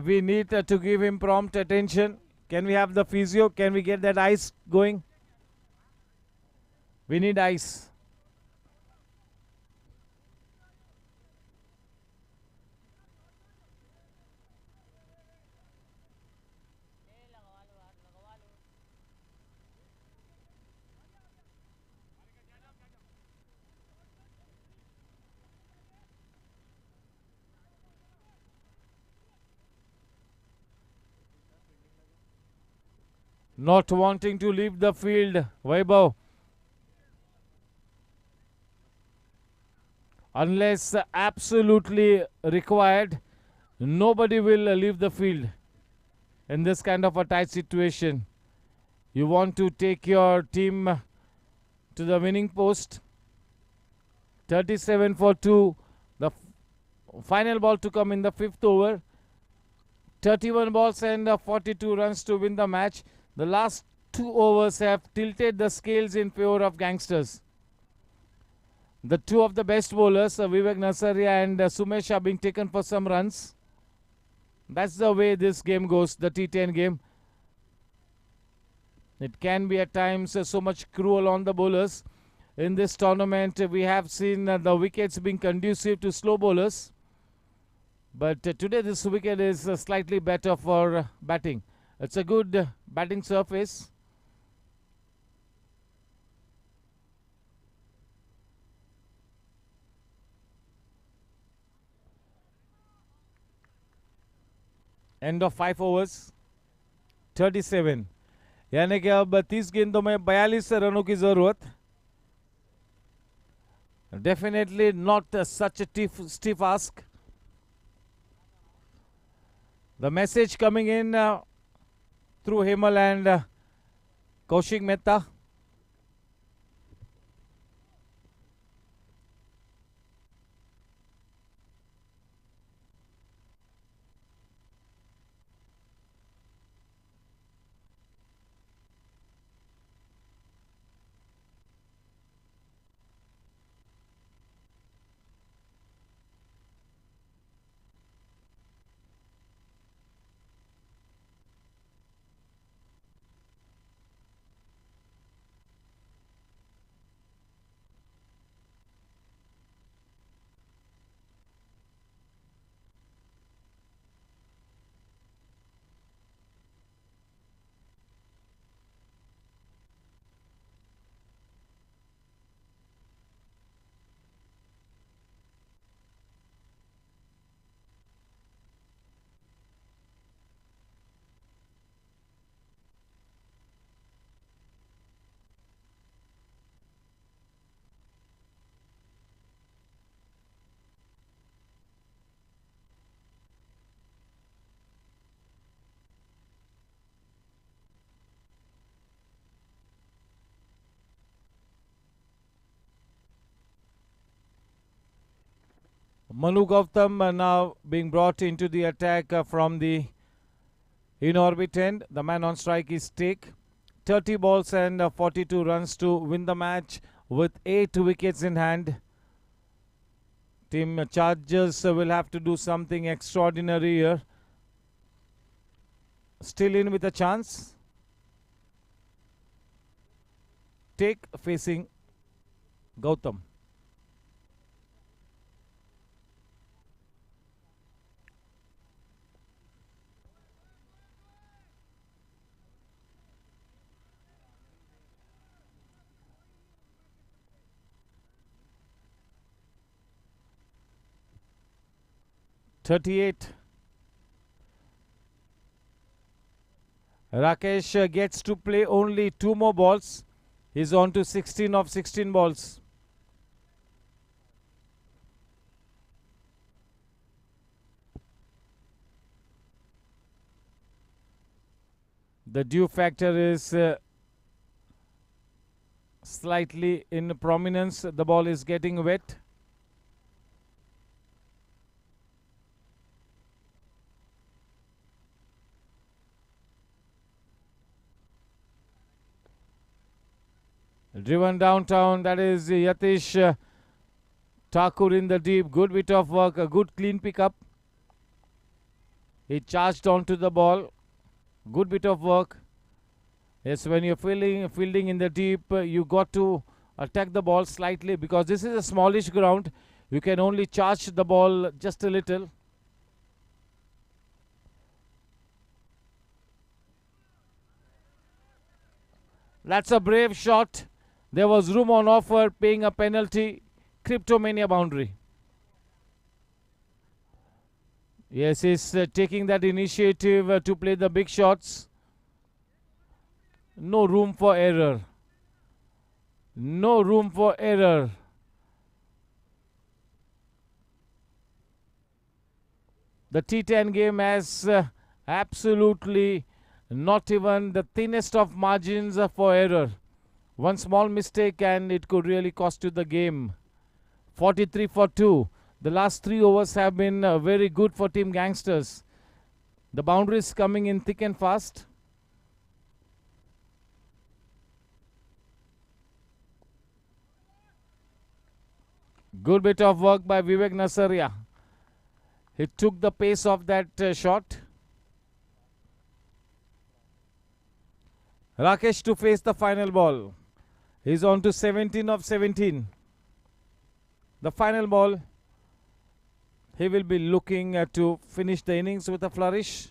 We need to give him prompt attention. Can we have the physio? Can we get that ice going? We need ice. Not wanting to leave the field, Vaibhav. Unless absolutely required, nobody will leave the field in this kind of a tight situation. You want to take your team to the winning post. 37 for 2. The final ball to come in the 5th over. 31 balls and 42 runs to win the match. The last 2 overs have tilted the scales in favor of Gangsters. The two of the best bowlers, Vivek Nasaria and Sumesh, are being taken for some runs. That's the way this game goes, the T10 game. It can be at times so much cruel on the bowlers. In this tournament, we have seen the wickets being conducive to slow bowlers. But today this wicket is slightly better for batting. It's a good batting surface. End of 5 overs. 37. यानी कि अब 30 गेंदों में 42 रनों की जरूरत. Definitely not such a stiff ask. The message coming in through Hemal and Kaushik Mehta. Manu Gautam now being brought into the attack from the in-orbit end. The man on strike is Take. 30 balls and 42 runs to win the match with 8 wickets in hand. Team Chargers will have to do something extraordinary here. Still in with a chance. Take facing Gautam. .38. Rakesh gets to play only 2 more balls. He's on to 16 of 16 balls. The dew factor is slightly in prominence. The ball is getting wet. Driven downtown, that is Yatish Thakur in the deep. Good bit of work, a good clean pickup. He charged onto the ball. Good bit of work. Yes, when you're fielding in the deep, you got to attack the ball slightly because this is a smallish ground. You can only charge the ball just a little. That's a brave shot. There was room on offer, paying a penalty. Cryptomania boundary. Yes, he's taking that initiative to play the big shots. No room for error. No room for error. The T10 game has absolutely not even the thinnest of margins for error. One small mistake and it could really cost you the game. 43 for 2. The last 3 overs have been very good for Team Gangsters. The boundaries coming in thick and fast. Good bit of work by Vivek Nasaria. He took the pace of that shot. Rakesh to face the final ball. He's on to 17 of 17. The final ball. He will be looking to finish the innings with a flourish.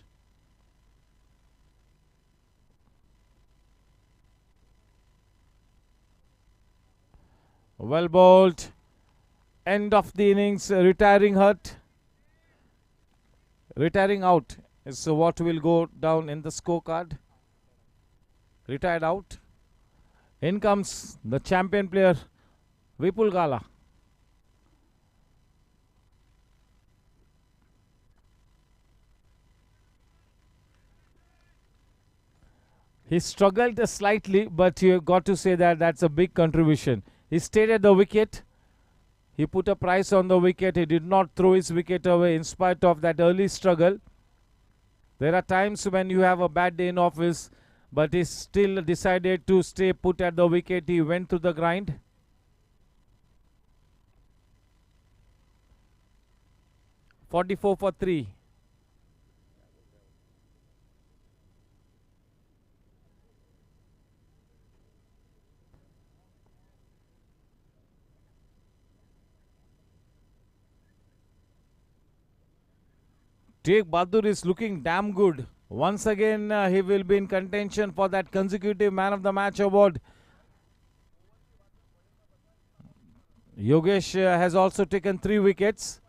Well bowled. End of the innings. Retiring hurt. Retiring out is what will go down in the scorecard. Retired out. In comes the champion player, Vipul Gala. He struggled slightly, but you got to say that that's a big contribution. He stayed at the wicket. He put a price on the wicket. He did not throw his wicket away in spite of that early struggle. There are times when you have a bad day in office, but he still decided to stay put at the wicket. He went through the grind. "44 for 3. Jake Bahadur is looking damn good. Once again, he will be in contention for that consecutive Man of the Match award. Yogesh has also taken 3 wickets.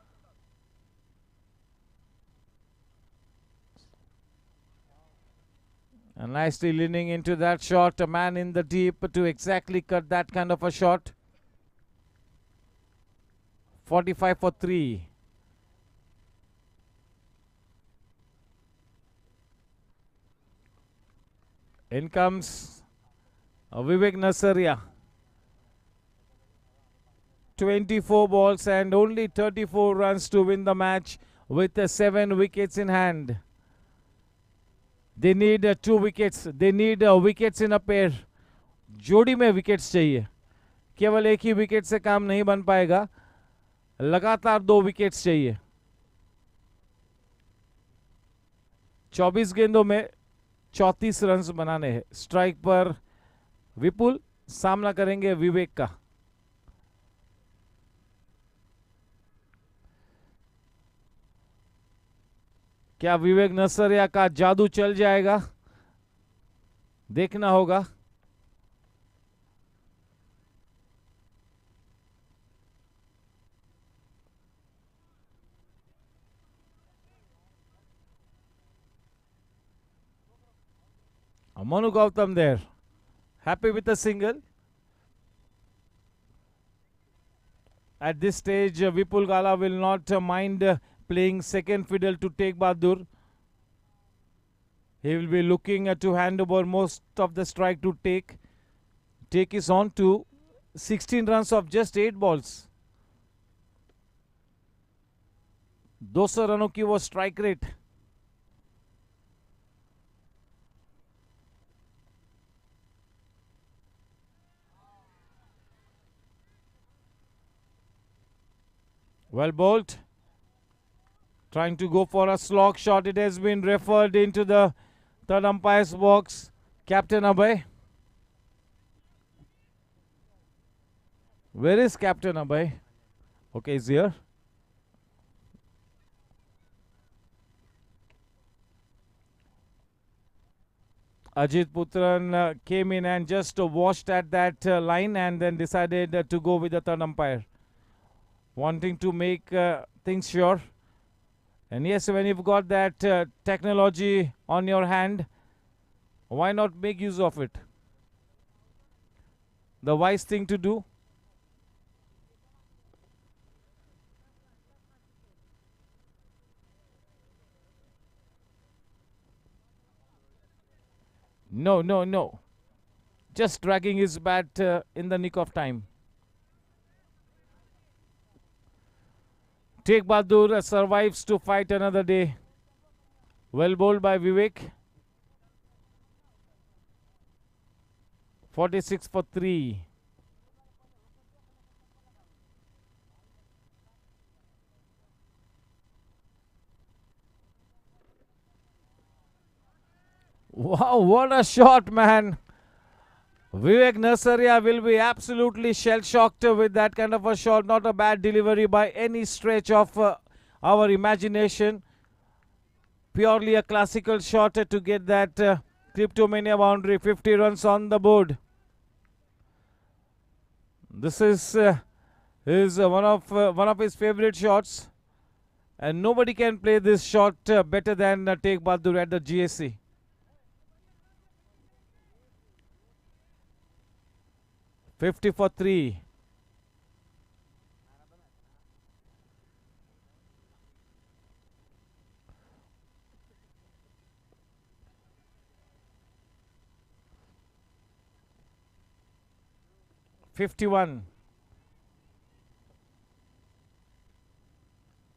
And nicely leaning into that shot, a man in the deep to exactly cut that kind of a shot. 45 for 3. In comes Vivek Nasaria. 24 balls and only 34 runs to win the match with 7 wickets in hand. They need 2 wickets. They need wickets in a pair. जोड़ी में wickets चाहिए. केवल एक ही wicket से काम नहीं बन पाएगा. लगातार 2 विकेट्स चाहिए. 24 गेंदों में 34 रन्स बनाने हैं. स्ट्राइक पर विपुल, सामना करेंगे विवेक का. क्या विवेक नसरिया का जादू चल जाएगा? देखना होगा. Manu Gautam there. Happy with a single. At this stage, Vipul Gala will not mind playing second fiddle to Teg Bahadur. He will be looking to hand over most of the strike to Teg. Teg is on to 16 runs of just 8 balls. 200 रनों की वो strike rate. Well bowled. Trying to go for a slog shot. It has been referred into the third umpire's box. Captain Abhay. Where is Captain Abhay? Okay, he's here. Ajit Putran came in and just watched at that line and then decided to go with the third umpire. Wanting to make things sure. And yes, when you've got that technology on your hand, why not make use of it? The wise thing to do. No, no, no. Just dragging his bat in the nick of time. Tegh Bahadur survives to fight another day. Well bowled by Vivek. 46 for 3. Wow, what a shot, man. Vivek Nasaria will be absolutely shell-shocked with that kind of a shot. Not a bad delivery by any stretch of our imagination. Purely a classical shot to get that Cryptomania boundary. 50 runs on the board. This is one of his favorite shots. And nobody can play this shot better than Tegh Bahadur at the GSC. $50 for 3. $51.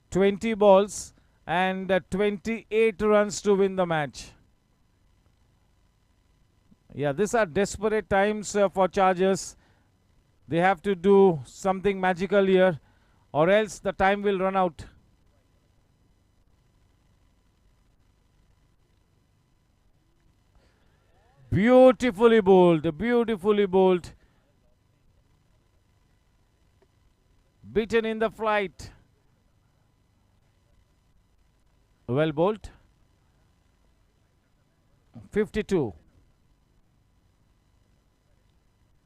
20 balls and 28 runs to win the match. Yeah, these are desperate times for Chargers. They have to do something magical here or else the time will run out. Beautifully bowled, beautifully bowled. Beaten in the flight. Well bowled. 52.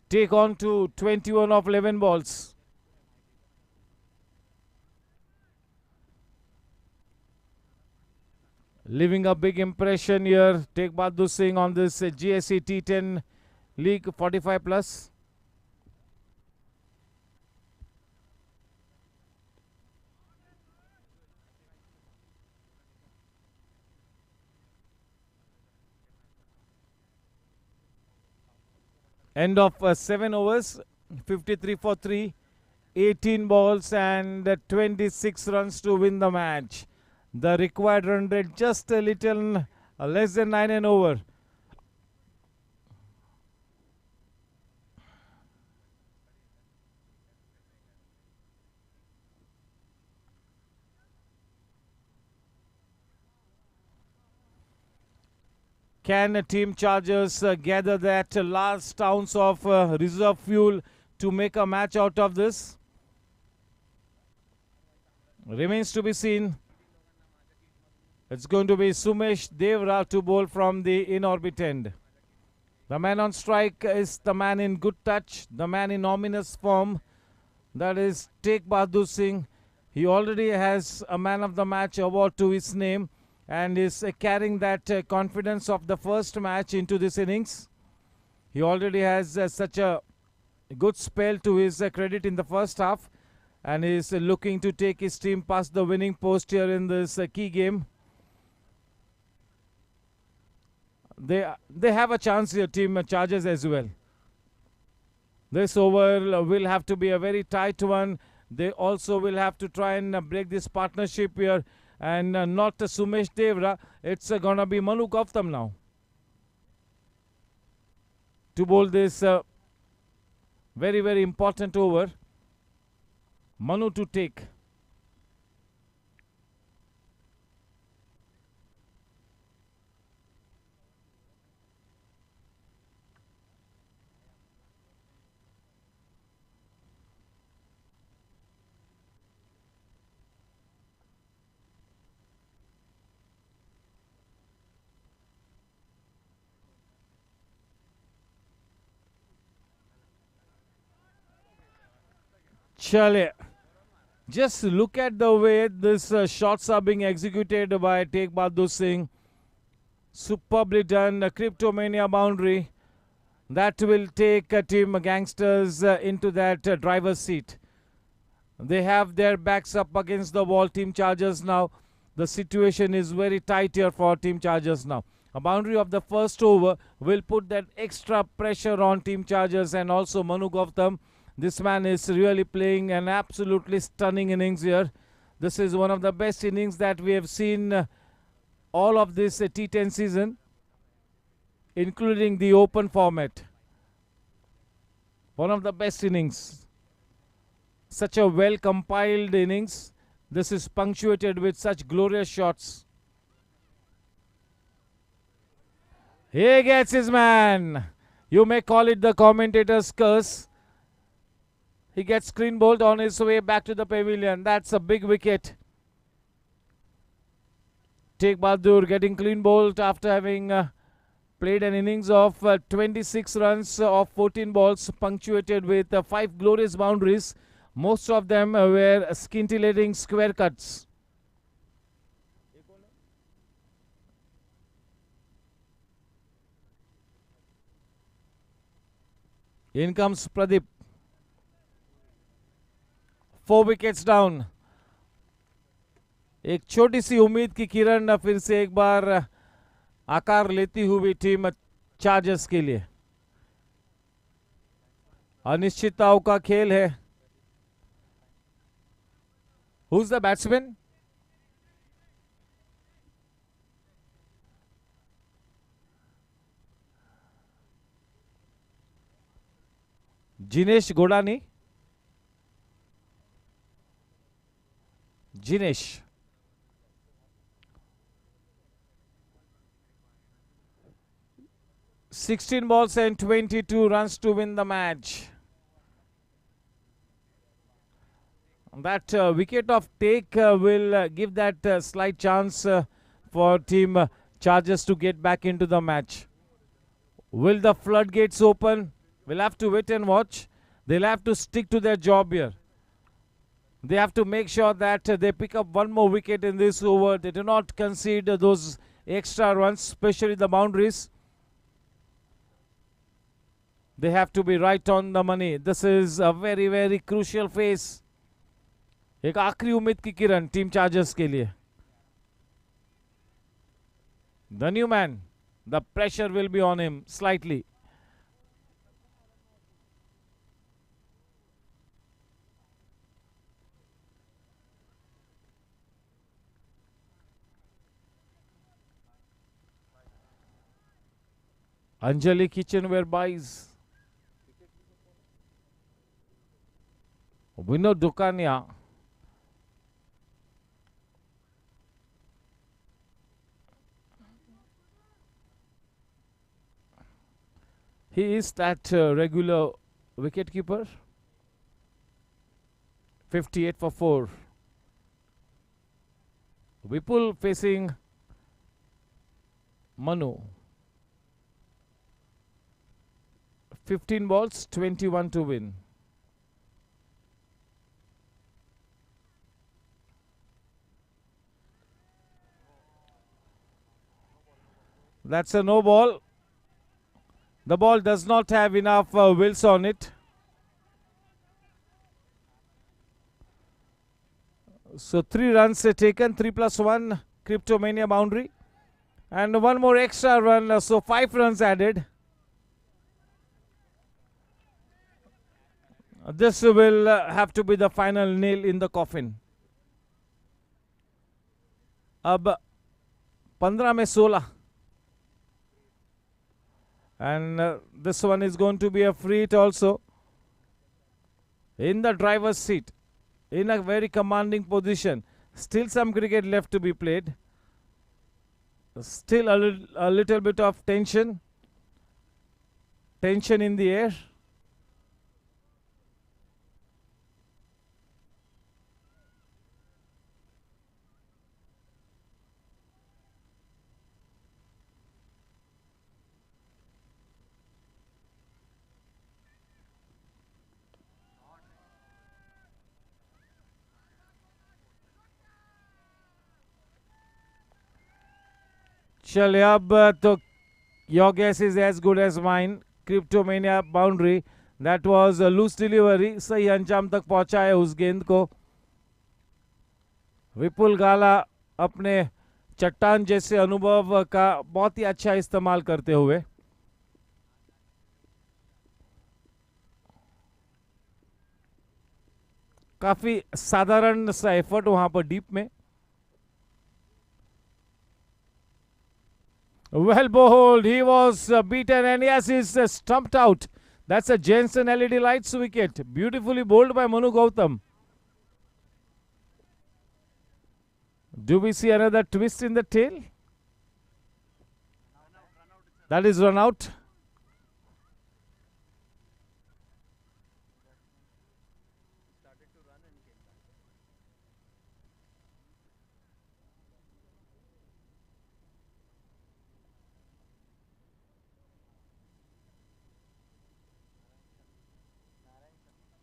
Take on to 21 of 11 balls. Leaving a big impression here. Tegh Bahadur Singh on this GSC T10 League 45 plus. End of 7 overs, 53 for 3, 18 balls and 26 runs to win the match. The required run rate just a little less than 9 and over. Can Team Chargers gather that last ounce of reserve fuel to make a match out of this? Remains to be seen. It's going to be Sumesh Devra to bowl from the in-orbit end. The man on strike is the man in good touch, the man in ominous form. That is Tegh Bahadur Singh. He already has a man of the match award to his name and is carrying that confidence of the first match into this innings. He already has such a good spell to his credit in the first half and is looking to take his team past the winning post here in this key game. They have a chance here, Team Chargers as well. This over will have to be a very tight one. They also will have to try and break this partnership here. And not Sumesh Devra, it's going to be Manu Gautam now to bowl this very, very important over. Manu to take. Chale. Just look at the way these shots are being executed by Tegh Bahadur Singh. Superbly done. Cryptomania boundary. That will take Team Gangsters into that driver's seat. They have their backs up against the wall. Team Chargers now. The situation is very tight here for Team Chargers now. A boundary of the first over will put that extra pressure on Team Chargers and also Manu Gautam. This man is really playing an absolutely stunning innings here. This is one of the best innings that we have seen all of this T10 season, including the open format. One of the best innings. Such a well compiled innings. This is punctuated with such glorious shots. He gets his man. You may call it the commentator's curse. He gets clean bowled on his way back to the pavilion. That's a big wicket. Tegh Bahadur getting clean bowled after having played an innings of 26 runs of 14 balls, punctuated with 5 glorious boundaries. Most of them were scintillating square cuts. In comes Pradeep. 4 wickets down. एक छोटी सी उम्मीद की किरण फिर से एक बार आकार लेती हुई टीम चार्जर्स के लिए. अनिश्चितताओं का खेल है. Who's the batsman? Jinesh Godani. Jinesh. "16 balls and 22 runs to win the match." That wicket of take will give that slight chance for Team Chargers to get back into the match. Will the floodgates open? We'll have to wait and watch. They'll have to stick to their job here. They have to make sure that they pick up one more wicket in this over. They do not concede those extra runs, especially the boundaries. They have to be right on the money. This is a very, very crucial phase. एक आखिरी उम्मीद की किरण team chargers के लिए. The new man, the pressure will be on him slightly. Anjali Kitchenware buys. Vinod Dukania. He is that regular wicketkeeper. 58 for 4. Vipul facing Manu. 15 balls, 21 to win. That's a no ball. The ball does not have enough wheels on it. So 3 runs taken, 3+1 Cryptomania boundary. And one more extra run, so 5 runs added. This will have to be the final nail in the coffin. अब 15 में 16. And this one is going to be a free hit also. In the driver's seat. In a very commanding position. Still some cricket left to be played. Still a little bit of tension. Tension in the air. चलिए अब तो your guess is as good as mine. Cryptomania boundary. That was a loose delivery. सही अंजाम तक पहुंचा है उस गेंद को. विपुल गाला अपने चट्टान जैसे अनुभव का बहुत ही अच्छा इस्तेमाल करते हुए. काफी साधारण सा एफर्ट वहां पर डीप में. Well bowled, he was beaten and yes, he's stumped out. That's a Jensen LED lights wicket. Beautifully bowled by Manu Gautam. Do we see another twist in the tail? That is run out.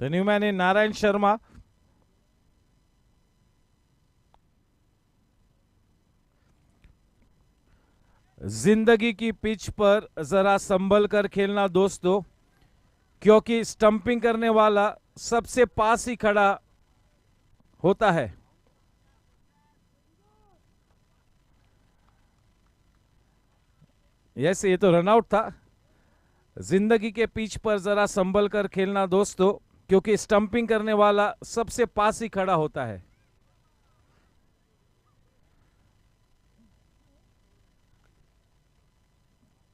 The new man in Narayan Sharma. जिंदगी की pitch पर जरा संभल कर खेलना दोस्तों, क्योंकि stumping करने वाला सबसे पास ही खड़ा होता है. यस, ये तो रनआउट था. जिंदगी के पिच पर जरा संभल कर खेलना दोस्तों, क्योंकि स्टंपिंग करने वाला सबसे पास ही खड़ा होता है.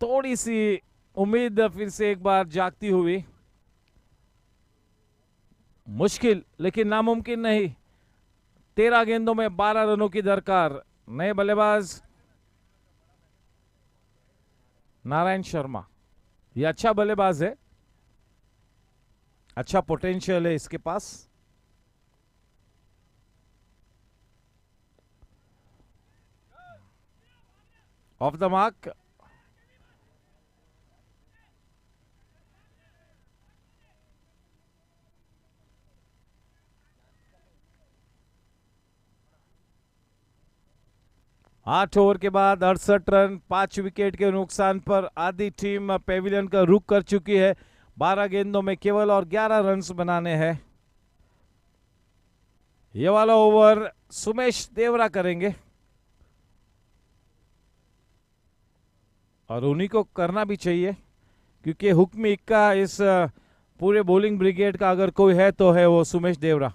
थोड़ी सी उम्मीद फिर से एक बार जागती हुई. मुश्किल लेकिन नामुमकिन नहीं. 13 गेंदों में 12 रनों की दरकार. नए बल्लेबाज नारायण शर्मा. ये अच्छा बल्लेबाज है, अच्छा पोटेंशियल है इसके पास. Off the mark. आठ ओवर के बाद 68 रन, 5 विकेट के नुकसान पर आधी टीम पेविलियन का रुख कर चुकी है. 12 गेंदों में केवल और 11 रन्स बनाने हैं. ये वाला ओवर सुमेश देवरा करेंगे और उन्हीं को करना भी चाहिए, क्योंकि हुक्मी इक्का इस पूरे बॉलिंग ब्रिगेड का अगर कोई है तो है वो सुमेश देवरा.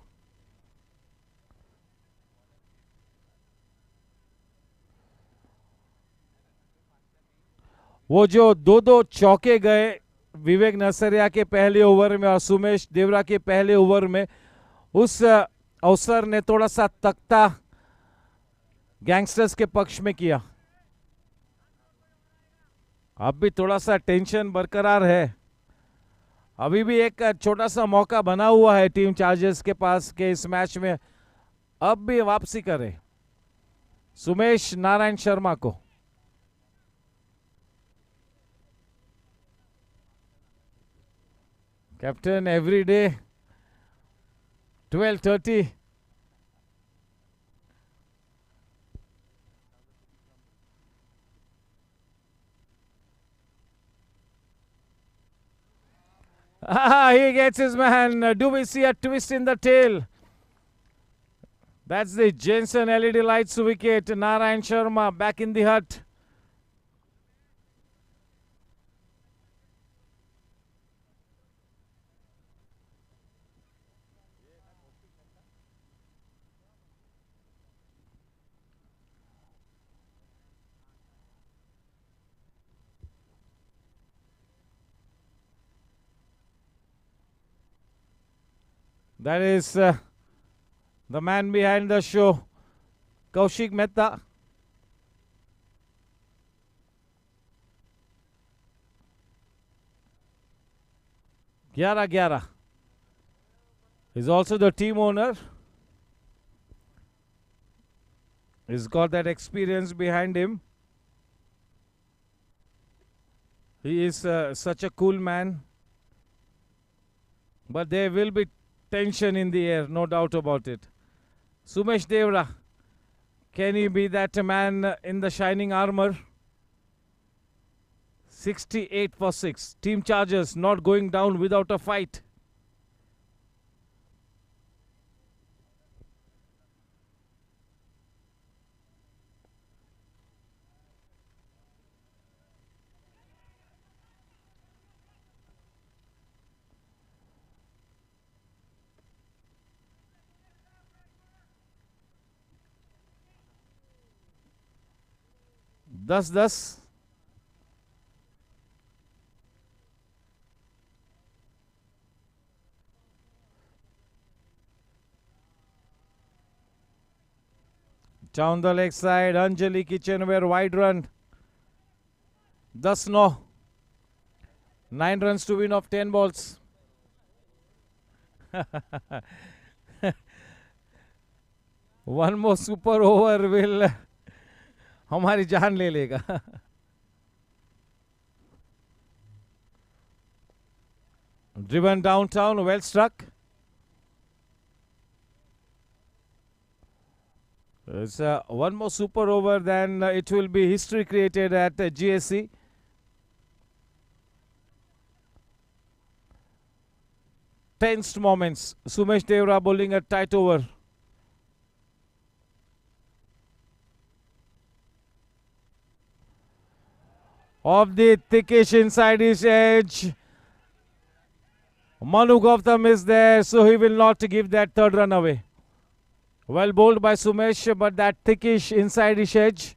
वो जो दो चौके गए विवेक नसरिया के पहले ओवर में और सुमेश देवरा के पहले ओवर में, उस अवसर ने थोड़ा सा तख्ता गैंगस्टर्स के पक्ष में किया. अब भी थोड़ा सा टेंशन बरकरार है. अभी भी एक छोटा सा मौका बना हुआ है टीम चार्जर्स के पास के इस मैच में अब भी वापसी करे सुमेश नारायण शर्मा को. Captain every day 12:30. He gets his man. Do we see a twist in the tail? That's the Jensen LED lights wicket. Narayan Sharma back in the hut. That is the man behind the show, Kaushik Mehta. Gyara. He's also the team owner. He's got that experience behind him. He is such a cool man. But there will be tension in the air, no doubt about it. Sumesh Devra, can he be that man in the shining armor? 68 for 6. Team Chargers not going down without a fight. Thus. Down the leg side, Anjali Kitchenware wide run. Thus no. 9 runs to win of 10 balls. One more super over will हमारी जान ले लेगा. Driven downtown, well struck. It's one more super over, then it will be history created at GSC. Tensed moments. Sumesh Devra bowling a tight over. Off the thickish inside his edge. Manu Gautam is there, so he will not give that third run away. Well bowled by Sumesh, but that thickish inside his edge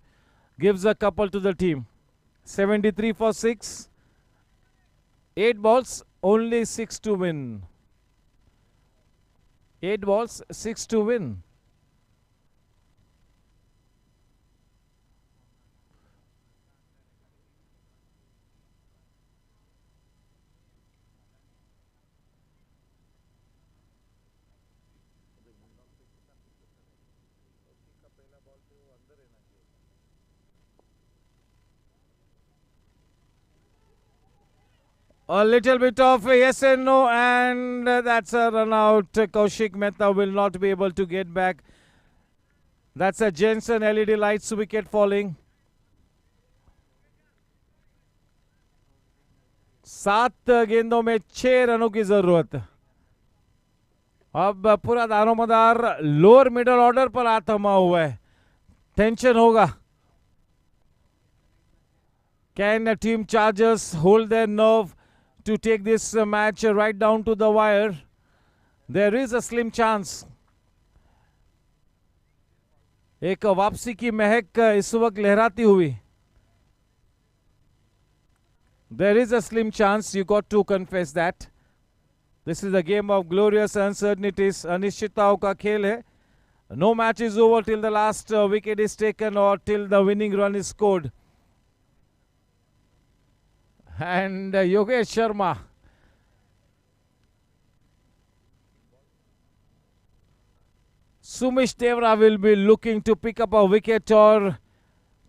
gives a couple to the team. 73 for 6. 8 balls, only 6 to win. 8 balls, 6 to win. A little bit of yes and no, and that's a run out. Kaushik Mehta will not be able to get back. That's a Jensen LED lights wicket falling. 7 गेंदों में 6 रनों की जरूरत. अब पूरा दारोमदार lower middle order पर हाथ थमा हुआ है. टेंशन होगा. Can team Chargers hold their nerve to take this match right down to the wire? There is a slim chance. एक वापसी की महक इस वक्त लहराती हुई. There is a slim chance, you got to confess that. This is a game of glorious uncertainties. अनिश्चितताओं का खेल है. No match is over till the last wicket is taken or till the winning run is scored. And Yogesh Sharma. Sumesh Devra will be looking to pick up a wicket or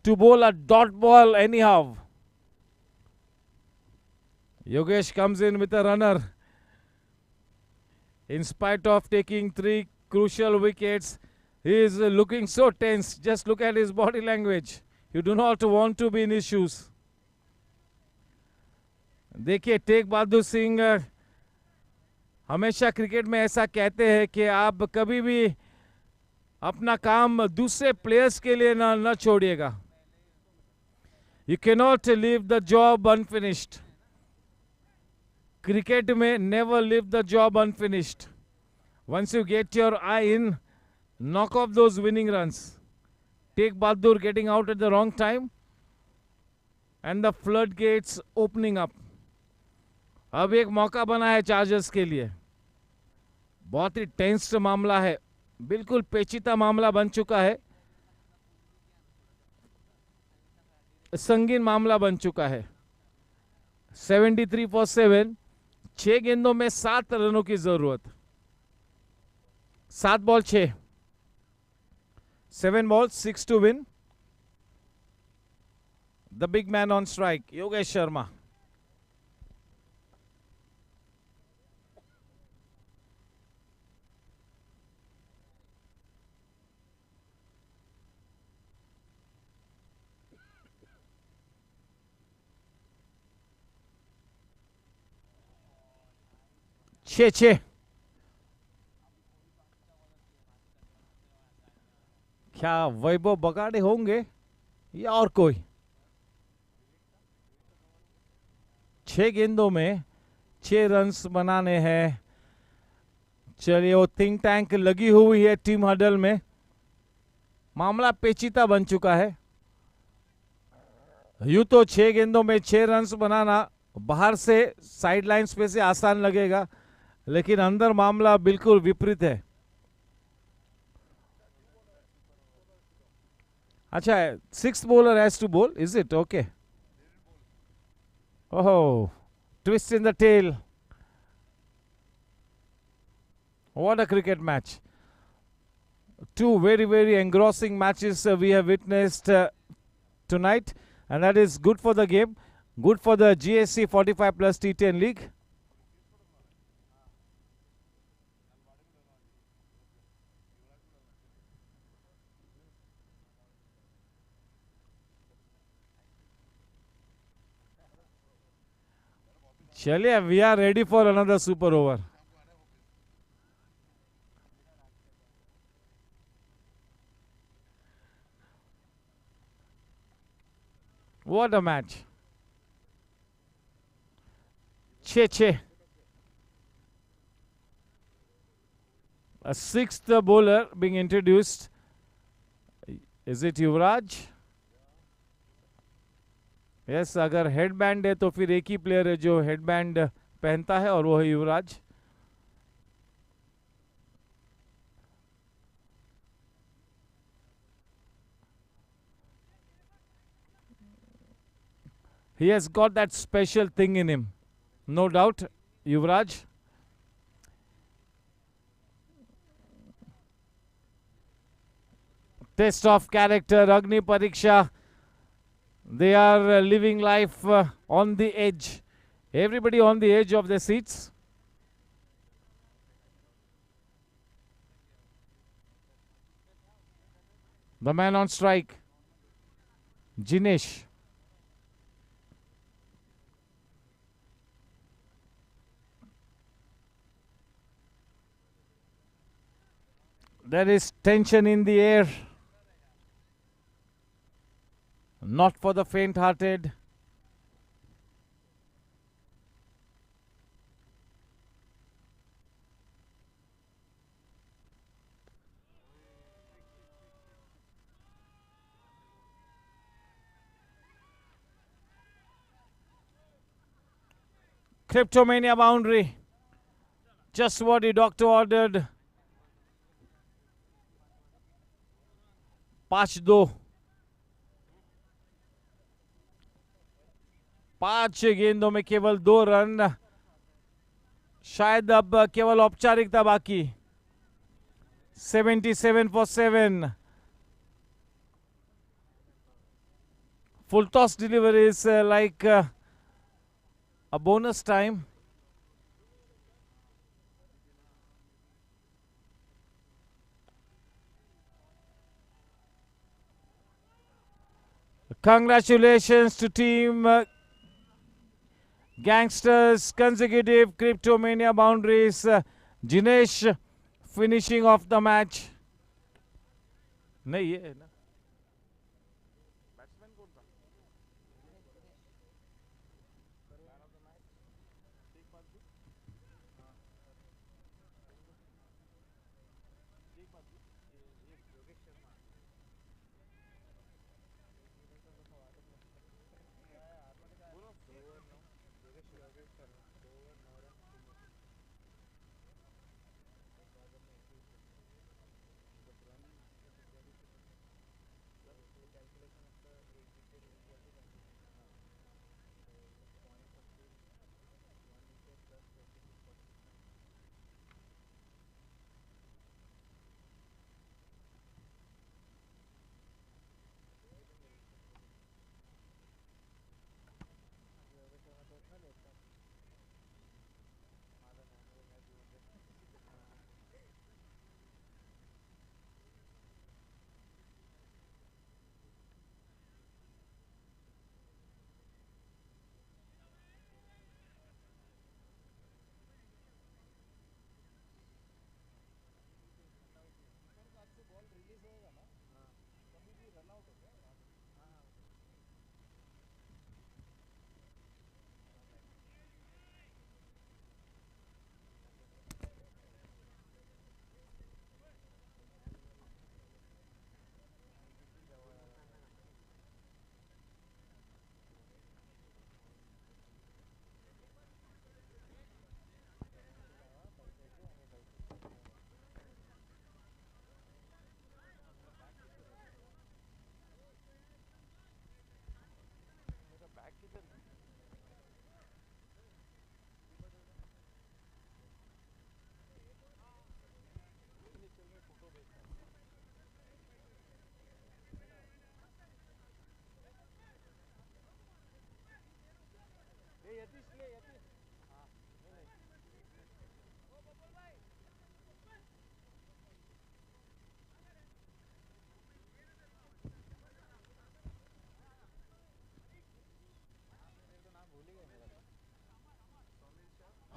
to bowl a dot ball anyhow. Yogesh comes in with a runner. In spite of taking 3 crucial wickets, he is looking so tense. Just look at his body language. You do not want to be in his shoes. देखिए take Bahadur Singh हमेशा cricket में ऐसा कहते हैं कि आप कभी भी अपना काम दूसरे प्लेयर्स के लिए न छोड़िएगा. You cannot leave the job unfinished. Cricket में never leave the job unfinished. Once you get your eye in, knock off those winning runs. Tek Bahadur getting out at the wrong time and the floodgates opening up. अब एक मौका बना है chargers के लिए. बहुत ही tensed मामला है. बिल्कुल पेचीदा मामला बन चुका है. संगीन मामला बन चुका है. 73 for 7. 6 गेंदों में 7 रनों की जरूरत. 7 ball 6. 7 balls, 6 to win. The big man on strike, Yogesh Sharma. 6-6. क्या वैभव बगाड़े होंगे या और कोई? 6 गेंदों में 6 रन्स बनाने हैं. चलिए, वो थिंक टैंक लगी हुई है टीम हडल में. मामला पेचीदा बन चुका है. यूं तो 6 गेंदों में 6 रन्स बनाना बाहर से साइड लाइन्स पे से आसान लगेगा, लेकिन अंदर मामला बिल्कुल विपरीत है. अच्छा, 6th bowler has to bowl, is it? Okay. Oh, twist in the tail. What a cricket match. 2 very, very engrossing matches we have witnessed tonight, and that is good for the game, good for the GSC 45 plus T10 league. Chaliye, we are ready for another super over. What a match. 6-6. A 6th bowler being introduced. Is it Yuvraj? Yes, अगर headband है तो फिर एक ही player है जो headband पहनता है, और वो है युवराज. He has got that special thing in him, no doubt, Yuvraj. Test of character, Agni Pariksha. They are living life on the edge. Everybody on the edge of their seats. The man on strike, Jinesh. There is tension in the air. Not for the faint-hearted. Cryptomania boundary. Just what the doctor ordered. 5-2. 5 गेंदों में केवल 2 run. शायद अब केवल औपचारिकता बाकी. 77 for 7. Full toss delivery is like a bonus time. Congratulations to team Gangsters, consecutive Cryptomania boundaries. Jinesh finishing off the match. नहीं ये है ना.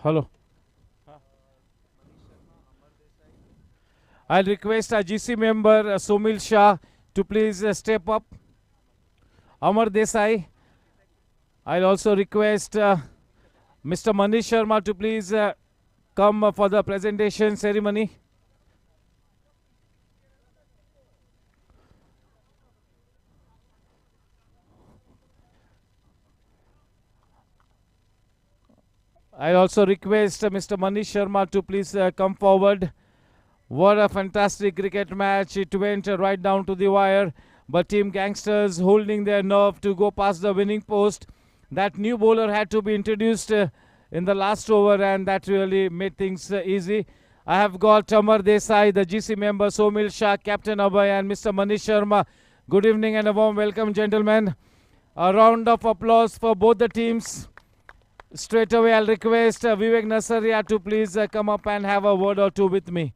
Hello. I'll request our GC member Somil Shah to please step up. Amar Desai. I'll also request Mr. Manish Sharma to please come for the presentation ceremony. I also request Mr. Manish Sharma to please come forward. What a fantastic cricket match. It went right down to the wire. But Team Gangsters holding their nerve to go past the winning post. That new bowler had to be introduced in the last over, and that really made things easy. I have got Amar Desai, the GC member, Somil Shah, Captain Abhay, and Mr. Manish Sharma. Good evening and a warm welcome, gentlemen. A round of applause for both the teams. Straight away, I'll request Vivek Nasaria to please come up and have a word or two with me.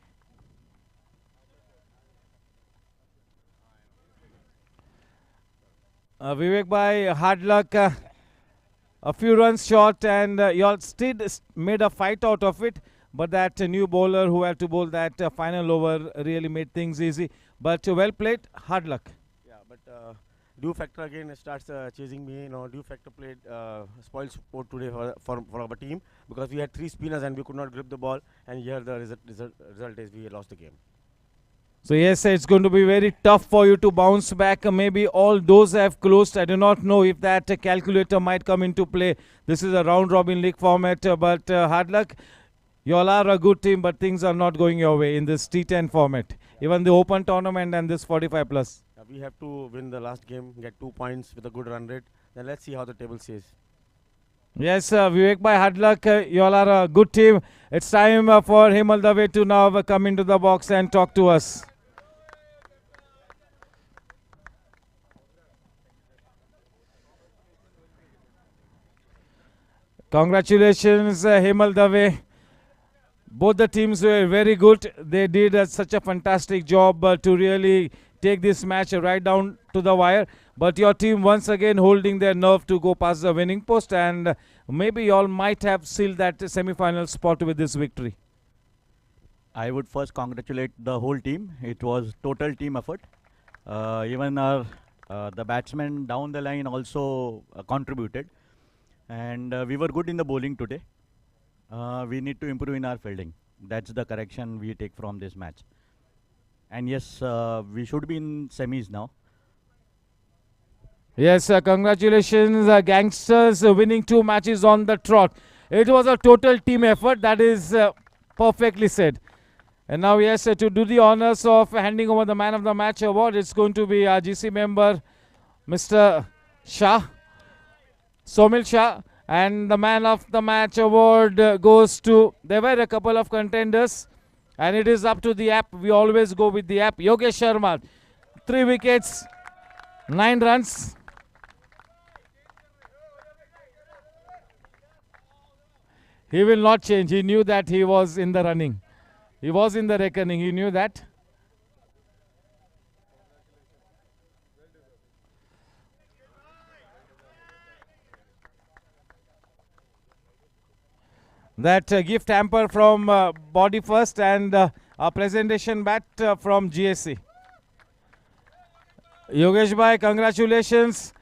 Vivek bhai, hard luck. A few runs short, and you all still made a fight out of it. But that new bowler who had to bowl that final over really made things easy. But well played, hard luck. Yeah, but due factor again starts chasing me. Due factor played spoiled sport today for our team, because we had 3 spinners and we could not grip the ball. And here the result is we lost the game. So yes, it's going to be very tough for you to bounce back. Maybe all doors have closed. I do not know if that calculator might come into play. This is a round-robin league format, but hard luck. You all are a good team, but things are not going your way in this T10 format. Even the Open tournament and this 45 plus. We have to win the last game, get 2 points with a good run rate. Then let's see how the table says. Yes, Vivek bhai, hard luck. You all are a good team. It's time for Hemal Dave to now come into the box and talk to us. Congratulations, Hemal Dave. Both the teams were very good. They did such a fantastic job to really take this match right down to the wire. But your team once again holding their nerve to go past the winning post, and maybe you all might have sealed that semi-final spot with this victory. I would first congratulate the whole team. It was total team effort. Even our the batsmen down the line also contributed. And we were good in the bowling today. We need to improve in our fielding. That's the correction we take from this match. And yes, we should be in semis now. Yes, congratulations, Gangsters, winning 2 matches on the trot. It was a total team effort. That is perfectly said. And now, yes, to do the honors of handing over the Man of the Match award, it's going to be our GC member, Mr. Shah. Somil Shah, and the Man of the Match award goes to, there were a couple of contenders, and it is up to the app. We always go with the app. Yogesh Sharma, 3 wickets, 9 runs. He will not change. He knew that he was in the running. He was in the reckoning. He knew that. That gift hamper from Body First, and a presentation bat from GSC. Yogesh bhai, congratulations.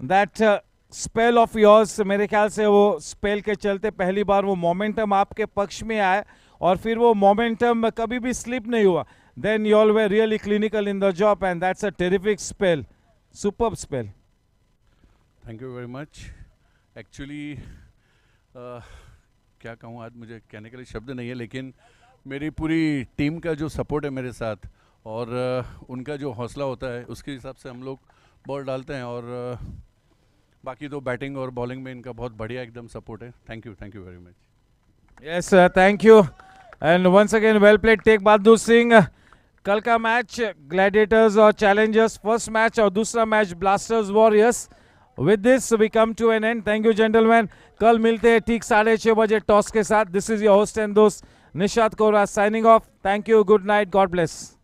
That spell of yours, मेरे ख्याल से वो spell के चलते पहली बार वो momentum आपके पक्ष में आया, और फिर वो momentum कभी भी slip नहीं हुआ. Then you all were really clinical in the job, and that's a terrific spell. Superb spell. Thank you very much. Actually, क्या कहूँ, आज मुझे कहने के लिए शब्द नहीं है, लेकिन मेरी पूरी टीम का जो सपोर्ट है मेरे साथ, और उनका जो हौसला होता है, उसके हिसाब से हम लोग बॉल डालते हैं, और बाकी तो बैटिंग और बॉलिंग में इनका बहुत बढ़िया एकदम सपोर्ट है. Thank you very much. Yes, thank you. And once again, well played. Take Bahadur Singh. कल का मैच ग्लैडिएटर्स और चैलेंजर्स, फर्स्ट मैच, और दूसरा match blasters warriors. With this, we come to an end. Thank you, gentlemen. कल मिलते हैं ठीक 6:30 बजे टॉस के साथ. This is your host and host, Nishat Kora, signing off. Thank you. Good night. God bless.